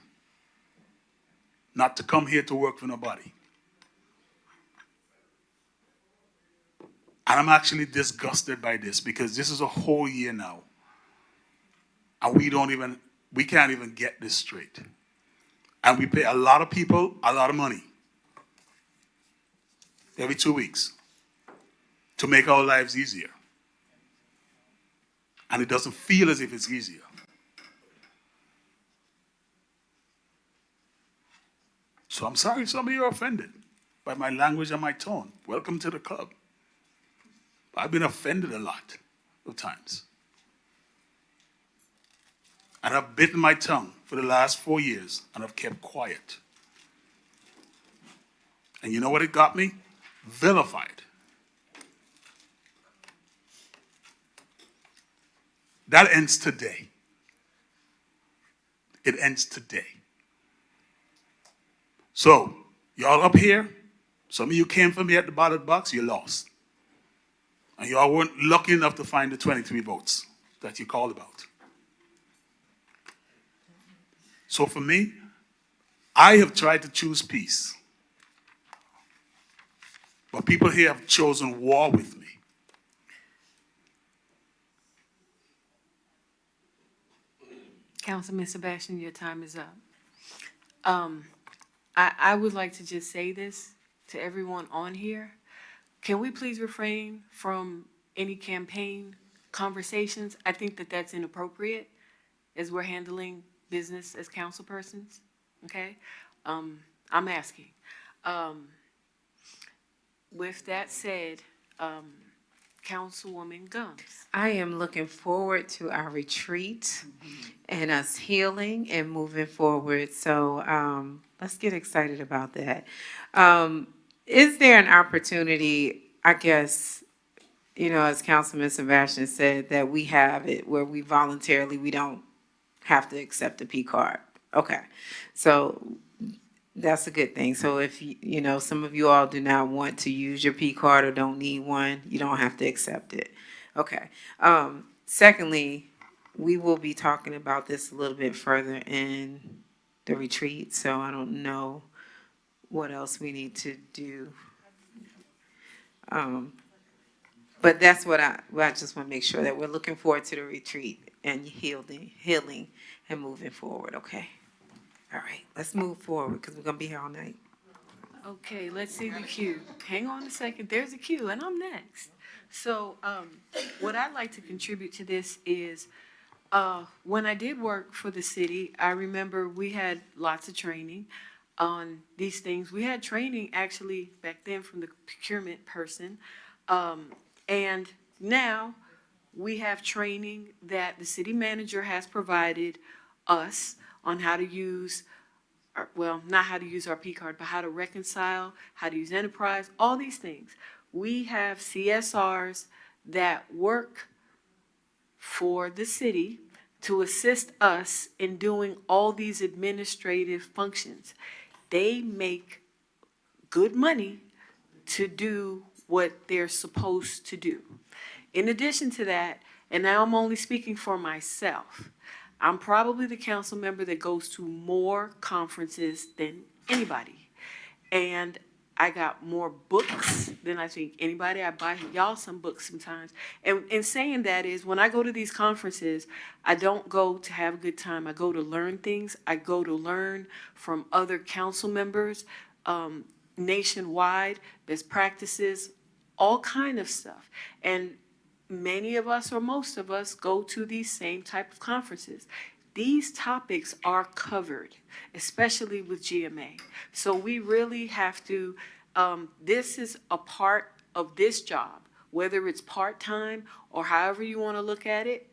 not to come here to work for nobody. And I'm actually disgusted by this because this is a whole year now. And we can't even get this straight. And we pay a lot of people a lot of money every 2 weeks to make our lives easier. And it doesn't feel as if it's easier. So I'm sorry if some of you are offended by my language and my tone. Welcome to the club. I've been offended a lot of times. And I've bitten my tongue for the last 4 years, and I've kept quiet. And you know what it got me? Vilified. That ends today. It ends today. So, y'all up here, some of you came for me at the ballot box, you lost. And y'all weren't lucky enough to find the 23 votes that you called about. So for me, I have tried to choose peace. But people here have chosen war with me. Councilman Sebastian, your time is up. I would like to just say this to everyone on here. Can we please refrain from any campaign conversations? I think that that's inappropriate as we're handling business as council persons, okay? I'm asking. With that said, Councilwoman Gums. I am looking forward to our retreat and us healing and moving forward. So let's get excited about that. Is there an opportunity, I guess, you know, as Councilman Sebastian said, that we have it where we voluntarily, we don't have to accept a P card? Okay, so that's a good thing. So if, you know, some of you all do not want to use your P card or don't need one, you don't have to accept it. Okay. Secondly, we will be talking about this a little bit further in the retreat, so I don't know what else we need to do. But that's what I just want to make sure that we're looking forward to the retreat and healing and moving forward, okay? All right, let's move forward because we're going to be here all night. Okay, let's see the queue. Hang on a second, there's a queue, and I'm next. So what I'd like to contribute to this is when I did work for the city, I remember we had lots of training on these things. We had training actually back then from the procurement person. And now we have training that the city manager has provided us on how to use, well, not how to use our P card, but how to reconcile, how to use enterprise, all these things. We have CSRs that work for the city to assist us in doing all these administrative functions. They make good money to do what they're supposed to do. In addition to that, and now I'm only speaking for myself, I'm probably the council member that goes to more conferences than anybody. And I got more books than I think anybody. I buy y'all some books sometimes. And saying that is, when I go to these conferences, I don't go to have a good time. I go to learn things. I go to learn from other council members nationwide, best practices, all kind of stuff. And many of us, or most of us, go to these same type of conferences. These topics are covered, especially with GMA. So we really have to, this is a part of this job, whether it's part-time or however you want to look at it.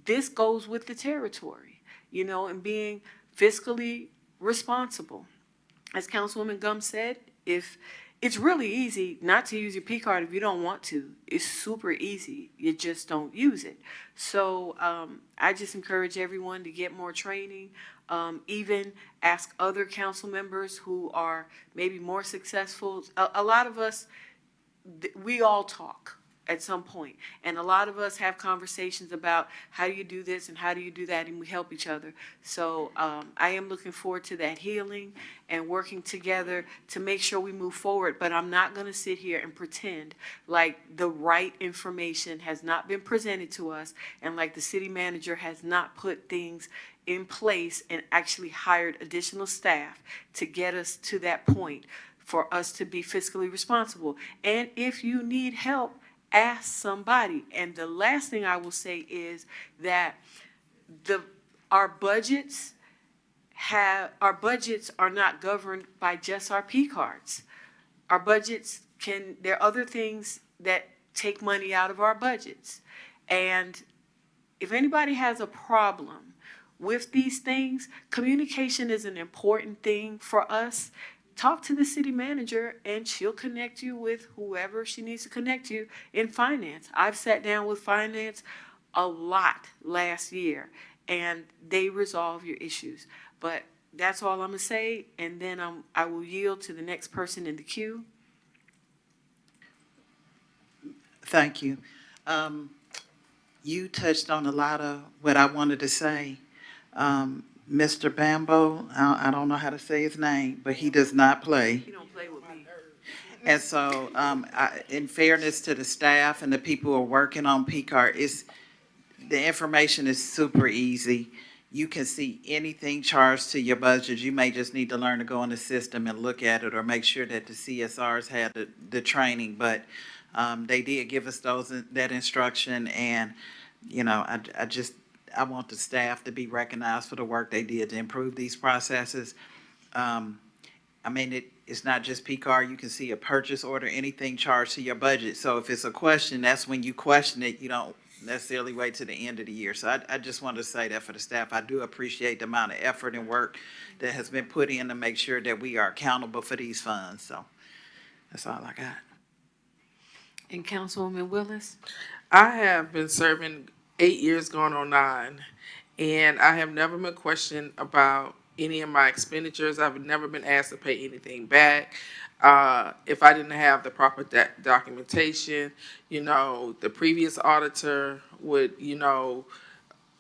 This goes with the territory. and being fiscally responsible. As Councilwoman Gum said, if it's really easy not to use your P card if you don't want to. It's super easy. You just don't use it. So I just encourage everyone to get more training. Even ask other council members who are maybe more successful. A lot of us, we all talk at some point, and a lot of us have conversations about how do you do this and how do you do that, and we help each other. So I am looking forward to that healing and working together to make sure we move forward. But I'm not going to sit here and pretend like the right information has not been presented to us, and like the city manager has not put things in place and actually hired additional staff to get us to that point for us to be fiscally responsible. And if you need help, ask somebody. And the last thing I will say is that our budgets are not governed by just our P cards. Our budgets there are other things that take money out of our budgets. And if anybody has a problem with these things, communication is an important thing for us. Talk to the city manager and she'll connect you with whoever she needs to connect you in finance. I've sat down with finance a lot last year and they resolve your issues. But that's all I'm gonna say, and then I will yield to the next person in the queue. Thank you. You touched on a lot of what I wanted to say. Mr. Bambo, I don't know how to say his name, but he does not play. He don't play with me. And so, in fairness to the staff and the people who are working on P-card, the information is super easy. You can see anything charged to your budget. You may just need to learn to go in the system and look at it or make sure that the CSRs had the training. But they did give us that instruction, and I want the staff to be recognized for the work they did to improve these processes. It's not just P-card. You can see a purchase order, anything charged to your budget. So if it's a question, that's when you question it. You don't necessarily wait to the end of the year. So I just wanted to say that for the staff. I do appreciate the amount of effort and work that has been put in to make sure that we are accountable for these funds. So that's all I got. And Councilwoman Willis? I have been serving 8 years going on 9, and I have never been questioned about any of my expenditures. I've never been asked to pay anything back. If I didn't have the proper documentation, the previous auditor would,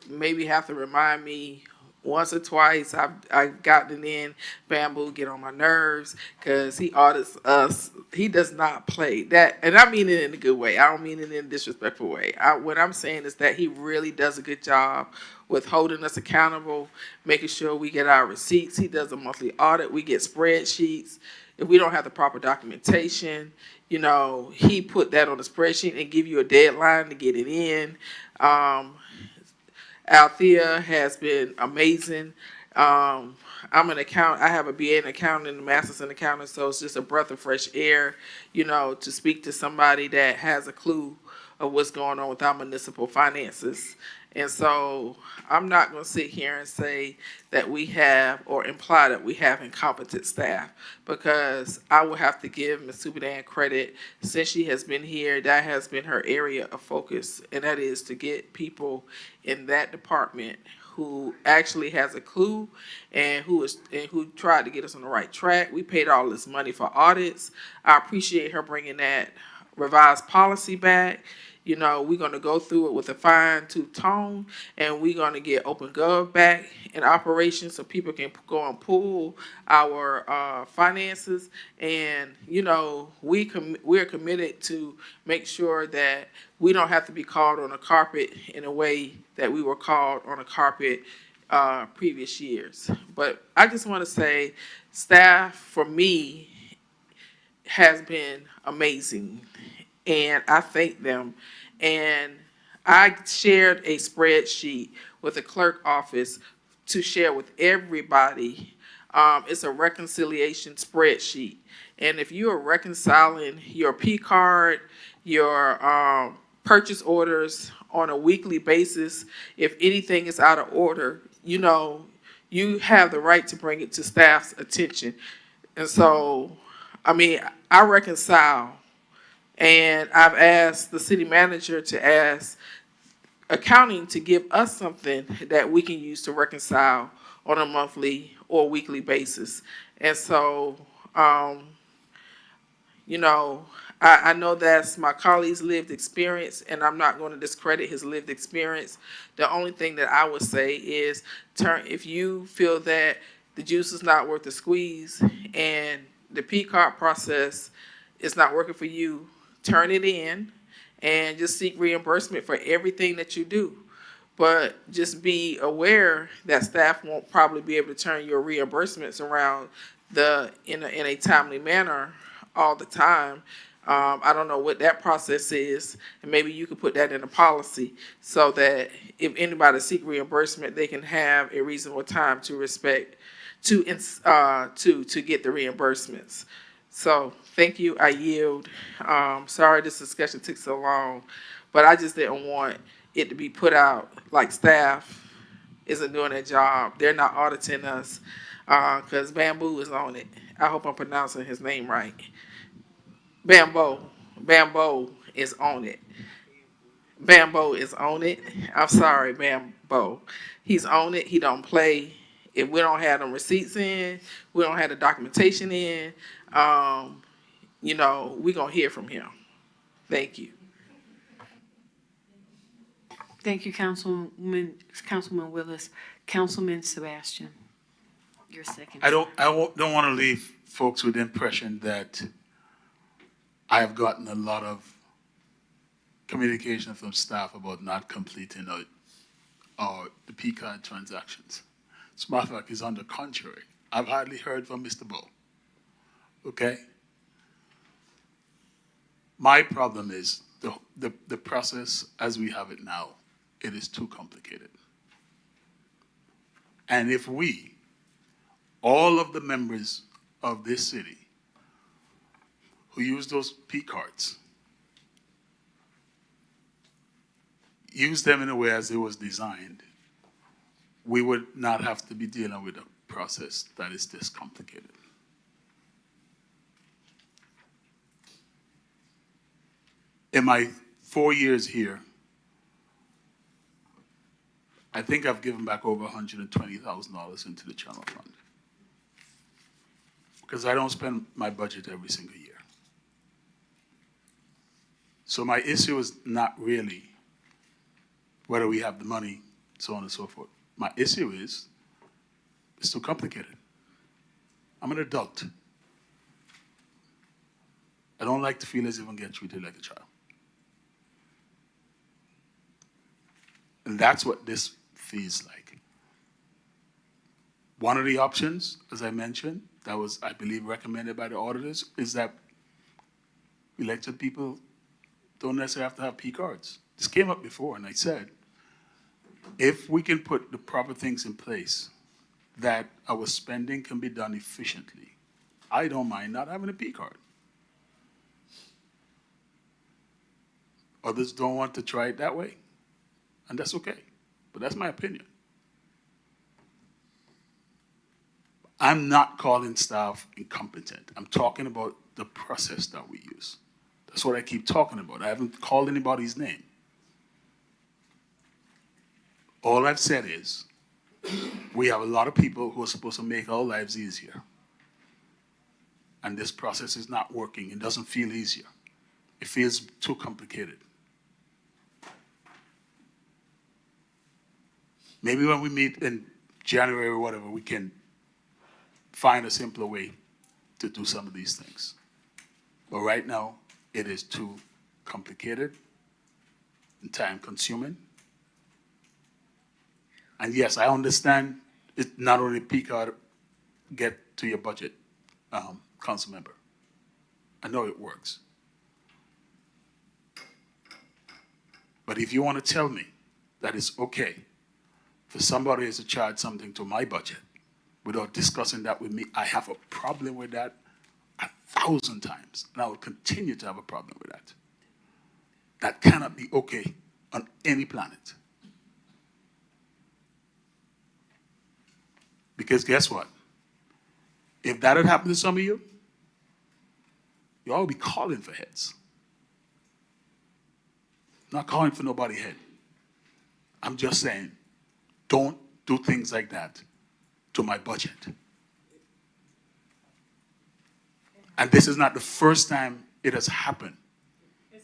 maybe have to remind me once or twice. I've gotten in. Bamboo get on my nerves because he audits us. He does not play that, and I mean it in a good way. I don't mean it in a disrespectful way. What I'm saying is that he really does a good job with holding us accountable, making sure we get our receipts. He does a monthly audit. We get spreadsheets. If we don't have the proper documentation, he put that on the spreadsheet and give you a deadline to get it in. Althea has been amazing. I'm an accountant. I have a BA in accounting and a master's in accounting, so it's just a breath of fresh air, to speak to somebody that has a clue of what's going on with our municipal finances. And so I'm not going to sit here and say that we have or imply that we have incompetent staff, because I will have to give Ms. Subadan credit. Since she has been here, that has been her area of focus, and that is to get people in that department who actually has a clue and who tried to get us on the right track. We paid all this money for audits. I appreciate her bringing that revised policy back. We're going to go through it with a fine-tooth tone, and we're going to get OpenGov back in operation so people can go and pull our finances. And, we're committed to make sure that we don't have to be called on a carpet in a way that we were called on a carpet previous years. But I just want to say staff, for me, has been amazing, and I thank them. And I shared a spreadsheet with the clerk office to share with everybody. It's a reconciliation spreadsheet, and if you are reconciling your P card, your purchase orders on a weekly basis. If anything is out of order, you have the right to bring it to staff's attention. And so, I mean, I reconcile, and I've asked the city manager to ask accounting to give us something that we can use to reconcile on a monthly or weekly basis. And so, um, I know that's my colleague's lived experience, and I'm not going to discredit his lived experience. The only thing that I would say is, if you feel that the juice is not worth the squeeze and the P card process is not working for you, turn it in and just seek reimbursement for everything that you do. But just be aware that staff won't probably be able to turn your reimbursements around in a timely manner all the time. I don't know what that process is, and maybe you could put that in a policy so that if anybody seek reimbursement, they can have a reasonable time to get the reimbursements. So thank you. I yield. Sorry this discussion took so long, but I just didn't want it to be put out like staff isn't doing their job. They're not auditing us because Bamboo is on it. I hope I'm pronouncing his name right. Bamboo is on it. Bamboo is on it. I'm sorry, Bamboo. He's on it. He don't play. If we don't have them receipts in, we don't have the documentation in, we're going to hear from him. Thank you. Thank you, Councilman Willis. Councilman Sebastian, your second. I don't want to leave folks with the impression that I have gotten a lot of communication from staff about not completing the P-card transactions. As a matter of fact, it's on the contrary. I've hardly heard from Mr. Bowe. Okay? My problem is the process as we have it now, it is too complicated. And if all of the members of this city who use those P cards, use them in a way as it was designed, we would not have to be dealing with a process that is this complicated. In my 4 years here, I think I've given back over $120,000 into the general fund because I don't spend my budget every single year. So my issue is not really whether we have the money, so on and so forth. My issue is it's too complicated. I'm an adult. I don't like to feel as if I'm getting treated like a child. And that's what this feels like. One of the options, as I mentioned, that was, I believe, recommended by the auditors, is that elected people don't necessarily have to have P cards. This came up before, and I said, if we can put the proper things in place that our spending can be done efficiently, I don't mind not having a P card. Others don't want to try it that way, and that's okay, but that's my opinion. I'm not calling staff incompetent. I'm talking about the process that we use. That's what I keep talking about. I haven't called anybody's name. All I've said is, we have a lot of people who are supposed to make our lives easier. And this process is not working. It doesn't feel easier. It feels too complicated. Maybe when we meet in January or whatever, we can find a simpler way to do some of these things. But right now, it is too complicated and time-consuming. And yes, I understand it not only P card get to your budget, council member. I know it works. But if you want to tell me that it's okay for somebody else to charge something to my budget without discussing that with me, I have a problem with that 1,000 times. And I will continue to have a problem with that. That cannot be okay on any planet. Because guess what? If that had happened to some of you, you all would be calling for heads. Not calling for nobody head. I'm just saying, don't do things like that to my budget. And this is not the first time it has happened. It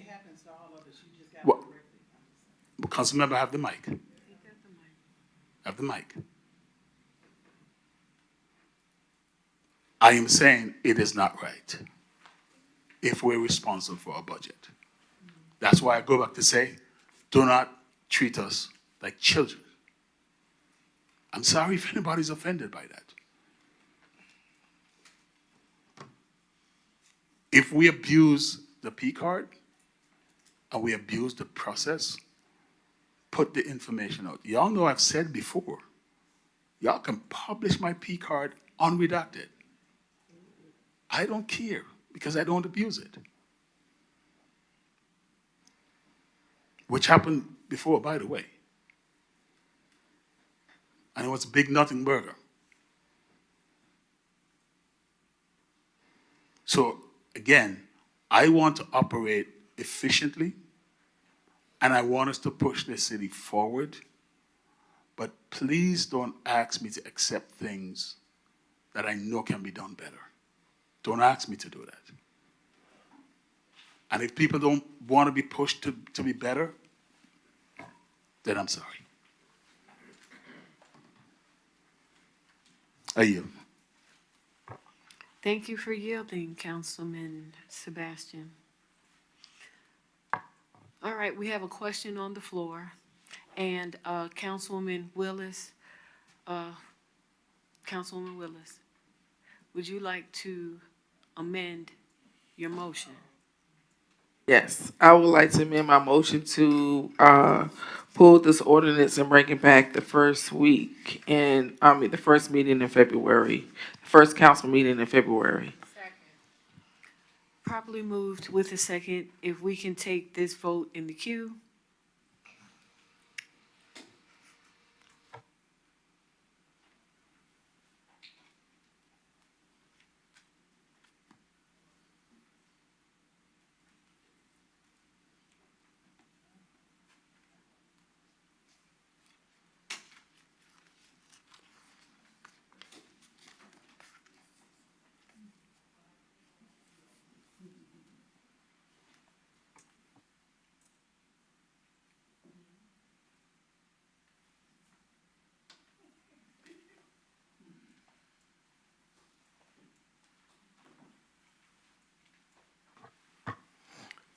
happens to all of us, you just got What? Councilmember, have the mic. Have the mic. I am saying it is not right if we're responsible for our budget. That's why I go back to say, do not treat us like children. I'm sorry if anybody's offended by that. If we abuse the P card and we abuse the process, put the information out. Y'all know I've said before, y'all can publish my P card unredacted. I don't care because I don't abuse it. Which happened before, by the way. And it was a big nothing burger. So again, I want to operate efficiently and I want us to push this city forward, but please don't ask me to accept things that I know can be done better. Don't ask me to do that. And if people don't want to be pushed to be better, then I'm sorry. I yield. Thank you for yielding, Councilman Sebastian. All right, we have a question on the floor. And Councilwoman Willis, would you like to amend your motion? Yes, I would like to amend my motion to pull this ordinance and bring it back the first week the first meeting in February, first council meeting in February. Properly moved with a second. If we can take this vote in the queue.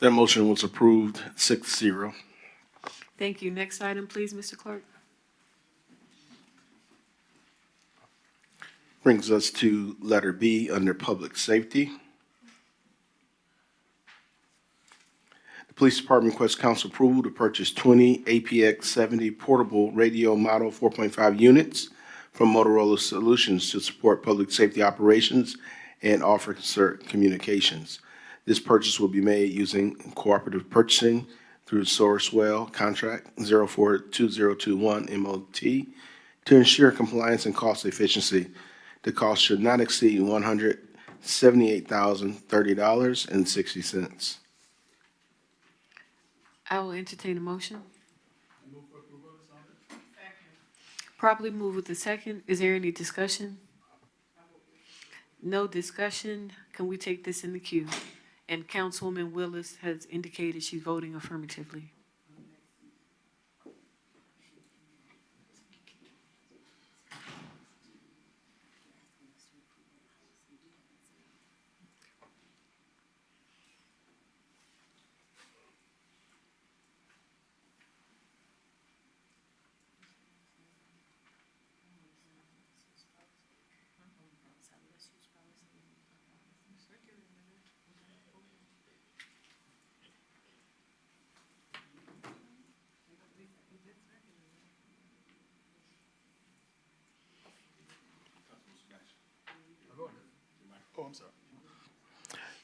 That motion was approved 6-0. Thank you. Next item, please, Mr. Clerk. Brings us to letter B under public safety. The police department requests council approval to purchase 20 APX 70 portable radio model 4.5 units from Motorola Solutions to support public safety operations and officer communications. This purchase will be made using cooperative purchasing through Sourcewell contract 042021 MOT to ensure compliance and cost efficiency. The cost should not exceed $178,030.60. I will entertain a motion. Properly moved with the second. Is there any discussion? No discussion. Can we take this in the queue? And Councilwoman Willis has indicated she's voting affirmatively.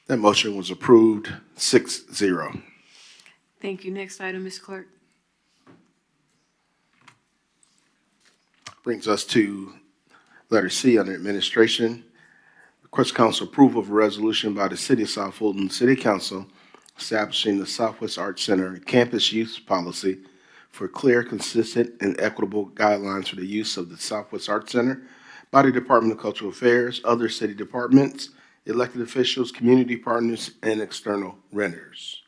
That motion was approved 6-0. Thank you. Next item, Mr. Clerk. Brings us to letter C under administration. Request council approval of a resolution by the City of South Fulton City Council establishing the Southwest Arts Center campus use policy for clear, consistent, and equitable guidelines for the use of the Southwest Arts Center by the Department of Cultural Affairs, other city departments, elected officials, community partners, and external renters.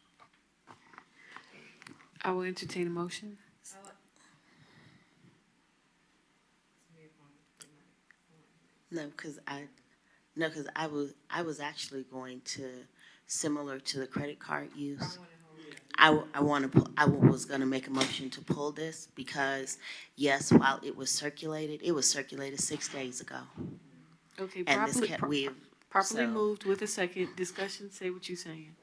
I will entertain a motion. No, because I was actually going to, similar to the credit card use. I was gonna make a motion to pull this because, yes, while it was circulated 6 days ago. Okay, And this properly so- moved with a second. Discussion, say what you're saying.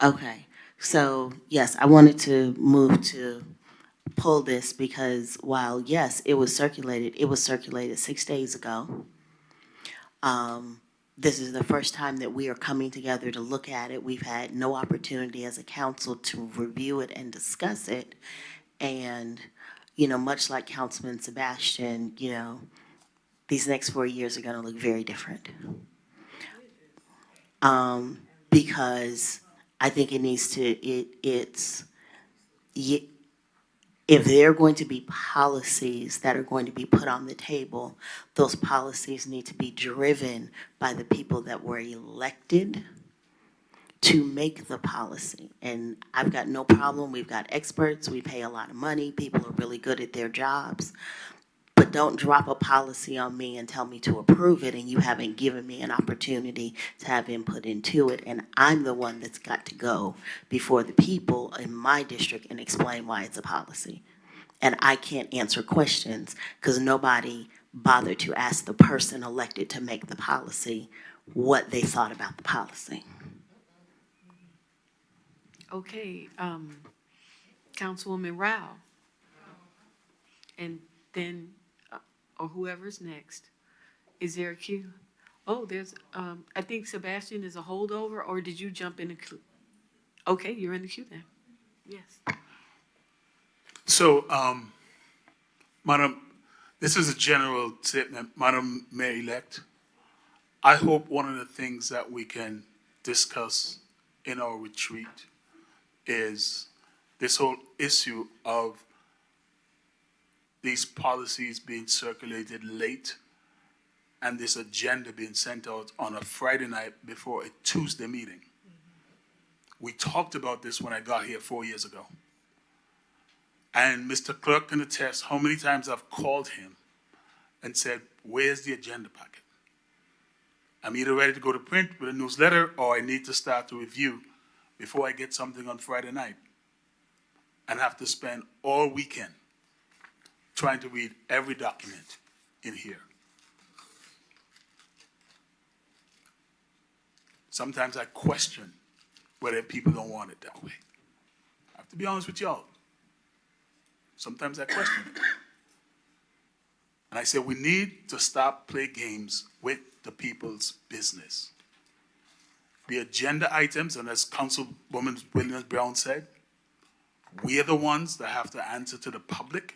Okay, so, yes, I wanted to move to pull this because while, yes, it was circulated 6 days ago. This is the first time that we are coming together to look at it. We've had no opportunity as a council to review it and discuss it. And, much like Councilman Sebastian, these next 4 years are gonna look very different. Because I think it needs to, if there are going to be policies that are going to be put on the table, those policies need to be driven by the people that were elected to make the policy. And I've got no problem. We've got experts. We pay a lot of money. People are really good at their jobs. But don't drop a policy on me and tell me to approve it, and you haven't given me an opportunity to have input into it. And I'm the one that's got to go before the people in my district and explain why it's a policy. And I can't answer questions because nobody bothered to ask the person elected to make the policy what they thought about the policy. Okay, Councilwoman Rao. And then, or whoever's next. Is there a queue? Oh, I think Sebastian is a holdover, or did you jump in the queue? Okay, you're in the queue then. Yes. So, Madam, this is a general statement. Madam Mayor-elect, I hope one of the things that we can discuss in our retreat is this whole issue of these policies being circulated late and this agenda being sent out on a Friday night before a Tuesday meeting. We talked about this when I got here 4 years ago. And Mr. Clerk can attest how many times I've called him and said, where's the agenda packet? I'm either ready to go to print with a newsletter or I need to start a review before I get something on Friday night and have to spend all weekend trying to read every document in here. Sometimes I question whether people don't want it that way. I have to be honest with y'all. Sometimes I question it. And I say we need to stop playing games with the people's business. The agenda items, and as Councilwoman Williams-Brown said, we are the ones that have to answer to the public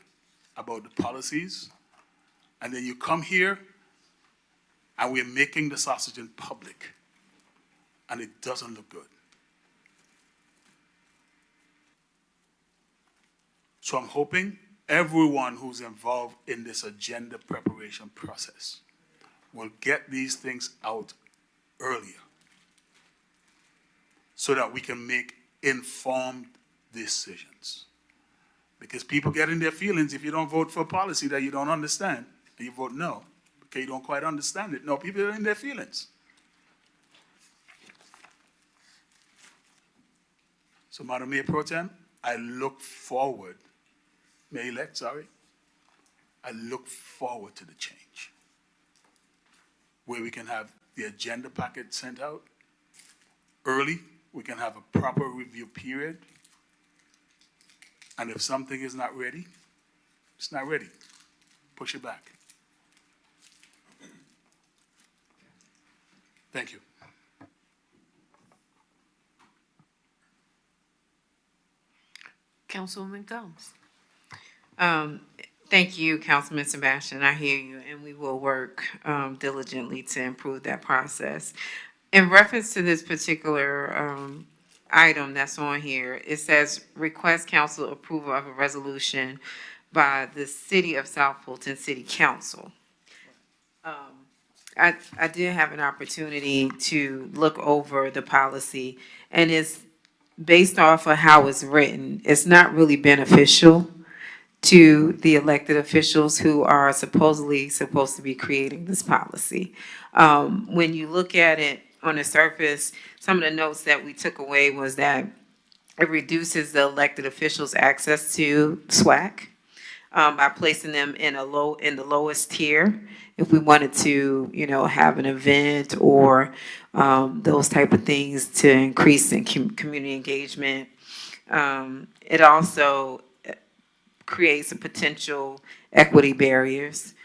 about the policies. And then you come here and we're making the sausage in public. And it doesn't look good. So I'm hoping everyone who's involved in this agenda preparation process will get these things out earlier so that we can make informed decisions. Because people get in their feelings if you don't vote for a policy that you don't understand, and you vote no, because you don't quite understand it. No, people are in their feelings. So, Madam Mayor Pro Tem, I look forward, Mayor-elect, I look forward to the change, where we can have the agenda packet sent out early, we can have a proper review period, and if something is not ready, it's not ready. Push it back. Thank you. Councilwoman Gomes. Um, Thank you, Councilman Sebastian. I hear you, and we will work diligently to improve that process. In reference to this particular item that's on here, it says request council approval of a resolution by the City of South Fulton City Council. I did have an opportunity to look over the policy, and it's based off of how it's written. It's not really beneficial to the elected officials who are supposedly supposed to be creating this policy. When you look at it on the surface, some of the notes that we took away was that it reduces the elected officials' access to SWAC by placing them in the lowest tier. If we wanted to, have an event or those type of things to increase in community engagement. It also creates a potential equity barriers.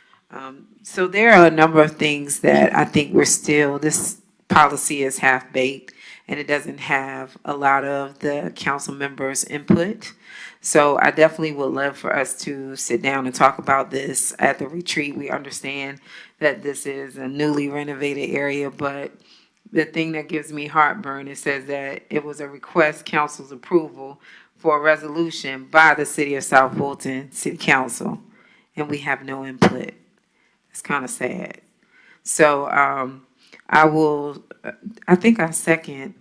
So there are a number of things that I think this policy is half-baked, and it doesn't have a lot of the council members' input. So I definitely would love for us to sit down and talk about this at the retreat. We understand that this is a newly renovated area, but the thing that gives me heartburn, it says that it was a request council's approval for a resolution by the City of South Fulton City Council, and we have no input. It's kind of sad. So I think did I second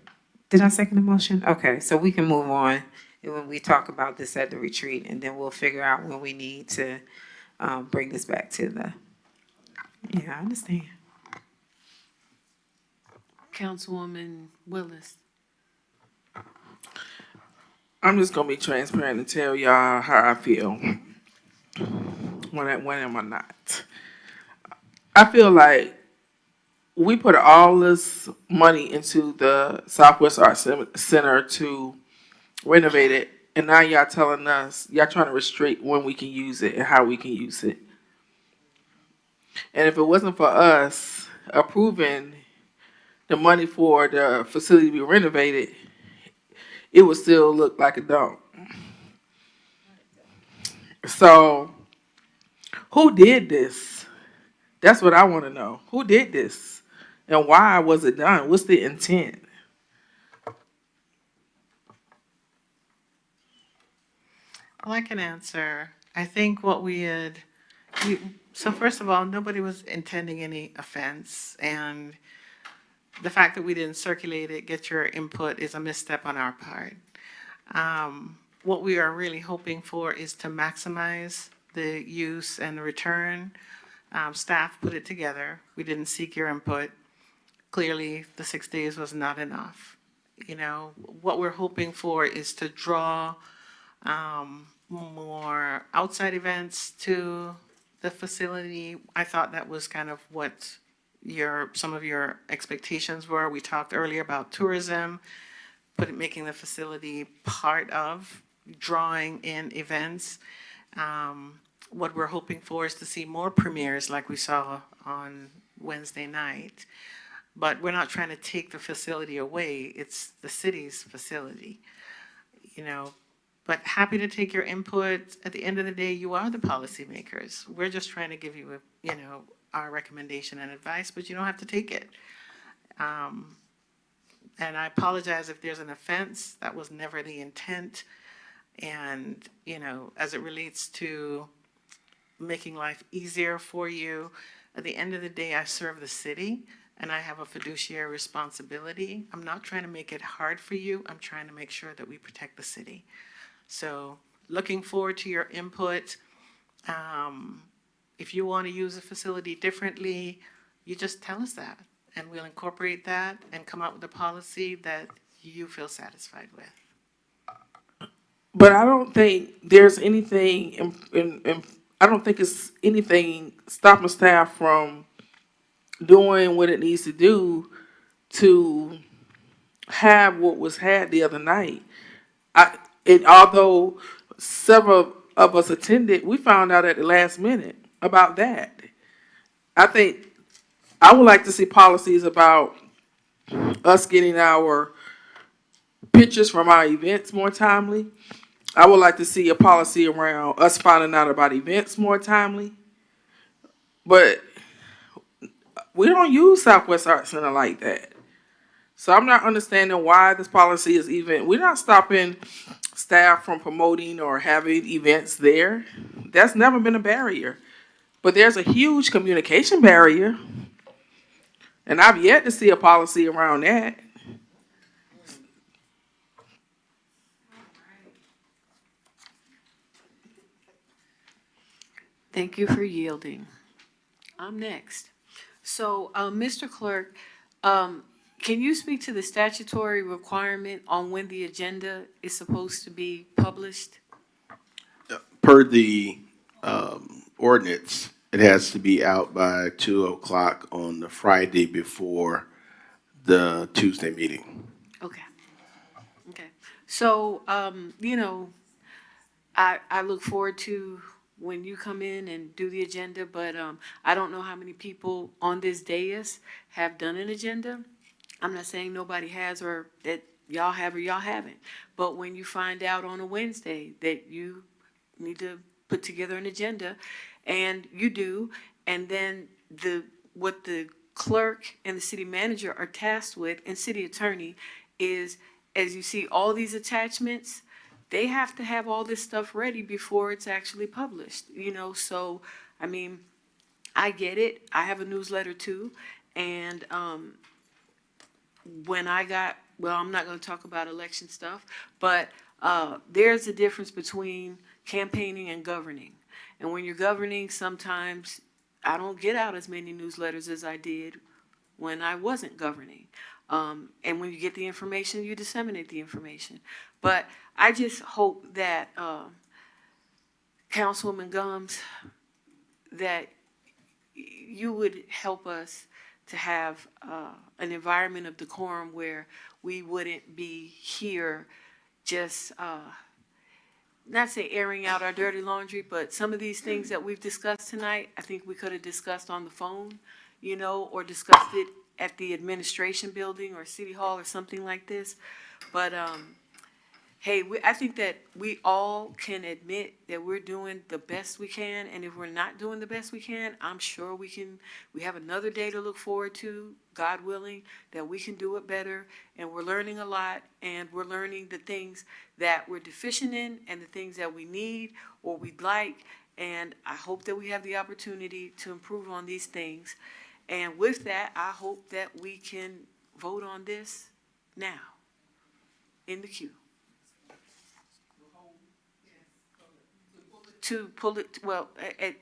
the motion? Okay, so we can move on when we talk about this at the retreat, and then we'll figure out when we need to bring this back to I understand. Councilwoman Willis. I'm just gonna be transparent and tell y'all how I feel. When am I not? I feel like we put all this money into the Southwest Arts Center to renovate it, and now y'all telling us y'all trying to restrict when we can use it and how we can use it. And if it wasn't for us approving the money for the facility to be renovated, it would still look like a dump. So, who did this? That's what I want to know. Who did this? And why was it done? What's the intent? Well, I can answer. I think what so first of all, nobody was intending any offense, and the fact that we didn't circulate it, get your input, is a misstep on our part. What we are really hoping for is to maximize the use and the return. Staff put it together. We didn't seek your input. Clearly, the 6 days was not enough. What we're hoping for is to draw more outside events to the facility. I thought that was kind of what some of your expectations were. We talked earlier about tourism, making the facility part of drawing in events. What we're hoping for is to see more premieres like we saw on Wednesday night. But we're not trying to take the facility away. It's the city's facility, But happy to take your input. At the end of the day, you are the policymakers. We're just trying to give you, our recommendation and advice, but you don't have to take it. And I apologize if there's an offense. That was never the intent. And, as it relates to making life easier for you, at the end of the day, I serve the city and I have a fiduciary responsibility. I'm not trying to make it hard for you. I'm trying to make sure that we protect the city. So looking forward to your input. If you want to use the facility differently, you just tell us that, and we'll incorporate that and come up with a policy that you feel satisfied with. But I don't think there's anything, I don't think it's anything stopping staff from doing what it needs to do to have what was had the other night. And although several of us attended, we found out at the last minute about that. I think I would like to see policies about us getting our pictures from our events more timely. I would like to see a policy around us finding out about events more timely. But we don't use Southwest Arts Center like that. So I'm not understanding why this policy is even, we're not stopping staff from promoting or having events there. That's never been a barrier. But there's a huge communication barrier. And I've yet to see a policy around that. Thank you for yielding. I'm next. So, Mr. Clerk, can you speak to the statutory requirement on when the agenda is supposed to be published? Per the ordinance, it has to be out by 2 o'clock on the Friday before the Tuesday meeting. Okay. Okay. So, I look forward to when you come in and do the agenda, but I don't know how many people on this dais have done an agenda. I'm not saying nobody has or that y'all have or y'all haven't. But when you find out on a Wednesday that you need to put together an agenda, and you do, and then what the clerk and the city manager are tasked with, and city attorney, is as you see all these attachments, they have to have all this stuff ready before it's actually published, so, I mean, I get it. I have a newsletter too, and, when I'm not gonna talk about election stuff, but, there's a difference between campaigning and governing. And when you're governing, sometimes I don't get out as many newsletters as I did when I wasn't governing. And when you get the information, you disseminate the information. But I just hope that, Councilwoman Gums, that you would help us to have an environment of decorum where we wouldn't be here just, not say airing out our dirty laundry, but some of these things that we've discussed tonight, I think we could have discussed on the phone, or discussed it at the administration building or city hall or something like this. But, hey, I think that we all can admit that we're doing the best we can, and if we're not doing the best we can, I'm sure we have another day to look forward to, God willing, that we can do it better, and we're learning a lot, and we're learning the things that we're deficient in, and the things that we need or we'd like, and I hope that we have the opportunity to improve on these things. And with that, I hope that we can vote on this now, in the queue. To pull it, well,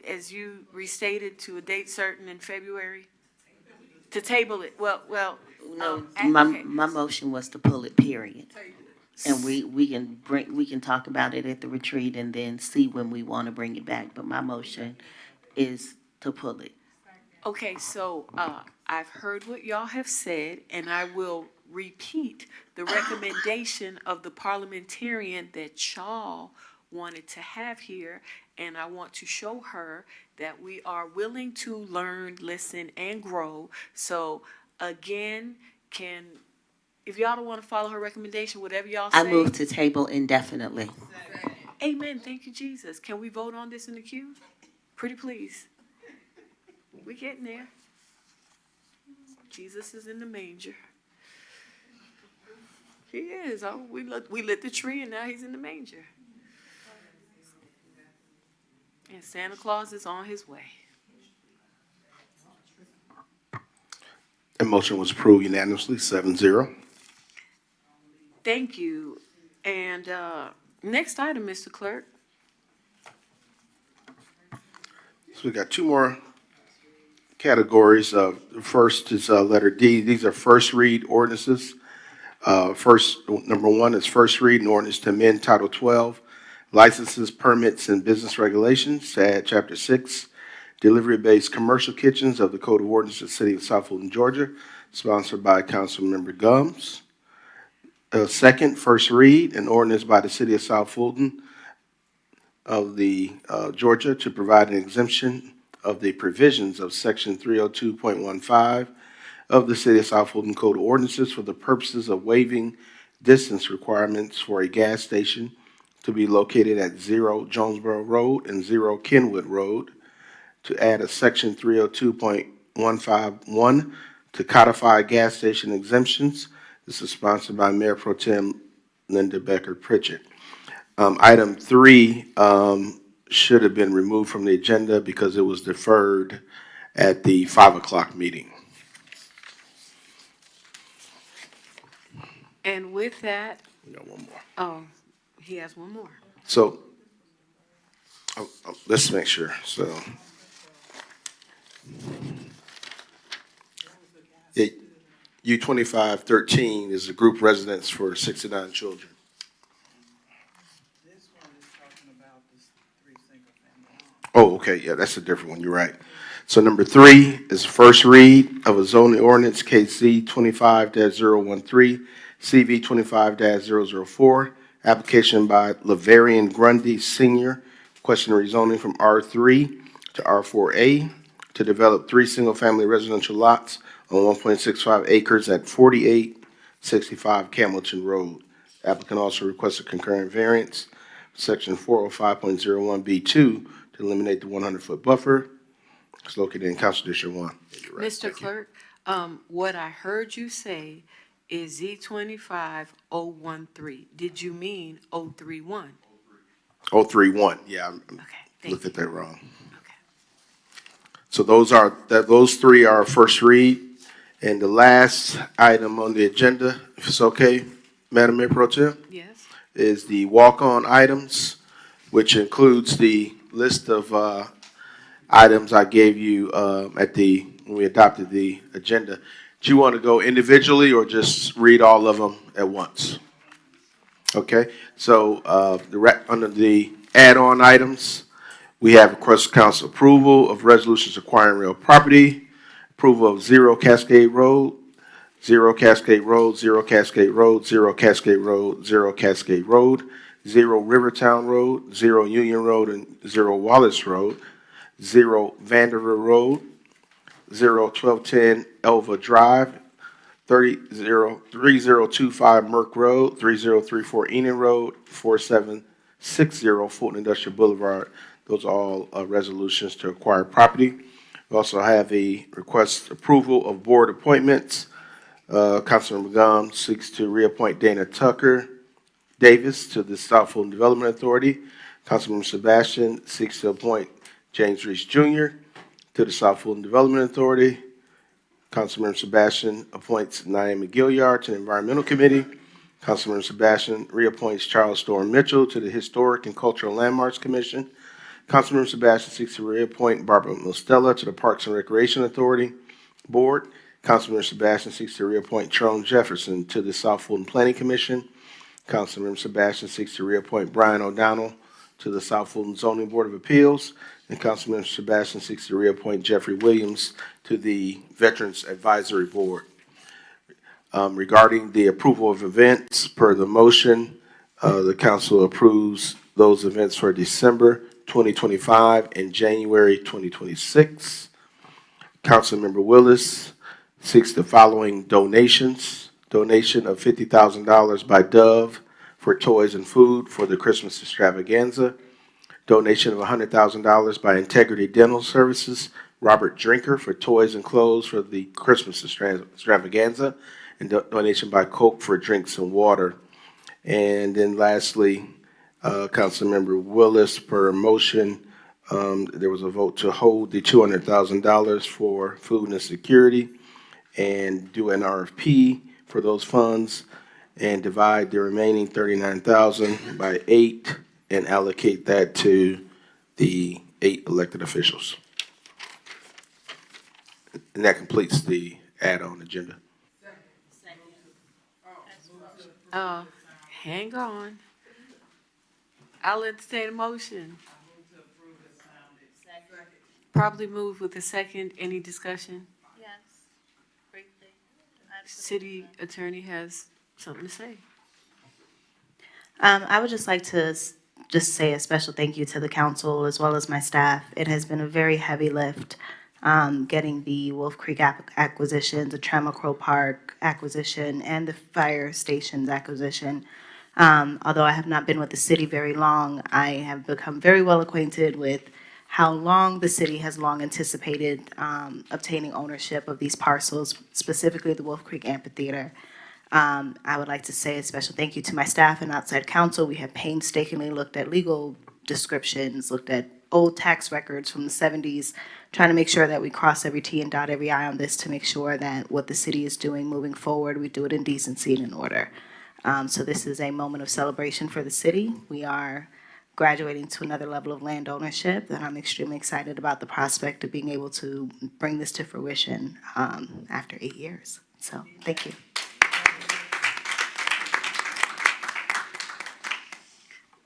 as you restated, to a date certain in February? To table it, well. No, okay. my motion was to pull it, period. And we can talk about it at the retreat and then see when we want to bring it back, but my motion is to pull it. Okay, so, I've heard what y'all have said, and I will repeat the recommendation of the parliamentarian that y'all wanted to have here, and I want to show her that we are willing to learn, listen, and grow. So, again, if y'all don't want to follow her recommendation, whatever y'all say. I move to table indefinitely. Amen, thank you, Jesus. Can we vote on this in the queue? Pretty please. We getting there. Jesus is in the manger. He is. Oh, we lit the tree and now he's in the manger. And Santa Claus is on his way. The motion was approved unanimously, 7-0. Thank you. And next item, Mr. Clerk. So we got two more categories. The first is letter D. These are first read ordinances. Number one is first read an ordinance to amend Title 12, licenses, permits, and business regulations to add Chapter 6, delivery-based commercial kitchens of the Code of Ordinances of the City of South Fulton, Georgia, sponsored by Councilmember Gums. Second, first read an ordinance by the City of South Fulton of the Georgia to provide an exemption of the provisions of Section 302.15 of the City of South Fulton Code of Ordinances for the purposes of waiving distance requirements for a gas station to be located at 0 Jonesboro Road and 0 Kenwood Road, to add a section 302.151 to codify gas station exemptions. This is sponsored by Mayor Pro Tem Linda Becker Pritchett. Item 3 should have been removed from the agenda because it was deferred at the 5 o'clock meeting. And with that, We got one more. oh, he has one more. So, let's make sure. So, U2513 is a group residence for 69 children. Oh, okay, yeah, that's a different one, you're right. So number 3 is first read of a zoning ordinance, KC 25-013, CV 25-004, application by Lavarian Grundy Sr., question rezoning from R3 to R4A to develop 3 single-family residential lots on 1.65 acres at 4865 Camilton Road. Applicant also requests a concurrent variance, section 405.01B2, to eliminate the 100-foot buffer. It's located in Council District 1. Right. Mr. Clerk, what I heard you say is Z25013. Did you mean 031? 031, yeah, I looked at that wrong. Okay. So those 3 are first read. And the last item on the agenda, if it's okay, Madam Mayor Pro Tem? Yes. Is the walk-on items, which includes the list of items I gave you when we adopted the agenda. Do you want to go individually or just read all of them at once? Okay, so under the add-on items, we have request council approval of resolutions acquiring real property, approval of 0 Cascade Road, 0 Cascade Road, 0 Cascade Road, 0 Cascade Road, 0 Cascade Road, 0 Rivertown Road, 0 Union Road, and 0 Wallace Road, 0 Vanderbilt Road, 0 1210 Elva Drive, 3025 Merck Road, 3034 Enid Road, 4760 Fulton Industrial Boulevard. Those are all resolutions to acquire property. We also have a request approval of board appointments. Councilman Gum seeks to reappoint Dana Tucker Davis to the South Fulton Development Authority. Councilman Sebastian seeks to appoint James Reese Jr. to the South Fulton Development Authority. Councilman Sebastian appoints Naomi Gilliard to the Environmental Committee. Councilman Sebastian reappoints Charles Storm Mitchell to the Historic and Cultural Landmarks Commission. Councilman Sebastian seeks to reappoint Barbara Mostella to the Parks and Recreation Authority Board. Councilman Sebastian seeks to reappoint Charles Jefferson to the South Fulton Planning Commission. Councilman Sebastian seeks to reappoint Brian O'Donnell to the South Fulton Zoning Board of Appeals. And Councilman Sebastian seeks to reappoint Jeffrey Williams to the Veterans Advisory Board. Regarding the approval of events, per the motion, the council approves those events for December 2025 and January 2026. Councilmember Willis seeks the following donations. Donation of $50,000 by Dove for toys and food for the Christmas extravaganza. Donation of $100,000 by Integrity Dental Services, Robert Drinker for toys and clothes for the Christmas extravaganza. And donation by Coke for drinks and water. And then lastly, Councilmember Willis, per motion, there was a vote to hold the $200,000 for food and security and do an RFP for those funds and divide the remaining $39,000 by 8 and allocate that to the 8 elected officials. And that completes the add-on agenda. Hang on. I'll entertain a motion. Probably move with a second. Any discussion? Yes, briefly. City attorney has something to say. I would just like to just say a special thank you to the council as well as my staff. It has been a very heavy lift getting the Wolf Creek acquisition, the Trammell Crow Park acquisition, and the fire stations acquisition. Although I have not been with the city very long, I have become very well acquainted with how long the city has long anticipated obtaining ownership of these parcels, specifically the Wolf Creek Amphitheater. I would like to say a special thank you to my staff and outside counsel. We have painstakingly looked at legal descriptions, looked at old tax records from the 70s, trying to make sure that we cross every T and dot every I on this to make sure that what the city is doing moving forward, we do it in decency and in order. So this is a moment of celebration for the city. We are graduating to another level of land ownership, and I'm extremely excited about the prospect of being able to bring this to fruition after 8 years. So thank you.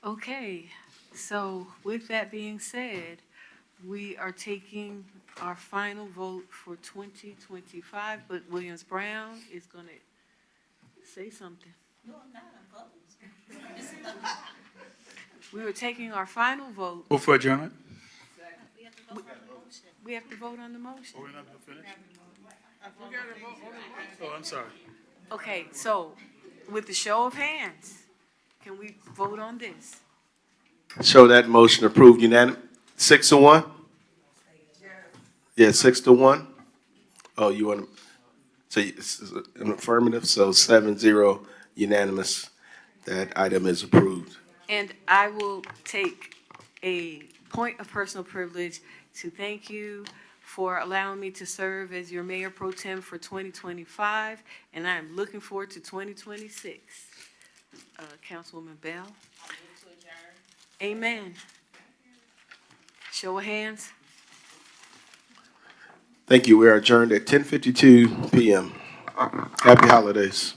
Okay, so with that being said, we are taking our final vote for 2025, but Williams Brown is going to say something. No, I'm not, I'm voting. We were taking our final vote. Move for adjournment? We have to vote on the motion. Oh, we're not finished? Oh, I'm sorry. Okay, so with the show of hands, can we vote on this? Show that motion approved unanimous. 6-1? Yeah, 6-1. Oh, you want to, so it's an affirmative, so 7-0 unanimous. That item is approved. And I will take a point of personal privilege to thank you for allowing me to serve as your Mayor Pro Tem for 2025, and I am looking forward to 2026. Councilwoman Bell? Amen. Show of hands. Thank you. We are adjourned at 10:52 p.m. Happy holidays.